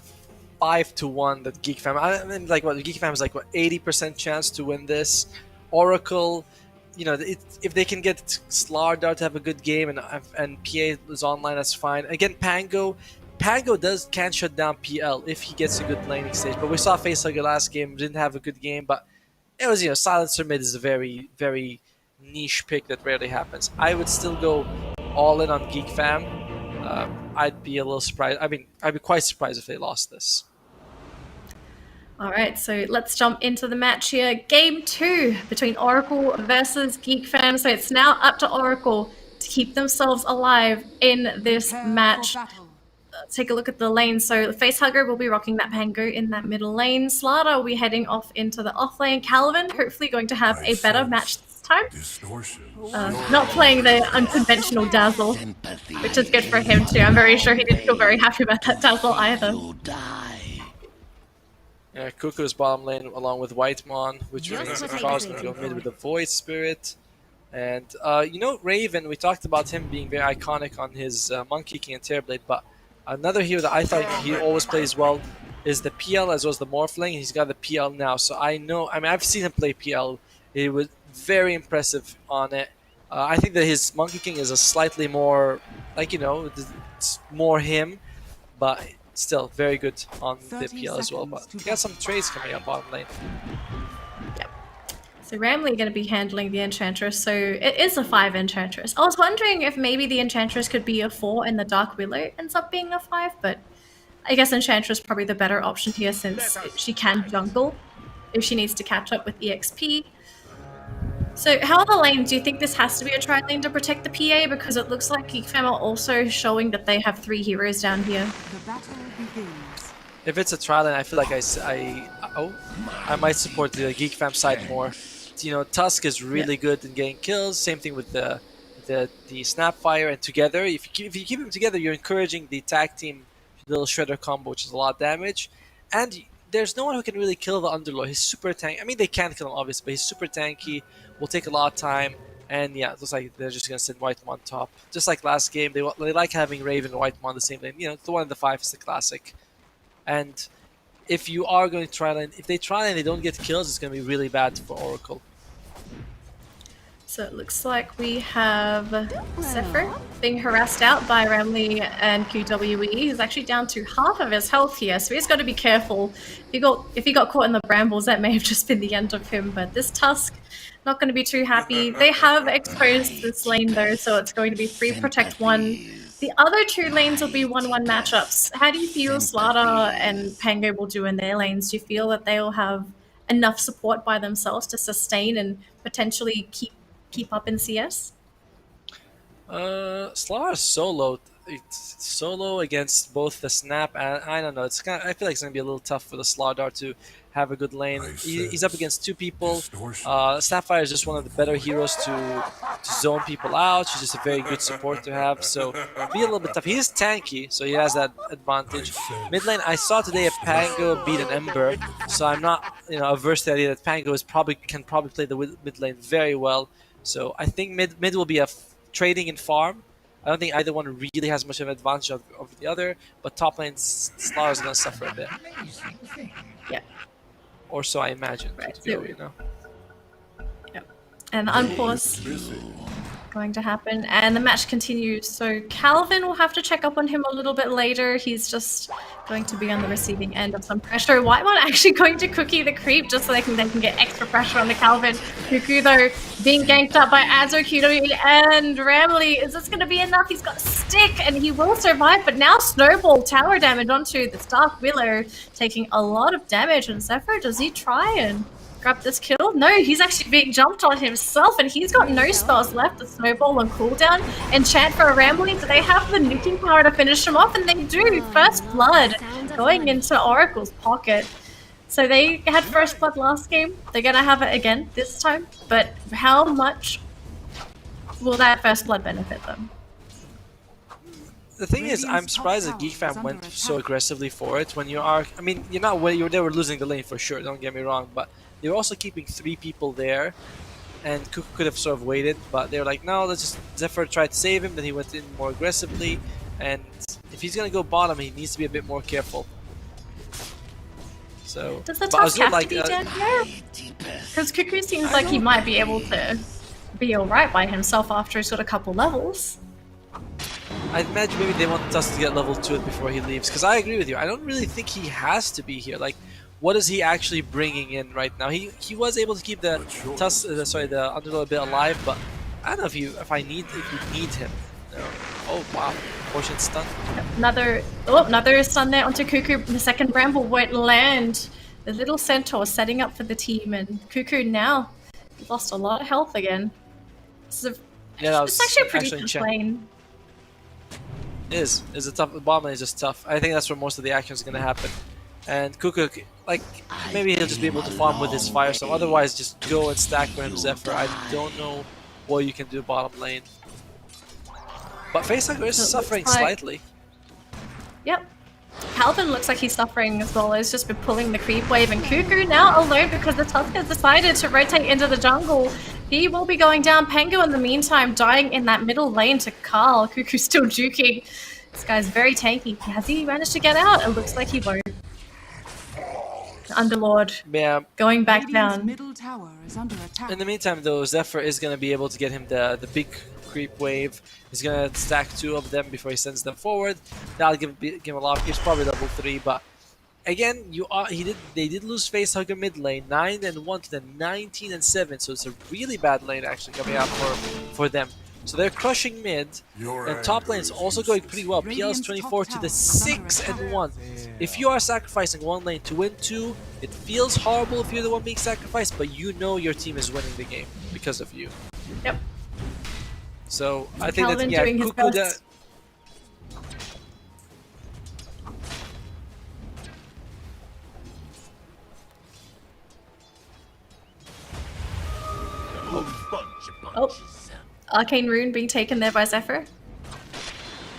5-1 that Geek Fam. I mean, like what Geek Fam is like 80% chance to win this. Oracle, you know, if they can get Slardar to have a good game and PA is online, that's fine. Again, Pango can shut down PL if he gets a good laning stage. But we saw Facehugger last game, didn't have a good game, but it was, you know, Silencer mid is a very, very niche pick that rarely happens. I would still go all in on Geek Fam. I'd be a little surprised. I mean, I'd be quite surprised if they lost this. All right, so let's jump into the match here. Game 2 between Oracle versus Geek Fam. So it's now up to Oracle to keep themselves alive in this match. Take a look at the lane. So the Facehugger will be rocking that Pango in that middle lane. Slardar will be heading off into the off lane. Calvin hopefully going to have a better match this time. Not playing the unconventional Dazzle, which is good for him too. I'm very sure he didn't feel very happy about that Dazzle either. Yeah, Cuckoo's bottom lane along with Whitemon, which means Carl's going to go mid with the Void Spirit. And, you know, Raven, we talked about him being very iconic on his Monkey King and Terrorblade, but another hero that I thought he always plays well is the PL as well as the Morphling. He's got the PL now, so I know, I mean, I've seen him play PL. It was very impressive on it. I think that his Monkey King is a slightly more, like, you know, it's more him, but still very good on the PL as well. But he got some trades coming up bottom lane. Yep. So Ramley going to be handling the Enchantress, so it is a 5 Enchantress. I was wondering if maybe the Enchantress could be a 4 and the Dark Willow ends up being a 5, but I guess Enchantress is probably the better option here since she can jungle if she needs to catch up with EXP. So how are the lanes? Do you think this has to be a tri-lane to protect the PA? Because it looks like Geek Fam are also showing that they have 3 heroes down here. If it's a tri-lane, I feel like I might support the Geek Fam side more. You know, Tusk is really good in getting kills. Same thing with the Snapfire, and together, if you keep them together, you're encouraging the tag team little shredder combo, which is a lot of damage. And there's no one who can really kill the Underlord. He's super tanky. I mean, they can kill him obviously, but he's super tanky. Will take a lot of time. And yeah, it looks like they're just gonna send Whitemon on top, just like last game. They like having Raven and Whitemon on the same lane. You know, the 1 in the 5 is the classic. And if you are going to try and if they try and they don't get kills, it's going to be really bad for Oracle. So it looks like we have Zephyr being harassed out by Ramley and QWE. He's actually down to half of his health here, so he's got to be careful. If he got caught in the brambles, that may have just been the end of him. But this Tusk, not going to be too happy. They have exposed this lane though, so it's going to be 3 protect 1. The other 2 lanes will be 1-1 matchups. How do you feel Slardar and Pango will do in their lanes? Do you feel that they will have enough support by themselves to sustain and potentially keep up in CS? Slardar solo. It's solo against both the Snap and I don't know. It's kind of, I feel like it's gonna be a little tough for the Slardar to have a good lane. He's up against 2 people. Snapfire is just one of the better heroes to zone people out. She's just a very good support to have. So be a little bit tough. He is tanky, so he has that advantage. Mid lane, I saw today a Pango beat an Ember, so I'm not averse to the idea that Pango can probably play the mid lane very well. So I think mid will be a trading and farm. I don't think either one really has much of an advantage over the other, but top lane Slar is going to suffer a bit. Yeah. Or so I imagine. Right, To go, you know. And unpause going to happen, and the match continues. So Calvin will have to check up on him a little bit later. He's just going to be on the receiving end of some pressure. Whitemon actually going to cookie the creep just so they can get extra pressure on the Calvin. Cuckoo though being ganked up by Azo, QW, and Ramley. Is this going to be enough? He's got a stick and he will survive, but now Snowball tower damage onto the Stark Willow, taking a lot of damage. And Zephyr, does he try and grab this kill? No, he's actually being jumped on himself, and he's got no spells left. The Snowball on cooldown, enchant for a Rambling, so they have the nuking power to finish him off, and they do. First blood going into Oracle's pocket. So they had first blood last game. They're gonna have it again this time, but how much will that first blood benefit them? The thing is, I'm surprised that Geek Fam went so aggressively for it when you are. I mean, you're not. They were losing the lane for sure. Don't get me wrong, but they were also keeping 3 people there, and could have sort of waited, but they were like, no, let's just. Zephyr tried to save him, then he went in more aggressively, and if he's gonna go bottom, he needs to be a bit more careful. So, does the task have to be done here? Because Cuckoo seems like he might be able to be alright by himself after he's got a couple levels. I imagine maybe they want us to get level 2 before he leaves, because I agree with you. I don't really think he has to be here. Like, what is he actually bringing in right now? He was able to keep the the Underlord a bit alive, but I don't know if you need him. No. Oh wow, potion stun. Another stun there onto Cuckoo. The second Bramble won't land. The little Centaur setting up for the team, and Cuckoo now lost a lot of health again. Yeah, it's actually a pretty tough lane. It is. It's a tough. The bottom lane is just tough. I think that's where most of the action is going to happen. And Cuckoo, like, maybe he'll just be able to farm with his Firestorm. Otherwise, just go and stack for him, Zephyr. I don't know what you can do bottom lane. But Facehugger is suffering slightly. Yep. Calvin looks like he's suffering as well. He's just been pulling the creep wave, and Cuckoo now alone because the Tusk has decided to rotate into the jungle. He will be going down. Pango in the meantime dying in that middle lane to Carl. Cuckoo still juking. This guy's very tanky. Has he managed to get out? It looks like he won't. Underlord going back down. Middle tower is under attack. In the meantime, though, Zephyr is going to be able to get him the big creep wave. He's going to stack 2 of them before he sends them forward. That'll give him a lot of creeps, probably level 3. But again, they did lose Facehugger mid lane, 9-1 to the 19-7. So it's a really bad lane actually coming out for them. So they're crushing mid, and top lane is also going pretty well. PL is 24 to the 6-1. If you are sacrificing one lane to win 2, it feels horrible if you're the one being sacrificed, but you know your team is winning the game because of you. Yep. So I think Calvin that doing his best. Oh. Arcane Rune being taken there by Zephyr.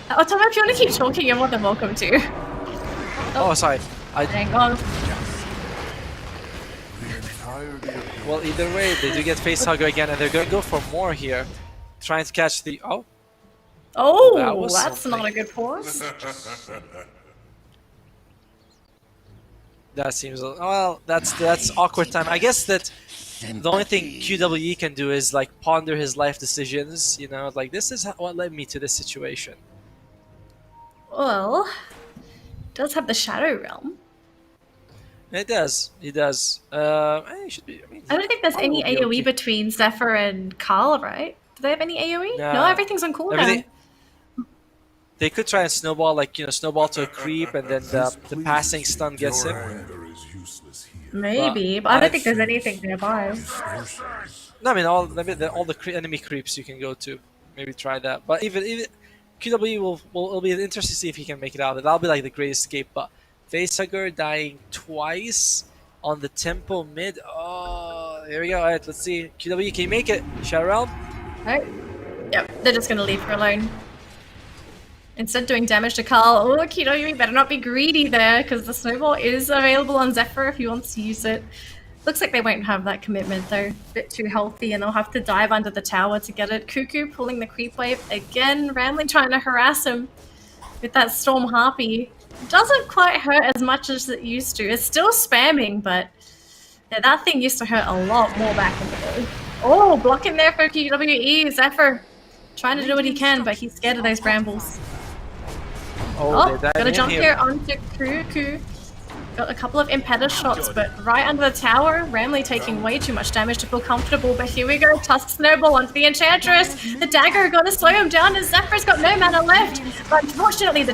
Otomo, if you want to keep talking, you're more than welcome to. Oh, sorry. Hang on. Well, either way, they do get Facehugger again, and they're going to go for more here. Trying to catch the... Oh! Oh, that's not a good pause. That seems... Well, that's awkward time. I guess that the only thing QWE can do is like ponder his life decisions, you know, like this is what led me to this situation. Well, does have the Shadow Realm. It does. He does. It should be. I don't think there's any AoE between Zephyr and Carl, right? Do they have any AoE? No, everything's on cooldown. They could try and snowball, like, you know, snowball to a creep, and then the passing stun gets him. Maybe, but I don't think there's anything nearby. No, I mean all the enemy creeps you can go to. Maybe try that. But even QW will be interesting to see if he can make it out. That'll be like the great escape. But Facehugger dying twice on the tempo mid. Oh, here we go. All right, let's see. QW, can you make it? Shadow Realm? Alright. Yep, they're just gonna leave her alone. Instead doing damage to Carl. Oh, Kido, you better not be greedy there, because the snowball is available on Zephyr if he wants to use it. Looks like they won't have that commitment though. A bit too healthy, and they'll have to dive under the tower to get it. Cuckoo pulling the creep wave again. Ramley trying to harass him with that Storm Harpy. Doesn't quite hurt as much as it used to. It's still spamming, but yeah, that thing used to hurt a lot more back in the day. Oh, blocking there for QWE. Zephyr trying to do what he can, but he's scared of those brambles. Oh, gonna jump here onto Cuckoo. Got a couple of impetus shots, but right under the tower, Ramley taking way too much damage to feel comfortable. But here we go, Tusk Snowball onto the Enchantress. The dagger gonna slow him down, and Zephyr's got no mana left. But unfortunately, the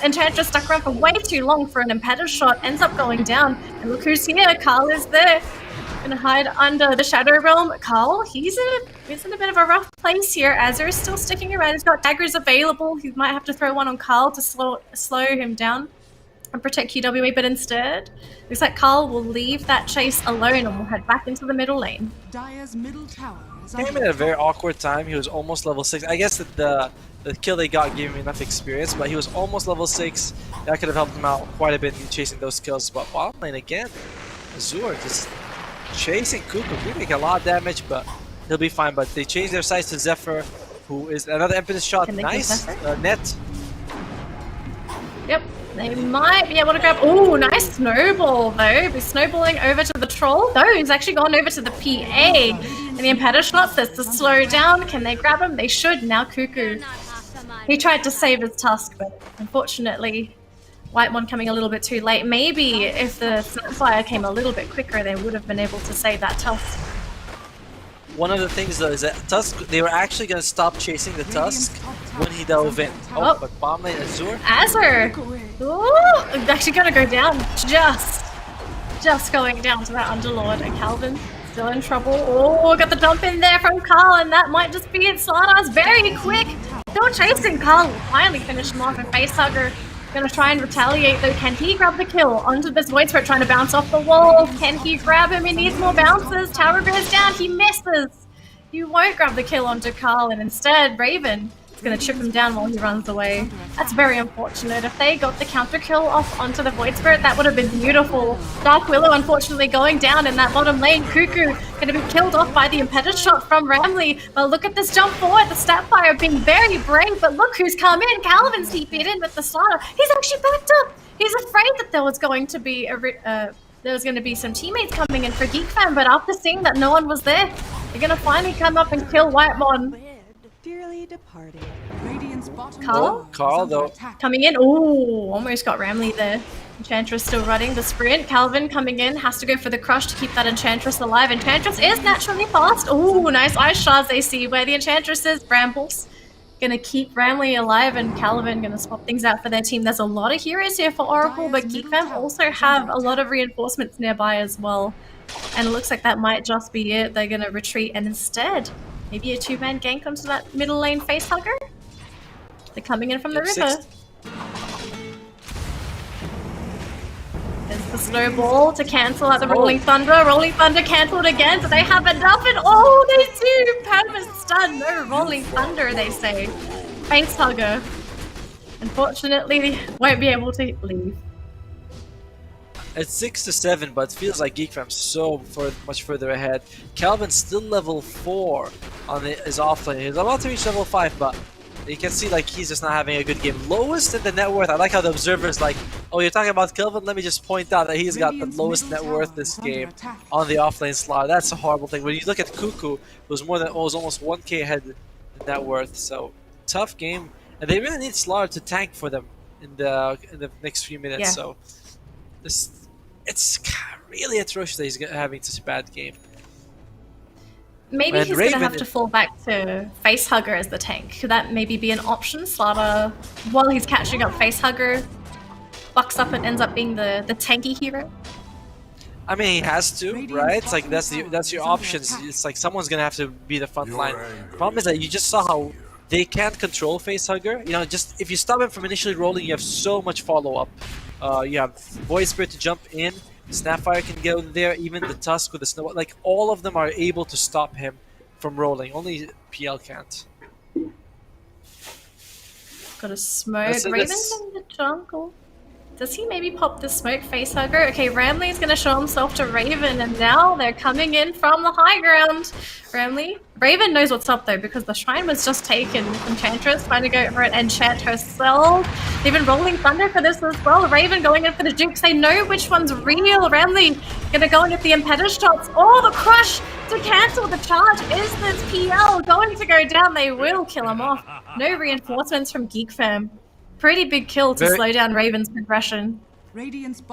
Enchantress stuck around for way too long for an impetus shot, ends up going down. And look who's here, Carl is there. Gonna hide under the Shadow Realm. Carl, he's in a bit of a rough place here. Azure is still sticking around. He's got daggers available. He might have to throw one on Carl to slow him down and protect QWE, but instead, looks like Carl will leave that chase alone and will head back into the middle lane. Dire's middle tower is Came at a very awkward time. He was almost level 6. I guess that the kill they got gave him enough experience, but he was almost level 6. That could have helped him out quite a bit in chasing those kills. But bottom lane again, Azure just chasing Cuckoo. He make a lot of damage, but he'll be fine. But they change their sights to Zephyr, who is another impetus shot. Nice net. Yep. They might be able to grab... Oh, nice snowball, though. Be snowballing over to the troll. No, he's actually gone over to the PA. And the impetus shots, that's to slow down. Can they grab him? They should. Now Cuckoo. He tried to save his Tusk, but unfortunately, Whitemon coming a little bit too late. Maybe if the Snapfire came a little bit quicker, they would have been able to save that Tusk. One of the things though is that Tusk, they were actually going to stop chasing the Tusk when he dove in. Oh, but bottom lane Azure. Azure! Ooh, actually going to go down. Just going down to that Underlord. And Calvin still in trouble. Oh, got the dump in there from Carl, and that might just be it. Slardars very quick. Still chasing Carl. Finally finished him off. And Facehugger gonna try and retaliate though. Can he grab the kill onto this Void Spirit trying to bounce off the wall? Can he grab him? He needs more bounces. Tower goes down. He misses. You won't grab the kill onto Carl, and instead Raven is gonna chip him down while he runs away. That's very unfortunate. If they got the counter kill off onto the Void Spirit, that would have been beautiful. Dark Willow unfortunately going down in that bottom lane. Cuckoo gonna be killed off by the impetus shot from Ramley. But look at this jump forward. The Snapfire being very brave, but look who's come in. Calvin's TP'd in with the Slaughter. He's actually backed up. He's afraid that there was going to be some teammates coming in for Geek Fam, but after seeing that no one was there, they're gonna finally come up and kill Whitemon. dearly departed. Carl though. Coming in. Ooh, almost got Ramley there. Enchantress still running the sprint. Calvin coming in, has to go for the crush to keep that Enchantress alive. Enchantress is naturally fast. Ooh, nice ice shards they see where the Enchantress is. Brambles gonna keep Ramley alive, and Calvin gonna swap things out for their team. There's a lot of heroes here for Oracle, but Geek Fam also have a lot of reinforcements nearby as well. And it looks like that might just be it. They're gonna retreat, and instead, maybe a two-man gank onto that middle lane Facehugger. They're coming in from the river. There's the snowball to cancel out the Rolling Thunder. Rolling Thunder cancelled again, so they have enough, and oh, they do! Permanent stun, no Rolling Thunder, they say. Facehugger, unfortunately, won't be able to leave. It's 6-7, but it feels like Geek Fam's so much further ahead. Calvin's still level 4 on his offlane. He's about to reach level 5, but you can see like he's just not having a good game. Lowest in the net worth. I like how the observer's like, oh, you're talking about Kelvin? Let me just point out that he's got the lowest net worth this game on the offlane slot. That's a horrible thing. When you look at Cuckoo, it was almost 1k ahead in net worth. So tough game, and they really need Slaughter to tank for them in the next few minutes. Yeah. So it's really atrocious that he's having such a bad game. Maybe he's going to have to fall back to Facehugger as the tank. Could that maybe be an option? Slaughter, while he's catching up Facehugger, bucks up and ends up being the tanky hero? I mean, he has to, right? It's like that's your options. It's like someone's going to have to be the front line. The problem is that you just saw how they can't control Facehugger. You know, just if you stop him from initially rolling, you have so much follow-up. You have Void Spirit to jump in. Snapfire can get in there, even the Tusk with the Snow. Like, all of them are able to stop him from rolling. Only PL can't. Got a smoke. Raven's in the jungle. Does he maybe pop the smoke facehugger? Okay, Ramley's gonna show himself to Raven, and now they're coming in from the high ground. Raven knows what's up though, because the shrine was just taken. Enchantress trying to go over and enchant herself. Even rolling thunder for this as well. Raven going in for the Dukes. They know which one's real. Ramley gonna go in with the impetus shots. Oh, the crush to cancel the charge. Is this PL going to go down? They will kill him off. No reinforcements from Geek Fam. Pretty big kill to slow down Raven's progression.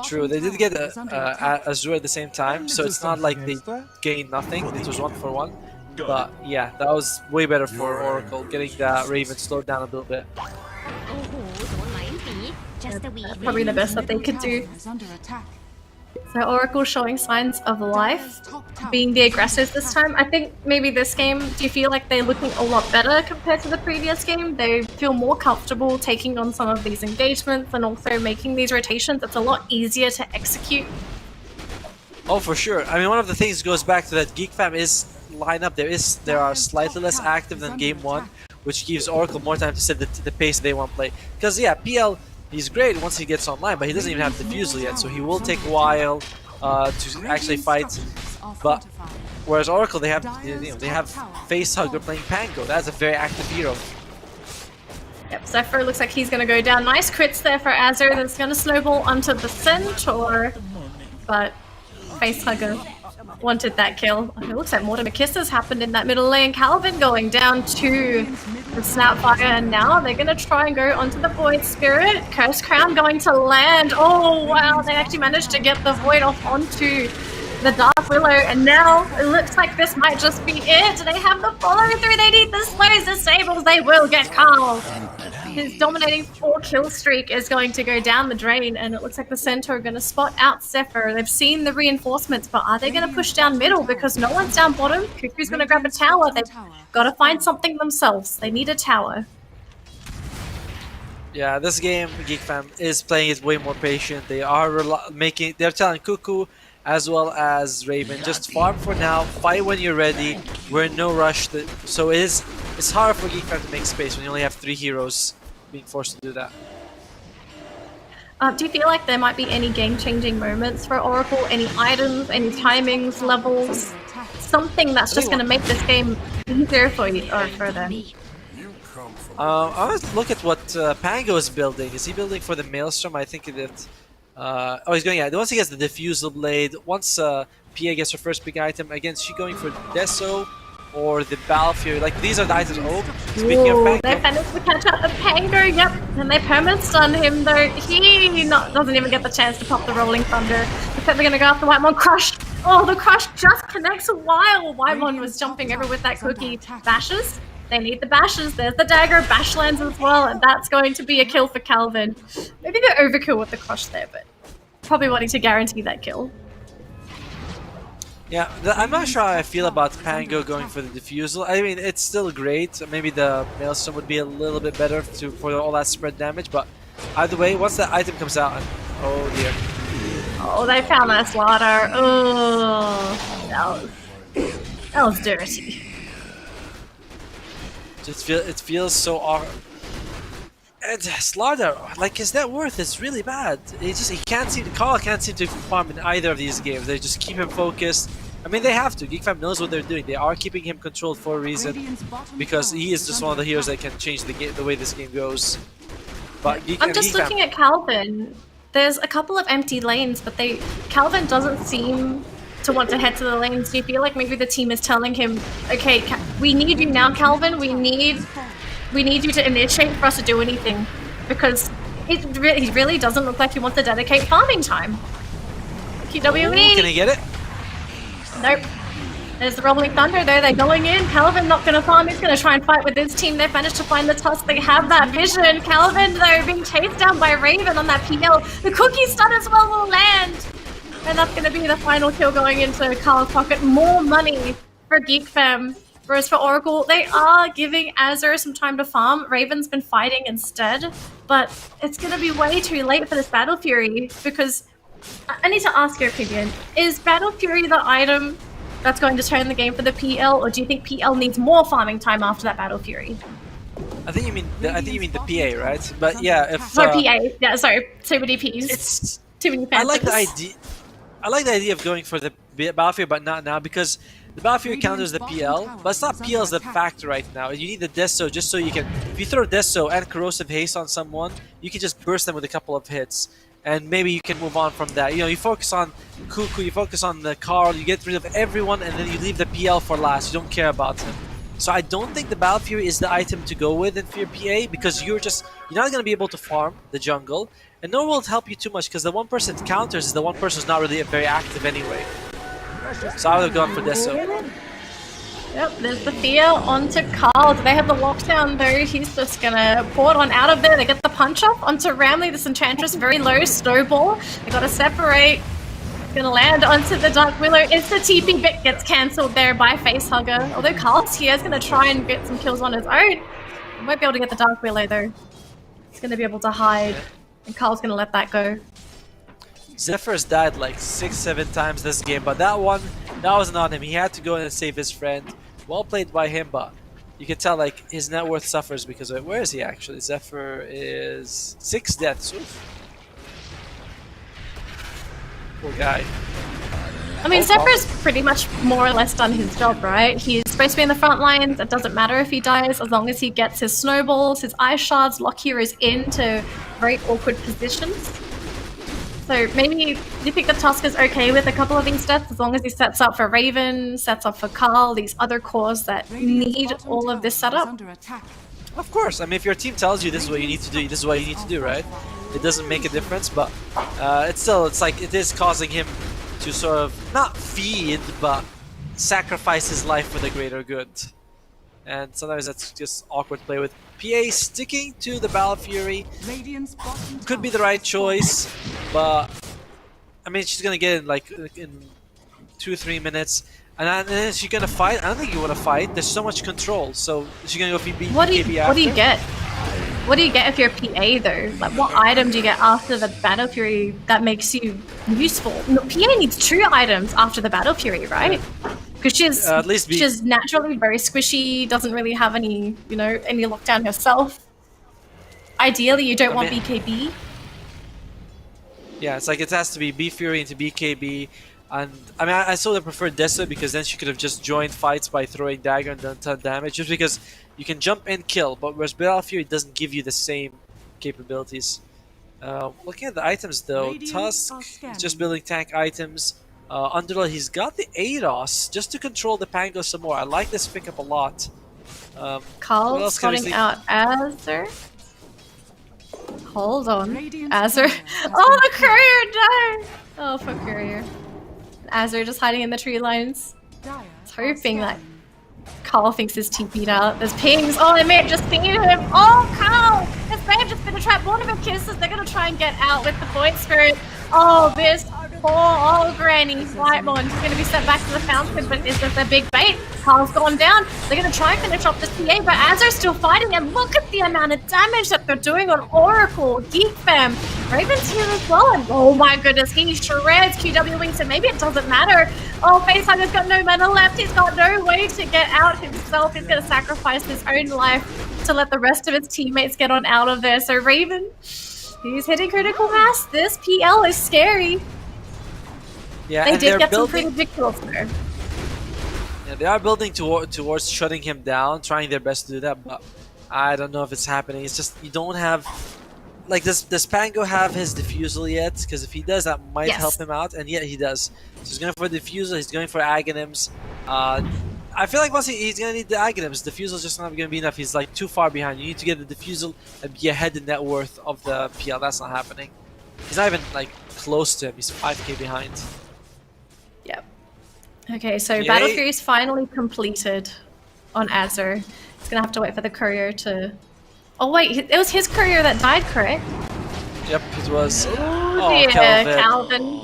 True, they did get Azure at the same time, so it's not like they gained nothing. It was 1-for-1. But yeah, that was way better for Oracle, getting that Raven slowed down a little bit. Probably the best that they could do. So Oracle showing signs of life, being the aggressors this time. I think maybe this game, do you feel like they're looking a lot better compared to the previous game? They feel more comfortable taking on some of these engagements and also making these rotations. It's a lot easier to execute. Oh, for sure. I mean, one of the things goes back to that Geek Fam is lineup. There are slightly less active than Game 1, which gives Oracle more time to set the pace they want to play. Because yeah, PL, he's great once he gets online, but he doesn't even have Diffusal yet, so he will take a while to actually fight. But whereas Oracle, they have Facehugger playing Pango. That's a very active hero. Yep, Zephyr looks like he's going to go down. Nice crits there for Azure. That's going to snowball onto the Centaur, but Facehugger wanted that kill. It looks like Mortimer Kisses happened in that middle lane. Calvin going down to the Snapfire, and now they're going to try and go onto the Void Spirit. Curse Crown going to land. Oh wow, they actually managed to get the Void off onto the Dark Willow, and now it looks like this might just be it. They have the follow through. They need the slows, the Sables. They will get Carl. His dominating 4-kill streak is going to go down the drain, and it looks like the Centaur are going to spot out Zephyr. They've seen the reinforcements, but are they going to push down middle? Because no one's down bottom. Cuckoo's going to grab a tower. They've got to find something themselves. They need a tower. Yeah, this game, Geek Fam is playing it way more patient. They are they're telling Cuckoo as well as Raven, just farm for now, fight when you're ready. We're in no rush. So it's hard for Geek Fam to make space when you only have 3 heroes being forced to do that. Do you feel like there might be any game-changing moments for Oracle? Any items, any timings, levels? Something that's just going to make this game easier for you or for them? I want look at what Pango is building. Is he building for the Maelstrom? I think that... oh, he's going, yeah. Once he gets the Diffusal Blade, once Pia gets her first big item, again, is she going for Deso or the Balfury? Like, these are the items. Oh, speaking of Pango. They managed to catch up the Pango, yep. And they perma-stun him, though. He doesn't even get the chance to pop the Rolling Thunder. Except they're going to go after Whitemon. Crush! Oh, the Crush just connects while Whitemon was jumping over with that cookie. Bashes? They need the bashes. There's the dagger. Bash lands as well, and that's going to be a kill for Calvin. Maybe they overkill with the crush there, but probably wanting to guarantee that kill. Yeah, I'm not sure how I feel about Pango going for the Diffusal. I mean, it's still great. Maybe the Maelstrom would be a little bit better for all that spread damage, but either way, once that item comes out, oh dear. Oh, they found that slaughter. Oh, that was dirty. It feels so awkward. And Slaughter, like his net worth is really bad. Carl can't seem to farm in either of these games. They just keep him focused. I mean, they have to. Geek Fam knows what they're doing. They are keeping him controlled for a reason, because he is just one of the heroes that can change the way this game goes. But I'm just looking at Calvin. There's a couple of empty lanes, but Calvin doesn't seem to want to head to the lanes. Do you feel like maybe the team is telling him, okay, we need you now, Calvin. We need you to initiate for us to do anything, because he really doesn't look like he wants to dedicate farming time. QWE. Ooh, can he get it? Nope. There's the Rolling Thunder though. They're going in. Calvin not going to farm. He's going to try and fight with his team. They've managed to find the tusk. They have that vision. Calvin though being chased down by Raven on that PL. The cookie stun as well will land. And that's going to be the final kill going into Carl's pocket. More money for Geek Fam. Whereas for Oracle, they are giving Azure some time to farm. Raven's been fighting instead. But it's going to be way too late for this Battle Fury, because I need to ask your opinion. Is Battle Fury the item that's going to turn the game for the PL, or do you think PL needs more farming time after that Battle Fury? I think you mean the PA, right? But yeah, if Not PA. Yeah, sorry. Too many P's. it's too many I like the Panthers. idea. I like the idea of going for the Battlefield, but not now because the Battlefield counters the PL, but it's not PL as the factor right now. You need the Deso just so you can. If you throw Deso and Corrosive Haste on someone, you can just burst them with a couple of hits, and maybe you can move on from that. You know, you focus on Cuckoo, you focus on the Carl, you get rid of everyone, and then you leave the PL for last. You don't care about him. So I don't think the Battle Fury is the item to go with in Fear PA because you're not going to be able to farm the jungle, and nor will it help you too much because the one person it counters is the one person who's not really very active anyway. So I would have gone for Deso. Yep, there's the fear onto Carl. Do they have the lockdown though? He's just gonna port on out of there. They get the punch off onto Ramley. This Enchantress very low snowball. They gotta separate. Gonna land onto the Dark Willow. It's the TP bit gets cancelled there by Facehugger. Although Carl's here is gonna try and get some kills on his own. He won't be able to get the Dark Willow though. He's gonna be able to hide, and Carl's gonna let that go. Zephyr's died like 6-7 times this game, but that wasn't on him. He had to go in and save his friend. Well played by him, but you can tell like his net worth suffers because of it. Where is he actually? Zephyr is 6 deaths. Oof. Poor guy. I mean, Zephyr's pretty much more or less done his job, right? He's supposed to be in the front lines. It doesn't matter if he dies as long as he gets his snowballs, his ice shards, lock heroes into very awkward positions. So maybe you think the Tusk is okay with a couple of these deaths as long as he sets up for Raven, sets up for Carl, these other cores that need all of this setup. Of course. I mean, if your team tells you this is what you need to do, this is what you need to do, right? It doesn't make a difference, but it's like it is causing him to sort of not feed, but sacrifice his life for the greater good. And sometimes that's just awkward play with PA sticking to the Battle Fury. Could be the right choice, but I mean she's gonna get in like in 2-3 minutes, and then she's gonna fight. I don't think you want to fight. There's so much control, so she's gonna go BKB What do you get? What do you get if you're PA though? Like what item do you get after the Battle Fury that makes you useful? No, PA needs 2 items after the Battle Fury, right? Because she's naturally very squishy, doesn't really have any, any lockdown herself. Ideally, you don't want BKB. Yeah, it's like it has to be B Fury into BKB, and I mean I sort of prefer Dessa because then she could have just joined fights by throwing dagger and done ton damage, just because you can jump and kill, but whereas Battle Fury doesn't give you the same capabilities. Looking at the items though, Tusk is just building tank items. Underlord, he's got the ADOS just to control the Pango some more. I like this pickup a lot. Carl spotting out Azure. Hold on. Azure. Oh, the courier died! Oh, for courier. Azure just hiding in the tree lines. It's hoping that Carl thinks he's TP'd out. There's pings. Oh, they may have just seen him. Oh, Carl! This may have just been a trap. One of the kisses. They're going to try and get out with the Void Spirit. Oh, this poor old granny. Whitemon is going to be sent back to the fountain, but is this a big bait? Carl's gone down. They're going to try and finish off this PA, but Azur's still fighting, and look at the amount of damage that they're doing on Oracle. Geek Fam. Raven's here as well, and oh my goodness, he shreds QWE, so maybe it doesn't matter. Oh, Facehugger's got no mana left. He's got no way to get out himself. He's going to sacrifice his own life to let the rest of his teammates get on out of there. So Raven, he's hitting critical mass. This PL is scary. Yeah, they did get some pretty big kills there. Yeah, they are building towards shutting him down, trying their best to do that, but I don't know if it's happening. It's just you don't have... Like, does Pango have his Diffusal yet? Because if he does, that might help him out, and yet he does. So he's going for Diffusal, he's going for Aghanims. I feel like once he's going to need the Aghanims, Diffusal's just not going to be enough. He's like too far behind. You need to get the Diffusal and be ahead in net worth of the PL. That's not happening. He's not even like close to him. He's 5k behind. Yep. Okay, so Battle Fury is finally completed on Azure. He's going to have to wait for the courier to... Oh wait, it was his courier that died, correct? Yep, it was. Oh dear, Calvin.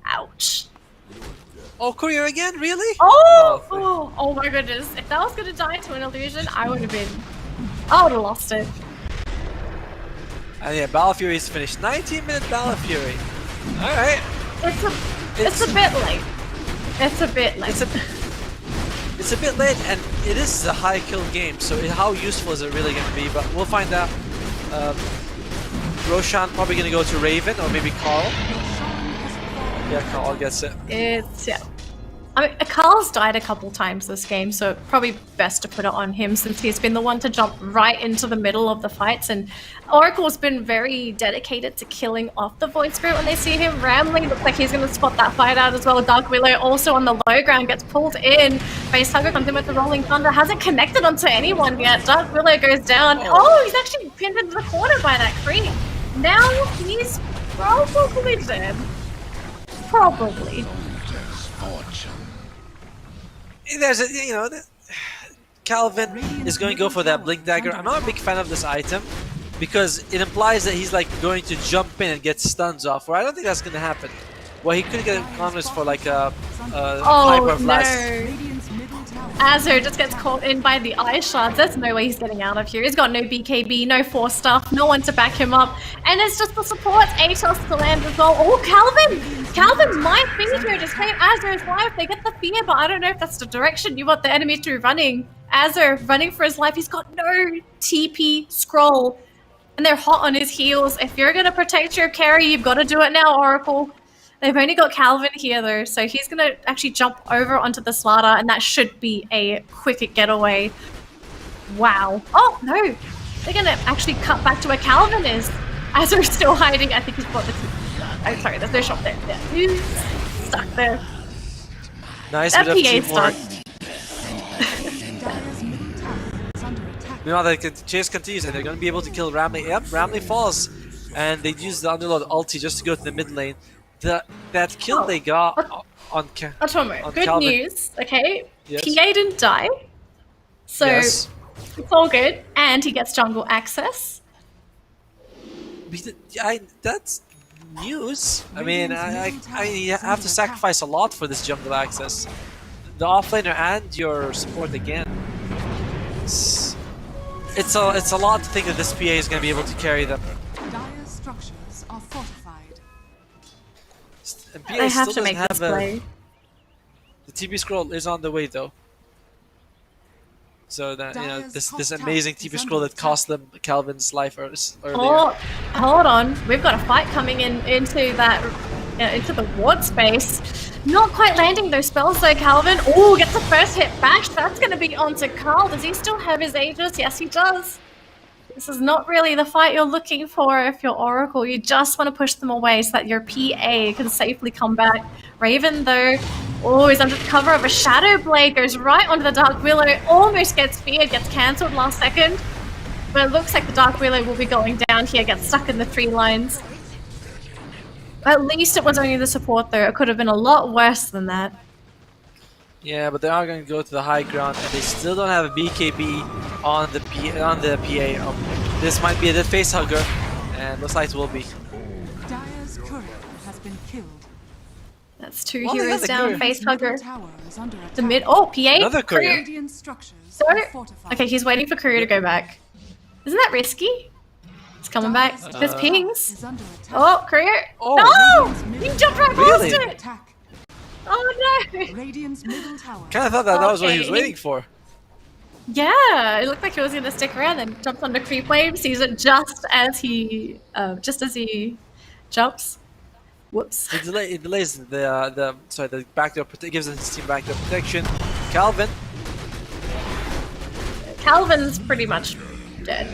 Ouch. Oh, courier again? Really? Oh my goodness. If that was going to die to an illusion, I would have lost it. And yeah, Battle Fury's finished. 19-minute Battle Fury. Alright. It's a bit late. It's a bit late. It's a bit late, and it is a high kill game, so how useful is it really going to be? But we'll find out. Roshan probably going to go to Raven, or maybe Carl. Yeah, Carl gets it. Yeah. I mean, Carl's died a couple times this game, so probably best to put it on him since he's been the one to jump right into the middle of the fights. And Oracle's been very dedicated to killing off the Void Spirit when they see him. Ramley looks like he's going to spot that fight out as well. Dark Willow also on the low ground gets pulled in. Facehugger comes in with the Rolling Thunder, hasn't connected onto anyone yet. Dark Willow goes down. Oh, he's actually pinned into the corner by that creep. Now he's probably dead. Probably. There's a, Calvin is going to go for that Blink Dagger. I'm not a big fan of this item because it implies that he's like going to jump in and get stuns off. Or I don't think that's going to happen. Well, he could get counters for like a Hyper Blast. Azure just gets caught in by the Ice Shards. There's no way he's getting out of here. He's got no BKB, no Force Staff, no one to back him up. And it's just the support, Atos to land as well. Oh, Calvin might be here. Just came Azure's life. They get the fear, but I don't know if that's the direction you want the enemy to be running. Azure running for his life. He's got no TP scroll. And they're hot on his heels. If you're going to protect your carry, you've got to do it now, Oracle. They've only got Calvin here though, so he's going to actually jump over onto the Slaughter, and that should be a quick getaway. Wow. Oh, no. They're going to actually cut back to where Calvin is. Azure's still hiding. I think he's got the... Oh, sorry, there's no shot there. Yeah. He's stuck there. Nice that bit of PA stuck. Meanwhile, the chase continues, and they're going to be able to kill Ramley. Yep, Ramley falls, and they use the Underlord ulti just to go to the mid lane. That kill they got on Otomo, good Calvin. news, okay? Yes. PA didn't die, so yes. It's all good, and he gets jungle access. That's news. I mean, I have to sacrifice a lot for this jungle access. The offlaner and your support again. It's a lot to think that this PA is going to be able to carry them. Dire structures are fortified. And PA I have still to make doesn't this have play. The TP scroll is on the way though. So that this amazing TP scroll that cost them Calvin's life earlier. Oh, hold on. We've got a fight coming into the ward space. Not quite landing those spells though, Calvin. Oh, gets the first hit back. That's going to be onto Carl. Does he still have his Aegis? Yes, he does. This is not really the fight you're looking for if you're Oracle. You just want to push them away so that your PA can safely come back. Raven, though, he's under the cover of a Shadow Blade, goes right onto the Dark Willow, almost gets feared, gets cancelled last second. But it looks like the Dark Willow will be going down here, gets stuck in the tree lines. At least it was only the support, though. It could have been a lot worse than that. Yeah, but they are going to go to the high ground, and they still don't have a BKB on the PA. This might be a dead facehugger, and looks like it will be. Dire's courier has been killed. That's two Oh, heroes down. Facehugger. Under The mid. Oh, PA. Another courier. Radiant structures So, are fortified. okay, he's waiting for courier to go back. Isn't that risky? It's coming back. There's pings. Is under attack. Oh, courier. Oh. No! You jumped right Really? past it. Attack. Oh no! Radiant's middle tower. Kind of thought that was what he was Okay. waiting for. Yeah, it looked like he was going to stick around and jumps onto creep wave. Sees it just as he jumps. Whoops. It delays the backdoor. Gives his team backdoor protection. Calvin. Calvin's pretty much dead.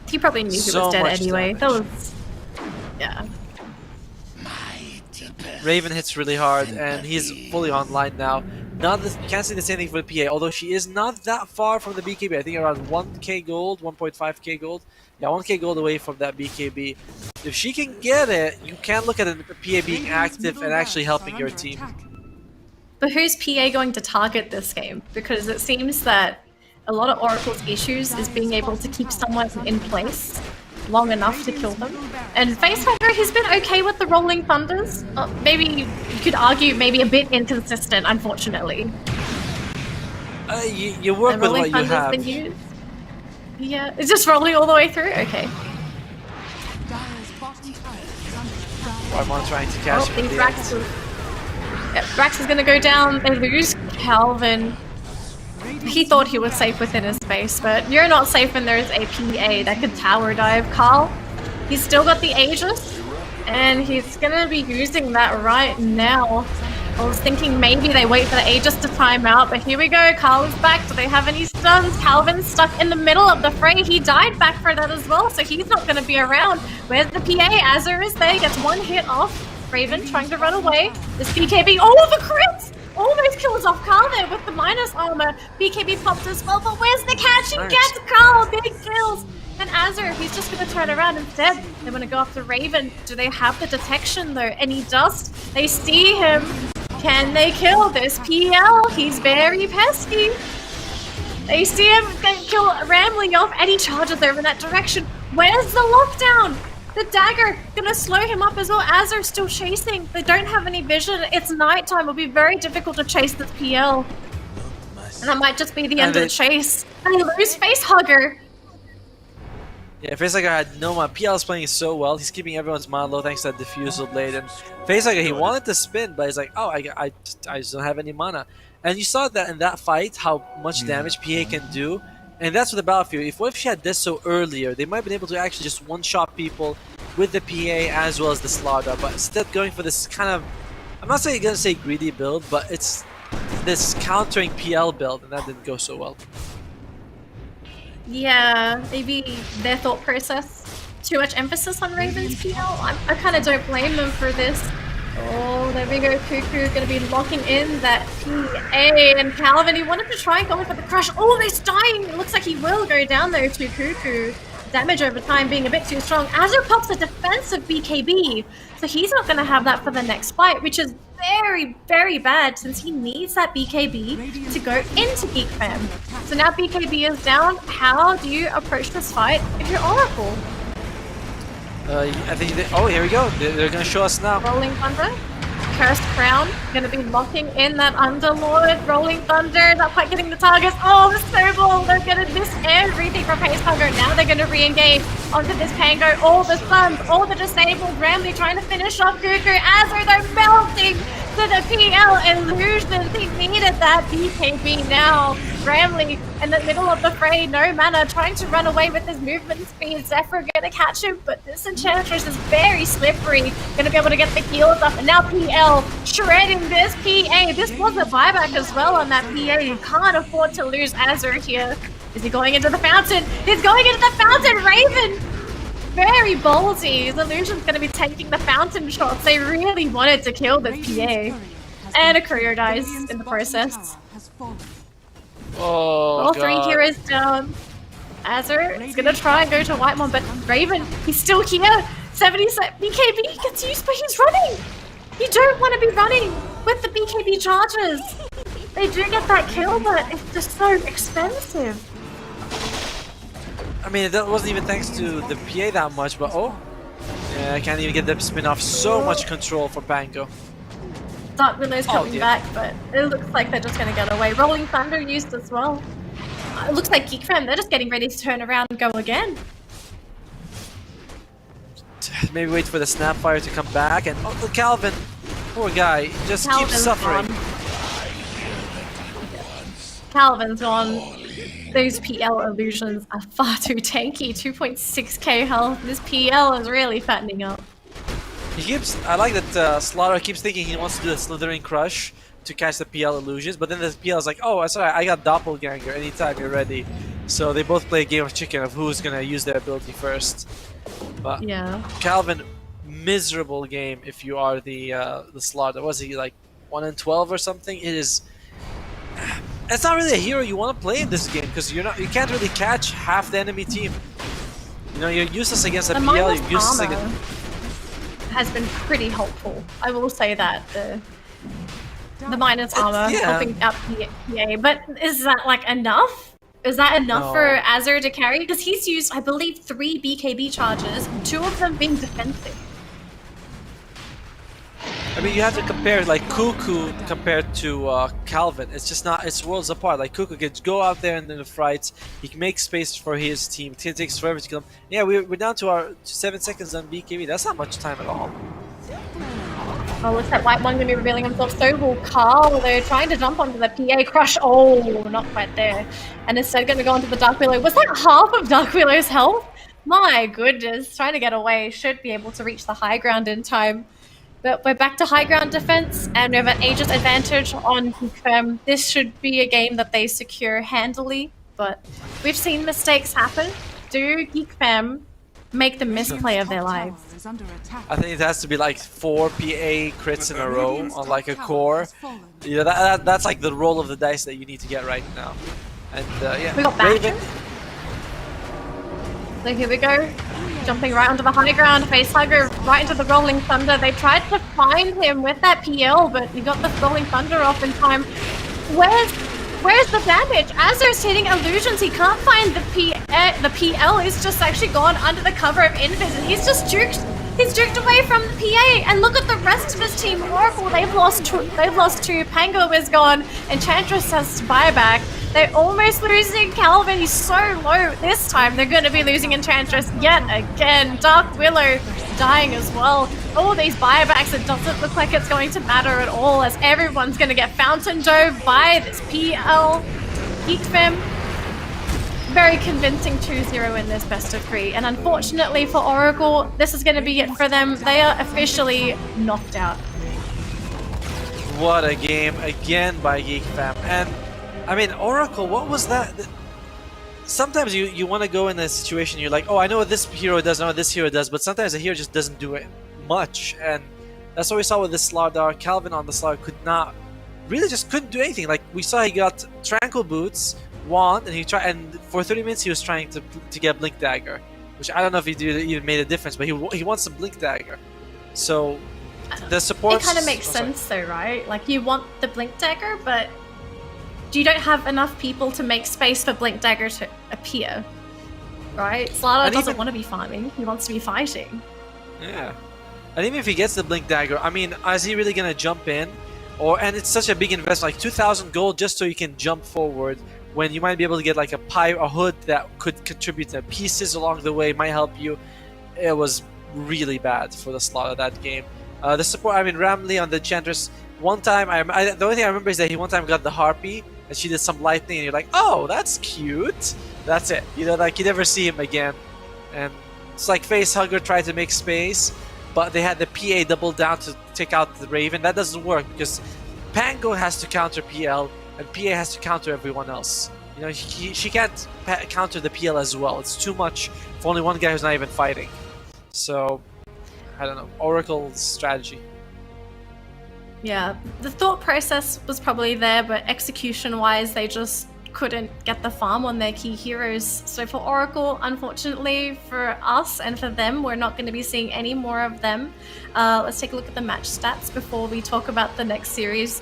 He probably knew he So was dead much anyway. damage. That was, yeah. Raven hits really hard, and he's fully online now. Can't say the same thing for the PA, although she is not that far from the BKB. I think around 1k gold, 1.5k gold. Yeah, 1k gold away from that BKB. If she can get it, you can look at a PA being active and actually helping your team. But who's PA going to target this game? Because it seems that a lot of Oracle's issues is being able to keep someone in place long enough to kill them. And Facehugger, he's been okay with the Rolling Thunders. Maybe you could argue maybe a bit inconsistent, unfortunately. You work And with Rolling what you Thunder's have. been used. Yeah, it's just rolling all the way through? Okay. I'm trying to catch him. Rax is gonna go down. They lose Calvin. he thought he was safe within his space, but you're not safe when there's a PA that could tower dive. Carl, he's still got the Aegis, and he's gonna be using that right now. I was thinking maybe they wait for the Aegis to time out, but here we go. Carl is back. Do they have any stuns? Calvin's stuck in the middle of the fray. He died back for that as well, so he's not gonna be around. Where's the PA? Azur is there, gets one hit off. Raven trying to run away. This BKB, oh, the crits! Almost kills off Carl there with the minus armor. BKB pops as well, but where's the catch? He gets Carl, big kills. And Azur, he's just going to turn around instead. They want to go after Raven. Do they have the detection though? Any dust? They see him. Can they kill this PL? He's very pesky. They see him kill Ramley off, and he charges over in that direction. Where's the lockdown? The dagger gonna slow him up as well. Azur's still chasing. They don't have any vision. It's nighttime. It'll be very difficult to chase this PL. And that might just be the end of the chase. And they lose Facehugger. Yeah, Facehugger had no mana. PL is playing so well. He's keeping everyone's mana low thanks to that Diffusal Blade. And Facehugger, he wanted to spin, but he's like, oh, I just don't have any mana. And you saw that in that fight, how much damage PA can do. And that's with the Battlefield. What if she had this so earlier? They might have been able to actually just one-shot people with the PA as well as the Slaughter. But instead going for this kind of, I'm not saying gonna say greedy build, but it's this countering PL build, and that didn't go so well. Yeah, maybe their thought process. Too much emphasis on Raven's PL. I kind of don't blame them for this. Oh, there we go. Cuckoo gonna be locking in that PA, and Calvin, he wanted to try and go in for the crush. Oh, he's dying. It looks like he will go down there to Cuckoo. Damage over time being a bit too strong. Azur pops a defensive BKB, so he's not gonna have that for the next fight, which is very, very bad since he needs that BKB to go into Geek Fam. So now BKB is down. How do you approach this fight if you're Oracle? I think oh, here we go. They're going to show us now. Rolling Thunder. Cursed Crown. Going to be locking in that Underlord. Rolling Thunder. Not quite getting the targets. Oh, the snowball. They're going to miss everything from Facehugger. Now they're going to re-engage onto this Pango. All the stuns. All the disabled. Ramley trying to finish off Cuckoo. Azur, they're melting to the PL Illusions. He needed that BKB now. Ramley in the middle of the fray, no mana, trying to run away with his movement speed. Zephyr gonna catch him, but this Enchantress is very slippery. Gonna be able to get the heals up, and now PL shredding this PA. This was a buyback as well on that PA. You can't afford to lose Azur here. Is he going into the fountain? He's going into the fountain, Raven! Very ballsy. His Illusion's gonna be taking the fountain shots. They really wanted to kill this PA. And a career dies in the process. Oh, all three heroes down. Azur is gonna try and go to Whitemon, but Raven, he's still here. 70 BKB gets used, but he's running. You don't want to be running with the BKB charges. They do get that kill, but it's just so expensive. I mean, that wasn't even thanks to the PA that much, but oh. Yeah, I can't even get the spin off. So much control for Bango. Dark Willow's coming back, but it looks like they're just going to get away. Rolling Thunder used as well. It looks like Geek Fam, they're just getting ready to turn around and go again. Maybe wait for the Snapfire to come back, and oh, the Calvin, poor guy, just keeps suffering. Calvin's gone. Those PL Illusions are far too tanky. 2.6k health. This PL is really fattening up. He keeps. I like that Slaughter keeps thinking he wants to do a Slithering Crush to catch the PL Illusions, but then the PL is like, oh, sorry, I got Doppelganger anytime you're ready. So they both play a game of chicken of who's gonna use their ability first. But yeah, Calvin, miserable game if you are the Slaughter. Was he like 1-12 or something? It is. It's not really a hero you want to play in this game because you can't really catch half the enemy team. You know, you're useless against a PL. You're useless against. Has been pretty helpful. I will say that the minus armor helping out PA, but is that like enough? Is that enough for Azur to carry? Because he's used, I believe, 3 BKB charges, 2 of them being defensive. I mean, you have to compare like Cuckoo compared to Calvin. It's just not. It's worlds apart. Like Cuckoo can go out there in the fights. He can make space for his team. It takes forever to kill him. Yeah, we're down to our 7 seconds on BKB. That's not much time at all. Oh, looks like White One gonna be revealing himself. So will Carl. They're trying to jump onto the PA crush. Oh, not quite there. And instead gonna go onto the Dark Willow. Was that half of Dark Willow's health? My goodness, trying to get away. Should be able to reach the high ground in time. But we're back to high ground defense, and we have an Aegis advantage on Geek Fam. This should be a game that they secure handily, but we've seen mistakes happen. Do Geek Fam make the misplay of their lives? I think it has to be like 4 PA crits in a row on like a core. You know, that's like the roll of the dice that you need to get right now. And yeah, we got Raven. So here we go. Jumping right onto the high ground, Facehugger right into the Rolling Thunder. They tried to find him with that PL, but he got the Rolling Thunder off in time. Where's the damage? Azur's hitting illusions. He can't find the PL. He's just actually gone under the cover of Invis, and he's just juked. He's juked away from the PA. And look at the rest of his team. Oracle, they've lost two. Pango is gone. Enchantress has to buy back. They're almost losing Calvin. He's so low. This time they're going to be losing Enchantress yet again. Dark Willow dying as well. All these buybacks, it doesn't look like it's going to matter at all, as everyone's going to get fountain dove by this PL. Geek Fam, very convincing 2-0 in this best of 3. And unfortunately for Oracle, this is going to be it for them. They are officially knocked out. What a game again by Geek Fam. And I mean, Oracle, what was that? Sometimes you want to go in a situation, you're like, oh, I know what this hero does, I know what this hero does, but sometimes the hero just doesn't do it much. And that's what we saw with this Slardar. Calvin on the Slardar couldn't do anything. Like, we saw he got Tranquil Boots, Wand, and and for 30 minutes he was trying to get Blink Dagger, which I don't know if he even made a difference, but he wants some Blink Dagger. So the support. It kind of makes sense though, right? Like, you want the Blink Dagger, but you don't have enough people to make space for Blink Dagger to appear, right? Slardar doesn't want to be farming, he wants to be fighting. Yeah. And even if he gets the Blink Dagger, I mean, is he really going to jump in? And it's such a big investment, like 2,000 gold just so you can jump forward, when you might be able to get like a hood that could contribute to pieces along the way, might help you. It was really bad for the Slardar that game. The support, I mean, Ramley on the Enchantress, one time, the only thing I remember is that he one time got the Harpy, and she did some lightning, and you're like, oh, that's cute. That's it. You know, like, you never see him again. And it's like Facehugger tried to make space, but they had the PA double down to take out the Raven. That doesn't work, because Pango has to counter PL, and PA has to counter everyone else. You know, she can't counter the PL as well. It's too much for only one guy who's not even fighting. So, I don't know. Oracle's strategy. Yeah, the thought process was probably there, but execution-wise, they just couldn't get the farm on their key heroes. So for Oracle, unfortunately for us and for them, we're not going to be seeing any more of them. Let's take a look at the match stats before we talk about the next series.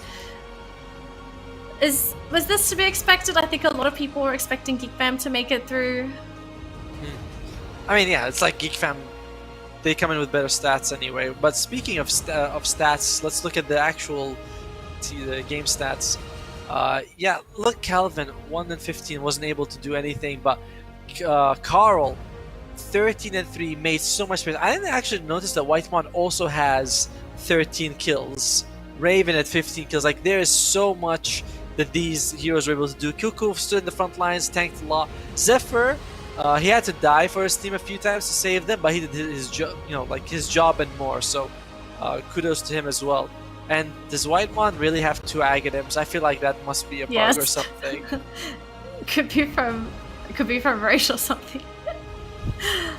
Was this to be expected? I think a lot of people were expecting Geek Fam to make it through. I mean, yeah, it's like Geek Fam. They come in with better stats anyway. But speaking of stats, let's look at the actual the game stats. Yeah, look, Calvin, 1-15, wasn't able to do anything, but Carl, 13-3, made so much space. I didn't actually notice that Whitemon also has 13 kills. Raven at 15 kills. Like, there is so much that these heroes were able to do. Kuku stood in the front lines, tanked a lot. Zephyr, he had to die for his team a few times to save them, but he did his job, you know, like his job and more. So, kudos to him as well. And does Whitemon really have 2 Aghanims? I feel like that must be a bug or something. Could be from Roche or something.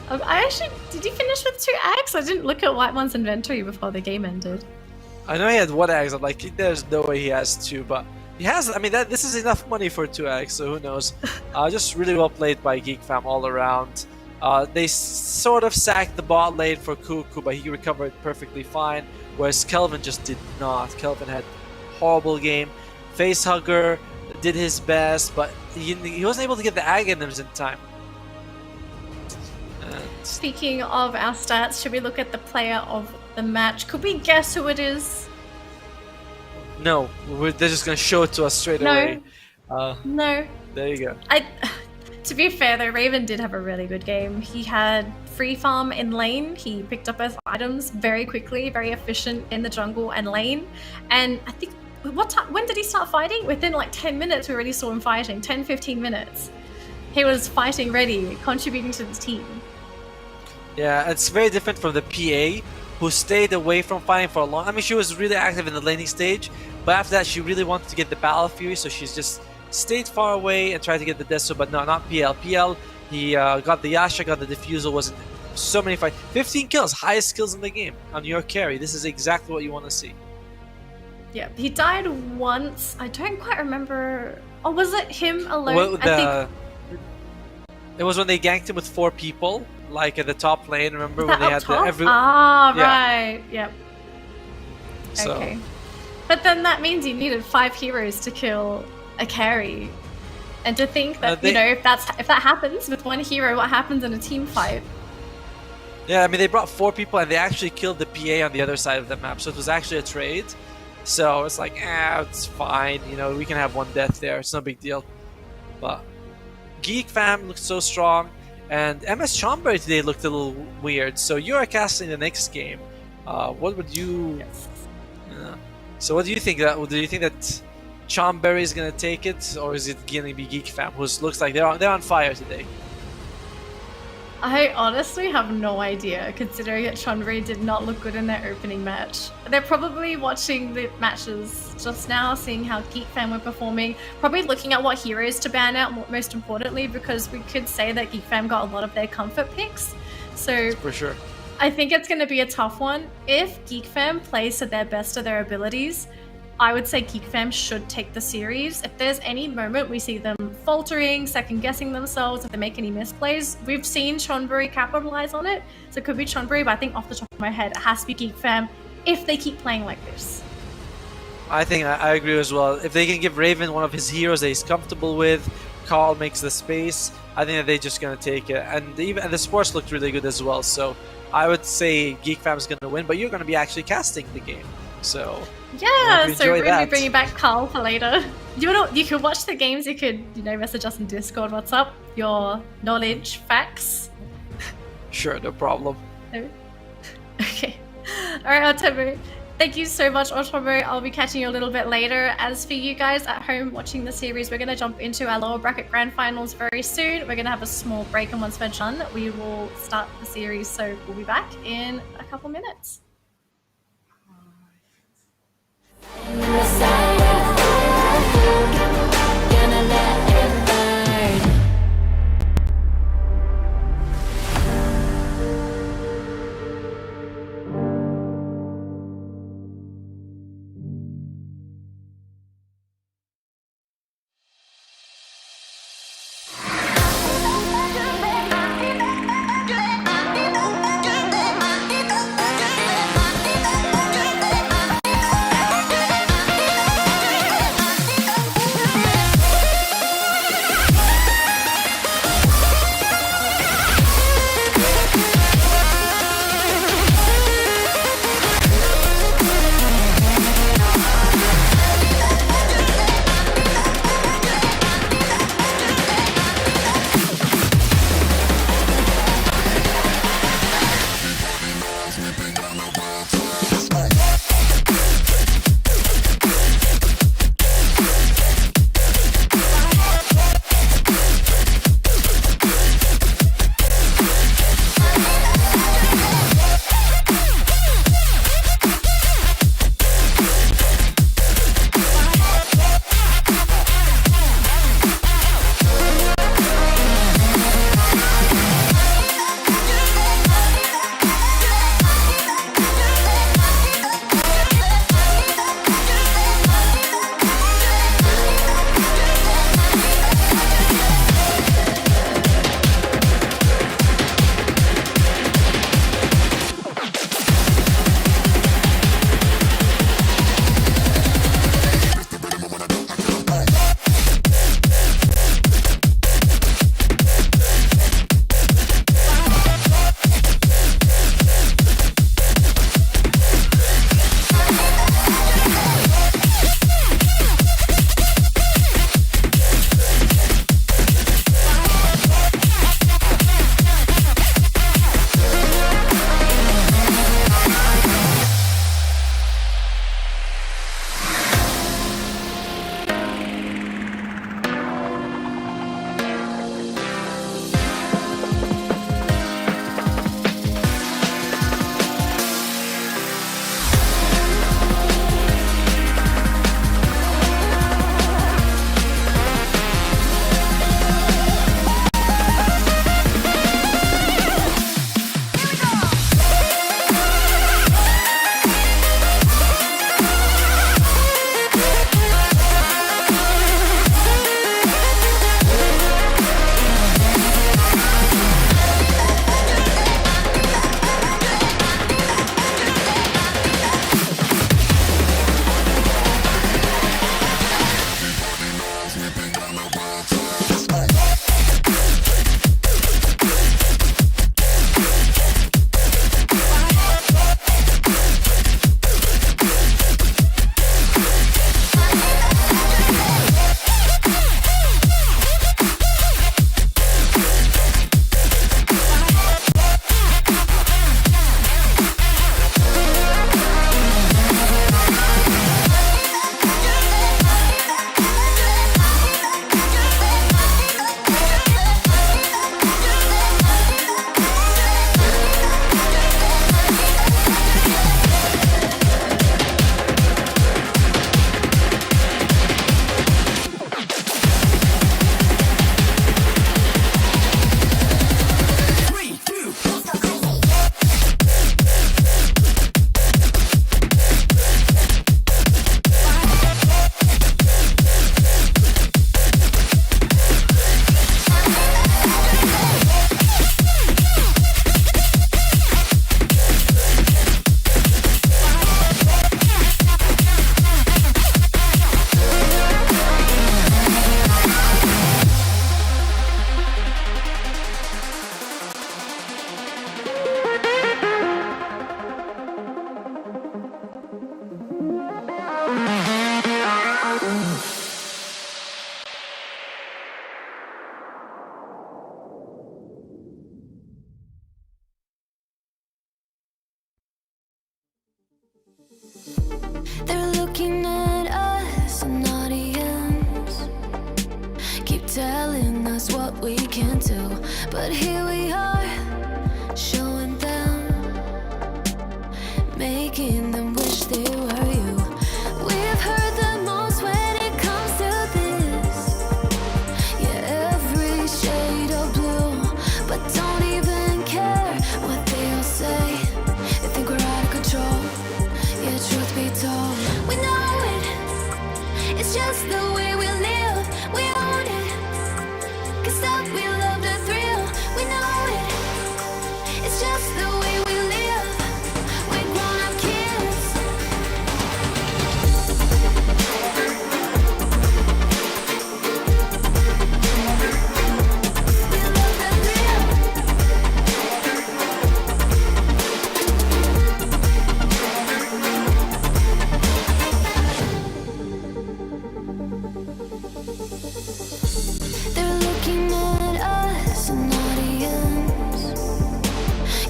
Did he finish with 2 Aghs? I didn't look at Whitemon's inventory before the game ended. I know he had 1 Agh. I'm like, there's no way he has 2, but he has. I mean, this is enough money for 2 Aghs, so who knows? Just really well played by Geek Fam all around. They sort of sacked the bot lane for Kuku, but he recovered perfectly fine. Whereas Kelvin just did not. Kelvin had a horrible game. Facehugger did his best, but he wasn't able to get the Aghanims in time. Speaking of our stats, should we look at the player of the match? Could we guess who it is? No, they're just gonna show it to us straight away. No. There you go. To be fair though, Raven did have a really good game. He had free farm in lane, he picked up his items very quickly, very efficient in the jungle and lane. And I think, when did he start fighting? Within like 10 minutes we already saw him fighting, 10-15 minutes. He was fighting ready, contributing to the team. Yeah, it's very different from the PA, who stayed away from fighting for a long. I mean, she was really active in the laning stage, but after that, she really wanted to get the Battle Fury, so she's just stayed far away and tried to get the Deso, but no, not PL. PL, he got the Yasha, got the Diffusal, wasn't so many fights. 15 kills, highest kills in the game on your carry. This is exactly what you want to see. Yeah, he died once. I don't quite remember. Oh, was it him alone? Well, I think it was when they ganked him with 4 people, like at the top lane. Remember was when that they up had top? the Right. Yep. So, Okay. But then that means you needed 5 heroes to kill a carry. And to think that, if that happens with 1 hero, what happens in a team fight? yeah, I mean, they brought 4 people and they actually killed the PA on the other side of the map, so it was actually a trade. So it's like, it's fine. We can have 1 death there. It's no big deal. But Geek Fam looked so strong, and MS Chonburi today looked a little weird. So you are casting the next game. What would you? Yes. So what do you think? Do you think that Chonburi is gonna take it, or is it gonna be Geek Fam, who looks like they're on fire today? I honestly have no idea, considering that Chonburi did not look good in their opening match. They're probably watching the matches just now, seeing how Geek Fam were performing, probably looking at what heroes to ban out, most importantly, because we could say that Geek Fam got a lot of their comfort picks. So For sure. I think it's going to be a tough one. If Geek Fam plays to their best of their abilities, I would say Geek Fam should take the series. If there's any moment we see them faltering, second-guessing themselves, if they make any misplays, we've seen Chonburi capitalize on it. So it could be Chonburi, but I think off the top of my head, it has to be Geek Fam if they keep playing like this. I think I agree as well. If they can give Raven one of his heroes that he's comfortable with, Carl makes the space, I think that they're just going to take it. And the sports looked really good as well. So I would say Geek Fam is going to win, but you're going to be actually casting the game. So yeah, so we're going to that. be bringing back Carl for later. You could watch the games, you could, message us in Discord, what's up, your knowledge, facts. Sure, no problem. Okay. Alright, Otomo. Thank you so much, Otomo. I'll be catching you a little bit later. As for you guys at home watching the series, we're going to jump into our lower bracket grand finals very soon. We're going to have a small break, and once we're done, we will start the series. So we'll be back in a couple minutes. But here we are, showing them, making them wish they were you. We've heard the most when it comes to this. Yeah, every shade of blue, but don't even care what they'll say. They think we're out of control. Yeah, truth be told, we know it. It's just the way we live. We own it. Can't stop, we love the thrill. We know it. It's just the way we live. We're grown-up kids. We love the thrill. They're looking at us, an audience.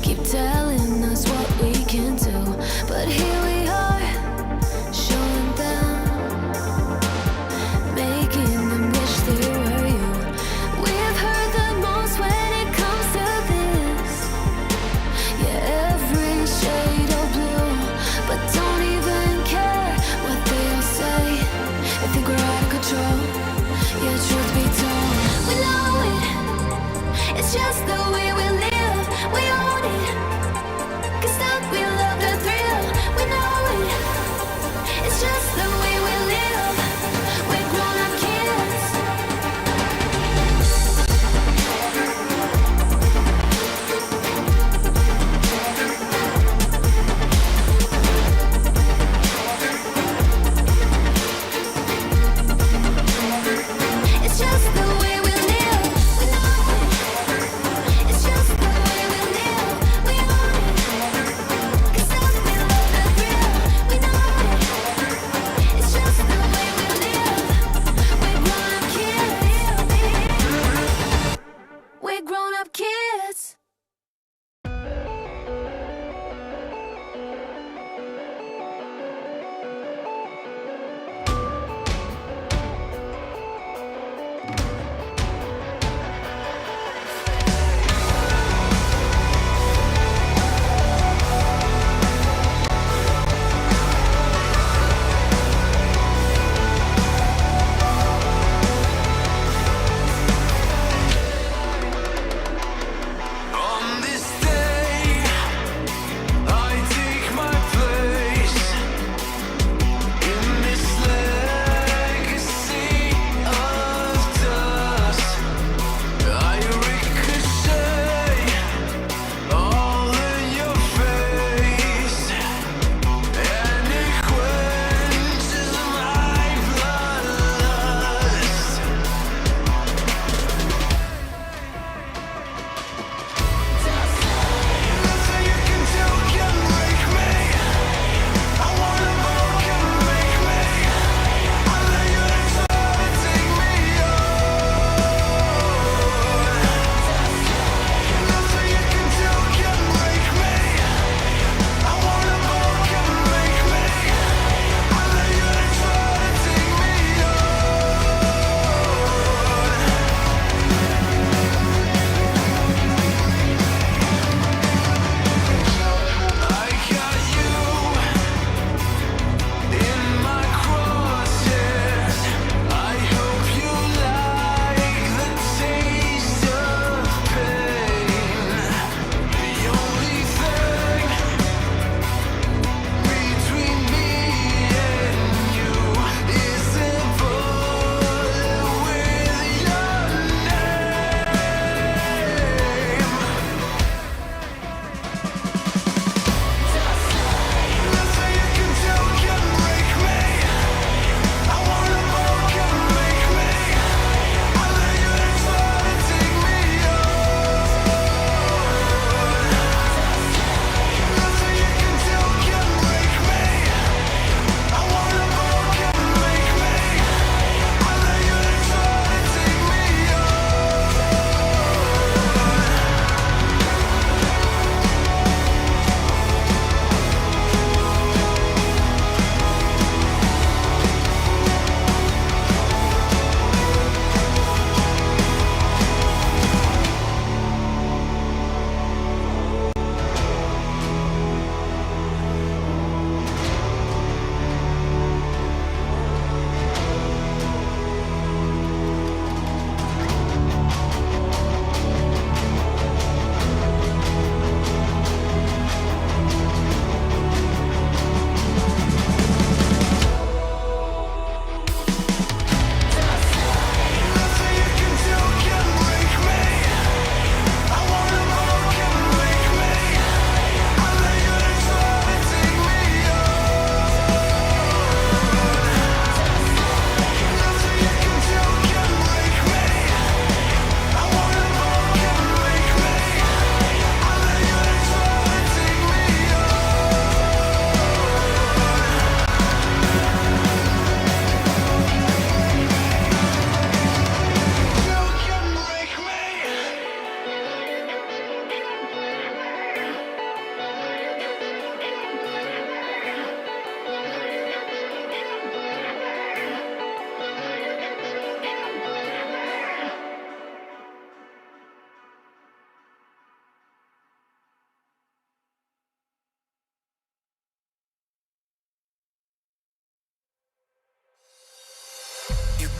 Keep telling us what we can do, but here we are, showing them, making them wish they were you. We've heard the most when it comes to this. Yeah, every shade of blue, but don't even care what they'll say. They think we're out of control. Yeah, truth be told, we know it. It's just the way we live. We own it. Can't stop, we love the thrill. We know it. It's just the way we live. We're grown-up kids. It's just the way we live. We know it.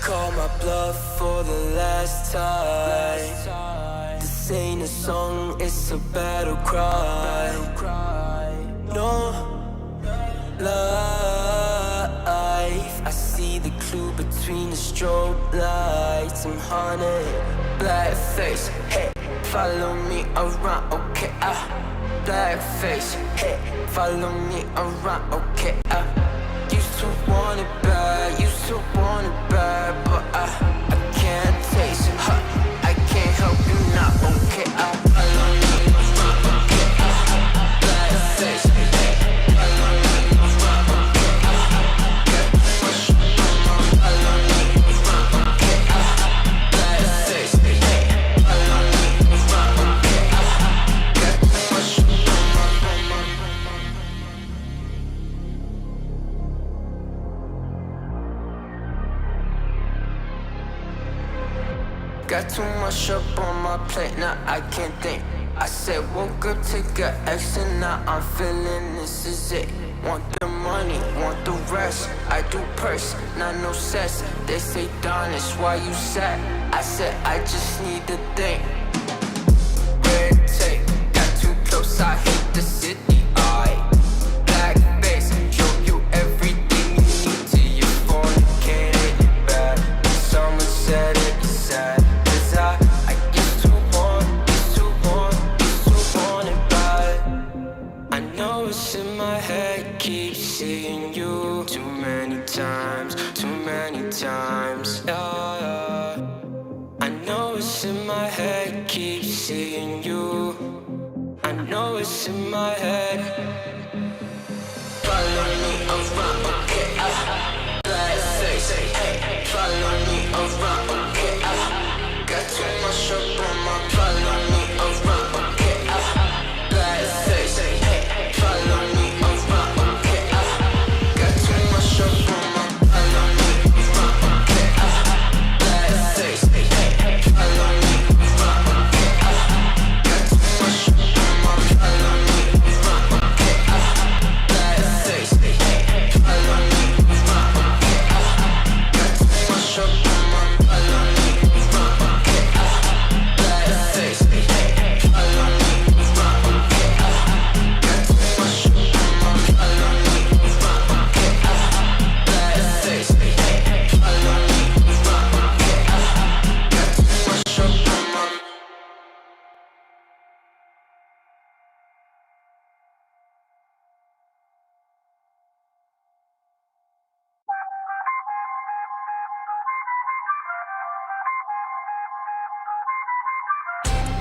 Call my bluff for the last time. This ain't a song, it's a battle cry. No life. I see the clue between the strobe lights. I'm haunted, black face, hey, follow me around, okay, black face, hey, follow me around, okay, used to want it bad, used to want it bad, but I can't taste it, I can't help you now, okay, follow me around, okay, black face, hey, follow me around, okay, follow me around, okay, black face, hey, follow me around, okay, got too much up on my plate, now I can't think. I said woke up, take a X, and now I'm feeling this is it. Want the money, want the rest. I do purse, not no cess. They say, Don, it's why you sad. I said, I just need the thing. Red tape, got too close, I hate the city. Black face, show you everything you need till you fornicate it bad. Someone said it's sad. I used to want it bad. I know it's in my head, keep seeing you too many times, yeah. I know it's in my head, keep seeing you. I know it's in my head. Follow me around, okay, black face, hey, follow me around, okay, got too much up on my follow me around, okay, black face, hey, follow me around, okay, got too much up on my follow me around, okay, black face, hey, follow me around, okay, got too much up on my follow me around, okay, black face, hey, follow me around, okay, got too much up on my follow me around, okay, black face, hey, follow me around, okay, got too much up on my follow me around, okay, black face, hey, follow me around, okay, got too much up on my.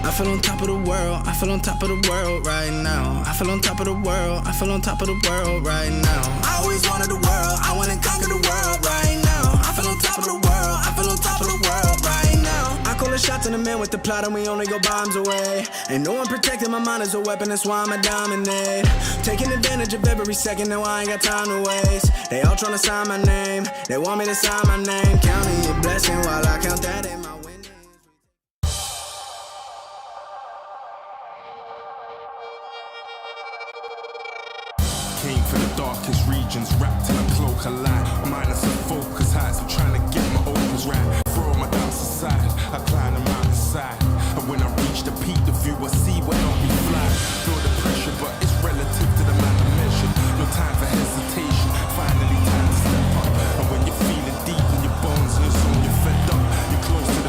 I feel on top of the world, I feel on top of the world right now. I feel on top of the world, I feel on top of the world right now. I always wanted the world, I wanna conquer the world right now. I feel on top of the world, I feel on top of the world right now. I call the shots in the man with the plot and we only go bombs away. Ain't no one protecting my mind as a weapon, that's why I'ma dominate. Taking advantage of every second, now I ain't got time to waste. They all tryna sign my name, they want me to sign my name. Counting your blessing while I count that in my winnings. Came from the darkest regions, wrapped in a cloak of light. Minus the focus heights, I'm trying to get my opens right. Throw my doubts aside, I climb the mountainside. And when I reach the peak, the view I see will not be fly. Feel the pressure, but it's relative to the man I measured. No time for hesitation, finally time to step up. And when you're feeling deep in your bones and you're fed up, you're close to the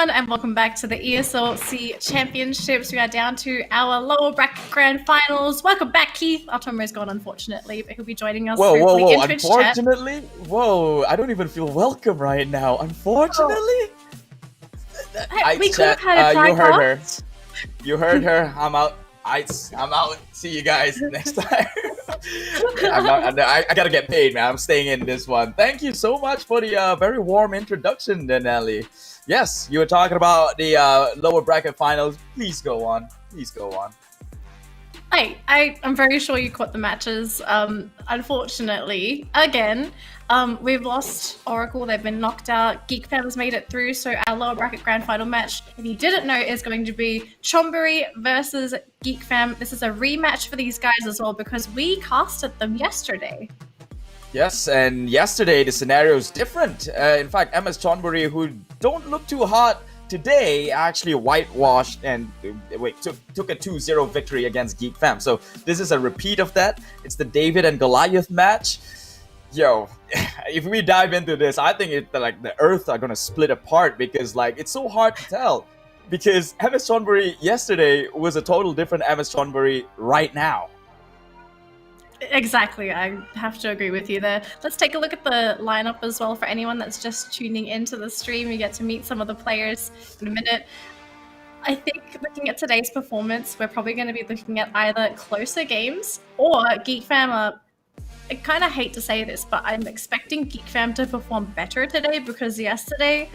everyone, and welcome back to the ESL Championships. We are down to our lower bracket grand finals. Welcome back, Keith. Otomo's gone, unfortunately, but he'll be joining us. Whoa! In Twitch chat. Unfortunately? Whoa, I don't even feel welcome right now. Unfortunately? Hey, we could have had a you heard her. You heard her. I'm out. I'm out. See you guys next time. I gotta get paid, man. I'm staying in this one. Thank you so much for the very warm introduction, Danelie. Yes, you were talking about the lower bracket finals. Please go on. Please go on. I'm very sure you caught the matches. Unfortunately, again, we've lost Oracle. They've been knocked out. Geek Fam has made it through. So our lower bracket grand final match, if you didn't know, is going to be Chonburi versus Geek Fam. This is a rematch for these guys as well because we casted them yesterday. Yes, and yesterday the scenario is different. In fact, MS Chonburi, who don't look too hot today, actually whitewashed and took a 2-0 victory against Geek Fam. So this is a repeat of that. It's the David and Goliath match. Yo, if we dive into this, I think the earth are gonna split apart because it's so hard to tell. Because MS Chonburi yesterday was a total different MS Chonburi right now. Exactly, I have to agree with you there. Let's take a look at the lineup as well for anyone that's just tuning into the stream. You get to meet some of the players in a minute. I think looking at today's performance, we're probably going to be looking at either closer games or Geek Fam are... I kind of hate to say this, but I'm expecting Geek Fam to perform better today because yesterday,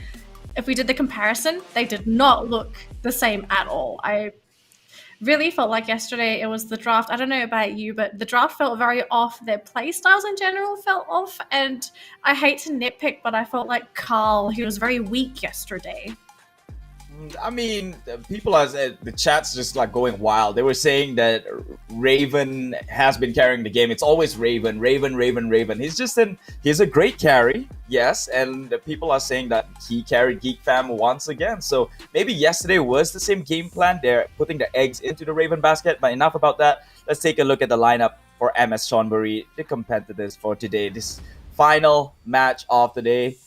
if we did the comparison, they did not look the same at all. I really felt like yesterday it was the draft. I don't know about you, but the draft felt very off. Their play styles in general felt off. And I hate to nitpick, but I felt like Carl, he was very weak yesterday. I mean, people the chat's just going wild. They were saying that Raven has been carrying the game. It's always Raven. He's a great carry, yes. And the people are saying that he carried Geek Fam once again. So maybe yesterday was the same game plan. They're putting the eggs into the Raven basket. But enough about that. Let's take a look at the lineup for MS Chonburi, the competitors for today. This final match of the day.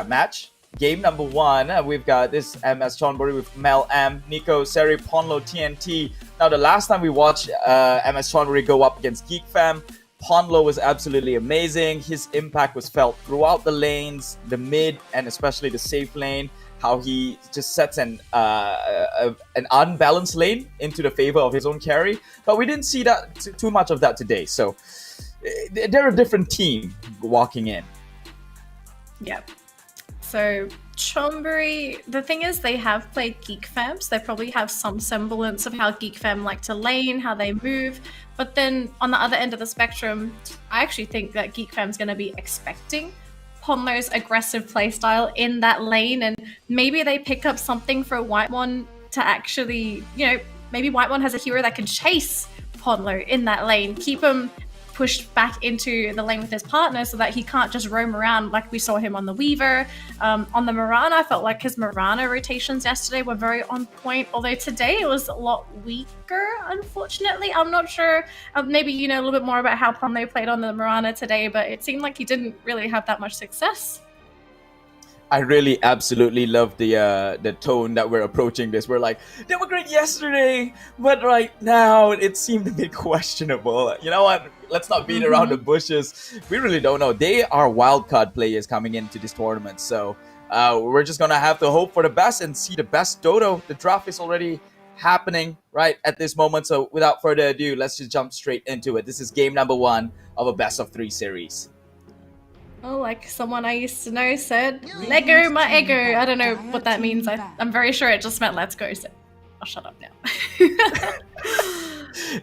Match. Game number 1, we've got this MS Chonburi with Mel M, Nico, Seri, Ponlo, TNT. Now, the last time we watched MS Chonburi go up against Geek Fam, Ponlo was absolutely amazing. His impact was felt throughout the lanes, the mid, and especially the safe lane. How he just sets an unbalanced lane into the favor of his own carry. But we didn't see that too much of that today. So they're a different team walking in. Yep. So Chonburi, the thing is they have played Geek Fam, so they probably have some semblance of how Geek Fam like to lane, how they move. But then on the other end of the spectrum, I actually think that Geek Fam's going to be expecting Ponlo's aggressive playstyle in that lane, and maybe they pick up something for White One to actually, maybe White One has a hero that can chase Ponlo in that lane, keep him pushed back into the lane with his partner so that he can't just roam around like we saw him on the Weaver. On the Mirana, I felt like his Mirana rotations yesterday were very on point, although today it was a lot weaker, unfortunately. I'm not sure, maybe you know a little bit more about how Ponlo played on the Mirana today, but it seemed like he didn't really have that much success. I really absolutely love the tone that we're approaching this. We're like, they were great yesterday, but right now it seemed a bit questionable. You know what? Let's not beat around the bushes. We really don't know. They are wildcard players coming into this tournament, so we're just gonna have to hope for the best and see the best Dota. The draft is already happening right at this moment, so without further ado, let's just jump straight into it. This is game number 1 of a best of 3 series. Oh, like someone I used to know said, Lego my ego. I don't know what that means. I'm very sure it just meant let's go. So I'll shut up now.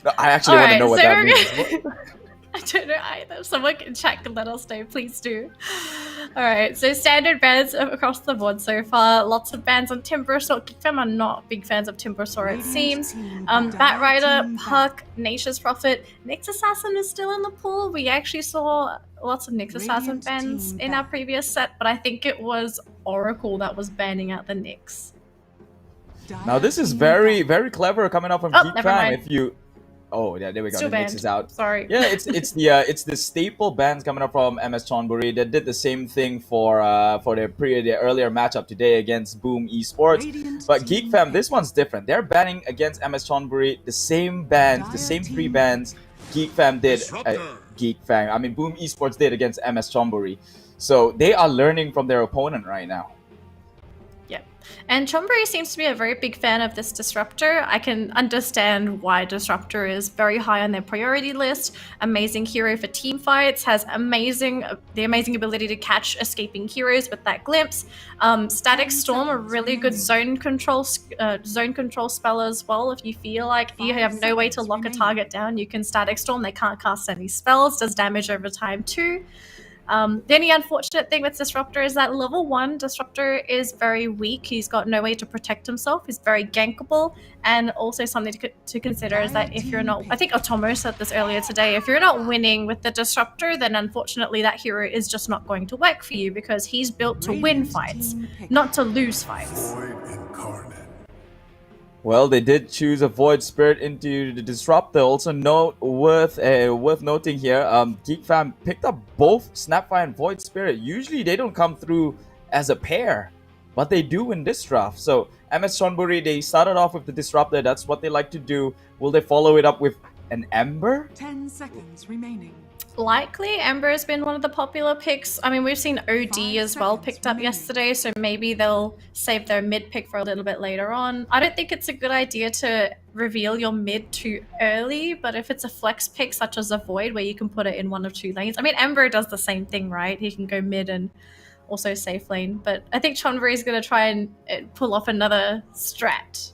No, I actually want to know what that means. I don't know either. Someone can chat and let us know, please do. Alright, so standard bans across the board so far. Lots of bans on Timbersaw. Geek Fam are not big fans of Timbersaw, it seems. Batrider, Puck, Nature's Prophet. Nyx Assassin is still in the pool. We actually saw lots of Nyx Assassin bans in our previous set, but I think it was Oracle that was banning out the Nyx. Now this is very, very clever coming up from Geek Fam. Oh yeah, there we go. Still The mix banned. is out. Sorry. Yeah, it's the staple bands coming up from MS Chonburi that did the same thing for their earlier matchup today against Boom Esports. But Geek Fam, this one's different. They're banning against MS Chonburi the same bands, the same three bands Geek Fam did. Geek Fam. I mean Boom Esports did against MS Chonburi. So they are learning from their opponent right now. Yep. And Chonburi seems to be a very big fan of this Disruptor. I can understand why Disruptor is very high on their priority list. Amazing hero for team fights, has the amazing ability to catch escaping heroes with that glimpse. Static Storm, a really good zone control spell as well. If you feel like you have no way to lock a target down, you can Static Storm. They can't cast any spells, does damage over time too. The only unfortunate thing with Disruptor is that level 1 Disruptor is very weak. He's got no way to protect himself. He's very gankable. And also something to consider is that if you're not... I think Otomo said this earlier today. If you're not winning with the Disruptor, then unfortunately that hero is just not going to work for you because he's built to win fights, not to lose fights. Well, they did choose a Void Spirit into the Disruptor. Also worth noting here, Geek Fam picked up both Snapfire and Void Spirit. Usually they don't come through as a pair, but they do in this draft. So MS Chonburi, they started off with the Disruptor. That's what they like to do. Will they follow it up with an Ember? 10 seconds remaining. Likely, Ember has been one of the popular picks. I mean, we've seen OD as well picked up yesterday, so maybe they'll save their mid pick for a little bit later on. I don't think it's a good idea to reveal your mid too early, but if it's a flex pick such as a Void where you can put it in one of two lanes. I mean, Ember does the same thing, right? He can go mid and also safe lane, but I think Chonburi is going to try and pull off another strat.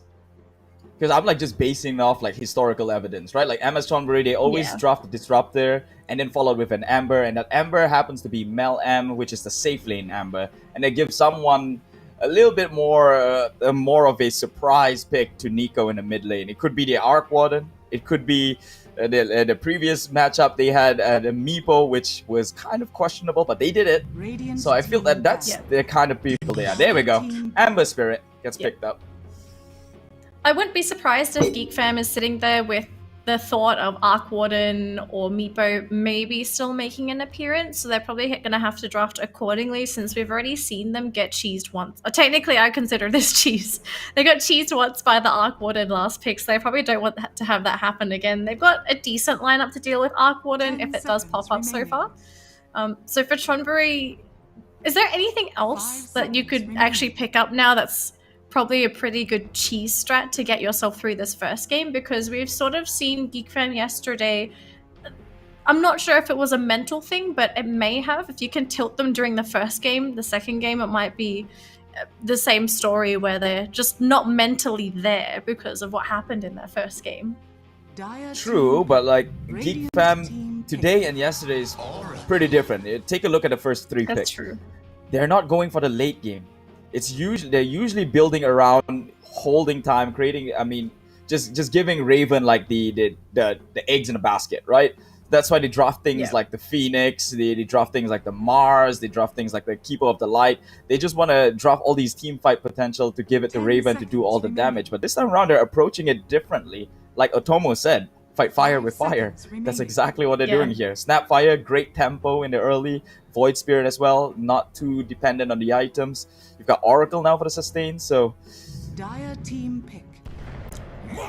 Because I'm like just basing off like historical evidence, right? Like MS Chonburi, they always draft the Disruptor and then followed with an Ember, and that Ember happens to be Mel M, which is the safe lane Ember, and they give someone a little bit more of a surprise pick to Nico in the mid lane. It could be the Arc Warden, it could be the previous matchup they had the Meepo, which was kind of questionable, but they did it. So I feel that that's the kind of people they are. There we go. Ember Spirit gets picked up. I wouldn't be surprised if Geek Fam is sitting there with the thought of Arc Warden or Meepo maybe still making an appearance, so they're probably going to have to draft accordingly since we've already seen them get cheesed once. Technically, I consider this cheese. They got cheesed once by the Arc Warden last pick, so they probably don't want to have that happen again. They've got a decent lineup to deal with Arc Warden if it does pop up so far. So for Chonburi, is there anything else that you could actually pick up now that's probably a pretty good cheese strat to get yourself through this first game? Because we've sort of seen Geek Fam yesterday. I'm not sure if it was a mental thing, but it may have. If you can tilt them during the first game, the second game, it might be the same story where they're just not mentally there because of what happened in their first game. True, but like Geek Fam today and yesterday is pretty different. Take a look at the first three picks. That's true. They're not going for the late game. They're usually building around holding time, creating. I mean, just giving Raven like the eggs in a basket, right? That's why they draft things like the Phoenix. They draft things like the Mars. They draft things like the Keeper of the Light. They just want to draft all these team fight potential to give it to Raven to do all the damage. But this time around, they're approaching it differently. Like Otomo said, fight fire with fire. That's exactly what they're doing here. Snapfire, great tempo in the early. Void Spirit as well, not too dependent on the items. You've got Oracle now for the sustain, so... Dire team pick.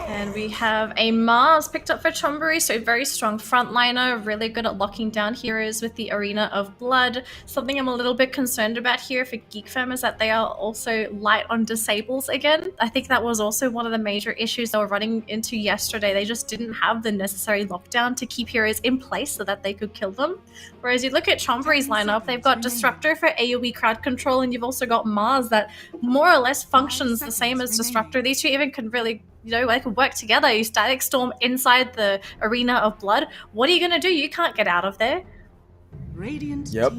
And we have a Mars picked up for Chonburi, so very strong frontliner, really good at locking down heroes with the Arena of Blood. Something I'm a little bit concerned about here for Geek Fam is that they are also light on disables again. I think that was also one of the major issues they were running into yesterday. They just didn't have the necessary lockdown to keep heroes in place so that they could kill them. Whereas you look at Chonburi's lineup, they've got Disruptor for AoE crowd control, and you've also got Mars that more or less functions the same as Disruptor. These two even can really, they can work together. You Static Storm inside the Arena of Blood. What are you going to do? You can't get out of there. Yep.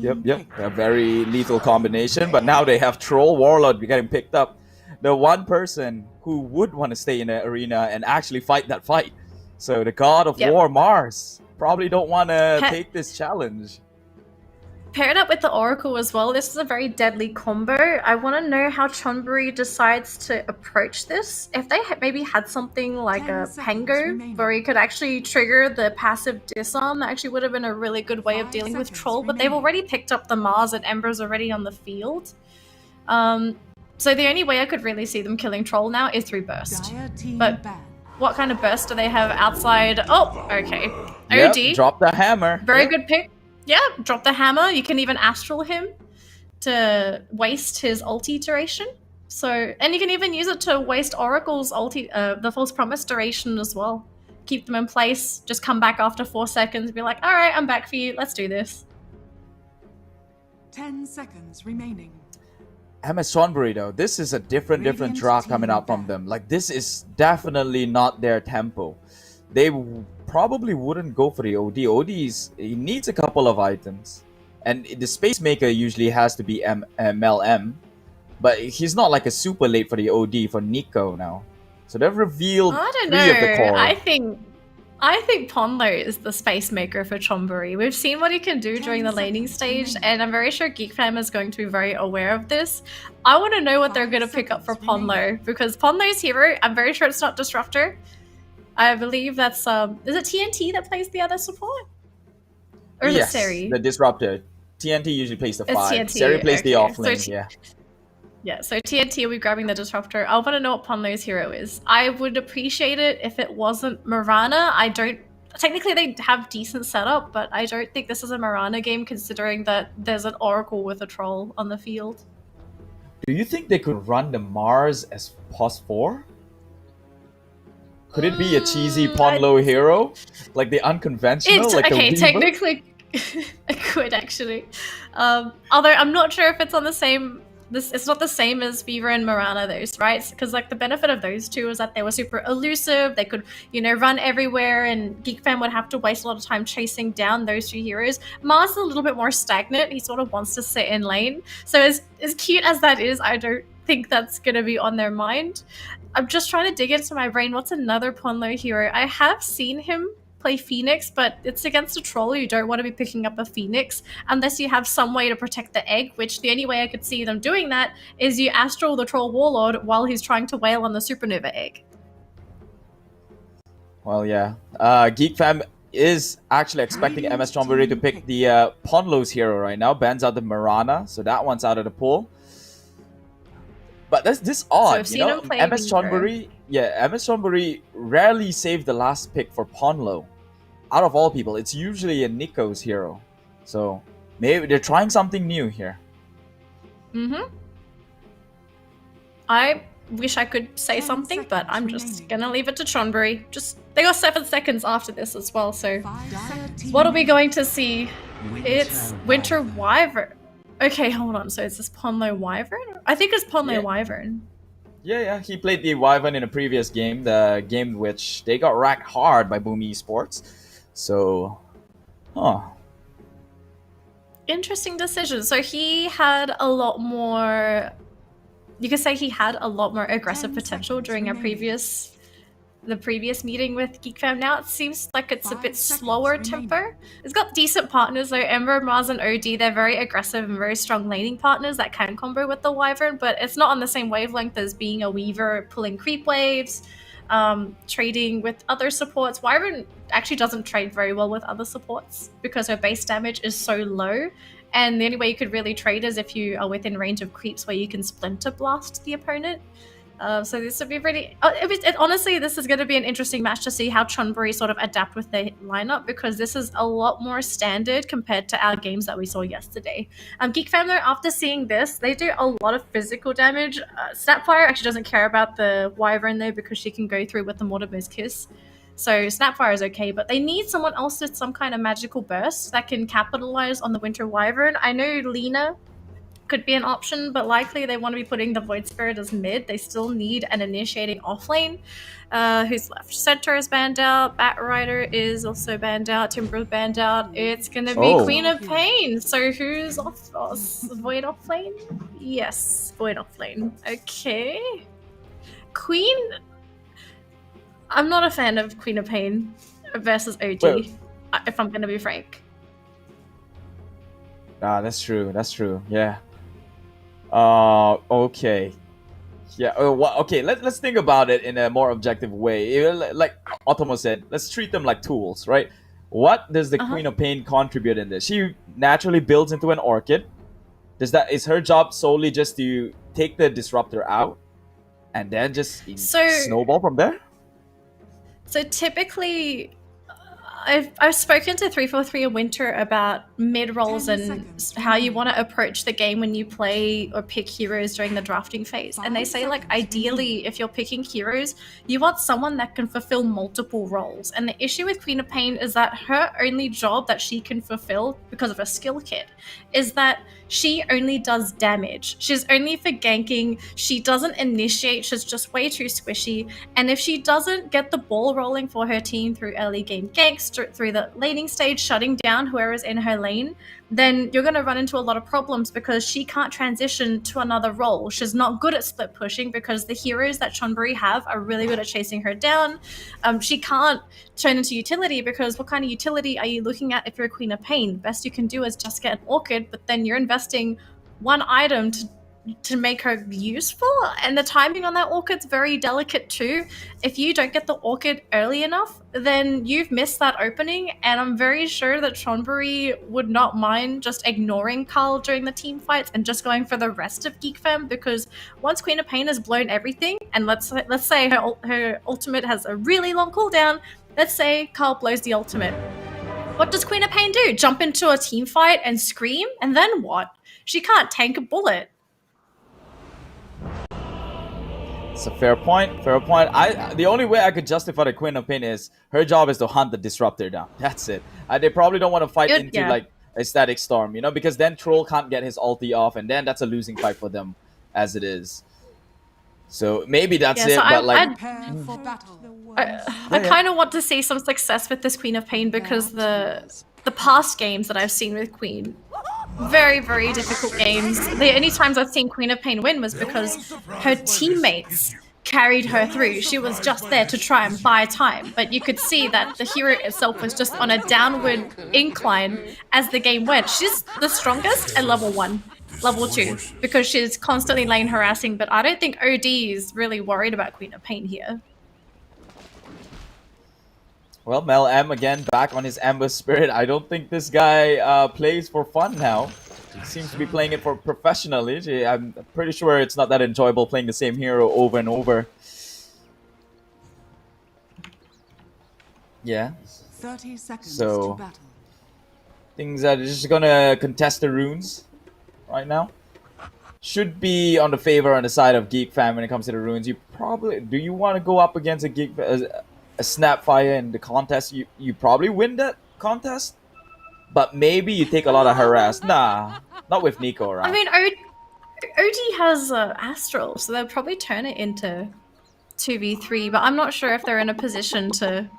A very lethal combination, but now they have Troll Warlord getting picked up. The one person who would want to stay in the arena and actually fight that fight. So the God of War, Mars, probably don't want to take this challenge. paired up with the Oracle as well, this is a very deadly combo. I want to know how Chonburi decides to approach this. If they maybe had something like a Pengo, where he could actually trigger the passive disarm, that actually would have been a really good way of dealing with Troll, but they've already picked up the Mars and Ember's already on the field. So the only way I could really see them killing Troll now is through Burst. But what kind of burst do they have outside? Oh, okay. OD. Yep, drop the hammer. Very good pick. Yeah, drop the hammer. You can even astral him to waste his ulti duration. So, and you can even use it to waste Oracle's ulti, the false promise duration as well. Keep them in place. Just come back after 4 seconds. Be like, all right, I'm back for you. Let's do this. 10 seconds remaining. MS Chonburi though, this is a different draw coming out from them. Like, this is definitely not their tempo. They probably wouldn't go for the OD. He needs a couple of items. And the Space Maker usually has to be MLM. But he's not like a super late for the OD for Nico now. So they've revealed I don't 3 know. of the core. I think Ponlo is the space maker for Chonburi. We've seen what he can do during the laning stage, and I'm very sure Geek Fam is going to be very aware of this. I want to know what they're going to pick up for Ponlo, because Ponlo's hero, I'm very sure it's not Disruptor. I believe that's, is it TNT that plays the other support? Or is it Seri? The Disruptor. TNT usually plays the 5. TNT, Seri plays the okay. offlane, yeah. Yeah, so TNT will be grabbing the Disruptor. I want to know what Ponlo's hero is. I would appreciate it if it wasn't Mirana. Technically they have decent setup, but I don't think this is a Mirana game considering that there's an Oracle with a Troll on the field. Do you think they could run the Mars as pos 4? Could it be a cheesy Ponlo hero? Like the unconventional? Technically it could actually. Although I'm not sure if it's on the same... It's not the same as Fever and Mirana, those, right? Because like the benefit of those two is that they were super elusive. They could, run everywhere, and Geek Fam would have to waste a lot of time chasing down those two heroes. Mars is a little bit more stagnant. He sort of wants to sit in lane. So as cute as that is, I don't think that's going to be on their mind. I'm just trying to dig into my brain. What's another Ponlo hero? I have seen him play Phoenix, but it's against a Troll. You don't want to be picking up a Phoenix unless you have some way to protect the egg, which the only way I could see them doing that is you astral the Troll Warlord while he's trying to wail on the Supernova egg. Well, yeah. Geek Fam is actually expecting MS Chonburi to pick the Ponlo's hero right now. Bans out the Mirana, so that one's out of the pool. But that's this odd, MS Chonburi, MS Chonburi rarely saved the last pick for Ponlo. Out of all people, it's usually a Nico's hero. So maybe they're trying something new here. I wish I could say something, but I'm just gonna leave it to Chonburi. They got 7 seconds after this as well, so what are we going to see? It's Winter Wyvern. Okay, hold on. So is this Ponlo Wyvern? I think it's Ponlo Wyvern. Yeah. He played the Wyvern in a previous game, the game which they got racked hard by Boom Esports. So, Interesting decision. So he had a lot more... You could say he had a lot more aggressive potential during the previous meeting with Geek Fam. Now it seems like it's a bit slower tempo. It's got decent partners though. Ember, Mars, and OD, they're very aggressive and very strong laning partners that can combo with the Wyvern, but it's not on the same wavelength as being a Weaver pulling creep waves, trading with other supports. Wyvern actually doesn't trade very well with other supports because her base damage is so low, and the only way you could really trade is if you are within range of creeps where you can splinter blast the opponent. So this would be really... honestly, this is going to be an interesting match to see how Chonburi sort of adapt with their lineup, because this is a lot more standard compared to our games that we saw yesterday. Geek Fam, though, after seeing this, they do a lot of physical damage. Snapfire actually doesn't care about the Wyvern, though, because she can go through with the Mortimer's Kiss. So Snapfire is okay, but they need someone else with some kind of magical burst that can capitalize on the Winter Wyvern. I know Lina could be an option, but likely they want to be putting the Void Spirit as mid. They still need an initiating offlane. Who's left? Centaur is banned out. Bat Rider is also banned out. Timber is banned out. It's going to be Queen of Pain. So who's off? Void offlane? Yes, Void offlane. Okay. Queen... I'm not a fan of Queen of Pain versus OG, if I'm going to be frank. That's true. That's true. Yeah. Okay. Yeah. Okay. Let's think about it in a more objective way. Like Otomo said, let's treat them like tools, right? What does the Queen of Pain contribute in this? She naturally builds into an orchid. Is her job solely just to take the disruptor out, and then just snowball from there? So typically, I've spoken to 343 in Winter about mid rolls and how you want to approach the game when you play or pick heroes during the drafting phase. And they say, like, ideally, if you're picking heroes, you want someone that can fulfill multiple roles. And the issue with Queen of Pain is that her only job that she can fulfill because of her skill kit is that she only does damage. She's only for ganking. She doesn't initiate. She's just way too squishy. And if she doesn't get the ball rolling for her team through early game ganks, through the laning stage, shutting down whoever's in her lane, then you're going to run into a lot of problems because she can't transition to another role. She's not good at split pushing because the heroes that Chonburi have are really good at chasing her down. She can't turn into utility because what kind of utility are you looking at if you're a Queen of Pain? Best you can do is just get an orchid, but then you're investing one item to make her useful, and the timing on that orchid's very delicate too. If you don't get the orchid early enough, then you've missed that opening, and I'm very sure that Chonburi would not mind just ignoring Carl during the team fights and just going for the rest of Geek Fam, because once Queen of Pain has blown everything, and let's say her ultimate has a really long cooldown, let's say Carl blows the ultimate. What does Queen of Pain do? Jump into a team fight and scream? And then what? She can't tank a bullet. It's a fair point. Fair point. The only way I could justify the Queen of Pain is her job is to hunt the disruptor down. That's it. They probably don't want to fight into like a static storm, you know, because then Troll can't get his ulti off, and then that's a losing fight for them as it is. So maybe that's it. But like, I kind of want to see some success with this Queen of Pain because the past games that I've seen with Queen, very, very difficult games. The only times I've seen Queen of Pain win was because her teammates carried her through. She was just there to try and buy time, but you could see that the hero itself was just on a downward incline as the game went. She's the strongest at level 1, level 2, because she's constantly lane harassing, but I don't think OD is really worried about Queen of Pain here. Well, Mel M again back on his ambush spirit. I don't think this guy plays for fun now. He seems to be playing it for professionally. I'm pretty sure it's not that enjoyable playing the same hero over and over. Yeah. 30 seconds so, to battle. Things are just gonna contest the runes right now. Should be on the side of Geek Fam when it comes to the runes. Do you want to go up against a Snapfire in the contest? You probably win that contest, but maybe you take a lot of harass. Nah, not with Nico around. I mean, OD has Astral, so they'll probably turn it into 2v3, but I'm not sure if they're in a position to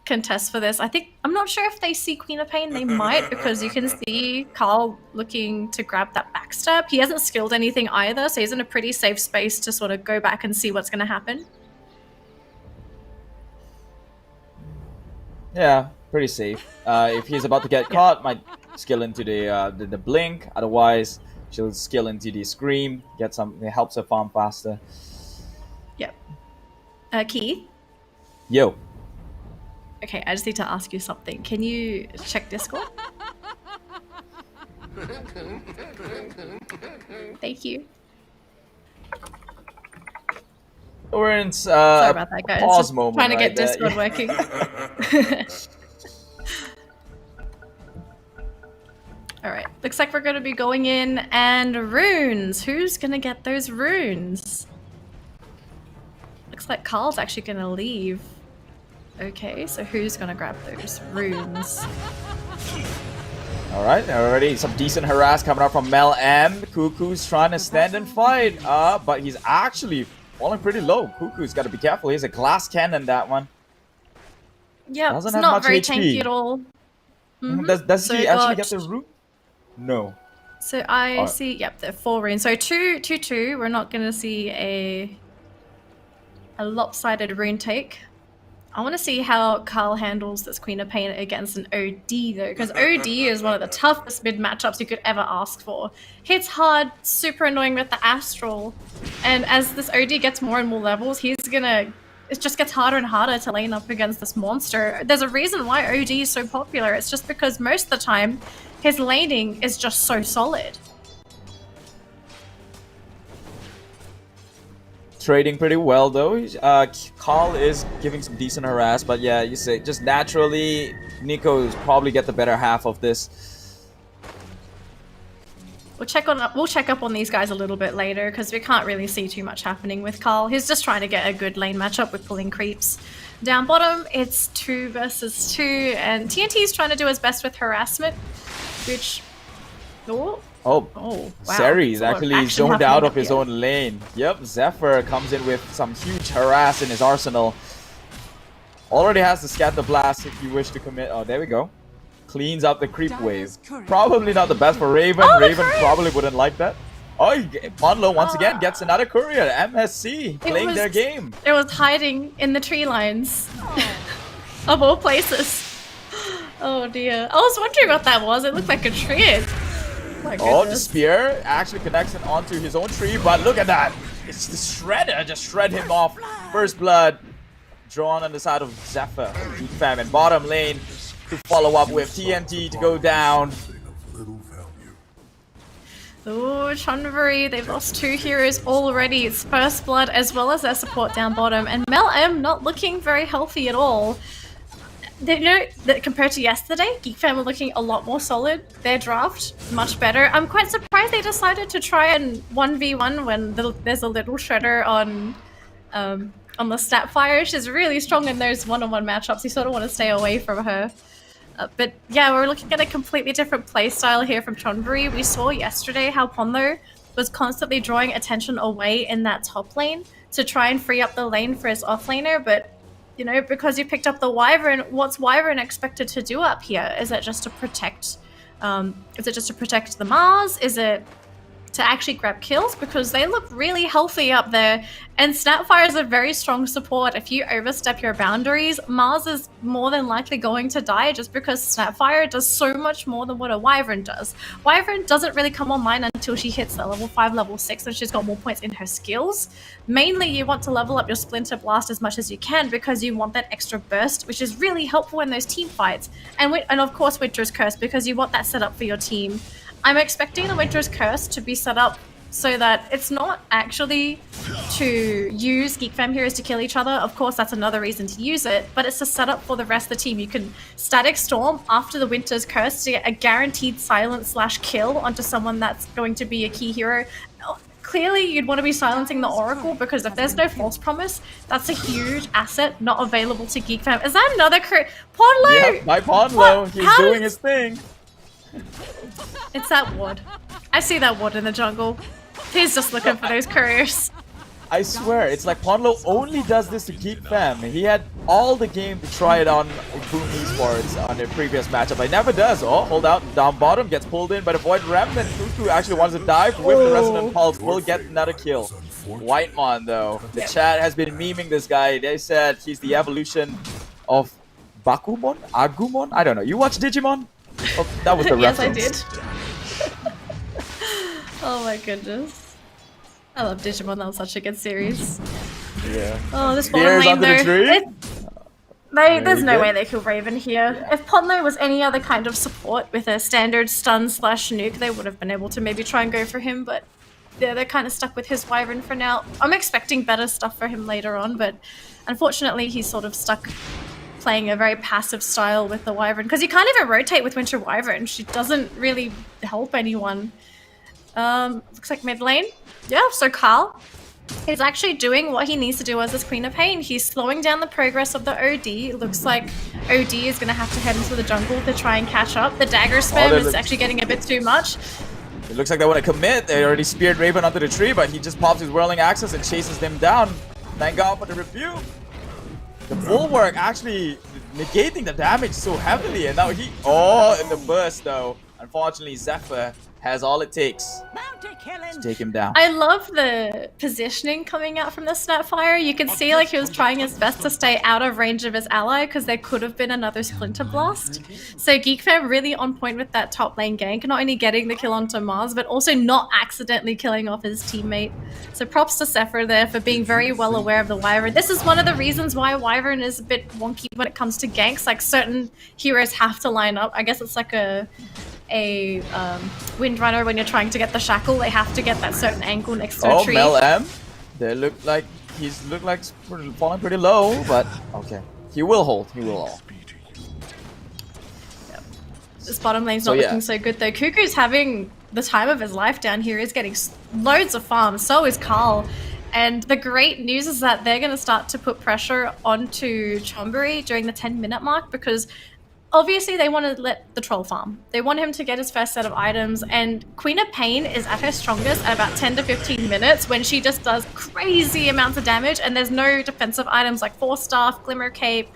contest for this. I'm not sure if they see Queen of Pain. They might, because you can see Carl looking to grab that backstab. He hasn't skilled anything either, so he's in a pretty safe space to sort of go back and see what's going to happen. Yeah, pretty safe. If he's about to get caught, might skill into the blink. Otherwise, she'll skill into the scream. Get some. It helps her farm faster. Yep. Keith? Yo. Okay, I just need to ask you something. Can you check Discord? Thank you. We're in Sorry about that, guys. pause Just moment. trying to get there. Discord working. Alright, looks like we're going to be going in and runes. Who's going to get those runes? Looks like Carl's actually going to leave. Okay, so who's going to grab those runes? Alright, already some decent harass coming up from Mel M. Cuckoo's trying to stand and fight, but he's actually falling pretty low. Cuckoo's got to be careful. He's a glass cannon, that one. Yeah, it's not very tanky at all. Does he actually get the root? No. So I see, yep, there are 4 runes. So 2-2-2, we're not going to see a lopsided rune take. I want to see how Carl handles this Queen of Pain against an OD though, because OD is one of the toughest mid matchups you could ever ask for. Hits hard, super annoying with the Astral, and as this OD gets more and more levels, it just gets harder and harder to lane up against this monster. There's a reason why OD is so popular. It's just because most of the time, his laning is just so solid. Trading pretty well though. Carl is giving some decent harass, but yeah, you say just naturally, Nico's probably get the better half of this. We'll check up on these guys a little bit later because we can't really see too much happening with Carl. He's just trying to get a good lane matchup with pulling creeps. Down bottom, it's 2 versus 2, and TNT's trying to do his best with harassment, which Oh, wow. Ceres So actually action zoned happening out of up his here. own lane. Yep, Zephyr comes in with some huge harass in his arsenal. Already has the Scatter Blast if you wish to commit. Oh, there we go. Cleans up the creep wave. Probably not the best for Raven. Raven probably wouldn't like that. Oh, Monlo once again gets another courier. MSC playing their game. It was hiding in the tree lines. Of all places. Oh dear. I was wondering what that was. It looked like a tree. My Oh, the goodness. spear actually connects it onto his own tree, but look at that. It's the Shredder just shred him off. First blood drawn on the side of Zephyr. Geek Fam in bottom lane to follow up with TNT to go down. Oh, Chonburi, they've lost 2 heroes already. It's First Blood as well as their support down bottom. And Mel M not looking very healthy at all. They, you know, that compared to yesterday, Geek Fam were looking a lot more solid. Their draft, much better. I'm quite surprised they decided to try and 1v1 when there's a little shredder on the Snapfire. She's really strong in those one-on-one matchups. You sort of want to stay away from her. But yeah, we're looking at a completely different playstyle here from Chonburi. We saw yesterday how Ponlo was constantly drawing attention away in that top lane to try and free up the lane for his offlaner, but you know, because you picked up the Wyvern, what's Wyvern expected to do up here? Is it just to protect the Mars? Is it to actually grab kills? Because they look really healthy up there. And Snapfire is a very strong support. If you overstep your boundaries, Mars is more than likely going to die just because Snapfire does so much more than what a Wyvern does. Wyvern doesn't really come online until she hits the level 5, level 6, and she's got more points in her skills. Mainly, you want to level up your Splinter Blast as much as you can because you want that extra burst, which is really helpful in those team fights. And of course, Winter's Curse, because you want that set up for your team. I'm expecting the Winter's Curse to be set up so that it's not actually to use Geek Fam heroes to kill each other. Of course, that's another reason to use it, but it's a setup for the rest of the team. You can Static Storm after the Winter's Curse to get a guaranteed silence / kill onto someone that's going to be a key hero. Clearly, you'd want to be silencing the Oracle because if there's no False Promise, that's a huge asset not available to Geek Fam. Is that another Ponlo? Yep, by Ponlo. He's doing his thing. It's that ward. I see that ward in the jungle. He's just looking for those couriers. I swear, it's like Ponlo only does this to Geek Fam. He had all the game to try it on Boom Esports on their previous matchup. He never does. Oh, hold out down bottom, gets pulled in by the Void Remnant. Tutu actually wants to dive with the Resonant Pulse. Will get another kill. Whitemon though, the chat has been memeing this guy. They said he's the evolution of Bakumon? Agumon? I don't know. You watch Digimon? Oh, that was the reference. Yes, I did. Oh my goodness. I love Digimon, that was such a good series. Yeah. Oh, this bottom lane though. There's no way they kill Raven here. If Ponlo was any other kind of support with a standard stun / nuke, they would have been able to maybe try and go for him, but yeah, they're kind of stuck with his Wyvern for now. I'm expecting better stuff for him later on, but unfortunately he's sort of stuck playing a very passive style with the Wyvern, because you can't even rotate with Winter Wyvern. She doesn't really help anyone. Looks like mid lane. Yeah, so Carl is actually doing what he needs to do as this Queen of Pain. He's slowing down the progress of the OD. It looks like OD is going to have to head into the jungle to try and catch up. The dagger spam is actually getting a bit too much. It looks like they want to commit. They already speared Raven onto the tree, but he just pops his Whirling Axis and chases them down. Thank God for the rebuke. The Bulwark actually negating the damage so heavily, and now he... Oh, in the burst though. Unfortunately, Zephyr has all it takes to take him down. I love the positioning coming out from the Snapfire. You can see like he was trying his best to stay out of range of his ally because there could have been another Splinter Blast. So Geek Fam really on point with that top lane gank, not only getting the kill onto Mars, but also not accidentally killing off his teammate. So props to Sephiroth there for being very well aware of the Wyvern. This is one of the reasons why Wyvern is a bit wonky when it comes to ganks. Like certain heroes have to line up. I guess it's like a Windrunner when you're trying to get the shackle. They have to get that certain angle next to a tree. Mel M. They look like falling pretty low, but okay. He will hold. He will hold. This bottom lane's not looking so good though. Cuckoo's having the time of his life down here. He's getting loads of farms. So is Carl. And the great news is that they're going to start to put pressure onto Chonburi during the 10-minute mark because obviously they want to let the troll farm. They want him to get his first set of items, and Queen of Pain is at her strongest at about 10 to 15 minutes when she just does crazy amounts of damage and there's no defensive items like Force Staff, Glimmer Cape,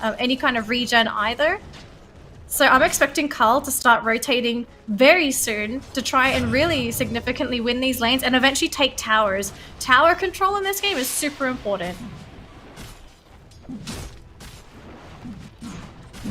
any kind of regen either. So I'm expecting Carl to start rotating very soon to try and really significantly win these lanes and eventually take towers. Tower control in this game is super important.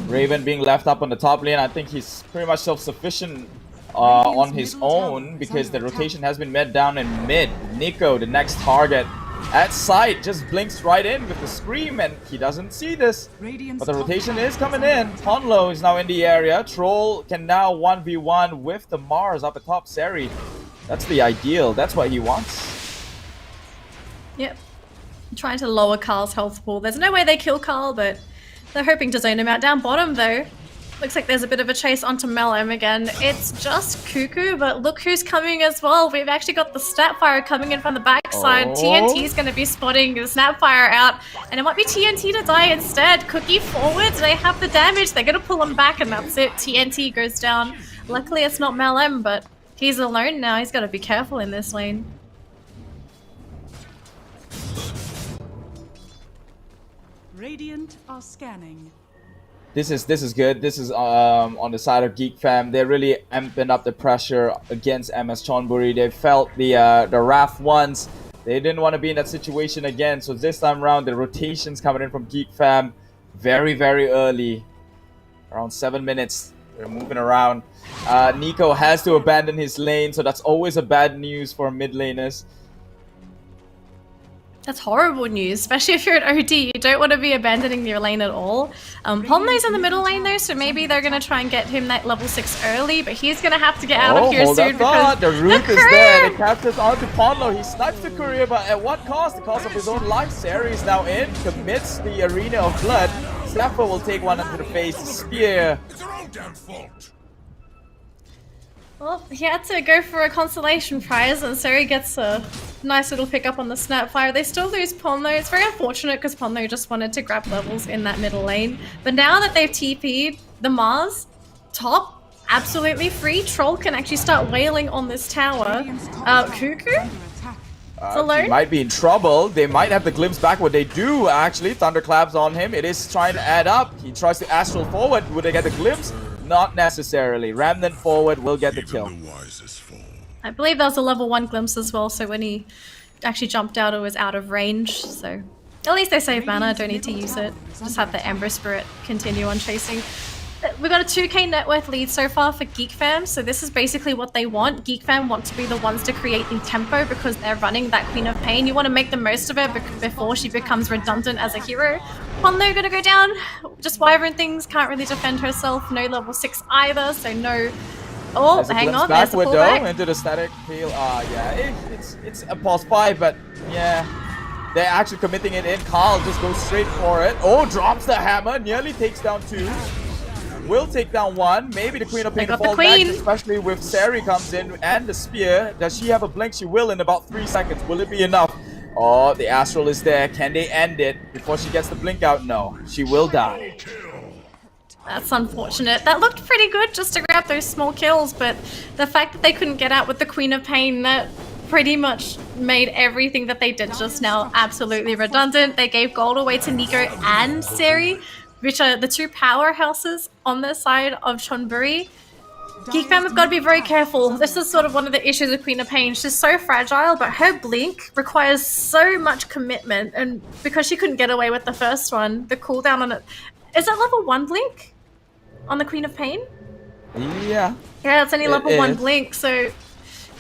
Raven being left up on the top lane, I think he's pretty much self-sufficient on his own because the rotation has been met down in mid. Nico, the next target at sight, just blinks right in with the scream and he doesn't see this. But the rotation is coming in. Ponlo is now in the area. Troll can now 1v1 with the Mars up atop Seri. That's the ideal. That's what he wants. Yep. I'm trying to lower Carl's health pool. There's no way they kill Carl, but they're hoping to zone him out. Down bottom, though, looks like there's a bit of a chase onto Melom again. It's just Cuckoo, but look who's coming as well. We've actually got the Snapfire coming in from the backside. TNT is going to be spotting the Snapfire out, and it might be TNT to die instead. Cookie forwards, they have the damage. They're going to pull him back, and that's it. TNT goes down. Luckily, it's not Melom, but he's alone now. He's got to be careful in this lane. Radiant are scanning. This is good. This is on the side of Geek Fam. They're really amping up the pressure against MS Chonburi. They felt the wrath once. They didn't want to be in that situation again. So this time around, the rotations coming in from Geek Fam very, very early. Around 7 minutes. They're moving around. Nico has to abandon his lane, so that's always a bad news for mid laners. That's horrible news, especially if you're an OD. You don't want to be abandoning your lane at all. Pomno's in the middle lane though, so maybe they're going to try and get him that level 6 early, but he's going to have to get out of here soon because the root is there. The captain's onto Ponlo. He snipes the courier, but at what cost? The cost of his own life. Seri is now in, commits the arena of blood. Zephyr will take one into the face. Spear. It's their own damn fault. Well, he had to go for a consolation prize, and Seri gets a nice little pickup on the Snapfire. They still lose Ponlo. It's very unfortunate because Ponlo just wanted to grab levels in that middle lane. But now that they've TP'd the Mars, top, absolutely free. Troll can actually start wailing on this tower. Cuckoo? He might be in trouble. They might have the glimpse back. What they do, actually, Thunderclaps on him. It is trying to add up. He tries to astral forward. Would they get the glimpse? Not necessarily. Remnant forward will get the kill. I believe that was a level 1 glimpse as well, so when he actually jumped out, it was out of range. So at least they save mana, don't need to use it. Just have the Ember Spirit continue on chasing. We've got a 2k net worth lead so far for Geek Fam, so this is basically what they want. Geek Fam want to be the ones to create the tempo because they're running that Queen of Pain. You want to make the most of it before she becomes redundant as a hero. Ponlo gonna go down. Just Wyvern things, can't really defend herself. No level 6 either, so no... Oh, hang on, there's the pullback. Into the static peel. Yeah, it's a pulse 5, but yeah. They're actually committing it in. Carl just goes straight for it. Oh, drops the hammer, nearly takes down 2. Will take down 1. Maybe the Queen of Pain falls back, especially with Seri comes in and the spear. Does she have a blink? She will in about 3 seconds. Will it be enough? Oh, the Astral is there. Can they end it before she gets the blink out? No. She will die. That's unfortunate. That looked pretty good just to grab those small kills, but the fact that they couldn't get out with the Queen of Pain, that pretty much made everything that they did just now absolutely redundant. They gave gold away to Nico and Seri, which are the 2 powerhouses on the side of Chonburi. Geek Fam have got to be very careful. This is sort of one of the issues with Queen of Pain. She's so fragile, but her blink requires so much commitment. And because she couldn't get away with the first one, the cooldown on it... Is it level 1 blink? On the Queen of Pain? Yeah. Yeah, it's only level 1 is. blink, so...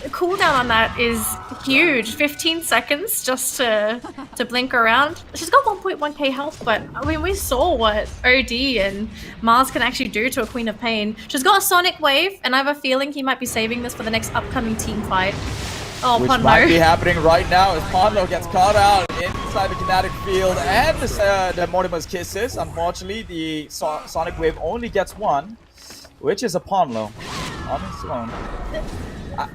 The cooldown on that is huge. 15 seconds just to blink around. She's got 1.1k health, but I mean, we saw what OD and Mars can actually do to a Queen of Pain. She's got a Sonic Wave, and I have a feeling he might be saving this for the next upcoming team fight. Oh, Which Ponlo. might be happening right now as Ponlo gets caught out inside the kinetic field and the Mortimer's Kisses. Unfortunately, the Sonic Wave only gets one, which is a Ponlo on its own.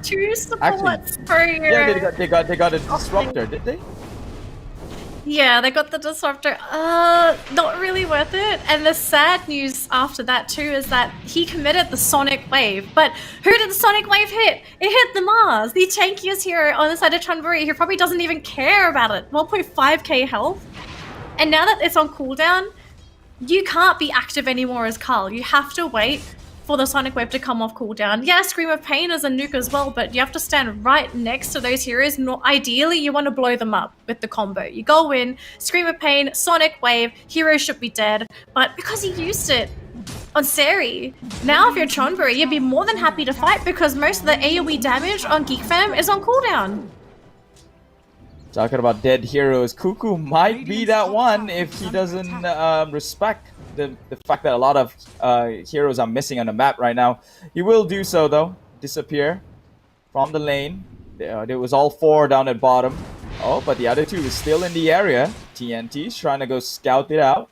Two supports for your... Yeah, they got a disruptor, did they? Yeah, they got the disruptor. Not really worth it. And the sad news after that too is that he committed the Sonic Wave. But who did the Sonic Wave hit? It hit the Mars, the tankiest hero on the side of Chonburi, who probably doesn't even care about it. 1.5k health. And now that it's on cooldown, you can't be active anymore as Carl. You have to wait for the Sonic Wave to come off cooldown. Yeah, Scream of Pain is a nuke as well, but you have to stand right next to those heroes. Ideally, you want to blow them up with the combo. You go in, Scream of Pain, Sonic Wave, hero should be dead, but because he used it on Seri, now if you're Chonburi, you'd be more than happy to fight because most of the AoE damage on Geek Fam is on cooldown. Talking about dead heroes, Cuckoo might be that one if he doesn't respect the fact that a lot of heroes are missing on the map right now. He will do so though. Disappear from the lane. There was all 4 down at bottom. Oh, but the other 2 is still in the area. TNT's trying to go scout it out.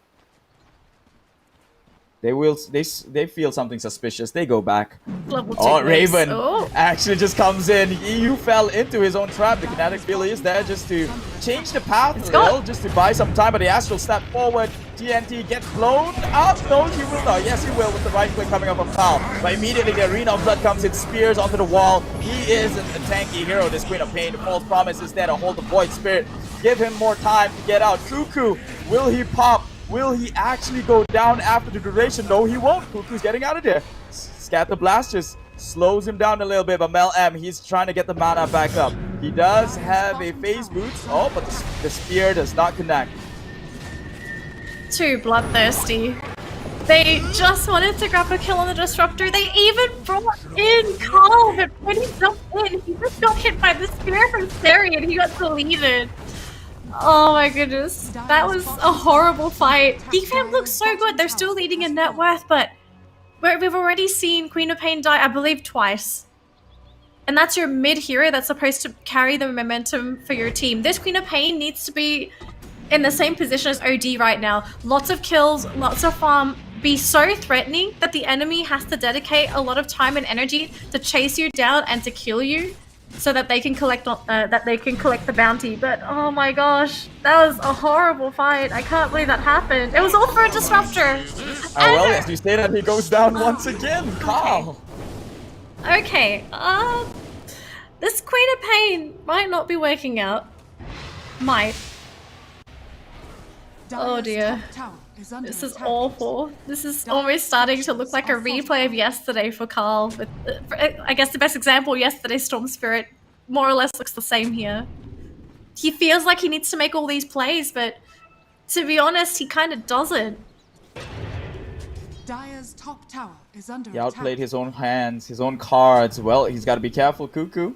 They feel something suspicious. They go back. Level 2 oh, Raven oh. actually just comes in. He fell into his own trap. The kinetic field is there just to change the path a little, just to buy some time. But the Astral step forward. TNT gets blown up. No, he will not. Yes, he will with the right click coming up from Kyle. But immediately the Arena of Blood comes in, spears onto the wall. He is a tanky hero, this Queen of Pain. The false promise is there to hold the Void Spirit. Give him more time to get out. Cuckoo, will he pop? Will he actually go down after the duration? No, he won't. Cuckoo's getting out of there. Scatter Blast just slows him down a little bit, but Mel M, he's trying to get the mana back up. He does have a phase boost. Oh, but the spear does not connect. Too bloodthirsty. They just wanted to grab a kill on the Disruptor. They even brought in Carl, but when he jumped in, he just got hit by the spear from Seri and he got deleted. Oh my goodness, that was a horrible fight. Geek Fam looks so good. They're still leading in net worth, but we've already seen Queen of Pain die, I believe, twice. And that's your mid hero that's supposed to carry the momentum for your team. This Queen of Pain needs to be in the same position as OD right now. Lots of kills, lots of farm. Be so threatening that the enemy has to dedicate a lot of time and energy to chase you down and to kill you, so that they can collect the bounty. But oh my gosh, that was a horrible fight. I can't believe that happened. It was all for a disruptor. Well, as you say that, he goes down once again. Carl. Okay, this Queen of Pain might not be working out. Might. Oh dear. This is awful. This is almost starting to look like a replay of yesterday for Carl. With, I guess the best example, yesterday's Storm Spirit, more or less looks the same here. He feels like he needs to make all these plays, but to be honest, he kind of doesn't. Dire's top tower is under He outplayed his own hands, his own cards. Well, he's got to be careful, Cuckoo.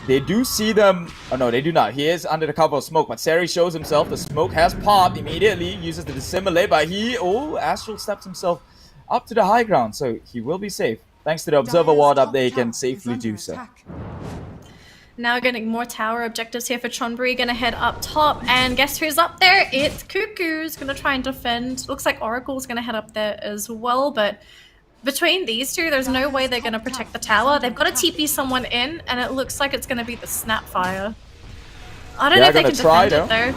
They do see them. Oh no, they do not. He is under the cover of smoke, but Seri shows himself. The smoke has popped immediately. Uses the dissimulate, but Astral steps himself up to the high ground, so he will be safe. Thanks to the Observer Ward up there, he can safely do so. Now getting more tower objectives here for Chonburi. Gonna head up top, and guess who's up there? It's Cuckoo's gonna try and defend. Looks like Oracle's gonna head up there as well, but between these two, there's no way they're going to protect the tower. They've got to TP someone in, and it looks like it's going to be the Snapfire. I don't know if they can defend it, though.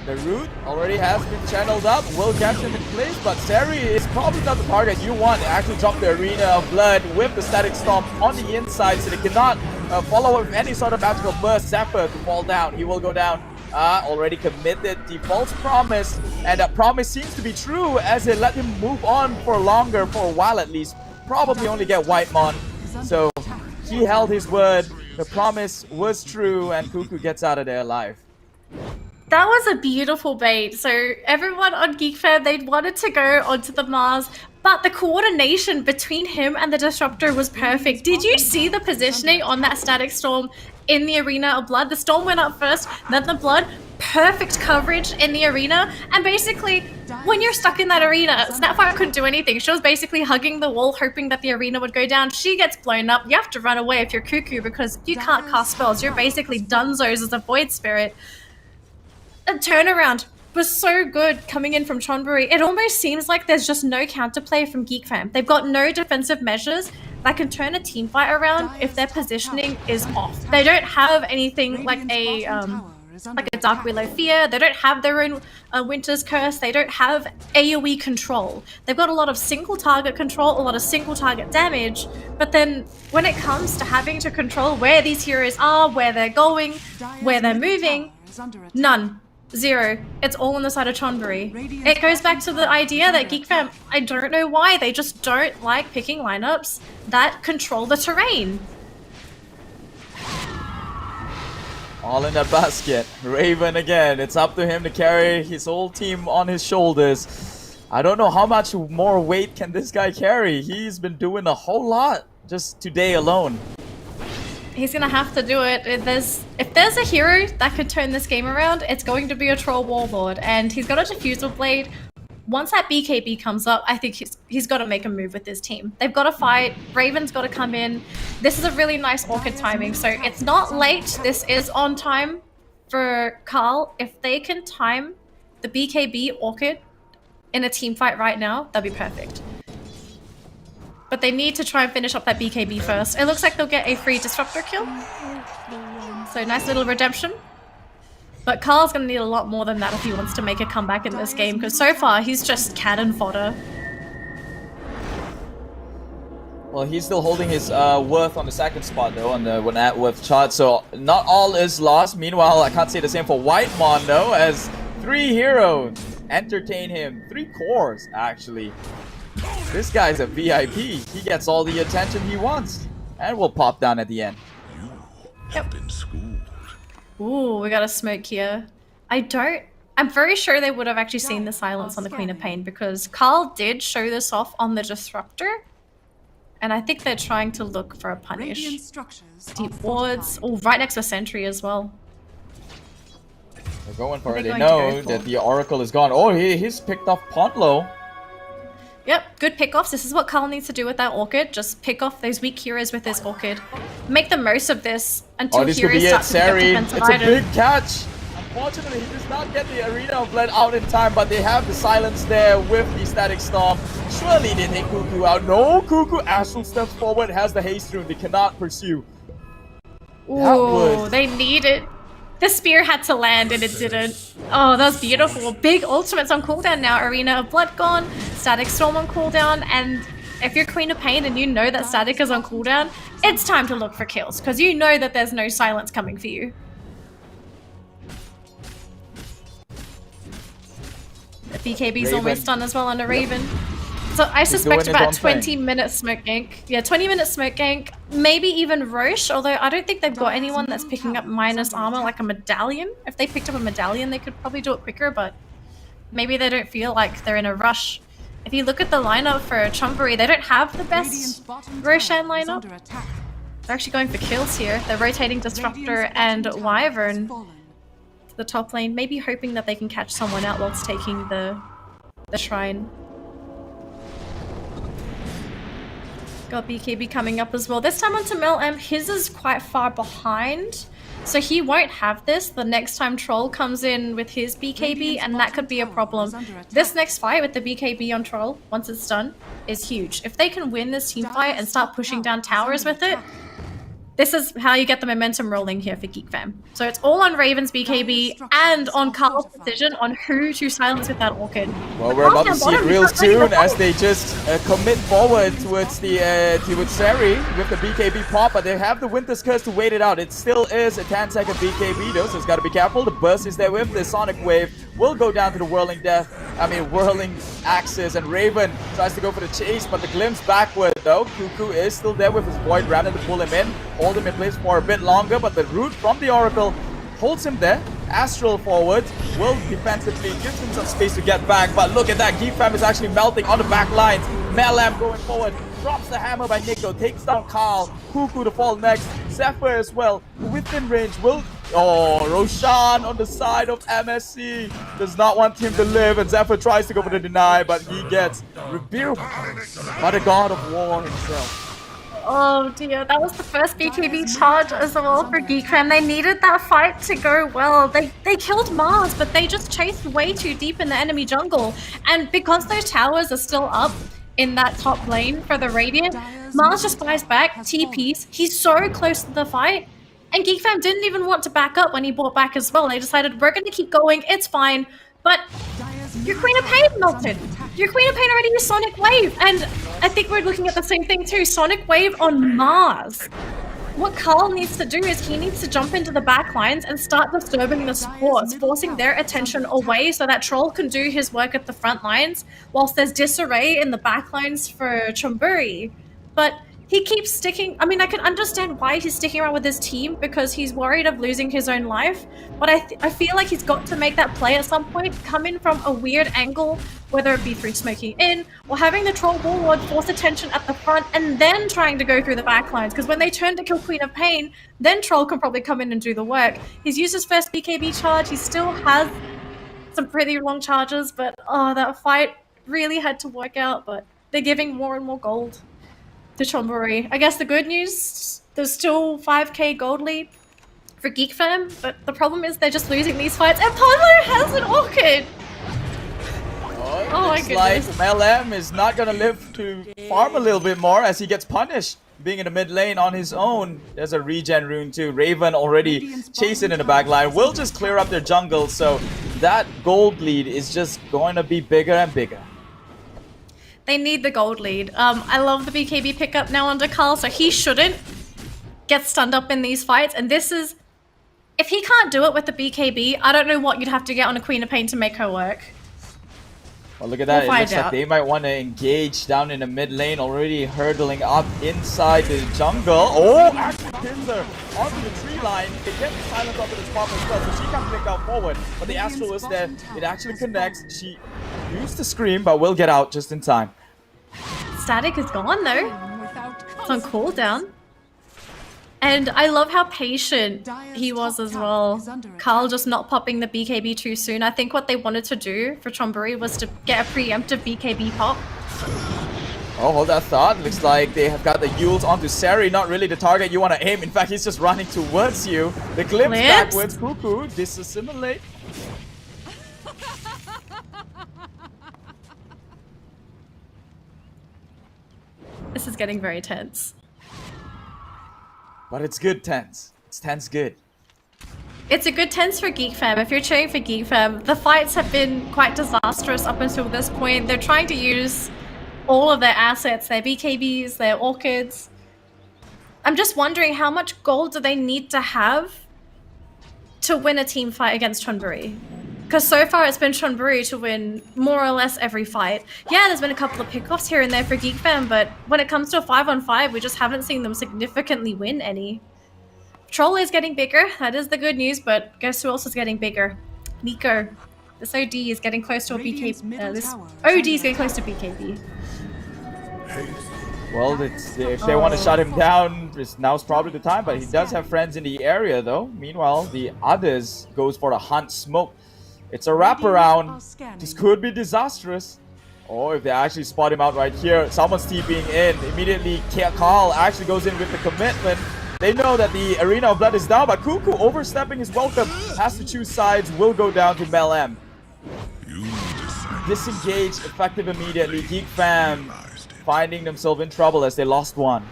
The root already has been channeled up, will catch him in place, but Seri is probably not the target you want to actually drop the Arena of Blood with the Static Storm on the inside, so they cannot follow with any sort of magical burst. Zephyr to fall down. He will go down. Already committed the false promise, and that promise seems to be true as they let him move on for longer, for a while at least. probably only get Whitemon. So he held his word. The promise was true, and Cuckoo gets out of there alive. That was a beautiful bait. So everyone on Geek Fam, they wanted to go onto the Mars, but the coordination between him and the Disruptor was perfect. Did you see the positioning on that Static Storm in the Arena of Blood? The Storm went up first, then the Blood. Perfect coverage in the arena, and basically when you're stuck in that arena, Snapfire couldn't do anything. She was basically hugging the wall, hoping that the arena would go down. She gets blown up. You have to run away if you're Cuckoo because you can't cast spells. You're basically dunzos as a Void Spirit. A turnaround was so good coming in from Chonburi. It almost seems like there's just no counterplay from Geek Fam. They've got no defensive measures that can turn a team fight around if their positioning is off. They don't have anything like a Dark Willow Fear. They don't have their own Winter's Curse. They don't have AoE control. They've got a lot of single target control, a lot of single target damage, but then when it comes to having to control where these heroes are, where they're going, where they're moving, none. Zero. It's all on the side of Chonburi. It goes back to the idea that Geek Fam, I don't know why, they just don't like picking lineups that control the terrain. All in that basket. Raven again. It's up to him to carry his whole team on his shoulders. I don't know how much more weight can this guy carry. He's been doing a whole lot just today alone. He's gonna have to do it. If there's a hero that could turn this game around, it's going to be a Troll Warlord, and he's got a Diffusal Blade. Once that BKB comes up, I think he's got to make a move with his team. They've got to fight. Raven's got to come in. This is a really nice Orchid timing, so it's not late. This is on time for Carl. If they can time the BKB Orchid in a team fight right now, that'd be perfect. But they need to try and finish up that BKB first. It looks like they'll get a free Disruptor kill. So nice little redemption. But Carl's going to need a lot more than that if he wants to make a comeback in this game, because so far he's just cannon fodder. Well, he's still holding his worth on the second spot though, on the net worth chart, so not all is lost. Meanwhile, I can't say the same for Whitemon though, as 3 heroes entertain him. 3 cores, actually. This guy's a VIP. He gets all the attention he wants, and will pop down at the end. Yep. Ooh, we got a smoke here. I'm very sure they would have actually seen the silence on the Queen of Pain, because Carl did show this off on the Disruptor. And I think they're trying to look for a punish. Deep wards. Oh, right next to a sentry as well. They're going for it. They know that the Oracle is gone. Oh, he's picked off Pontlo. Yep, good pickoffs. This is what Carl needs to do with that Orchid. Just pick off those weak heroes with this Orchid. Make the most of this until this heroes could be start it, to pick up Sari. defensive It's a items. big catch. Unfortunately, he does not get the Arena of Blood out in time, but they have the silence there with the Static Storm. Surely they take Cuckoo out. No, Cuckoo. Astral steps forward, has the haste rune. They cannot pursue. Ooh, they need it. The spear had to land and it didn't. Oh, that was beautiful. Big ultimates on cooldown now. Arena of Blood gone, Static Storm on cooldown, and if you're Queen of Pain and you know that Static is on cooldown, it's time to look for kills, because you know that there's no silence coming for you. The BKB's almost done as well under Raven. So I suspect about 20-minute smoke gank. Yeah, 20-minute smoke gank. Maybe even Roche, although I don't think they've got anyone that's picking up minus armor like a medallion. If they picked up a medallion, they could probably do it quicker, but maybe they don't feel like they're in a rush. If you look at the lineup for Chonburi, they don't have the best Roshan lineup. They're actually going for kills here. They're rotating Disruptor and Wyvern to the top lane, maybe hoping that they can catch someone out whilst taking the shrine. Got BKB coming up as well. This time onto Mel M. His is quite far behind, so he won't have this. The next time Troll comes in with his BKB, and that could be a problem. This next fight with the BKB on Troll, once it's done, is huge. If they can win this team fight and start pushing down towers with it, this is how you get the momentum rolling here for Geek Fam. So it's all on Raven's BKB and on Carl's decision on who to silence with that Orchid. Well, we're about to see it real soon as they just commit forward towards Sari with the BKB pop, but they have the Winter's Curse to wait it out. It still is a 10-second BKB though, so it's got to be careful. The burst is there with the Sonic Wave. will go down to the whirling whirling axis, and Raven tries to go for the chase, but the glimpse backward though. Cuckoo is still there with his Void Ram to pull him in, hold him in place for a bit longer, but the route from the Oracle holds him there. Astral forward will defensively gives him some space to get back, but look at that, Geek Fam is actually melting on the back lines. Melam going forward, drops the hammer by Nico, takes down Carl, Cuckoo to fall next, Zephyr as well, within range will... Oh, Roshan on the side of MSC does not want him to live, and Zephyr tries to go for the deny, but he gets rebuked by the God of War himself. Oh dear, that was the first BKB charge as well for Geek Fam. They needed that fight to go well. They killed Mars, but they just chased way too deep in the enemy jungle. And because those towers are still up in that top lane for the Radiant, Mars just flies back, TPs. He's so close to the fight. And Geek Fam didn't even want to back up when he bought back as well. They decided, we're going to keep going, it's fine. But your Queen of Pain melted. Your Queen of Pain already used Sonic Wave. And I think we're looking at the same thing too. Sonic Wave on Mars. What Carl needs to do is he needs to jump into the back lines and start disturbing the supports, forcing their attention away so that Troll can do his work at the front lines, whilst there's disarray in the back lines for Chonburi. But he keeps sticking... I mean, I can understand why he's sticking around with his team, because he's worried of losing his own life, but I feel like he's got to make that play at some point, come in from a weird angle, whether it be through smoking in, or having the Troll Warlord force attention at the front, and then trying to go through the back lines, because when they turn to kill Queen of Pain, then Troll can probably come in and do the work. He's used his first BKB charge, he still has some pretty long charges, but oh, that fight really had to work out, but they're giving more and more gold to Chonburi. I guess the good news, there's still 5k gold lead for Geek Fam, but the problem is they're just losing these fights, and Polo has an Orchid! Oh my goodness. Like MLM is not gonna live to farm a little bit more as he gets punished being in the mid lane on his own. There's a regen rune too. Raven already chasing in the back line. Will just clear up their jungle, so that gold lead is just going to be bigger and bigger. They need the gold lead. I love the BKB pickup now under Carl, so he shouldn't get stunned up in these fights. And this is... if he can't do it with the BKB, I don't know what you'd have to get on a Queen of Pain to make her work. Well, look at that. We'll it looks like they might want to engage down in the mid lane, already hurtling up inside the jungle. Oh, actually pins her onto the tree line. They get the silence up in the spot as well, so she can flick out forward. But the Astral is there. It actually connects. She used to scream, but will get out just in time. Static is gone though. It's on cooldown. And I love how patient he was as well. Carl just not popping the BKB too soon. I think what they wanted to do for Chonburi was to get a preemptive BKB pop. Oh, hold that thought. Looks like they have got the Yules onto Sari. Not really the target you want to aim. In fact, he's just running towards you. The glimpse backwards. Cuckoo. Disassimilate. This is getting very tense. But it's good tense. It's tense good. It's a good tense for Geek Fam. If you're cheering for Geek Fam, the fights have been quite disastrous up until this point. They're trying to use all of their assets, their BKBs, their Orchids. I'm just wondering how much gold do they need to have to win a team fight against Chonburi? Because so far it's been Chonburi to win more or less every fight. Yeah, there's been a couple of pickoffs here and there for Geek Fam, but when it comes to a 5-on-5, we just haven't seen them significantly win any. Troll is getting bigger, that is the good news, but guess who else is getting bigger? Nico. This OD is getting close to a BKB. This OD is getting close to BKB. Well, if they want to shut him down, now's probably the time, but he does have friends in the area though. Meanwhile, the others goes for the hunt smoke. It's a wraparound. This could be disastrous. Or if they actually spot him out right here, someone's TPing in. Immediately, Carl actually goes in with the commitment. They know that the Arena of Blood is down, but Cuckoo overstepping his welcome. Has to choose sides, will go down to Mel M. Disengage, effective immediately. Geek Fam finding themselves in trouble as they lost one.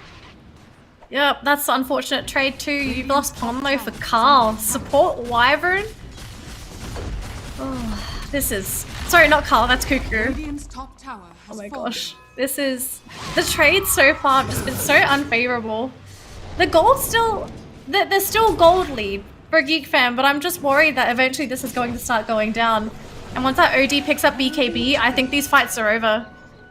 Yep, that's the unfortunate trade too. You've lost Otomo for Carl. Support Wyvern? Oh, this is... sorry, not Carl, that's Cuckoo. Oh my gosh. This is... the trades so far have just been so unfavorable. The gold's still... there's still gold lead for Geek Fam, but I'm just worried that eventually this is going to start going down. And once that OD picks up BKB, I think these fights are over.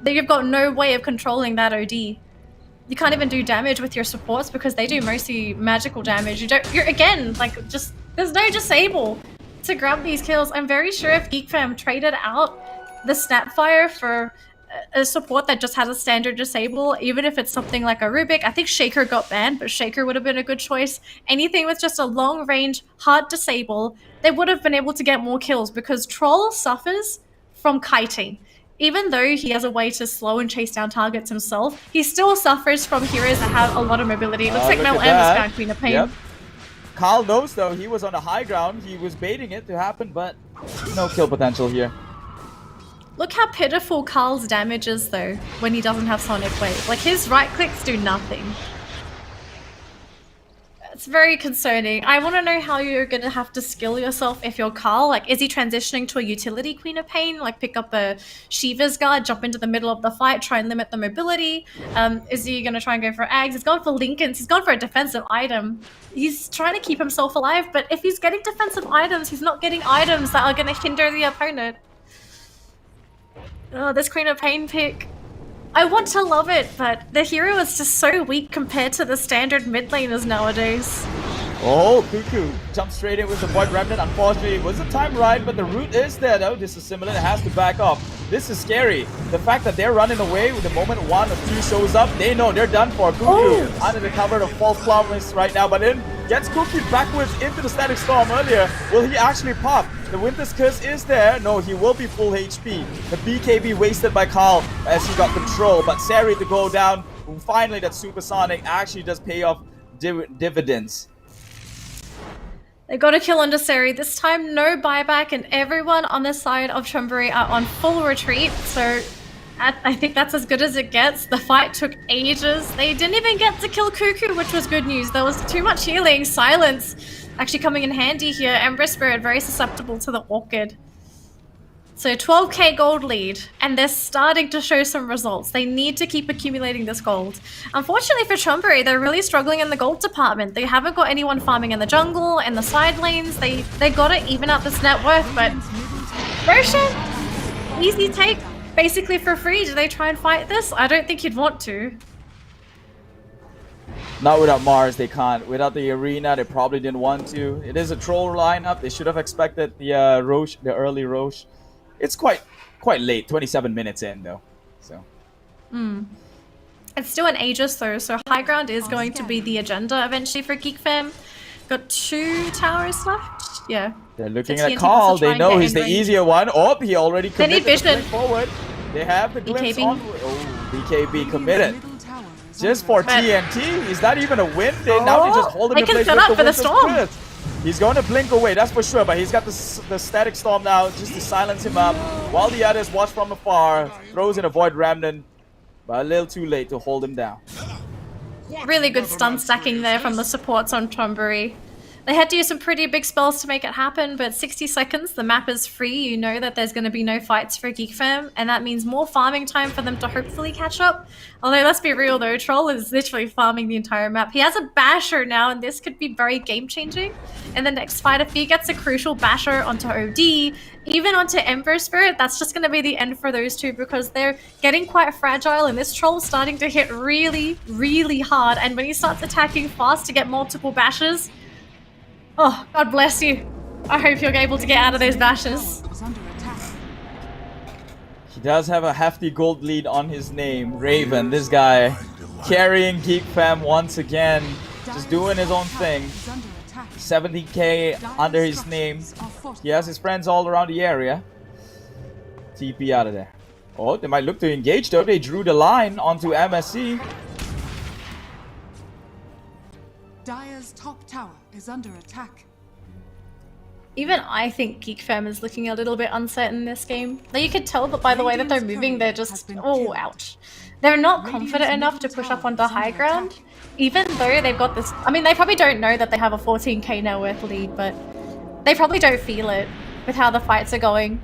You've got no way of controlling that OD. You can't even do damage with your supports because they do mostly magical damage. You're again, like, just, there's no disable to grab these kills. I'm very sure if Geek Fam traded out the Snapfire for a support that just has a standard disable, even if it's something like a Rubik. I think Shaker got banned, but Shaker would have been a good choice. Anything with just a long range, hard disable, they would have been able to get more kills because Troll suffers from kiting. Even though he has a way to slow and chase down targets himself, he still suffers from heroes that have a lot of mobility. It looks like Mel M is found Queen of Pain. Yep. Carl knows though, he was on the high ground, he was baiting it to happen, but no kill potential here. Look how pitiful Carl's damage is though, when he doesn't have Sonic Wave. Like, his right clicks do nothing. It's very concerning. I want to know how you're going to have to skill yourself if you're Carl. Like, is he transitioning to a utility Queen of Pain? Like, pick up a Shiva's Guard, jump into the middle of the fight, try and limit the mobility? Is he going to try and go for Ags? He's gone for Lincolns. He's gone for a defensive item. He's trying to keep himself alive, but if he's getting defensive items, he's not getting items that are going to hinder the opponent. Oh, this Queen of Pain pick. I want to love it, but the hero is just so weak compared to the standard mid laners nowadays. Oh, Cuckoo jumps straight in with the Void Remnant. Unfortunately, it wasn't time right, but the root is there though. This is similar, it has to back off. This is scary. The fact that they're running away with the moment 1 or 2 shows up, they know they're done for. Cuckoo under the cover of false promise right now, but then gets Cuckoo backwards into the static storm earlier. Will he actually pop? The Winter's Curse is there. No, he will be full HP. The BKB wasted by Carl as he got control, but Sari to go down. Finally, that Supersonic actually does pay off dividends. They got a kill onto Sari. This time, no buyback, and everyone on the side of Chonburi are on full retreat. So I think that's as good as it gets. The fight took ages. They didn't even get to kill Cuckoo, which was good news. There was too much healing. Silence actually coming in handy here. Ember Spirit very susceptible to the Orchid. So 12k gold lead, and they're starting to show some results. They need to keep accumulating this gold. Unfortunately for Chonburi, they're really struggling in the gold department. They haven't got anyone farming in the jungle, in the side lanes. They gotta even out this net worth, but Roshan, easy take, basically for free. Do they try and fight this? I don't think you'd want to. Not without Mars, they can't. Without the arena, they probably didn't want to. It is a troll lineup. They should have expected the Roche, the early Roche. It's quite late, 27 minutes in though. So. It's still an Aegis though, so high ground is going to be the agenda eventually for Geek Fam. Got 2 towers left. Yeah. They're looking at Carl. They know he's the easier one. Oh, he already committed. They need vision forward. They have the glimpse BKB. on. Oh, BKB committed. Just for TNT. Is that even a win? Now they just hold him in place with the storm. He's going to blink away, that's for sure, but he's got the static storm now just to silence him up, while the others watch from afar, throws in a Void Remnant, but a little too late to hold him down. Really good stun stacking there from the supports on Chonburi. They had to use some pretty big spells to make it happen, but 60 seconds, the map is free. You know that there's going to be no fights for Geek Fam, and that means more farming time for them to hopefully catch up. Although, let's be real though, Troll is literally farming the entire map. He has a Basher now, and this could be very game-changing in the next fight. If he gets a crucial Basher onto OD, even onto Ember Spirit, that's just going to be the end for those two because they're getting quite fragile, and this Troll's starting to hit really, really hard, and when he starts attacking fast to get multiple Bashers, oh, God bless you. I hope you're able to get out of those bashes. He does have a hefty gold lead on his name. Raven, this guy, carrying Geek Fam once again. Just doing his own thing. 70k under his name. He has his friends all around the area. TP out of there. Oh, they might look to engage though. They drew the line onto MSC. Dire's top tower is under attack. Even I think Geek Fam is looking a little bit uncertain in this game. Like, you could tell that by the way that they're moving, they're just, oh, ouch. They're not confident enough to push up onto high ground, even though they've got this, I mean, they probably don't know that they have a 14k net worth lead, but they probably don't feel it with how the fights are going.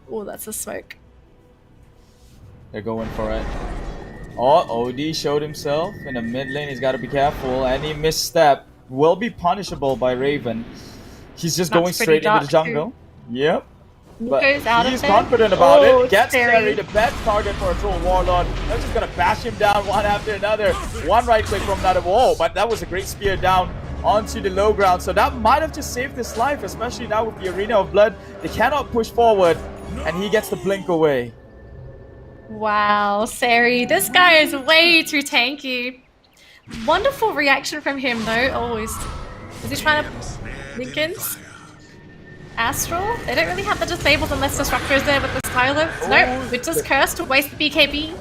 Oh, that's a smoke. They're going for it. Oh, OD showed himself in the mid lane. He's got to be careful. Any misstep will be punishable by Raven. He's just going straight into the jungle. Yep. Goes out he's of there. confident about it. Gets Terry. Terry, the best target for a Troll Warlord. They're just gonna bash him down one after another. One right click from another. Whoa, but that was a great spear down onto the low ground. So that might have just saved his life, especially now with the Arena of Blood. They cannot push forward, and he gets the blink away. Wow, Sari, this guy is way too tanky. Wonderful reaction from him though. Always. Is he trying to Lincoln's? Astral? They don't really have the disables unless Disruptor is there with the Stylo. Nope, with just Curse to waste the BKB.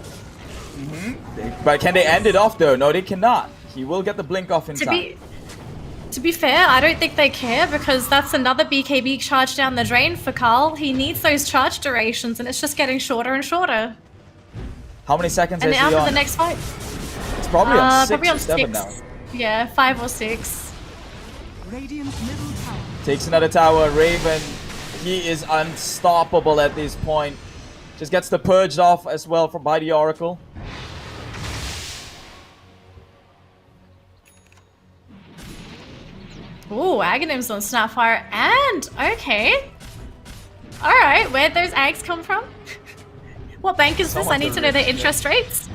But can they end it off though? No, they cannot. He will get the blink off in time. To be fair, I don't think they care because that's another BKB charge down the drain for Carl. He needs those charge durations and it's just getting shorter and shorter. How many seconds And is now he for on? the next fight. It's probably on 6 probably on or 7 6. now. Yeah, 5 or 6. Radiant's middle tower. Takes another tower. Raven, he is unstoppable at this point. Just gets the purged off as well from by the Oracle. Ooh, Aghanim's on Snapfire and okay. Alright, where'd those Ags come from? What bank is this? I need to know their interest rates.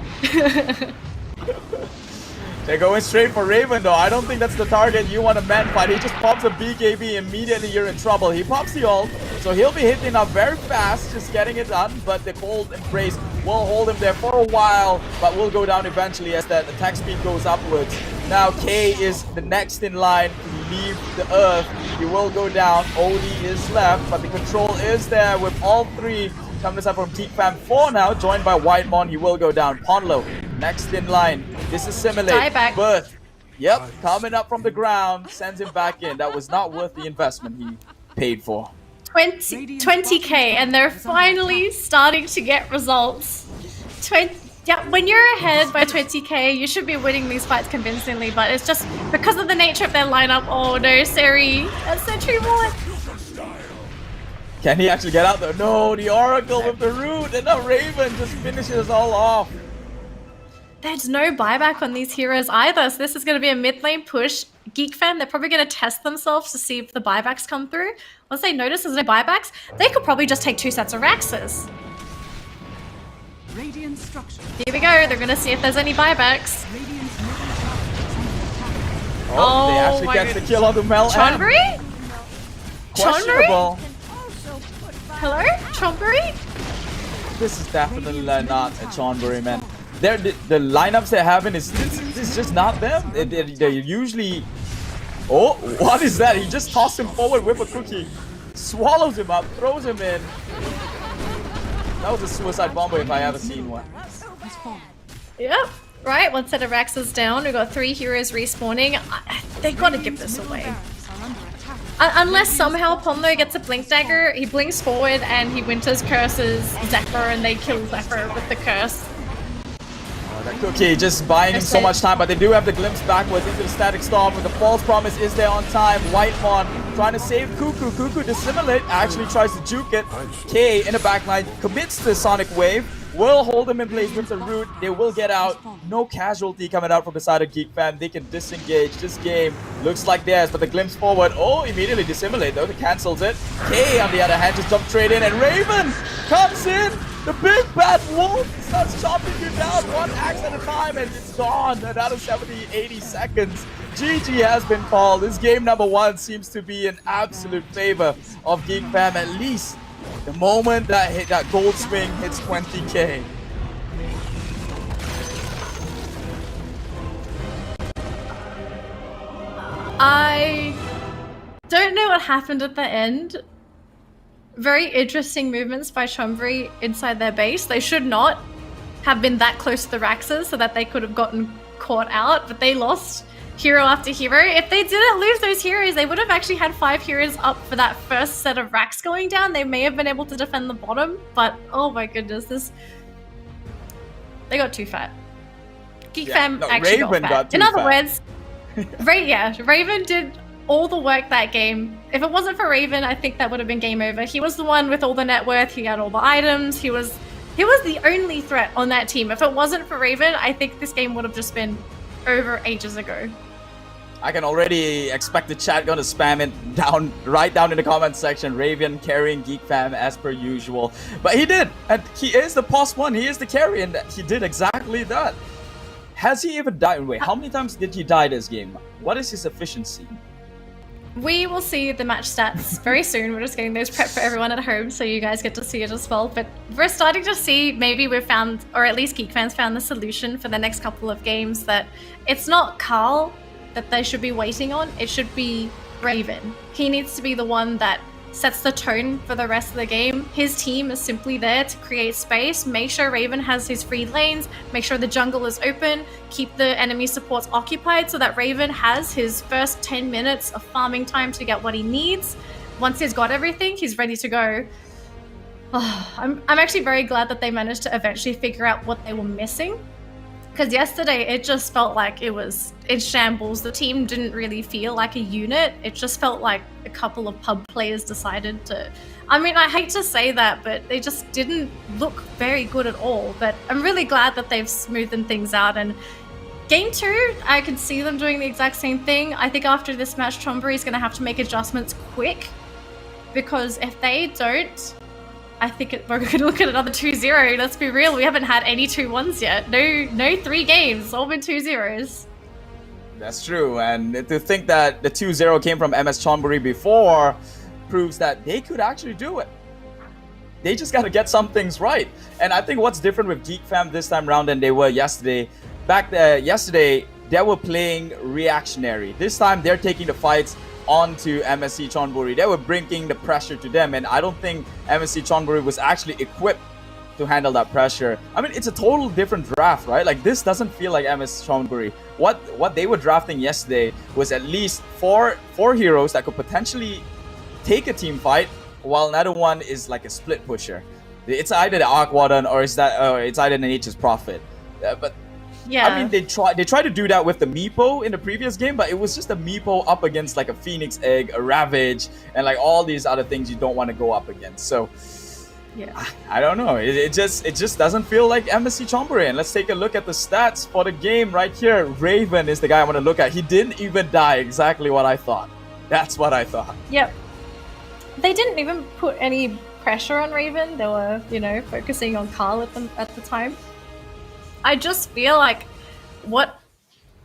They're going straight for Raven though. I don't think that's the target you want to man fight. He just pops a BKB, immediately you're in trouble. He pops the ult, so he'll be hitting up very fast, just getting it done. But the cold embrace will hold him there for a while, but will go down eventually as that attack speed goes upwards. Now K is the next in line to leave the earth. He will go down. Odie is left, but the control is there with all three. Coming aside from Geek Fam 4 now, joined by Whitemon. He will go down. Ponlo, next in line. This is Simulate. Birth. Yep, coming up from the ground, sends him back in. That was not worth the investment he paid for. 20k and they're finally starting to get results. Yeah, when you're ahead by 20k, you should be winning these fights convincingly, but it's just because of the nature of their lineup. Oh no, Sari, that Sentry Ward. Can he actually get out there? No, the Oracle with the root, and the Raven just finishes us all off. There's no buyback on these heroes either, so this is going to be a mid lane push. Geek Fam, they're probably going to test themselves to see if the buybacks come through. Once they notice there's no buybacks, they could probably just take 2 sets of Raxes. Radiant structure. Here we go, they're going to see if there's any buybacks. Oh, they actually get the kill on the Mel. Chonburi? Questionable. Hello? Chonburi? This is definitely not a Chonburi, man. The lineups they're having is this just not them. They're usually. Oh, what is that? He just tossed him forward with a cookie, swallows him up, throws him in. That was a suicide bomber if I ever seen one. Yep. Right, 1 set of Raxes down. We've got 3 heroes respawning. They gotta give this away. Unless somehow Ponlo gets a Blink Dagger, he blinks forward and he Winter's curses Zephyr and they kill Zephyr with the curse. That cookie just buying him so much time, but they do have the glimpse backwards into the Static Storm with the false promise is there on time. Whitemon trying to save Cuckoo. Cuckoo dissimulate, actually tries to juke it. K in the backline commits to the Sonic Wave, will hold him in place with the root. They will get out. No casualty coming out from the side of Geek Fam. They can disengage. This game looks like theirs, but the glimpse forward. Oh, immediately dissimulate though. They cancels it. K on the other hand just jump straight in, and Raven comes in. The big bad wolf starts chopping you down 1 axe at a time, and it's gone. Another 70-80 seconds. GG has been called. This game number 1 seems to be in absolute favor of Geek Fam, at least the moment that gold swing hits 20k. I don't know what happened at the end. Very interesting movements by Chonburi inside their base. They should not have been that close to the Raxes so that they could have gotten caught out, but they lost hero after hero. If they didn't lose those heroes, they would have actually had 5 heroes up for that first set of Rax going down. They may have been able to defend the bottom, but oh my goodness, they got too fat. Geek Fam actually Raven got fat. In other words, Raven did all the work that game. If it wasn't for Raven, I think that would have been game over. He was the one with all the net worth, he had all the items, he was the only threat on that team. If it wasn't for Raven, I think this game would have just been over ages ago. I can already expect the chat gonna spam it down, right down in the comment section. Raven carrying Geek Fam as per usual. But he did, and he is the +1, he is the carry, and he did exactly that. Has he even died? Wait, how many times did he die this game? What is his efficiency? We will see the match stats very soon. We're just getting those prepped for everyone at home, so you guys get to see it as well. But we're starting to see, maybe we've found, or at least Geek Fans found the solution for the next couple of games, that it's not Carl that they should be waiting on, it should be Raven. He needs to be the one that sets the tone for the rest of the game. His team is simply there to create space, make sure Raven has his free lanes, make sure the jungle is open, keep the enemy supports occupied so that Raven has his first 10 minutes of farming time to get what he needs. Once he's got everything, he's ready to go. Oh, I'm actually very glad that they managed to eventually figure out what they were missing. Because yesterday, it just felt like it was in shambles. The team didn't really feel like a unit. It just felt like a couple of pub players decided to... I mean, I hate to say that, but they just didn't look very good at all. But I'm really glad that they've smoothened things out. And Game 2, I can see them doing the exact same thing. I think after this match, Chonburi is going to have to make adjustments quick. Because if they don't... I think we're going to look at another 2-0. Let's be real. We haven't had any 2-1s yet. No 3 games. It's all been 2-0s. That's true. And to think that the 2-0 came from MS Chonburi before proves that they could actually do it. They just got to get some things right. And I think what's different with Geek Fam this time around than they were yesterday. Back there, yesterday, they were playing reactionary. This time, they're taking the fights onto MSC Chonburi. They were bringing the pressure to them, and I don't think MSC Chonburi was actually equipped to handle that pressure. I mean, it's a total different draft, right? Like, this doesn't feel like MS Chonburi. What they were drafting yesterday was at least four heroes that could potentially take a team fight, while another one is like a split pusher. It's either the Aquadan or it's either Nature's Prophet. But yeah, I mean, they tried to do that with the Meepo in the previous game, but it was just a Meepo up against like a Phoenix Egg, a Ravage, and like all these other things you don't want to go up against. So yeah, I don't know. It just doesn't feel like MSC Chonburi. And let's take a look at the stats for the game right here. Raven is the guy I want to look at. He didn't even die. Exactly what I thought. That's what I thought. Yep. They didn't even put any pressure on Raven. They were, focusing on Carl at the time. I just feel like what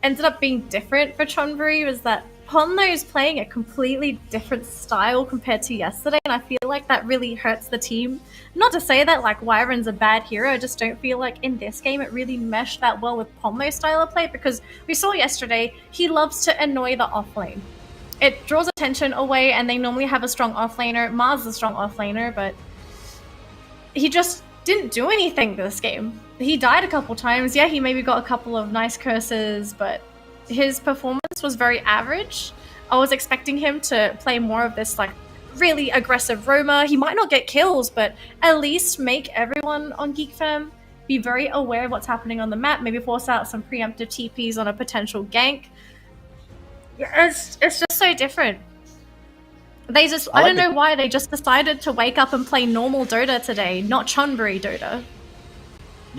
ended up being different for Chonburi was that Ponlo is playing a completely different style compared to yesterday, and I feel like that really hurts the team. Not to say that like Wyvern's a bad hero, I just don't feel like in this game it really meshed that well with Ponlo's style of play, because we saw yesterday he loves to annoy the offlane. It draws attention away, and they normally have a strong offlaner. Mars is a strong offlaner, but he just didn't do anything this game. He died a couple times. Yeah, he maybe got a couple of nice curses, but his performance was very average. I was expecting him to play more of this like really aggressive roamer. He might not get kills, but at least make everyone on Geek Fam be very aware of what's happening on the map. Maybe force out some preemptive TPs on a potential gank. It's just so different. They just, I don't know why, they just decided to wake up and play normal Dota today, not Chonburi Dota.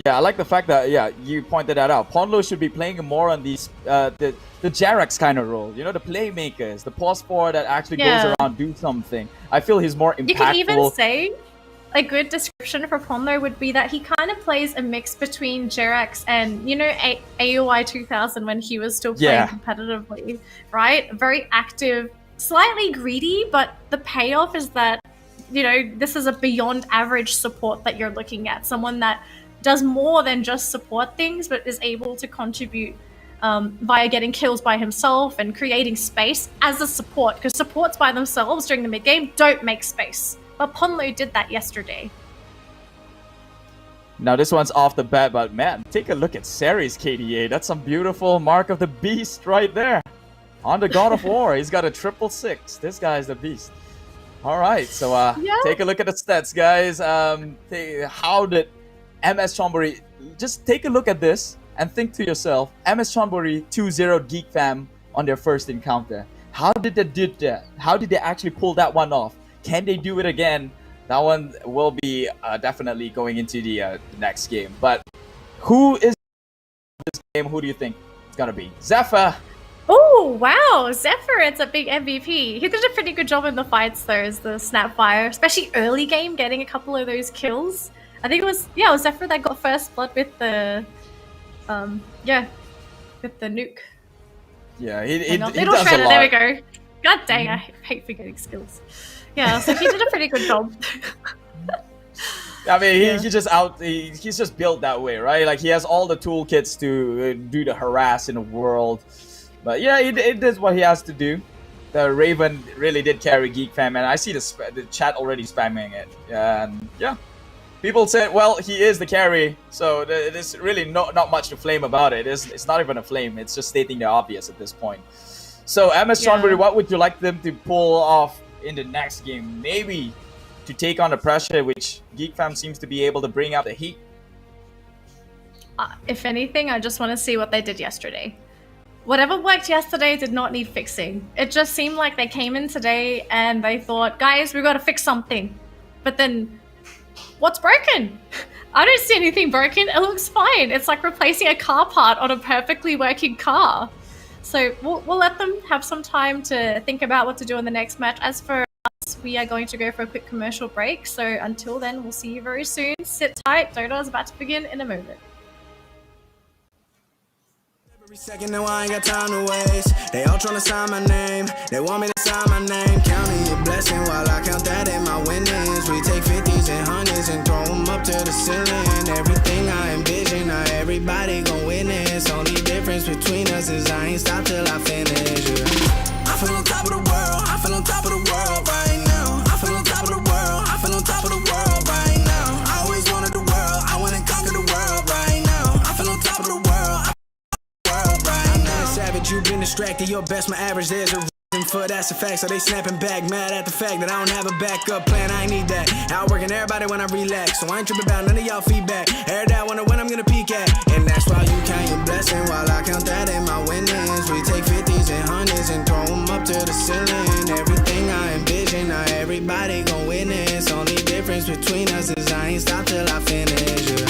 Yeah, I like the fact that, you pointed that out. Ponlo should be playing more on these, the Jarax kind of role. The playmakers, the pause forward that actually goes around, do something. I feel he's more impactful. You can even say, a good description for Ponlo would be that he kind of plays a mix between Jarax and, AUI 2000 when he was still playing competitively, right? Very active, slightly greedy, but the payoff is that, this is a beyond average support that you're looking at. Someone that does more than just support things, but is able to contribute via getting kills by himself and creating space as a support, because supports by themselves during the mid-game don't make space. But Ponlo did that yesterday. Now this one's off the bat, but man, take a look at Sari's KDA. That's some beautiful Mark of the Beast right there. On the God of War, he's got a 666. This guy's the beast. All right, so take a look at the stats, guys. How did MS Chonburi, just take a look at this and think to yourself, MS Chonburi 2-0 Geek Fam on their first encounter. How did they do that? How did they actually pull that one off? Can they do it again? That one will be definitely going into the next game. But who is this game? Who do you think it's gonna be? Zephyr, Oh wow, Zephyr, it's a big MVP. He did a pretty good job in the fights though, as the Snapfire, especially early game, getting a couple of those kills. I think it was Zephyr that got first blood with the with the nuke. Yeah, he Little does a Shredder, lot. there we go. God dang, I hate forgetting skills. Yeah, so he did a pretty good job. I mean, he's just built that way, right? Like, he has all the toolkits to do the harass in the world. But yeah, it does what he has to do. The Raven really did carry Geek Fam, and I see the chat already spamming it. And yeah, people said, well, he is the carry, so there's really not much to flame about it. It's not even a flame, it's just stating the obvious at this point. So, MS Chonburi, what would you like them to pull off in the next game? Maybe to take on the pressure, which Geek Fam seems to be able to bring out the heat. If anything, I just want to see what they did yesterday. Whatever worked yesterday did not need fixing. It just seemed like they came in today and they thought, guys, we got to fix something. But then, what's broken? I don't see anything broken. It looks fine. It's like replacing a car part on a perfectly working car. So we'll let them have some time to think about what to do in the next match. As for us, we are going to go for a quick commercial break. So until then, we'll see you very soon. Sit tight. Dota is about to begin in a moment. Every second now I ain't got time to waste. They all tryna sign my name. They want me to sign my name. Counting your blessing while I count that in my winnings. We take 50s and 100s and throw them up to the ceiling. Everything I envision, now everybody gon' witness. Only difference between us is I ain't stop till I finish. Yeah. I feel on top of the world. I feel on top of the world right now. I feel on top of the world. I feel on top of the world right now. I always wanted the world. I wanna conquer the world right now. I feel on top of the world. Savage, you've been distracted, your best, my average, there's a reason for that's a fact, so they snapping back, mad at the fact that I don't have a backup plan, I ain't need that, outworking everybody when I relax, so I ain't tripping about none of y'all feedback, heard that wonder when I'm gonna peak at, and that's why you count your blessing, while I count that in my winnings, we take 50s and 100s and throw them up to the ceiling, everything I envision, now everybody gon' witness, only difference between us is I ain't stop till I finish, yeah.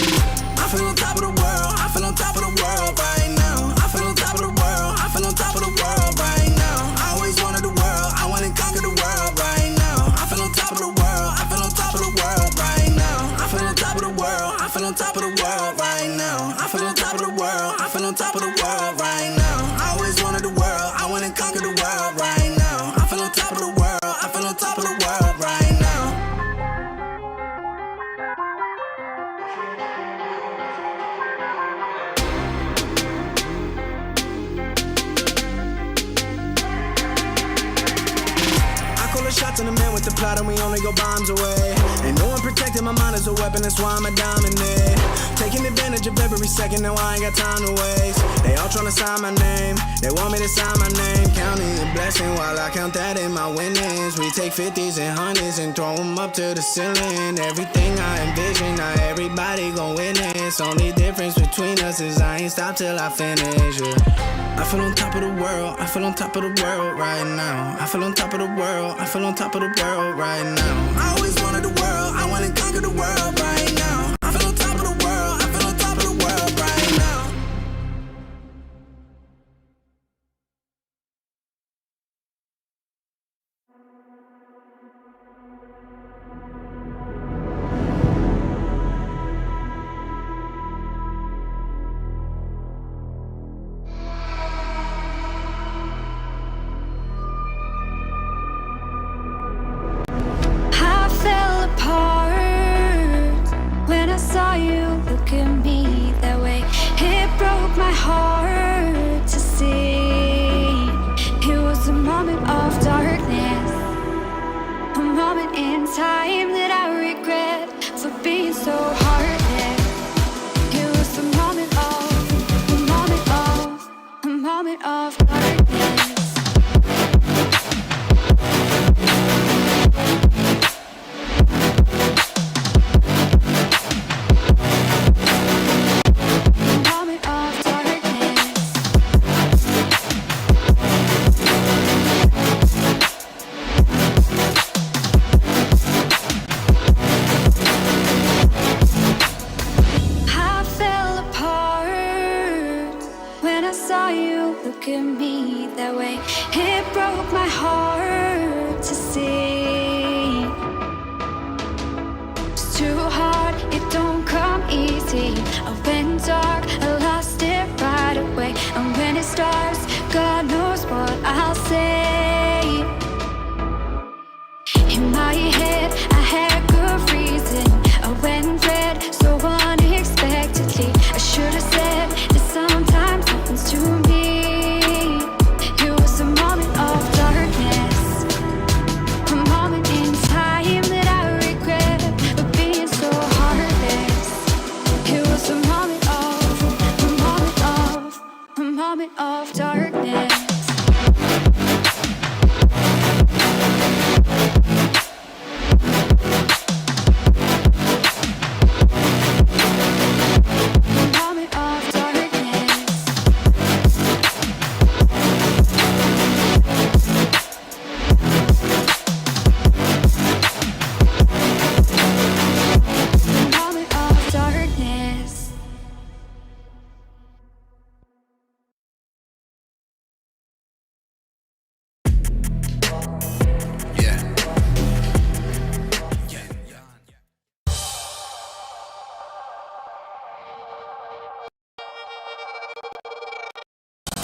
I feel on top of the world, I feel on top of the world right now, I feel on top of the world, I feel on top of the world right now. I always wanted the world, I wanna conquer the world right now. I feel on top of the world, I feel on top of the world right now. I feel on top of the world, I feel on top of the world right now. I feel on top of the world, I feel on top of the world right now. I always wanted the world, I wanna conquer the world right now. I feel on top of the world, I feel on top of the world right now. Shots in the man with the plot and we only go bombs away. Ain't no one protecting my mind as a weapon, that's why I'm a dominate. Taking advantage of every second, now I ain't got time to waste. They all tryna sign my name, they want me to sign my name. Counting a blessing while I count that in my winnings. We take 50s and 100s and throw them up to the ceiling. Everything I envision, now everybody gon' witness. Only difference between us is I ain't stop till I finish, yeah. I feel on top of the world, I feel on top of the world right now. I feel on top of the world, I feel on top of the world right now. I always wanted the world, I wanna conquer the world right now. I feel on top of the world, I feel on top of the world right now. I fell apart when I saw you look at me that way. It broke my heart to see. It was a moment of darkness, a moment in time that I regret for being so heartless. It was a moment of darkness. It broke my heart to see. It's too hard, it don't come easy. I went dark, I lost it right away. And when it starts, God knows what I'll say. In my head, I had good reason. I went red so unexpectedly. I should have said that sometimes happens to me. It was a moment of darkness, a moment in time that I regret for being so heartless. It was a moment of darkness.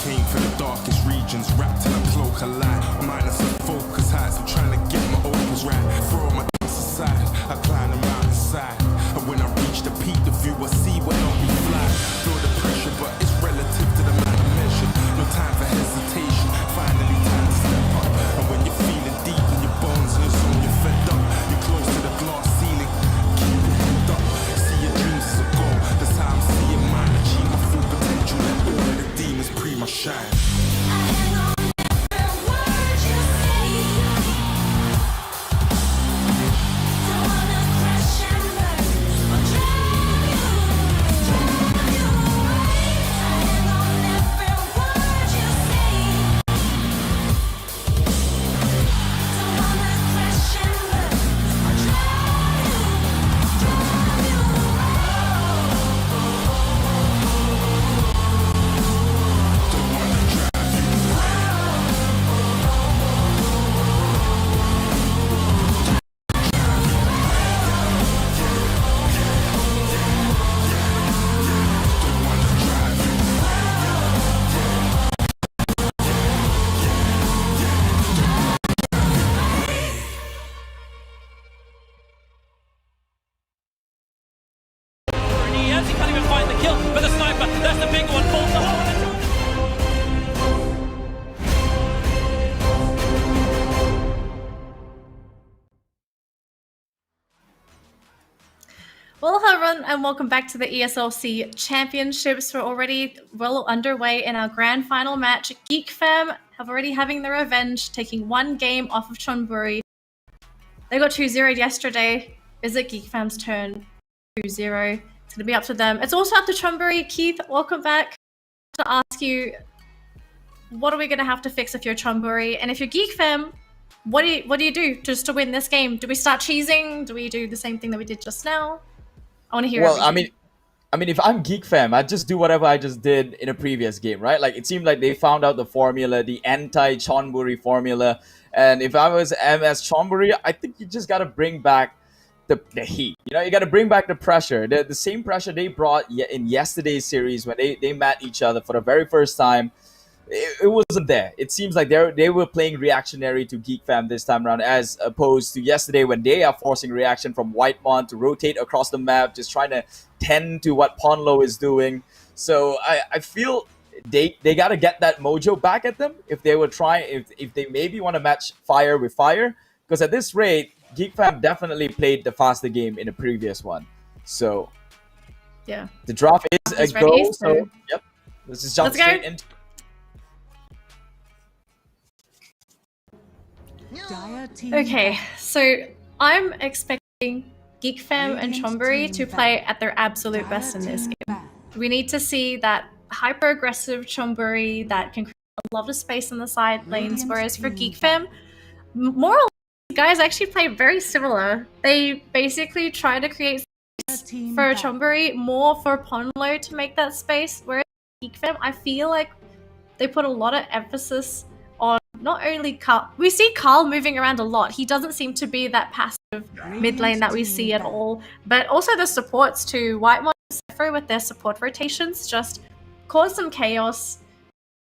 Came from the darkest regions, wrapped in a cloak of light. Minus the focus heights, I'm trying to get my opals right. Throw my doubts aside, I climb the mountainside. And when I reach the peak, the view I see will not be fly. Feel the pressure, but it's relative to the man I measured. No time for hesitation, finally time to step up. And when you're feeling deep in your bones and it's on your fed up, you're close to the glass ceiling, keep your head up. See your dreams as a goal, that's how I'm seeing mine. Achieve my full potential, let all of the demons pre my shine. He can't even find the kill, but the sniper, that's the big one, falls off. Well, hello and welcome back to the ESLC Championships. We're already well underway in our grand final match. Geek Fam have already having their revenge, taking one game off of Chonburi. They got 2-0'd yesterday. Is it Geek Fam's turn? 2-0. It's going to be up to them. It's also up to Chonburi. Keith, welcome back. To ask you, what are we going to have to fix if you're Chonburi? And if you're Geek Fam, what do you do just to win this game? Do we start cheesing? Do we do the same thing that we did just now? I want to hear. Well, everything. I mean, if I'm Geek Fam, I'd just do whatever I just did in a previous game, right? Like, it seemed like they found out the formula, the anti-Chonburi formula. And if I was MS Chonburi, I think you just got to bring back the heat. You know, you got to bring back the pressure. The same pressure they brought in yesterday's series when they met each other for the very first time. It wasn't there. It seems like they were playing reactionary to Geek Fam this time around, as opposed to yesterday when they are forcing reaction from Whitemon to rotate across the map, just trying to tend to what Ponlo is doing. So I feel they got to get that mojo back at them if they were trying, if they maybe want to match fire with fire, because at this rate, Geek Fam definitely played the faster game in the previous one. So yeah, the draft is a go. Ready, so yep, let's just jump straight into. Okay, so I'm expecting Geek Fam and Chonburi to play at their absolute best in this game. We need to see that hyper-aggressive Chonburi that can create a lot of space in the side lanes, whereas for Geek Fam, more or less, guys actually play very similar. They basically try to create space for Chonburi, more for Ponlo to make that space, whereas Geek Fam, I feel like they put a lot of emphasis on not only Carl, we see Carl moving around a lot. He doesn't seem to be that passive mid lane that we see at all. But also the supports too. Whitemon and Sephiroth with their support rotations just cause some chaos,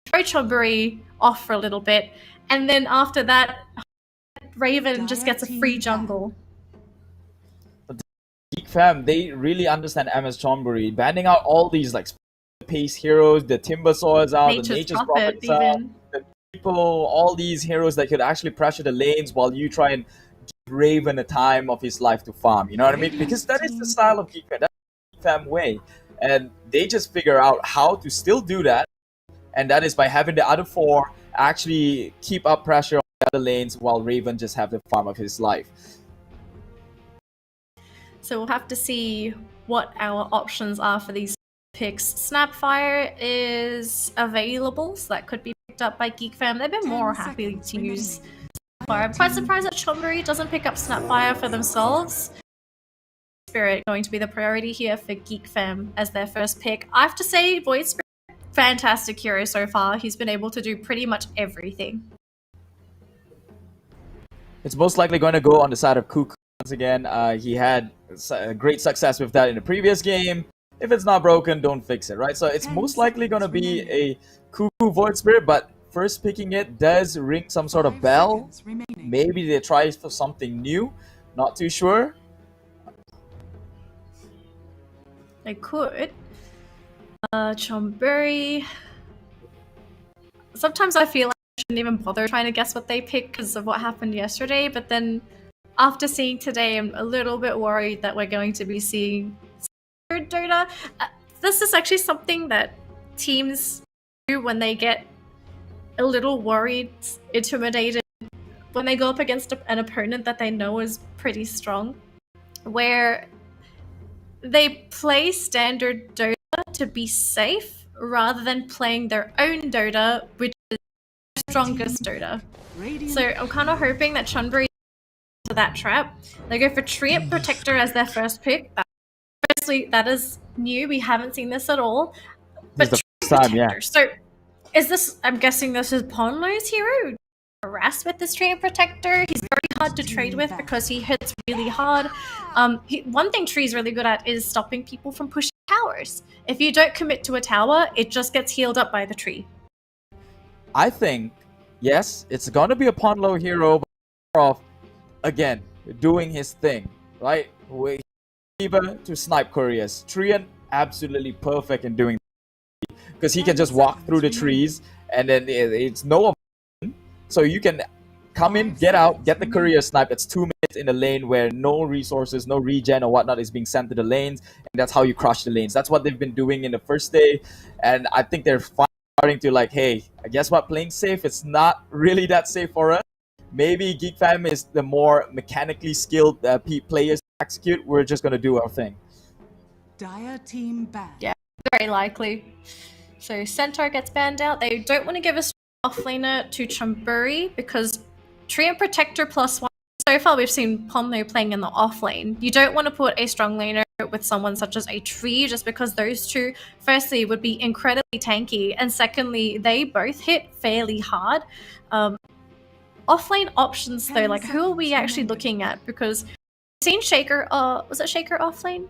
throw Chonburi off for a little bit, and then after that, Raven just gets a free jungle. Geek Fam, they really understand MS Chonburi, banning out all these like pace heroes, the Timber Swords out, the Nature's Prophets out, the people, all these heroes that could actually pressure the lanes while you try and give Raven a time of his life to farm. You know what I mean? Because that is the style of Geek Fam. That's the Geek Fam way. And they just figure out how to still do that, and that is by having the other four actually keep up pressure on the other lanes while Raven just have the farm of his life. So we'll have to see what our options are for these picks. Snapfire is available, so that could be picked up by Geek Fam. They've been more happy to use Snapfire. I'm quite surprised that Chonburi doesn't pick up Snapfire for themselves. Spirit going to be the priority here for Geek Fam as their first pick. I have to say, Void Spirit, fantastic hero so far. He's been able to do pretty much everything. It's most likely going to go on the side of Cuckoo once again. He had great success with that in the previous game. If it's not broken, don't fix it, right? So it's most likely going to be a Cuckoo Void Spirit, but first picking it does ring some sort of bell. Maybe they try for something new. Not too sure. They could. Chonburi. Sometimes I feel like I shouldn't even bother trying to guess what they pick because of what happened yesterday, but then after seeing today, I'm a little bit worried that we're going to be seeing Dota. This is actually something that teams do when they get a little worried, intimidated, when they go up against an opponent that they know is pretty strong, where they play standard Dota to be safe rather than playing their own Dota, which is the strongest Dota. So I'm kind of hoping that Chonburi to that trap. They go for Treant Protector as their first pick. Firstly, that is new. We haven't seen this at all. But This is the first time, yeah. So is this, I'm guessing this is Ponlo's hero? Harassed with this Treant Protector. He's very hard to trade with because he hits really hard. One thing Tree's really good at is stopping people from pushing towers. If you don't commit to a tower, it just gets healed up by the tree. I think, yes, it's going to be a Ponlo hero, but more of, again, doing his thing, right? Fever to snipe couriers. Treant absolutely perfect in doing that because he can just walk through the trees and then it's no. So you can come in, get out, get the courier snipe. It's 2 minutes in the lane where no resources, no regen or whatnot is being sent to the lanes, and that's how you crush the lanes. That's what they've been doing in the first day, and I think they're starting to like, hey, guess what? Playing safe, it's not really that safe for us. Maybe Geek Fam is the more mechanically skilled players to execute. We're just gonna do our thing. Dire team banned. Yeah, very likely. So Centaur gets banned out. They don't want to give a offlaner to Chonburi because Treant Protector +1. So far we've seen Ponlo playing in the offlane. You don't want to put a strong laner with someone such as a Tree just because those two, firstly, would be incredibly tanky, and secondly, they both hit fairly hard. Offlane options though, like who are we actually looking at? Because we've seen Shaker, was it Shaker offlane?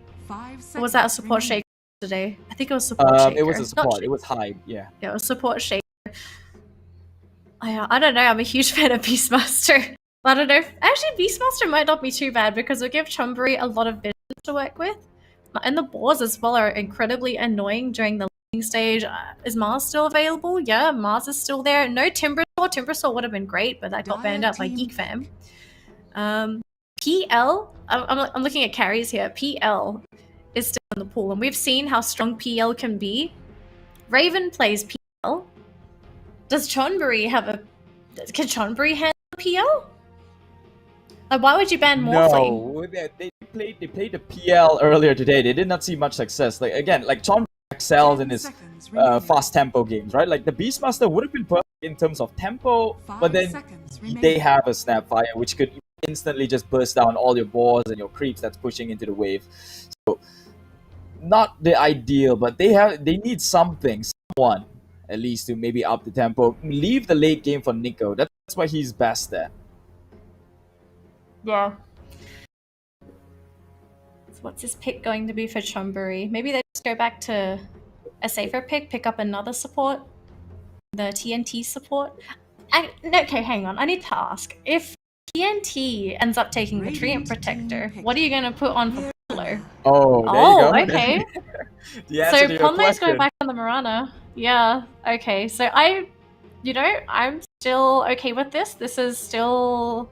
Or was that a support Shaker today? I think it was support Shaker. It was a support, it was Hyde, yeah. Yeah, it was support Shaker. I don't know, I'm a huge fan of Beastmaster. I don't know, actually Beastmaster might not be too bad because it'll give Chonburi a lot of vision to work with. And the boars as well are incredibly annoying during the laning stage. Is Mars still available? Yeah, Mars is still there. No Timbersaw. Timbersaw would have been great, but that got banned out by Geek Fam. PL, I'm looking at carries here. PL is still in the pool, and we've seen how strong PL can be. Raven plays PL. Does Chonburi have a... Can Chonburi handle PL? Why would you ban Morphling? No, they played the PL earlier today. They did not see much success. Like again, like Chonburi excels in his fast tempo games, right? Like the Beastmaster would have been perfect in terms of tempo, but then they have a Snapfire which could instantly just burst down all your boars and your creeps that's pushing into the wave. So not the ideal, but they need something, someone at least to maybe up the tempo. Leave the late game for Nico. That's That's why he's best at. Yeah. So what's his pick going to be for Chonburi? Maybe they just go back to a safer pick up another support, the TNT support. Okay, hang on. I need to ask. If TNT ends up taking the Treant Protector, what are you going to put on for Polo? Oh, there you go. Okay. So Ponle's going back on the Mirana. Yeah, okay. So I'm still okay with this. This is still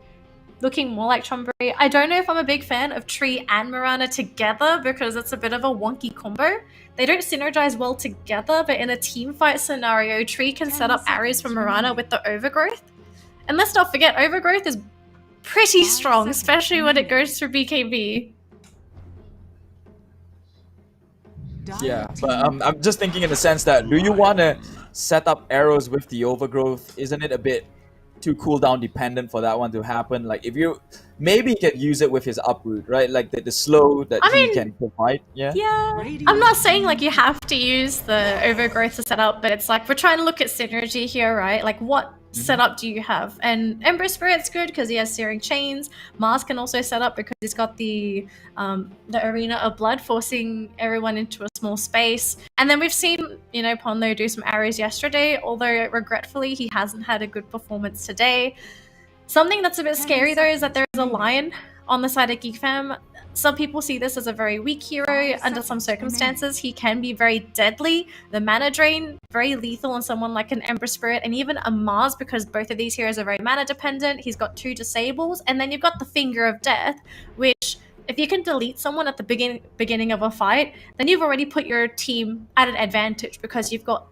looking more like Chonburi. I don't know if I'm a big fan of Tree and Mirana together because it's a bit of a wonky combo. They don't synergize well together, but in a team fight scenario, Tree can set up arrows for Mirana with the Overgrowth. And let's not forget, Overgrowth is pretty strong, especially when it goes through BKB. Yeah, but I'm just thinking in the sense that, do you want to set up arrows with the Overgrowth? Isn't it a bit too cooldown dependent for that one to happen? Like, if you maybe can use it with his uproot, right? Like the slow that he can provide. Yeah. I'm not saying like you have to use the Overgrowth to set up, but it's like we're trying to look at synergy here, right? Like what setup do you have? And Ember Spirit's good because he has Searing Chains. Mars can also set up because he's got the Arena of Blood, forcing everyone into a small space. And then we've seen, Ponlo do some arrows yesterday, although regretfully he hasn't had a good performance today. Something that's a bit scary though is that there is a Lion on the side of Geek Fam. Some people see this as a very weak hero. Under some circumstances, he can be very deadly. The mana drain, very lethal on someone like an Ember Spirit and even a Mars, because both of these heroes are very mana dependent. He's got 2 disables, and then you've got the Finger of Death, which if you can delete someone at the beginning of a fight, then you've already put your team at an advantage because you've got,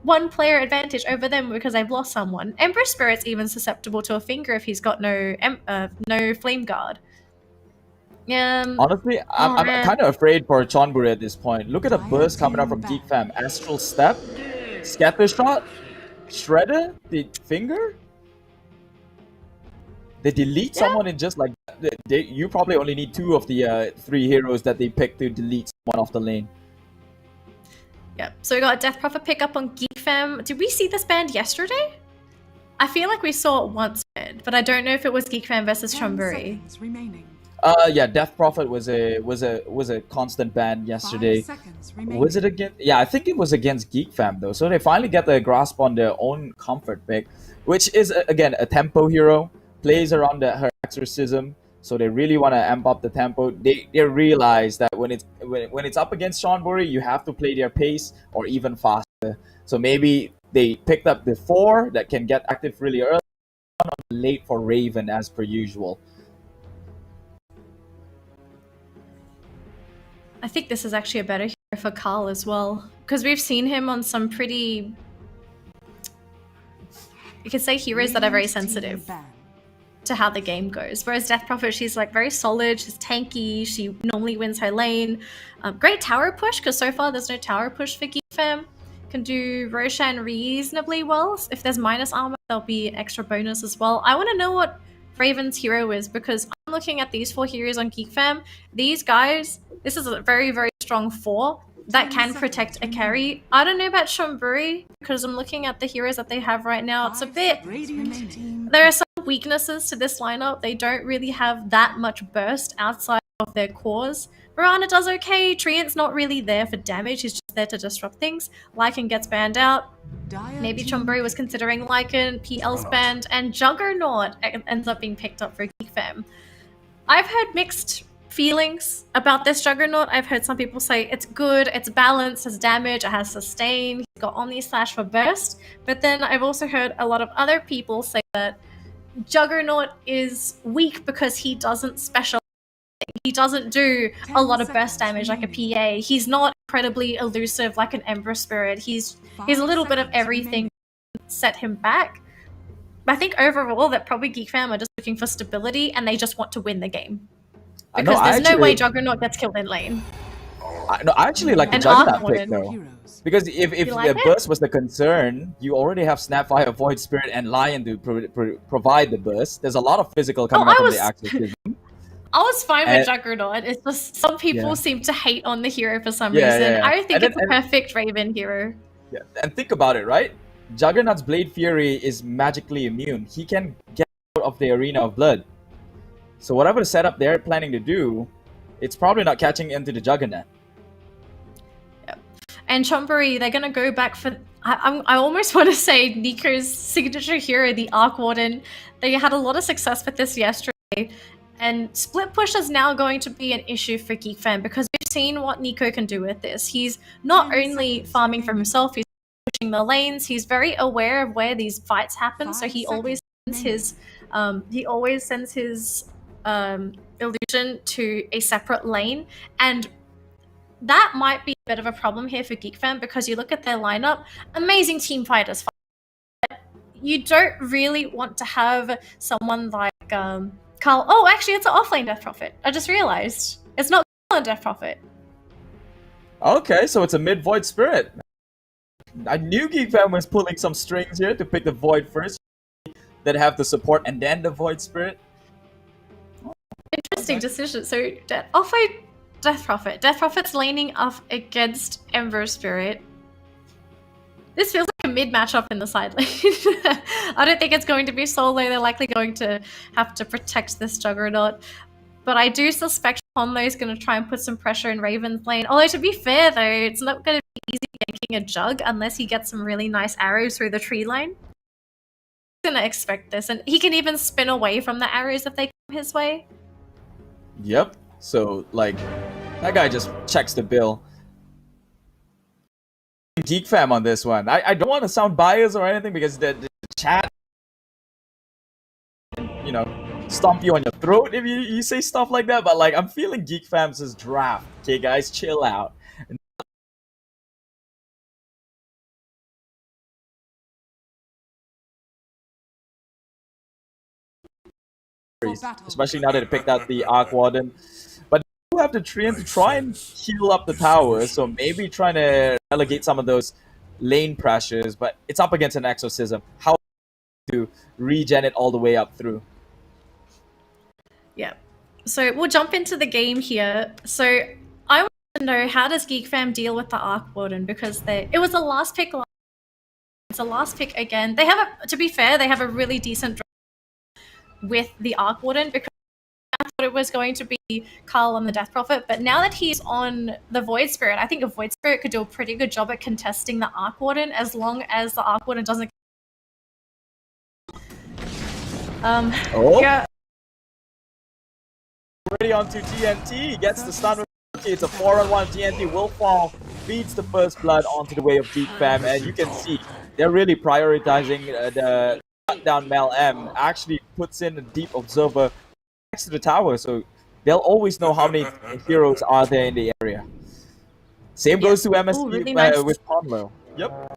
one player advantage over them because they've lost someone. Ember Spirit's even susceptible to a Finger if he's got no Flame Guard. Honestly, I'm kind of afraid for Chonburi at this point. Look at the burst coming out from Geek Fam. Astral Step, Scatter Shot, Shredder, the Finger. They delete someone in just like you probably only need 2 of the 3 heroes that they pick to delete someone off the lane. Yep. So we got a Death Prophet pickup on Geek Fam. Did we see this banned yesterday? I feel like we saw it once banned, but I don't know if it was Geek Fam versus Chonburi. Yeah, Death Prophet was a constant ban yesterday. Was it again? Yeah, I think it was against Geek Fam though. So they finally get the grasp on their own comfort pick, which is again a tempo hero, plays around her exorcism. So they really want to amp up the tempo. They realize that when it's up against Chonburi, you have to play their pace or even faster. So maybe they picked up the 4 that can get active really early, late for Raven as per usual. I think this is actually a better hero for Carl as well, because we've seen him on some pretty, you could say, heroes that are very sensitive to how the game goes. Whereas Death Prophet, she's like very solid, she's tanky, she normally wins her lane. Great tower push, because so far there's no tower push for Geek Fam. Can do Roshan reasonably well. If there's minus armor, there'll be an extra bonus as well. I want to know what Raven's hero is, because I'm looking at these 4 heroes on Geek Fam. These guys, this is a very, very strong 4 that can protect a carry. I don't know about Chonburi, because I'm looking at the heroes that they have right now. It's a bit... There are some weaknesses to this lineup. They don't really have that much burst outside of their cores. Mirana does okay. Treant's not really there for damage. He's just there to disrupt things. Lycan gets banned out. Maybe Chonburi was considering Lycan, PL's banned, and Juggernaut ends up being picked up for Geek Fam. I've heard mixed feelings about this Juggernaut. I've heard some people say it's good, it's balanced, has damage, it has sustain, he's got Omni Slash for burst. But then I've also heard a lot of other people say that Juggernaut is weak because he doesn't specialize. He doesn't do a lot of burst damage like a PA. He's not incredibly elusive like an Ember Spirit. He's a little bit of everything set him back. But I think overall that probably Geek Fam are just looking for stability and they just want to win the game. Because there's no way Juggernaut gets killed in lane. I actually like the Juggernaut pick though. Because if the burst was the concern, you already have Snapfire, Void Spirit, and Lion to provide the burst. There's a lot of physical coming out from the exorcism. I was fine with Juggernaut. It's just some people seem to hate on the hero for some reason. I think it's a perfect Raven hero. Yeah, and think about it, right? Juggernaut's Blade Fury is magically immune. He can get out of the arena of blood. So whatever setup they're planning to do, it's probably not catching into the Juggernaut. And Chonburi, they're gonna go back for. I almost want to say Nico's signature hero, the Arc Warden. They had a lot of success with this yesterday, and split push is now going to be an issue for Geek Fam because we've seen what Nico can do with this. He's not only farming for himself, he's pushing the lanes. He's very aware of where these fights happen, so he always sends his illusion to a separate lane, and that might be a bit of a problem here for Geek Fam because you look at their lineup, amazing team fighters. But you don't really want to have someone like Carl. Oh, actually, it's an offlane Death Prophet. I just realized it's not on Death Prophet. Okay, so it's a mid Void Spirit. I knew Geek Fam was pulling some strings here to pick the Void first, then have the support and then the Void Spirit. Interesting decision. So offlane Death Prophet. Death Prophet's laning off against Ember Spirit. This feels like a mid matchup in the side lane. I don't think it's going to be solo. They're likely going to have to protect this Juggernaut. But I do suspect Otomo is going to try and put some pressure in Raven's lane. Although to be fair though, it's not going to be easy ganking a Jug unless he gets some really nice arrows through the tree line. He's going to expect this. And he can even spin away from the arrows if they come his way. Yep. So, like, that guy just checks the bill. Geek Fam on this one. I don't want to sound biased or anything because the chat, you know, stomp you on your throat if you say stuff like that. But, like, I'm feeling Geek Fam's draft. Okay, guys, chill out. Especially now that they picked out the Arc Warden. But you have the Treant to try and heal up the tower, so maybe trying to relegate some of those lane pressures, but it's up against an Exorcism. How to regen it all the way up through? Yeah. So we'll jump into the game here. So I want to know, how does Geek Fam deal with the Arc Warden? Because it was a last pick. It's a last pick again. They have to be fair, they have a really decent with the Arc Warden because I thought it was going to be Carl on the Death Prophet, but now that he's on the Void Spirit, I think a Void Spirit could do a pretty good job at contesting the Arc Warden as long as the Arc Warden doesn't. Yeah. Already onto TNT, gets the stun. It's a 4-on-1. TNT will fall, feeds the first blood onto the way of Geek Fam, and you can see they're really prioritizing the shutdown. Mel M actually puts in a deep observer next to the tower, so they'll always know how many heroes are there in the area. Same goes to MS really nice. With Ponlo. Yep.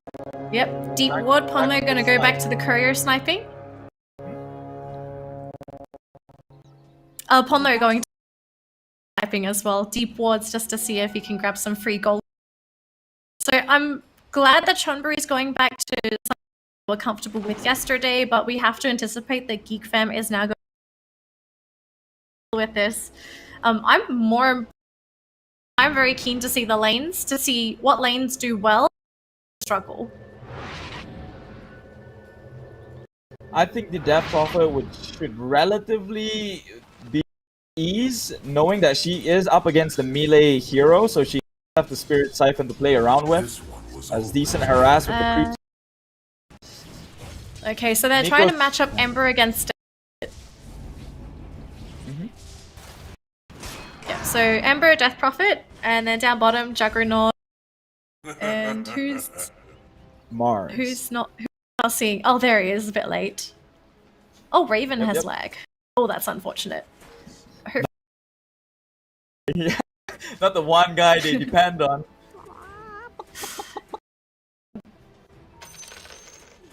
Yep. Deep ward. Ponlo gonna go back to the courier sniping. Ponlo going to sniping as well. Deep wards just to see if he can grab some free gold. So I'm glad that Chonburi is going back to something we were comfortable with yesterday, but we have to anticipate that Geek Fam is now going with this. I'm very keen to see the lanes, to see what lanes do well, struggle. I think the Death Prophet should relatively be ease, knowing that she is up against the melee hero, so she have the Spirit Siphon to play around with. As decent harass with the creeps. Okay, so they're trying to match up Ember against. Yeah, so Ember, Death Prophet, and then down bottom Juggernaut. And who's Mars? Who's not seeing? Oh, there he is. A bit late. Oh, Raven has lag. Oh, that's unfortunate. Yeah, not the one guy they depend on.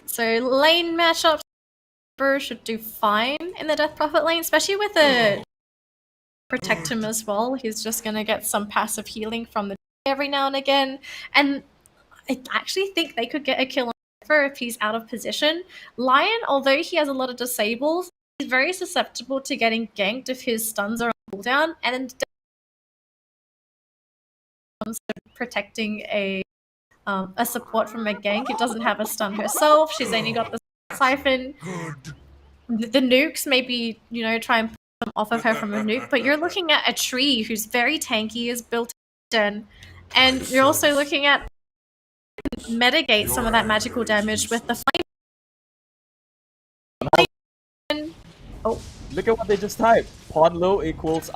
So lane matchups, Ember should do fine in the Death Prophet lane, especially with a protect him as well. He's just gonna get some passive healing from the every now and again, and I actually think they could get a kill on Ember if he's out of position. Lion, although he has a lot of disables, he's very susceptible to getting ganked if his stuns are on cooldown, and comes to protecting a a support from a gank. It doesn't have a stun herself. She's only got the siphon. The nukes, maybe, you know, try and put them off of her from a nuke, but you're looking at a tree who's very tanky, is built in, and you're also looking at mitigate some of that magical damage with the flame. Oh, look at what they just typed. Podlo equals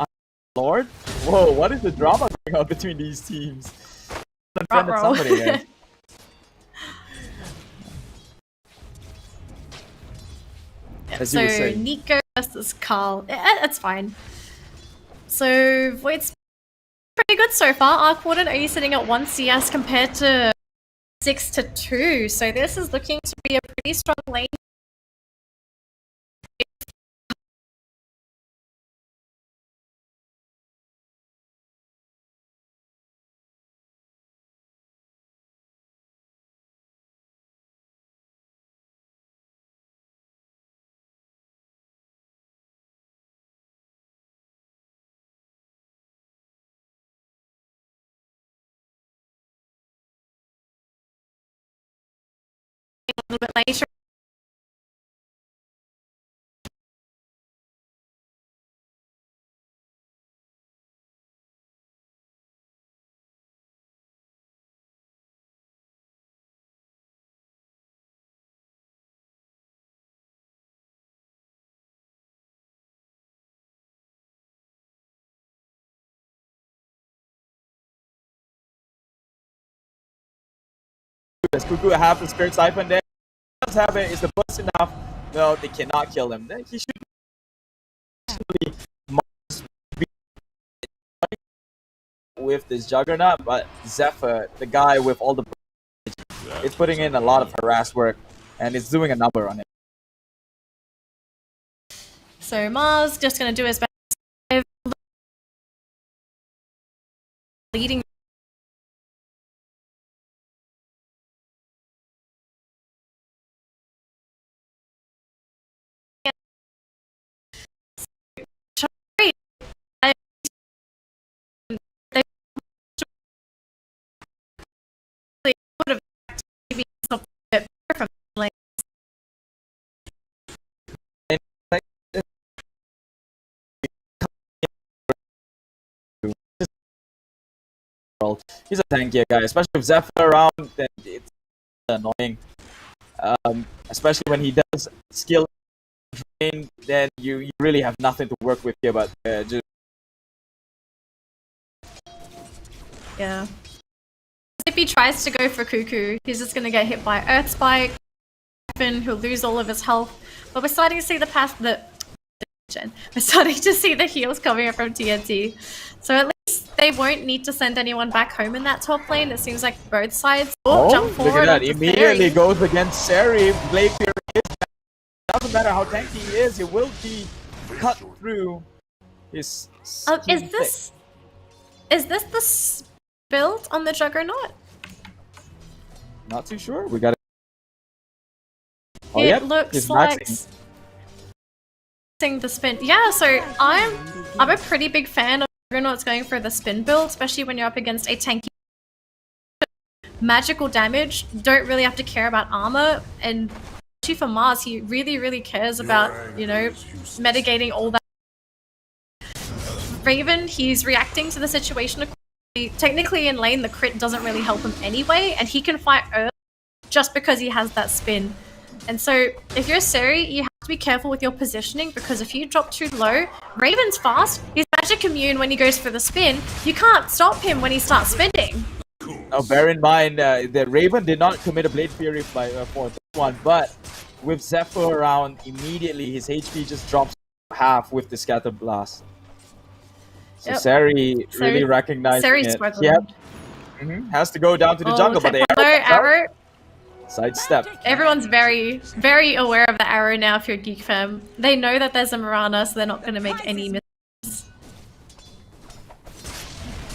Lord. Whoa, what is the drama going on between these teams? Offended somebody there. As you were saying. Nico versus Carl. It's fine. So Void's pretty good so far. Arc Warden only sitting at 1 CS compared to 6 to 2. So this is looking to be a pretty strong lane. A little bit later. Does Cuckoo have the Spirit Siphon there? Does have it? Is the burst enough? No, they cannot kill him. Then he should actually be with this Juggernaut, but Zephyr, the guy with all the is putting in a lot of harass work, and it's doing a number on it. So Mars just going to do his best. Leading. He's a tankier guy, especially with Zephyr around, then it's annoying. Especially when he does skill drain, then you really have nothing to work with here, but just... Yeah. If he tries to go for Cuckoo, he's just going to get hit by Earth Spike, he'll lose all of his health, but we're starting to see we're starting to see the heals coming up from TNT. So at least they won't need to send anyone back home in that top lane. It seems like both sides jump forward. Look at that. Immediately goes against Seri. Blade Fury is back. Doesn't matter how tanky he is, he will be cut through his is this the build on the Juggernaut? Not too sure. We got it looks like the spin. Yeah, so I'm a pretty big fan of Juggernaut's going for the spin build, especially when you're up against a tanky magical damage. Don't really have to care about armor, and especially for Mars, he really cares about, you know, mitigating all that. Raven, he's reacting to the situation accordingly. Technically in lane, the crit doesn't really help him anyway, and he can fight early just because he has that spin. And so if you're Seri, you have to be careful with your positioning, because if you drop too low, Raven's fast, he's magic immune when he goes for the spin. You can't stop him when he starts spinning. Now bear in mind that Raven did not commit a Blade Fury for this one, but with Zephyr around, immediately his HP just drops half with the Scatter Blast. So Seri really recognizing it. Has to go down to the jungle, but the arrow sidestep. Everyone's very aware of the arrow now if you're Geek Fam. They know that there's a Mirana, so they're not going to make any mistakes.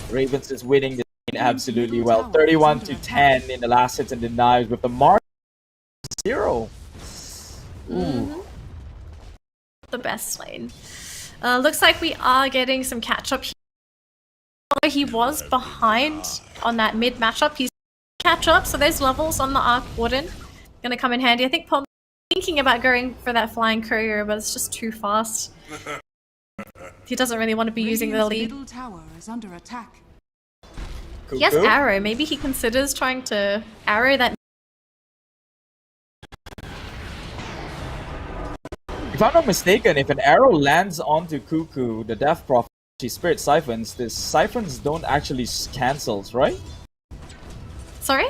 Ravens is winning this game absolutely well. 31-10 in the last hits and denies with the mark 0. The best lane. Looks like we are getting some catch up here. Although he was behind on that mid matchup, he's catch up. So there's levels on the Arc Warden. Gonna come in handy. I think Pom thinking about going for that flying courier, but it's just too fast. He doesn't really want to be using the lead. Middle tower is under attack. He has arrow. Maybe he considers trying to arrow that. If I'm not mistaken, if an arrow lands onto Cuckoo, the Death Prophet, she Spirit Siphons, the Siphons don't actually cancels, right? Sorry?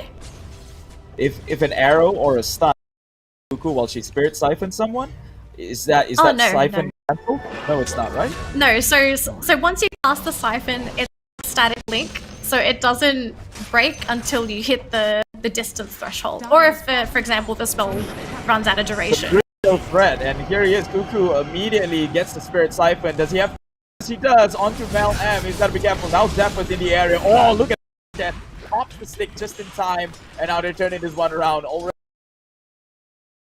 If an arrow or a stun Cuckoo while she Spirit Siphons someone, is that no, Siphon cancelled? No, it's not, right? No, so once you cast the Siphon, it's a static link, so it doesn't break until you hit the distance threshold. Or if, for example, the spell runs out of duration. Threat, and here he is. Cuckoo immediately gets the Spirit Siphon. Does he have? Yes, he does. Onto Mel M. He's got to be careful. Now Zeph is in the area. Oh, look at that. Pops the stick just in time, and now they're turning this one around. Already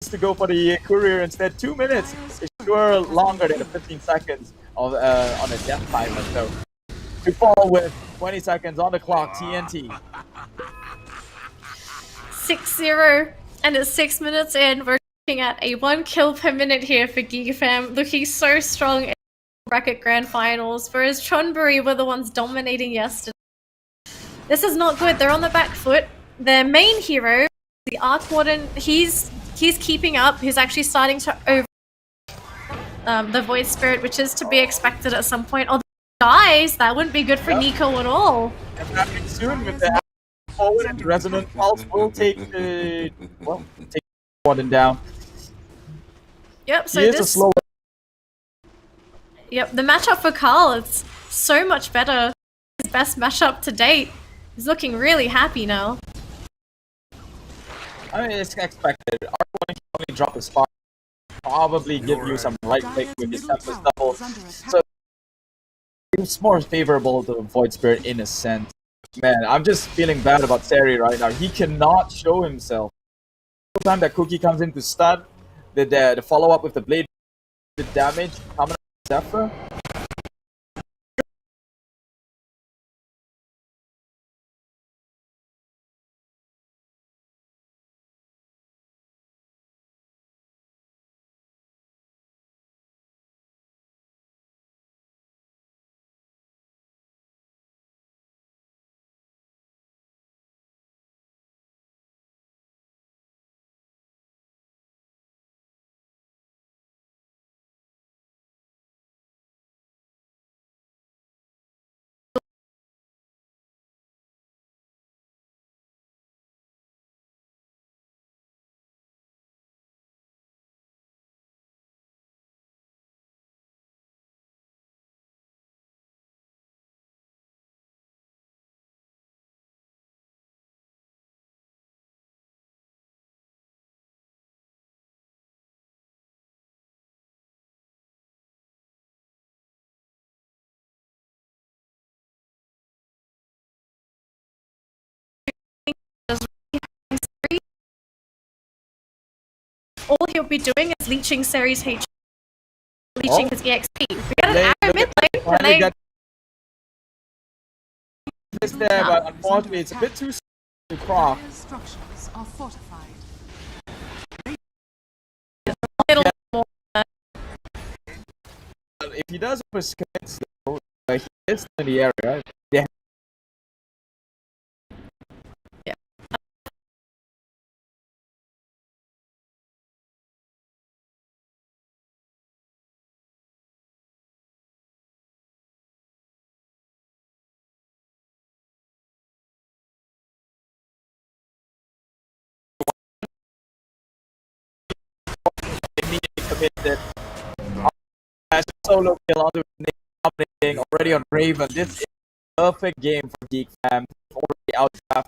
to go for the courier instead. 2 minutes is sure longer than the 15 seconds of on a death timer. So to fall with 20 seconds on the clock, TNT. 6-0, and it's 6 minutes in. We're at a 1 kill per minute here for Geek Fam, looking so strong in the bracket grand finals, whereas Chonburi were the ones dominating yesterday. This is not good. They're on the back foot. Their main hero, the Arc Warden, he's keeping up. He's actually starting to over the Void Spirit, which is to be expected at some point. Although he dies, that wouldn't be good for Nico at all. And happening soon with the forward and Resonant Pulse will take the Warden down. Yep, so he is this... a slow. Yep, the matchup for Carl is so much better. His best matchup to date. He's looking really happy now. I mean, it's expected. R1 can only drop a spot. Probably give you some right click with his Tempest double. So it's more favorable to Void Spirit in a sense. Man, I'm just feeling bad about Seri right now. He cannot show himself. Every time that Cookie comes in to stun, the follow up with the blade, the damage coming up with Zephyr. All he'll be doing is leeching Seri's HP, leeching his EXP. We got an arrow mid lane, and they... It's there, but unfortunately it's a bit too to cross. Structures are fortified. If he does commit, though, he is in the area. They immediately committed. Solo kill onto Nick, already on Raven. This is a perfect game for Geek Fam. Already outdrafted.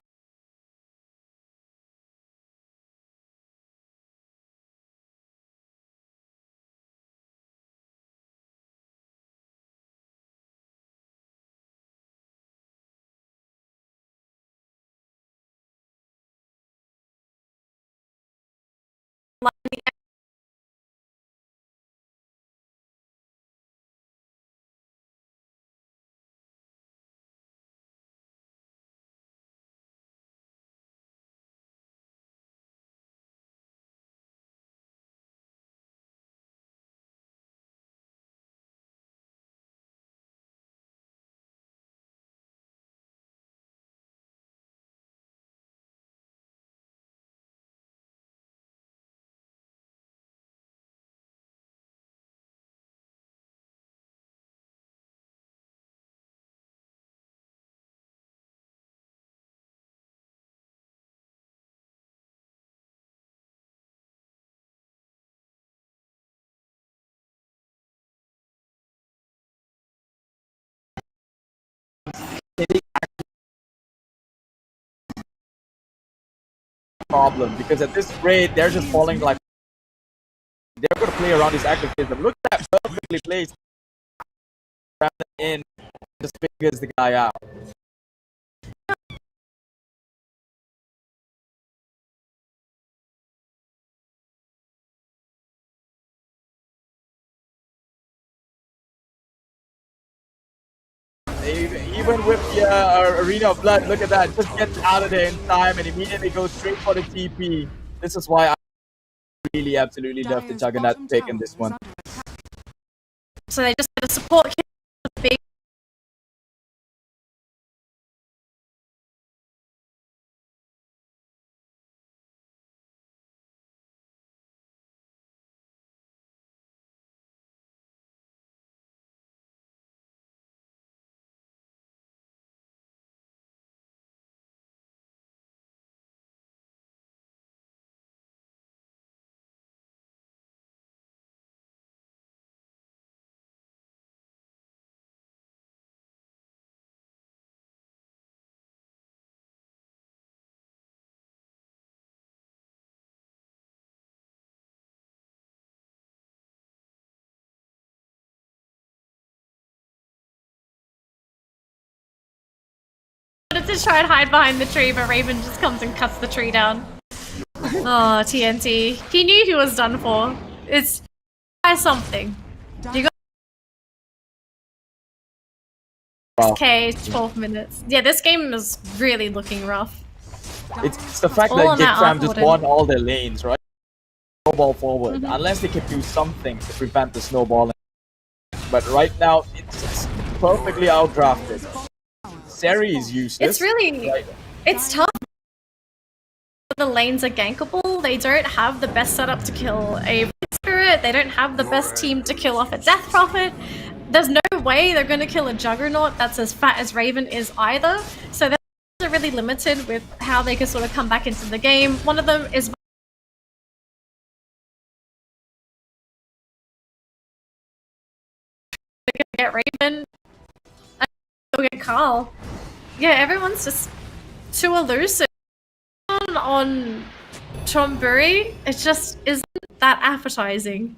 problem, because at this rate they're just falling like they're going to play around his activism. Look at that perfectly placed in, just figures the guy out. Even with the Arena of Blood, look at that, just gets out of there in time and immediately goes straight for the TP. This is why I really absolutely love the Juggernaut pick in this one. So they just had a support kit, a big to try and hide behind the tree, but Raven just comes and cuts the tree down. Oh, TNT. He knew he was done for. It's try something. You got okay, 12 minutes. Yeah, this game is really looking rough. It's the fact that Geek Fam just won all their lanes, right? Snowball forward, unless they can do something to prevent the snowballing. But right now, it's perfectly outdrafted. Seri is useless. It's really, it's tough. The lanes are gankable. They don't have the best setup to kill a Spirit. They don't have the best team to kill off a Death Prophet. There's no way they're going to kill a Juggernaut that's as fat as Raven is either. So they're really limited with how they can sort of come back into the game. One of them is get Raven and go get Carl. Yeah, everyone's just too elusive. On Chonburi, it just isn't that appetizing.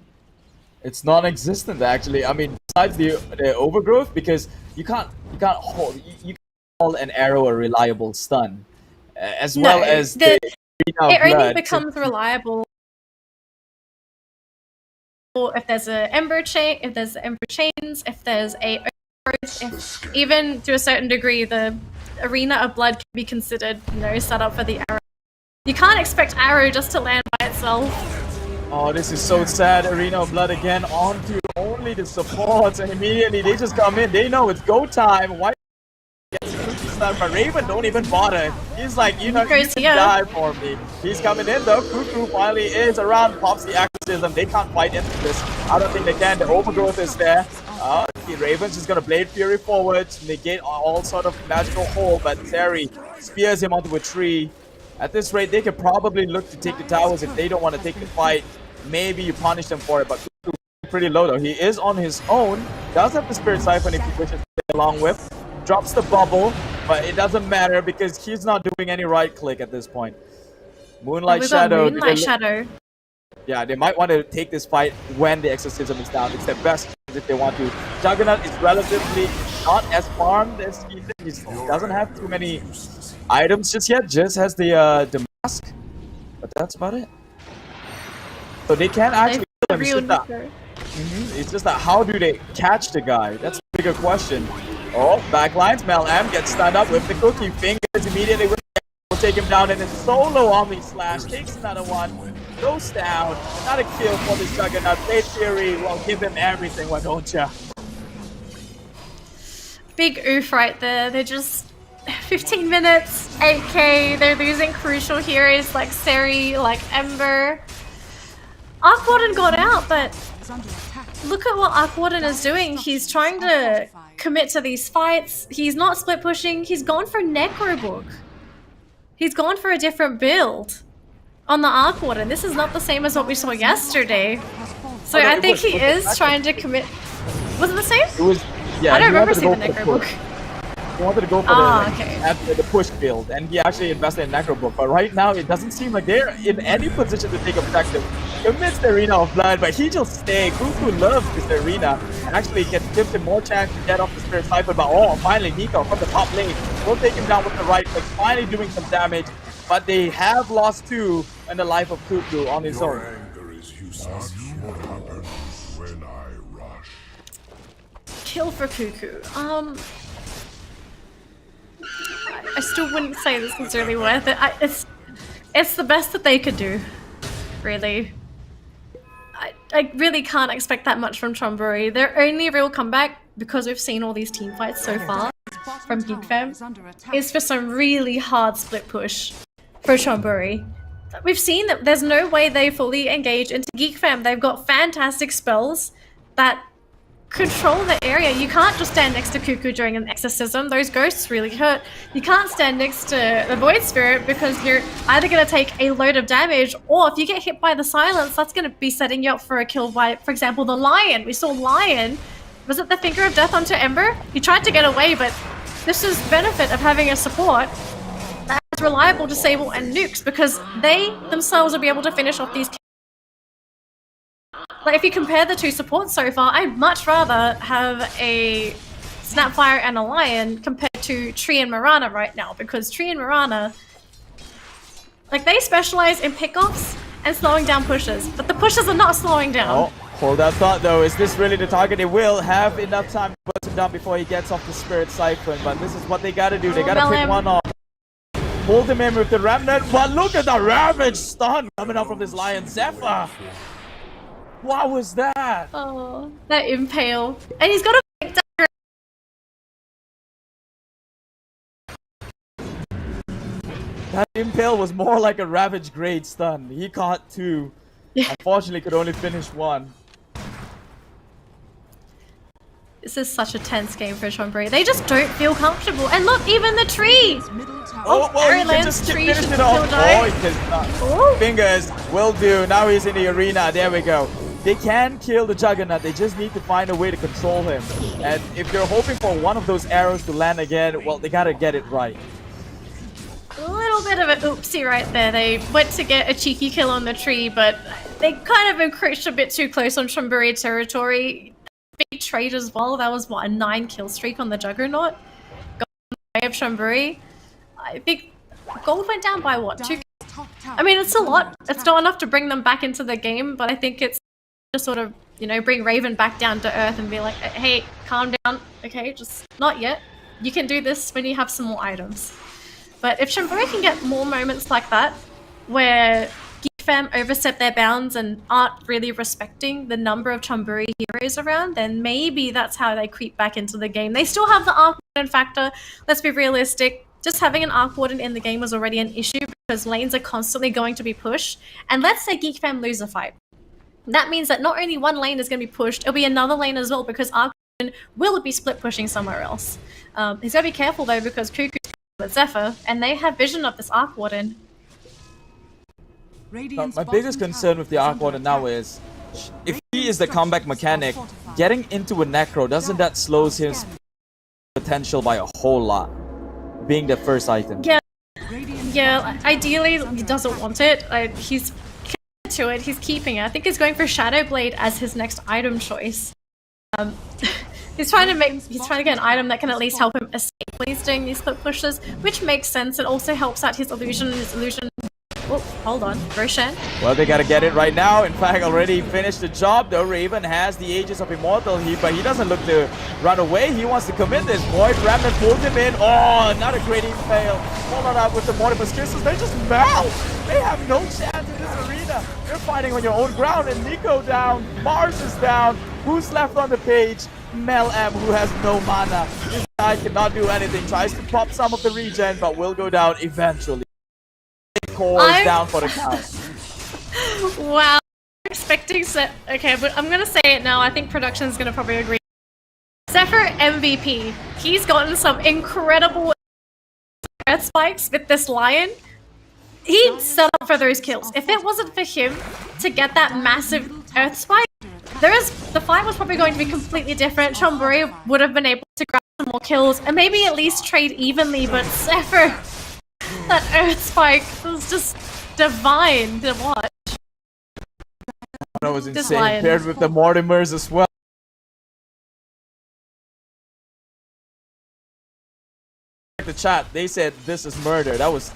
It's non-existent, actually. I mean, besides the overgrowth, because you can't hold you can't hold an arrow a reliable stun, as well as it only becomes reliable if there's a Ember chain, if there's Ember chains, if there's a overgrowth, if even to a certain degree the Arena of Blood can be considered, set up for the arrow. You can't expect arrow just to land by itself. Oh, this is so sad. Arena of Blood again onto only the supports, and immediately they just come in. They know it's go time. Why? But Raven don't even bother. He's like, you can die for me. He's coming in though. Cuckoo finally is around, pops the activism. They can't fight into this. I don't think they can. The overgrowth is there. Raven's just gonna Blade Fury forward, negate all sort of magical hold, but Seri spears him onto a tree. At this rate, they could probably look to take the towers if they don't want to take the fight. Maybe you punish them for it, but Cuckoo pretty low though. He is on his own. Does have the Spirit Siphon if he wishes to play along with. Drops the bubble, but it doesn't matter because he's not doing any right click at this point. Moonlight Shadow. Moonlight Shadow. Yeah, they might want to take this fight when the exorcism is down. It's their best chance if they want to. Juggernaut is relatively not as farmed as he doesn't have too many items just yet. Just has the mask, but that's about it. So they can actually kill him. It's just that how do they catch the guy? That's a bigger question. Oh, backlines. Mel M gets stunned up with the cookie fingers immediately. Will take him down, and then solo Omni Slash takes another one. Goes down. Not a kill for this Juggernaut. Blade Fury will give him everything, why don't ya? Big oof right there. They're just 15 minutes, 8k. They're losing crucial heroes like Seri, like Ember. Arc Warden got out, but look at what Arc Warden is doing. He's trying to commit to these fights. He's not split pushing. He's gone for Necrobook. He's gone for a different build on the Arc Warden. This is not the same as what we saw yesterday. So I think he is trying to commit. Was it the same? It was, yeah. I don't remember seeing the Necrobook. He wanted to go for the push build, and he actually invested in Necrobook. But right now, it doesn't seem like they're in any position to take objective. Commits the Arena of Blood, but he just stay. Cuckoo loves this arena, and actually gives him more chance to get off the Spirit Cypher. But finally, Nico from the top lane will take him down with the right click, finally doing some damage. But they have lost 2 in the life of Cuckoo on his own. Kill for Cuckoo. I still wouldn't say this was really worth it. It's the best that they could do, really. I really can't expect that much from Chonburi. Their only real comeback, because we've seen all these team fights so far from Geek Fam, is for some really hard split push for Chonburi. We've seen that there's no way they fully engage into Geek Fam. They've got fantastic spells that control the area. You can't just stand next to Cuckoo during an exorcism. Those ghosts really hurt. You can't stand next to the Void Spirit because you're either going to take a load of damage, or if you get hit by the silence, that's going to be setting you up for a kill by, for example, the Lion. We saw Lion. Was it the Finger of Death onto Ember? He tried to get away, but this is benefit of having a support that's reliable, disable, and nukes, because they themselves will be able to finish off these kills. Like, if you compare the 2 supports so far, I'd much rather have a Snapfire and a Lion compared to Tree and Mirana right now, because Tree and Mirana, like, they specialize in pickoffs and slowing down pushes, but the pushes are not slowing down. Oh, hold that thought though. Is this really the target? They will have enough time to put him down before he gets off the Spirit Siphon, but this is what they gotta do. They gotta pick one off. Hold him in with the Remnant, but look at the Ravage stun coming out from this Lion Zephyr. What was that? Oh, that Impale. And he's got a big dagger. That Impale was more like a Ravage grade stun. He caught 2. Unfortunately, could only finish 1. This is such a tense game for Chonburi. They just don't feel comfortable. And look, even the tree! Oh, well, he can just finish it off. Oh, he cannot. Fingers will do. Now he's in the arena. There we go. They can kill the Juggernaut. They just need to find a way to control him. And if they're hoping for one of those arrows to land again, well, they gotta get it right. A little bit of an oopsie right there. They went to get a cheeky kill on the tree, but they kind of encroached a bit too close on Chonburi territory. Big trade as well. That was, what, a 9 kill streak on the Juggernaut? Gold way of Chonburi. I think gold went down by, what, 2? I mean, it's a lot. It's not enough to bring them back into the game, but I think it's just sort of, you know, bring Raven back down to earth and be like, hey, calm down. Okay, just not yet. You can do this when you have some more items. But if Chonburi can get more moments like that, where Geek Fam overstep their bounds and aren't really respecting the number of Chonburi heroes around, then maybe that's how they creep back into the game. They still have the Arc Warden factor. Let's be realistic. Just having an Arc Warden in the game was already an issue because lanes are constantly going to be pushed. And let's say Geek Fam lose a fight. That means that not only one lane is going to be pushed, it'll be another lane as well, because Arc Warden will be split pushing somewhere else. He's got to be careful though, because Cuckoo's with Zephyr, and they have vision of this Arc Warden. My biggest concern with the Arc Warden now is, if he is the comeback mechanic, getting into a Necro, doesn't that slows his potential by a whole lot, being the first item? Yeah, ideally he doesn't want it. He's to it, he's keeping it. I think he's going for Shadow Blade as his next item choice. He's trying to get an item that can at least help him escape when he's doing these split pushes, which makes sense. It also helps out his illusion. Oh, hold on, Roshan. Well, they gotta get it right now. In fact, already finished the job though. Raven has the Aegis of Immortal here, but he doesn't look to run away. He wants to commit this. Void Remnant pulls him in. Oh, not a great fail. Followed up with the Mortimer's Crystals. They just melt. They have no chance in this arena. You're fighting on your own ground, and Nico down. Mars is down. Who's left on the page? Mel M, who has no mana. This guy cannot do anything. Tries to pop some of the regen, but will go down eventually. Core is down for the count. Wow. Expecting set. Okay, but I'm gonna say it now. I think production's gonna probably agree. Zephyr MVP. He's gotten some incredible earth spikes with this Lion. He set up for those kills. If it wasn't for him to get that massive earth spike, the fight was probably going to be completely different. Chonburi would have been able to grab some more kills and maybe at least trade evenly, but Zephyr, that Earth Spike was just divine to watch. That was insane, paired with the Mortimers as well. The chat, they said this is murder. That was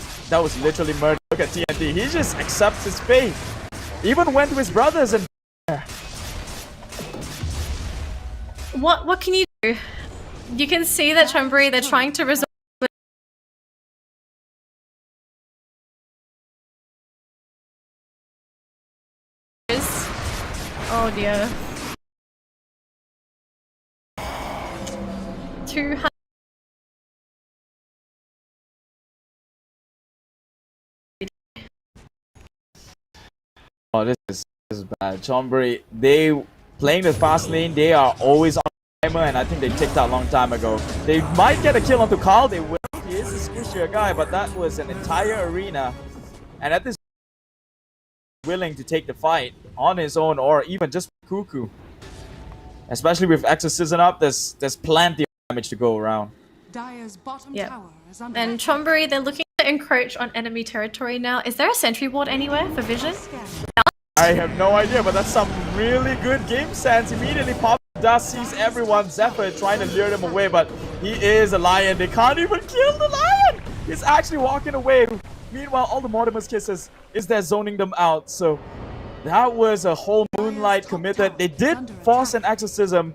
literally murder. Look at TNT. He just accepts his fate. Even went to his brothers and what can you do? You can see that Chonburi, they're trying to resolve. Oh dear. 200. Oh, this is bad. Chonburi, they playing the fast lane. They are always on timer, and I think they ticked out a long time ago. They might get a kill onto Carl. They will. He is a squishier guy, but that was an entire arena, and at this willing to take the fight on his own or even just Cuckoo. Especially with Exorcism up, there's plenty of damage to go around. Dire's bottom Yep. tower is under And Chonburi, they're looking to encroach on enemy territory now. Is there a sentry ward anywhere for vision? I have no idea, but that's some really good game sense. Immediately Pop Dust sees everyone. Zephyr trying to lure them away, but he is a lion. They can't even kill the lion! He's actually walking away. Meanwhile, all the Mortimer's kisses is there zoning them out. So that was a whole Moonlight committed. They did force an exorcism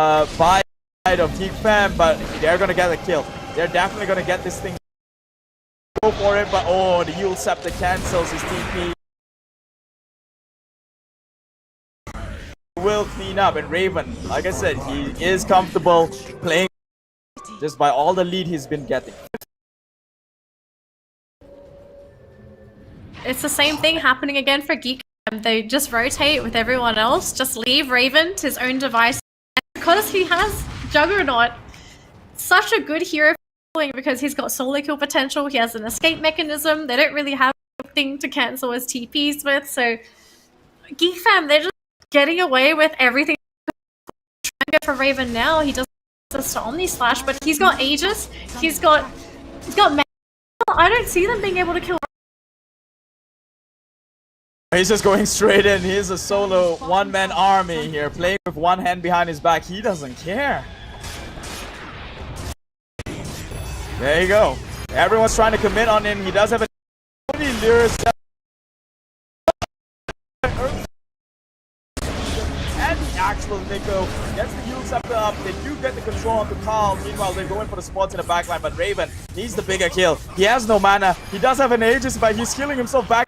by side of Geek Fam, but they're gonna get a kill. They're definitely gonna get this thing. Go for it, but oh, the Yule Scepter cancels his TP. Will clean up, and Raven, like I said, he is comfortable playing just by all the lead he's been getting. It's the same thing happening again for Geek Fam. They just rotate with everyone else, just leave Raven to his own device. And because he has Juggernaut, such a good hero because he's got solo kill potential, he has an escape mechanism, they don't really have anything to cancel his TPs with, so Geek Fam, they're just getting away with everything. Trying to go for Raven now, he doesn't have access to Omni Slash, but he's got Aegis, he's got I don't see them being able to kill. He's just going straight in. He's a solo one-man army here, playing with one hand behind his back. He doesn't care. There you go. Everyone's trying to commit on him. He does have a lures. And the actual Nico gets the Yule Scepter up. They do get the control onto Carl. Meanwhile, they're going for the spots in the backline, but Raven needs the bigger kill. He has no mana. He does have an Aegis, but he's healing himself back.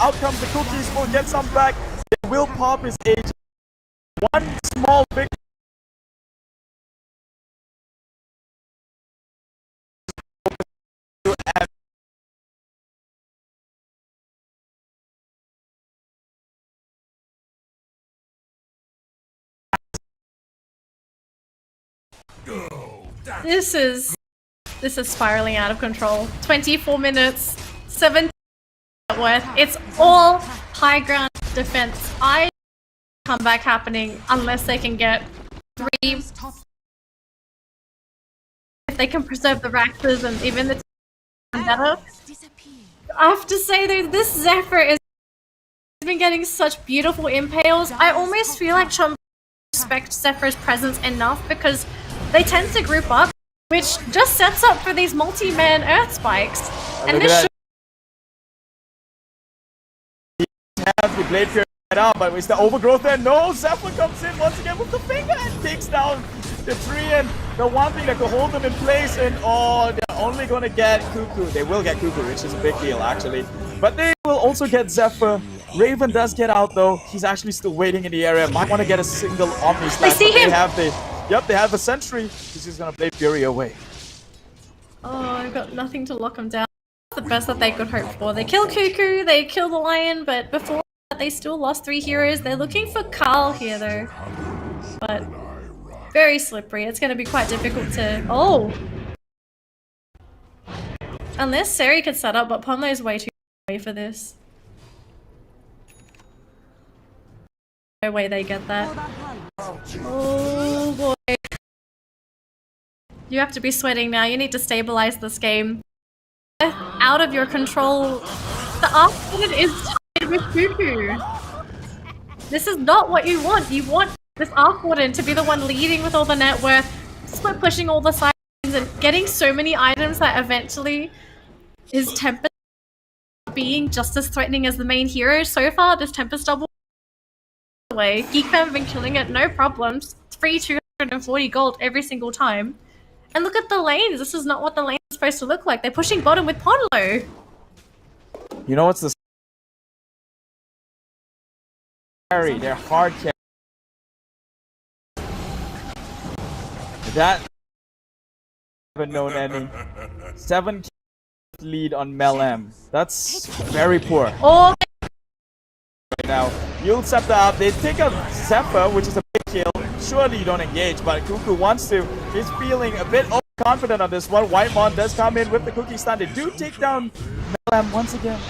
Out comes the cookies, will get some back. They will pop his Aegis. One small big. This is spiraling out of control. 24 minutes, 7 worth. It's all high ground defense. I comeback happening unless they can get 3. If they can preserve the Raxes and even the better. I have to say though, this Zephyr has been getting such beautiful impales. I almost feel like Chonburi respect Zephyr's presence enough because they tend to group up, which just sets up for these multi-man Earth Spikes. And this have the Blade Fury right out, but it's the overgrowth there. No, Zephyr comes in once again with the finger and takes down the 3, and the one thing that could hold them in place, and oh, they're only gonna get Cuckoo. They will get Cuckoo, which is a big deal actually. But they will also get Zephyr. Raven does get out though. He's actually still waiting in the area. Might want to get a single Omni Slash. See him. They have a sentry. He's just gonna Blade Fury away. Oh, I've got nothing to lock him down. The best that they could hope for. They kill Cuckoo, they kill the Lion, but before that they still lost 3 heroes. They're looking for Carl here though. But very slippery. It's going to be quite difficult to... Oh! Unless Seri could set up, but Pomlo's way too away for this. No way they get that. Oh boy. You have to be sweating now. You need to stabilize this game. Out of your control. The opponent is tied with Cuckoo. This is not what you want. You want this Arc Warden to be the one leading with all the net worth, split pushing all the sides, and getting so many items that eventually his Tempest being just as threatening as the main hero. So far, this Tempest double away. Geek Fam have been killing it, no problems. Free 240 gold every single time. And look at the lanes. This is not what the lanes are supposed to look like. They're pushing bottom with Ponlo. You know what's the carry? They're hard carry. That haven't known any. 7 lead on Mel M. That's very poor. Oh. Right now, you'll set up. They take a Zephyr, which is a big kill. Surely you don't engage, but Cuckoo wants to. He's feeling a bit overconfident on this one. Whitemon does come in with the cookie stun. They do take down Mel M once again.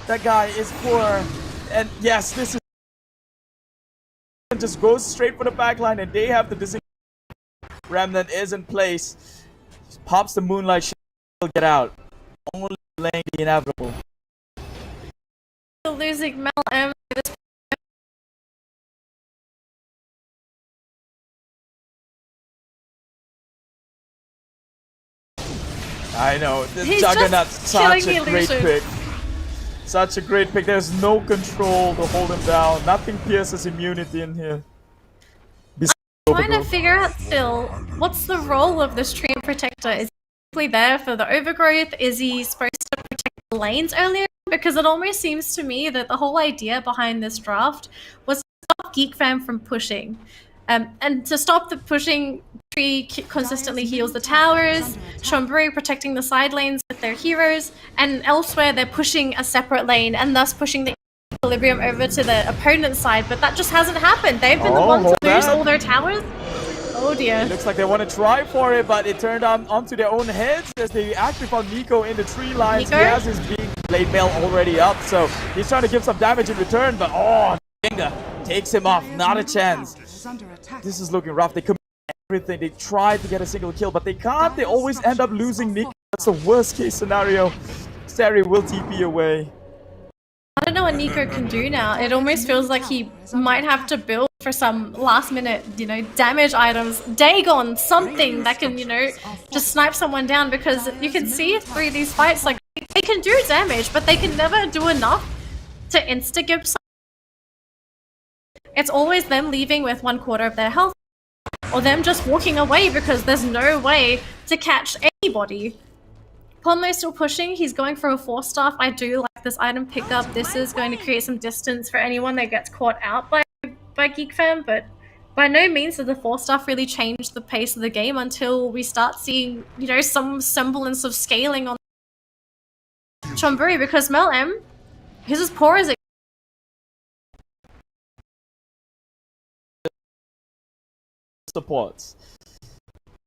That guy is poor. And yes, this is just goes straight for the backline, and they have the decision. Remnant is in place. Just pops the Moonlight Shield, get out. Only delaying the inevitable. Losing Mel M. I know, this He's Juggernaut's just such killing a the great illusion. pick. Such a great pick. There's no control to hold him down. Nothing pierces immunity in here. Trying to figure out still, what's the role of this Treant Protector? Is he simply there for the overgrowth? Is he supposed to protect the lanes earlier? Because it almost seems to me that the whole idea behind this draft was to stop Geek Fam from pushing. And to stop the pushing, Tree consistently heals the towers, Chonburi protecting the side lanes with their heroes, and elsewhere they're pushing a separate lane and thus pushing the equilibrium over to the opponent's side, but that just hasn't happened. They've been the ones to lose all their towers. Oh dear. It looks like they want to try for it, but it turned onto their own heads as they actually found Nico in the tree lines. Nico? He has his big blade mail already up, so he's trying to give some damage in return, but oh, Finger takes him off. Not a chance. This is looking rough. They commit everything. They tried to get a single kill, but they can't. They always end up losing Nico. That's the worst case scenario. Sari will TP away. I don't know what Nico can do now. It almost feels like he might have to build for some last minute, damage items. Dagon, something that can, just snipe someone down, because you can see through these fights, like, they can do damage, but they can never do enough to insta-gib someone. It's always them leaving with 1/4 of their health, or them just walking away because there's no way to catch anybody. Ponlo's still pushing. He's going for a 4-staff. I do like this item pickup. This is going to create some distance for anyone that gets caught out by Geek Fam, but by no means does the 4-staff really change the pace of the game until we start seeing, some semblance of scaling on Chonburi, because Mel M, he's as poor as it supports.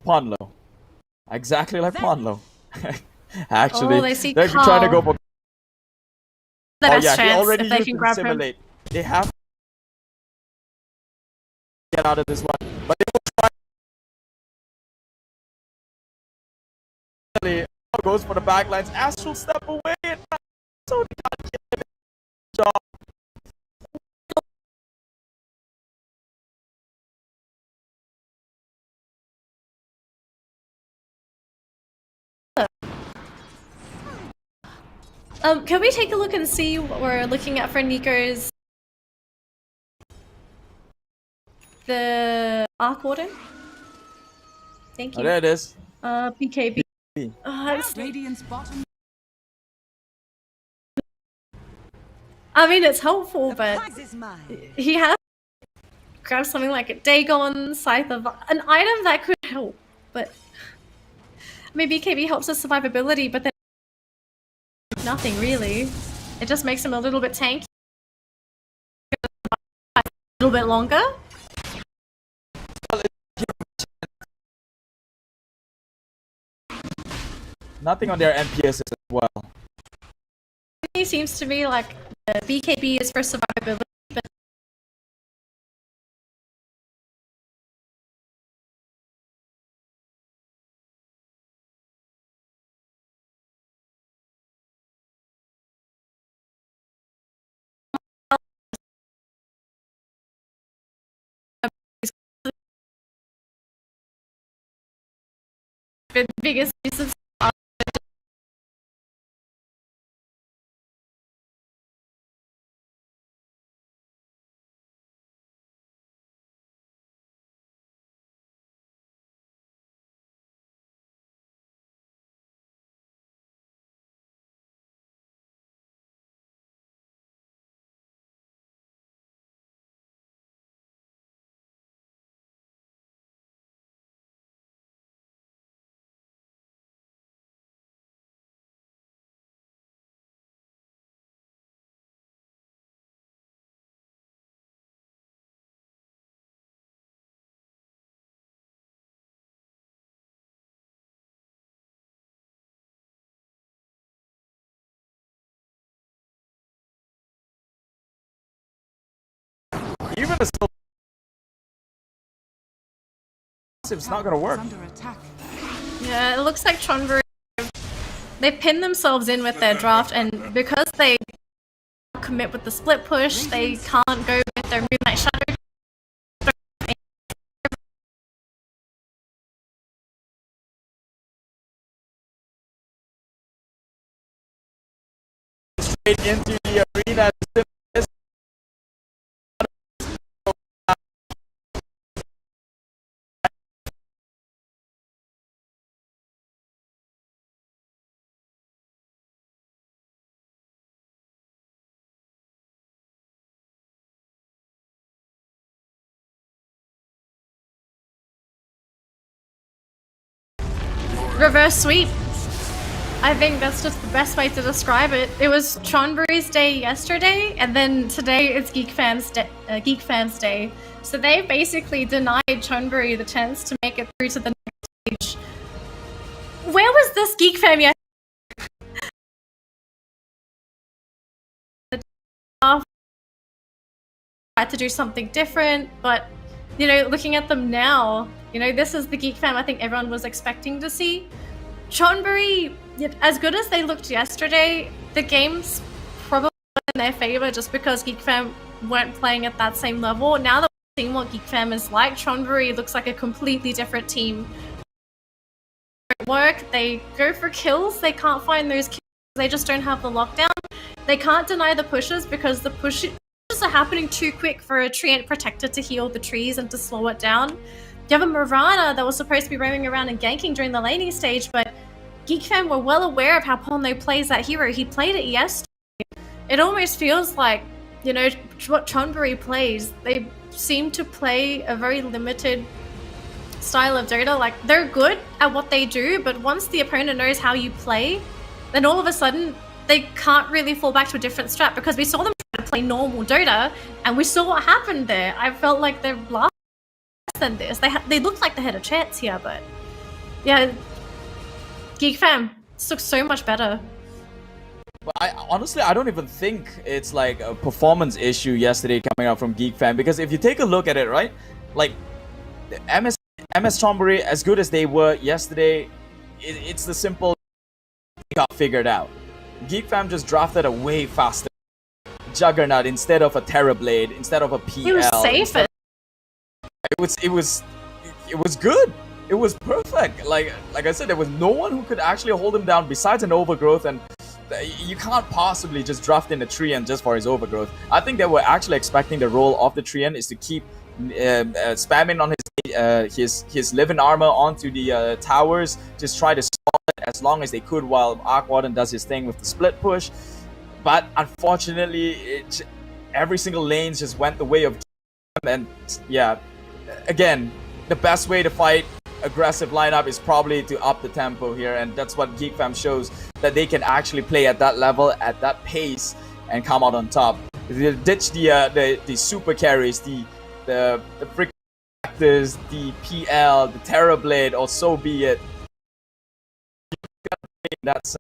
Ponlo. Exactly like Ponlo. Actually, they see they're Carl. trying to go for. The best he chance already if they used can grab Simulate. They have to get out of this one, but they will try. Goes for the backlines. Astral step away, and so they can't get him. Job. Can we take a look and see what we're looking at for Nico's... The Arc Warden? Thank you. Oh, there it is. BKB. Radiant's bottom. I mean, it's helpful, but he has grab something like a Dagon, Scythe of... an item that could help, but... I mean, BKB helps with survivability, but then nothing really. It just makes him a little bit tanky. A little bit longer. Nothing on their NPS as well. It seems to me like the BKB is for survivability, but the biggest nuisance. Even a still, it's not gonna work. Yeah, it looks like Chonburi, they pinned themselves in with their draft, and because they commit with the split push, they can't go with their Moonlight Shadow. Straight into the arena. Reverse sweep. I think that's just the best way to describe it. It was Chonburi's day yesterday, and then today it's Geek Fam's day. So they basically denied Chonburi the chance to make it through to the next stage. Where was this Geek Fam yesterday? Tried to do something different, but you know, looking at them now, you know, this is the Geek Fam I think everyone was expecting to see. Chonburi, as good as they looked yesterday, the game's probably in their favor just because Geek Fam weren't playing at that same level. Now that we've seen what Geek Fam is like, Chonburi looks like a completely different team. Work, they go for kills, they can't find those kills, they just don't have the lockdown. They can't deny the pushes because the pushes are happening too quick for a Treant Protector to heal the trees and to slow it down. You have a Mirana that was supposed to be roaming around and ganking during the laning stage, but Geek Fam were well aware of how Pono plays that hero. He played it yesterday. It almost feels like, you know, what Chonburi plays, they seem to play a very limited style of Dota. Like, they're good at what they do, but once the opponent knows how you play, then all of a sudden they can't really fall back to a different strat, because we saw them try to play normal Dota and we saw what happened there. I felt like they're less than this. They looked like they had a chance here, but yeah, Geek Fam looks so much better. But honestly, I don't even think it's like a performance issue yesterday coming out from Geek Fam, because if you take a look at it, right, like MS Chonburi, as good as they were yesterday, it's the simple they got figured out. Geek Fam just drafted a way faster Juggernaut instead of a Terrorblade, instead of a PL. It was safe. It was good. It was perfect. Like I said, there was no one who could actually hold him down besides an Overgrowth, and you can't possibly just draft in a Treant just for his Overgrowth. I think they were actually expecting the role of the Treant is to keep spamming on his living armor onto the towers, just try to stall it as long as they could while Arc Warden does his thing with the split push. But unfortunately, every single lane just went the way of Geek Fam, and yeah, again, the best way to fight aggressive lineup is probably to up the tempo here, and that's what Geek Fam shows, that they can actually play at that level, at that pace, and come out on top. They ditch the super carries, the freaking actors, the PL, the Terrorblade, or so be it. In that sense.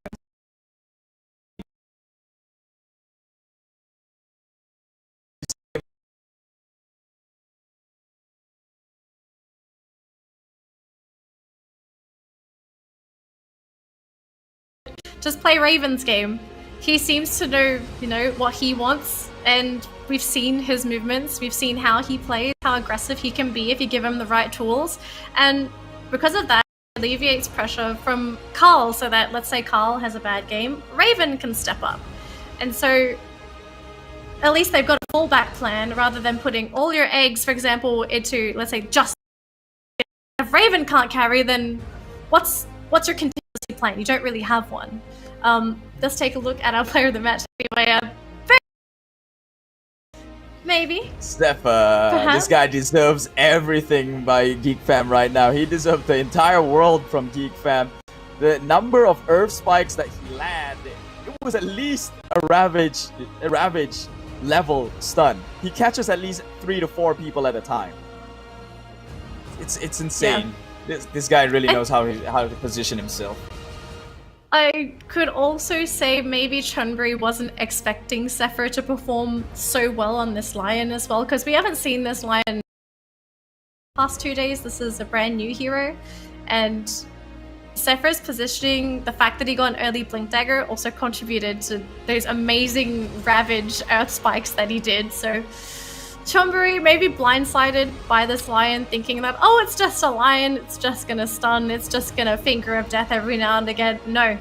Just play Raven's game. He seems to know, you know, what he wants, and we've seen his movements, we've seen how he plays, how aggressive he can be if you give him the right tools, and because of that, alleviates pressure from Carl, so that let's say Carl has a bad game, Raven can step up. And so at least they've got a fallback plan rather than putting all your eggs, for example, into, let's say, just if Raven can't carry, then what's your contingency plan? You don't really have one. Let's take a look at our player of the match. Maybe. Steph, this guy deserves everything by Geek Fam right now. He deserves the entire world from Geek Fam. The number of earth spikes that he landed, it was at least a ravage level stun. He catches at least 3 to 4 people at a time. It's insane. Yeah. This guy really knows how to position himself. I could also say maybe Chonburi wasn't expecting Zephyr to perform so well on this Lion as well, because we haven't seen this Lion in the past 2 days. This is a brand new hero, and Zephyr's positioning, the fact that he got an early Blink Dagger also contributed to those amazing Ravage Earth Spikes that he did. So Chonburi maybe blindsided by this Lion, thinking that, oh, it's just a Lion, it's just gonna stun, it's just gonna Finger of Death every now and again. No,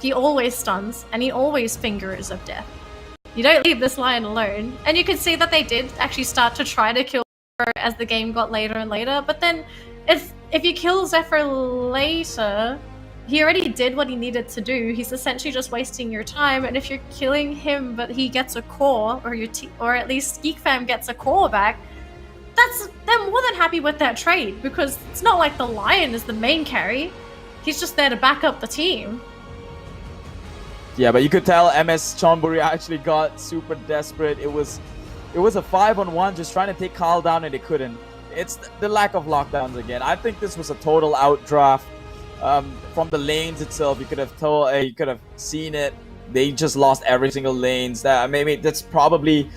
he always stuns, and he always Fingers of Death. You don't leave this Lion alone. And you can see that they did actually start to try to kill Zephyr as the game got later and later, but then if you kill Zephyr later, he already did what he needed to do. He's essentially just wasting your time, and if you're killing him but he gets a core, or at least Geek Fam gets a core back, they're more than happy with that trade, because it's not like the Lion is the main carry. He's just there to back up the team. Yeah, but you could tell MS Chonburi actually got super desperate. It was a 5-on-1 just trying to take Carl down, and they couldn't. It's the lack of lockdowns again. I think this was a total outdraft. From the lanes itself, you could have seen it. They just lost every single lanes. That's probably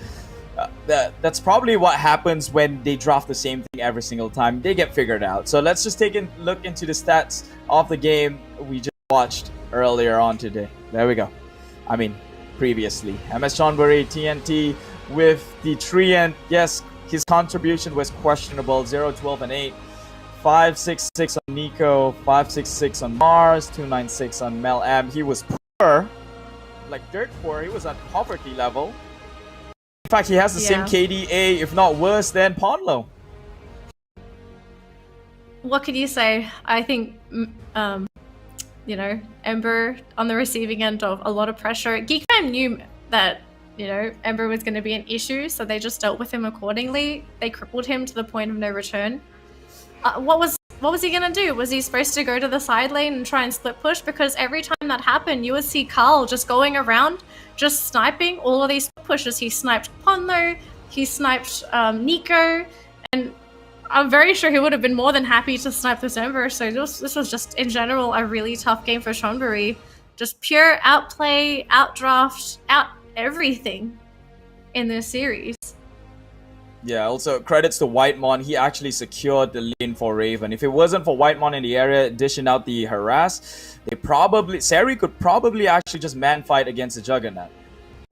what happens when they draft the same thing every single time. They get figured out. So let's just take a look into the stats of the game we just watched earlier on today. There we go. Previously, MS Chonburi TNT with the Treant. Yes, his contribution was questionable. 0, 12, and 8. 566 on Nico, 566 on Mars, 296 on Mel M. He was poor, like dirt poor. He was at poverty level. In fact, he has the same KDA, if not worse, than Ponlo. What could you say? I think, Ember on the receiving end of a lot of pressure. Geek Fam knew that, Ember was going to be an issue, so they just dealt with him accordingly. They crippled him to the point of no return. What was he gonna do? Was he supposed to go to the side lane and try and split push? Because every time that happened, you would see Carl just going around, just sniping all of these split pushes. He sniped Ponlo, he sniped Nico, and I'm very sure he would have been more than happy to snipe this Ember. So this was just, in general, a really tough game for Chonburi. Just pure outplay, outdraft, out everything in this series. Yeah, also credits to Whitemon. He actually secured the lane for Raven. If it wasn't for Whitemon in the area dishing out the harass, Seri could probably actually just man fight against the Juggernaut.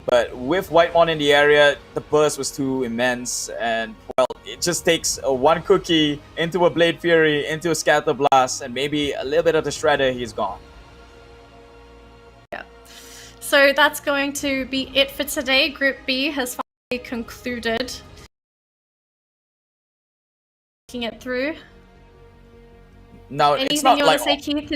But with Whitemon in the area, the burst was too immense, and well, it just takes one cookie into a Blade Fury, into a Scatter Blast, and maybe a little bit of the Shredder, he's gone. Yeah. So that's going to be it for today. Group B has finally concluded. It through. No, anything it's not you like, want to say, Keith?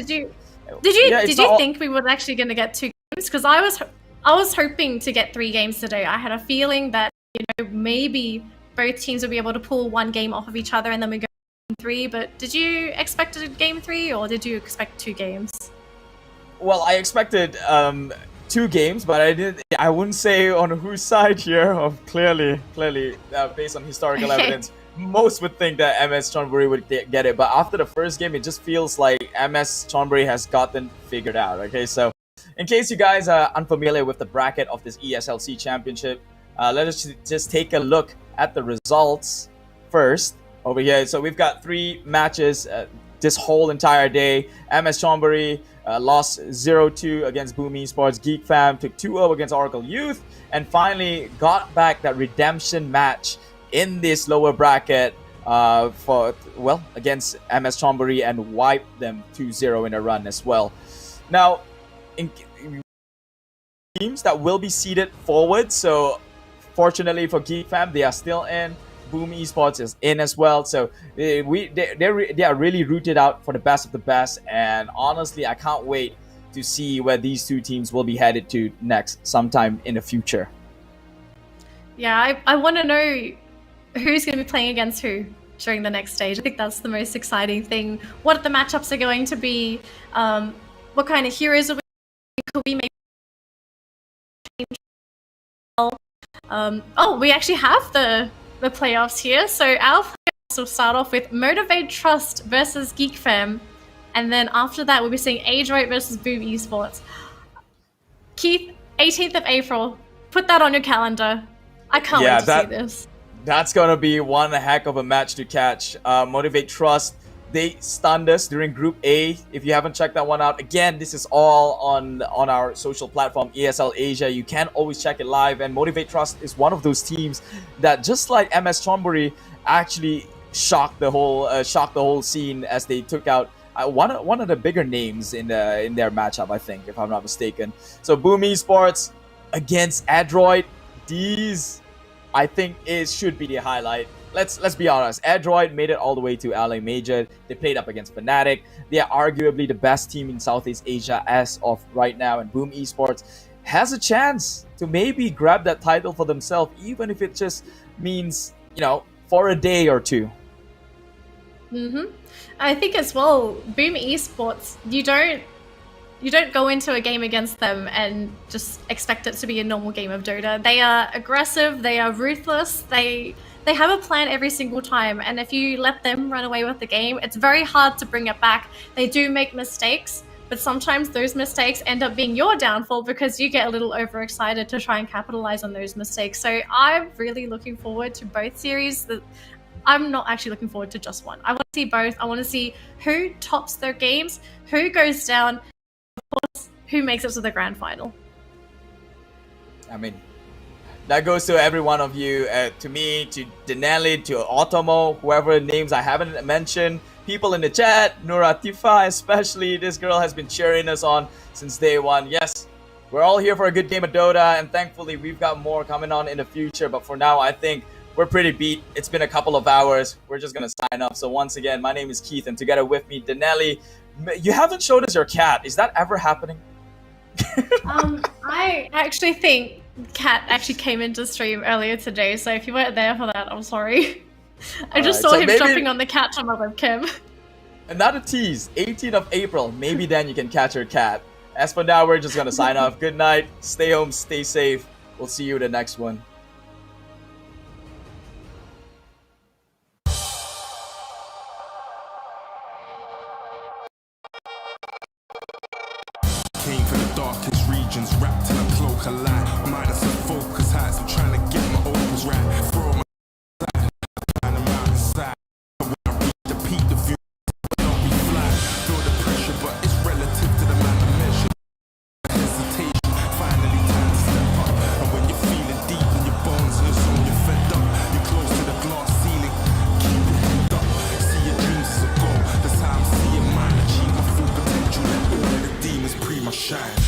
Did you think we were actually going to get 2 games? Because I was hoping to get 3 games today. I had a feeling that maybe both teams would be able to pull 1 game off of each other and then we go 3. But did you expect a game 3, or did you expect 2 games? Well, I expected 2 games, but I wouldn't say on whose side here. Of clearly, based on historical evidence. Most would think that MS Chonburi would get it, but after the first game, it just feels like MS Chonburi has gotten figured out. Okay, so in case you guys are unfamiliar with the bracket of this ESLC championship, let us just take a look at the results first over here. So we've got 3 matches this whole entire day. MS Chonburi lost 0-2 against Boom Esports. Geek Fam took 2-0 against Oracle.Youth, and finally got back that redemption match in this lower bracket against MS Chonburi and wipe them 2-0 in a run as well. Now, in teams that will be seeded forward, so fortunately for Geek Fam, they are still in. Boom Esports is in as well, so they are really rooted out for the best of the best, and honestly, I can't wait to see where these two teams will be headed to next sometime in the future. Yeah, I want to know who's going to be playing against who during the next stage. I think that's the most exciting thing. What the matchups are going to be, what kind of heroes are we could we maybe we actually have the playoffs here. So our playoffs will start off with Motivate Trust versus Geek Fam, and then after that we'll be seeing Adroit versus Boom Esports. Keith, 18th of April, put that on your calendar. I can't wait to see this. That's gonna be one heck of a match to catch. Motivate Trust, they stunned us during Group A. If you haven't checked that one out, again, this is all on our social platform, ESL Asia. You can always check it live. And Motivate Trust is one of those teams that, just like MS Chonburi, actually shocked the whole scene as they took out one of the bigger names in their matchup, I think, if I'm not mistaken. So Boom Esports against Adroit, these, I think, should be the highlight. Let's be honest. Adroit made it all the way to LA Major. They played up against Fnatic. They are arguably the best team in Southeast Asia as of right now, and Boom Esports has a chance to maybe grab that title for themselves, even if it just means, for a day or two. I think as well, Boom Esports, you don't go into a game against them and just expect it to be a normal game of Dota. They are aggressive, they are ruthless, they have a plan every single time, and if you let them run away with the game, it's very hard to bring it back. They do make mistakes, but sometimes those mistakes end up being your downfall because you get a little overexcited to try and capitalize on those mistakes. So I'm really looking forward to both series. I'm not actually looking forward to just one. I want to see both. I want to see who tops their games, who goes down, of course, who makes it to the grand final. I mean, that goes to every one of you, to me, to Danelie, to Otomo, whoever names I haven't mentioned, people in the chat, Nura Tifa especially. This girl has been cheering us on since day one. Yes, we're all here for a good game of Dota, and thankfully we've got more coming on in the future, but for now I think we're pretty beat. It's been a couple of hours. We're just gonna sign up. So once again, my name is Keith, and together with me, Danelie. You haven't showed us your cat. Is that ever happening? I actually think Cat actually came into stream earlier today, so if you weren't there for that, I'm sorry. I just saw him jumping on the cat on my webcam. Another tease, 18th of April. Maybe then you can catch your cat. As for now, we're just gonna sign off. Good night. Stay home. Stay safe. We'll see you in the next one. Came from the darkest regions, wrapped in a cloak of light. Minus the focus heights, I'm trying to get my opals right. Throw my side, find them out inside. When I reach the peak, the view don't be fly. Feel the pressure, but it's relative to the man I measure. Hesitation, finally time to step up. And when you're feeling deep in your bones and your soul, you're fed up. You're close to the glass ceiling, keep your head up. See your dreams as a goal. That's how I'm seeing mine. Achieve my full potential, let all of the demons pre my shine.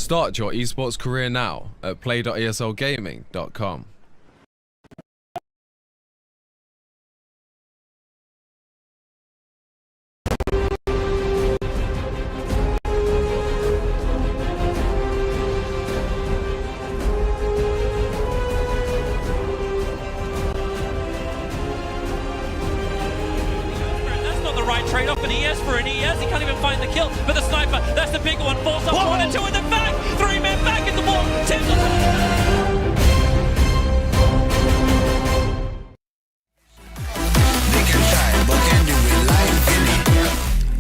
Start your esports career now at play.eslgaming.com. Trade-off an ES for an ES, he can't even find the kill, but the sniper, that's the big one, falls up 1 and 2 in the back, 3 men back in the wall, Tim's on They can try, but can do it like Vinny.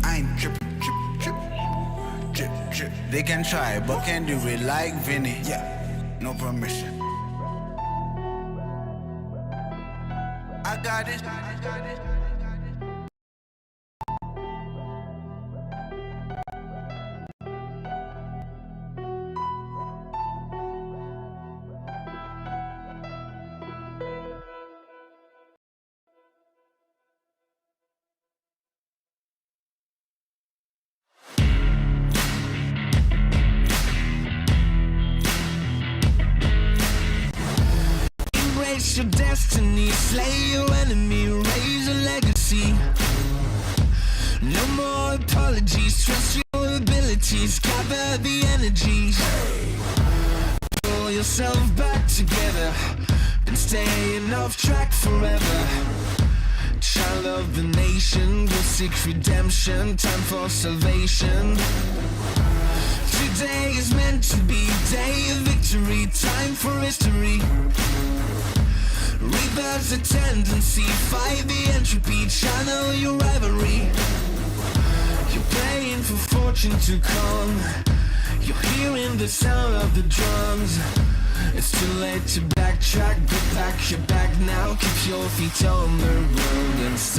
I'm drip. They can try, but can do it like Vinny. Yeah, no permission. I got it. Embrace your destiny, slay your enemy, raise a legacy. No more apologies, trust your abilities, gather the energies. Pull yourself back together, and staying off track forever. Child of the nation, will seek redemption, time for salvation. Today is meant to be day of victory, time for history. Reverse the tendency, fight the entropy, channel your rivalry. You're praying for fortune to come, you're hearing the sound of the drums. It's too late to backtrack, but pack your bag now, keep your feet on the road and stay.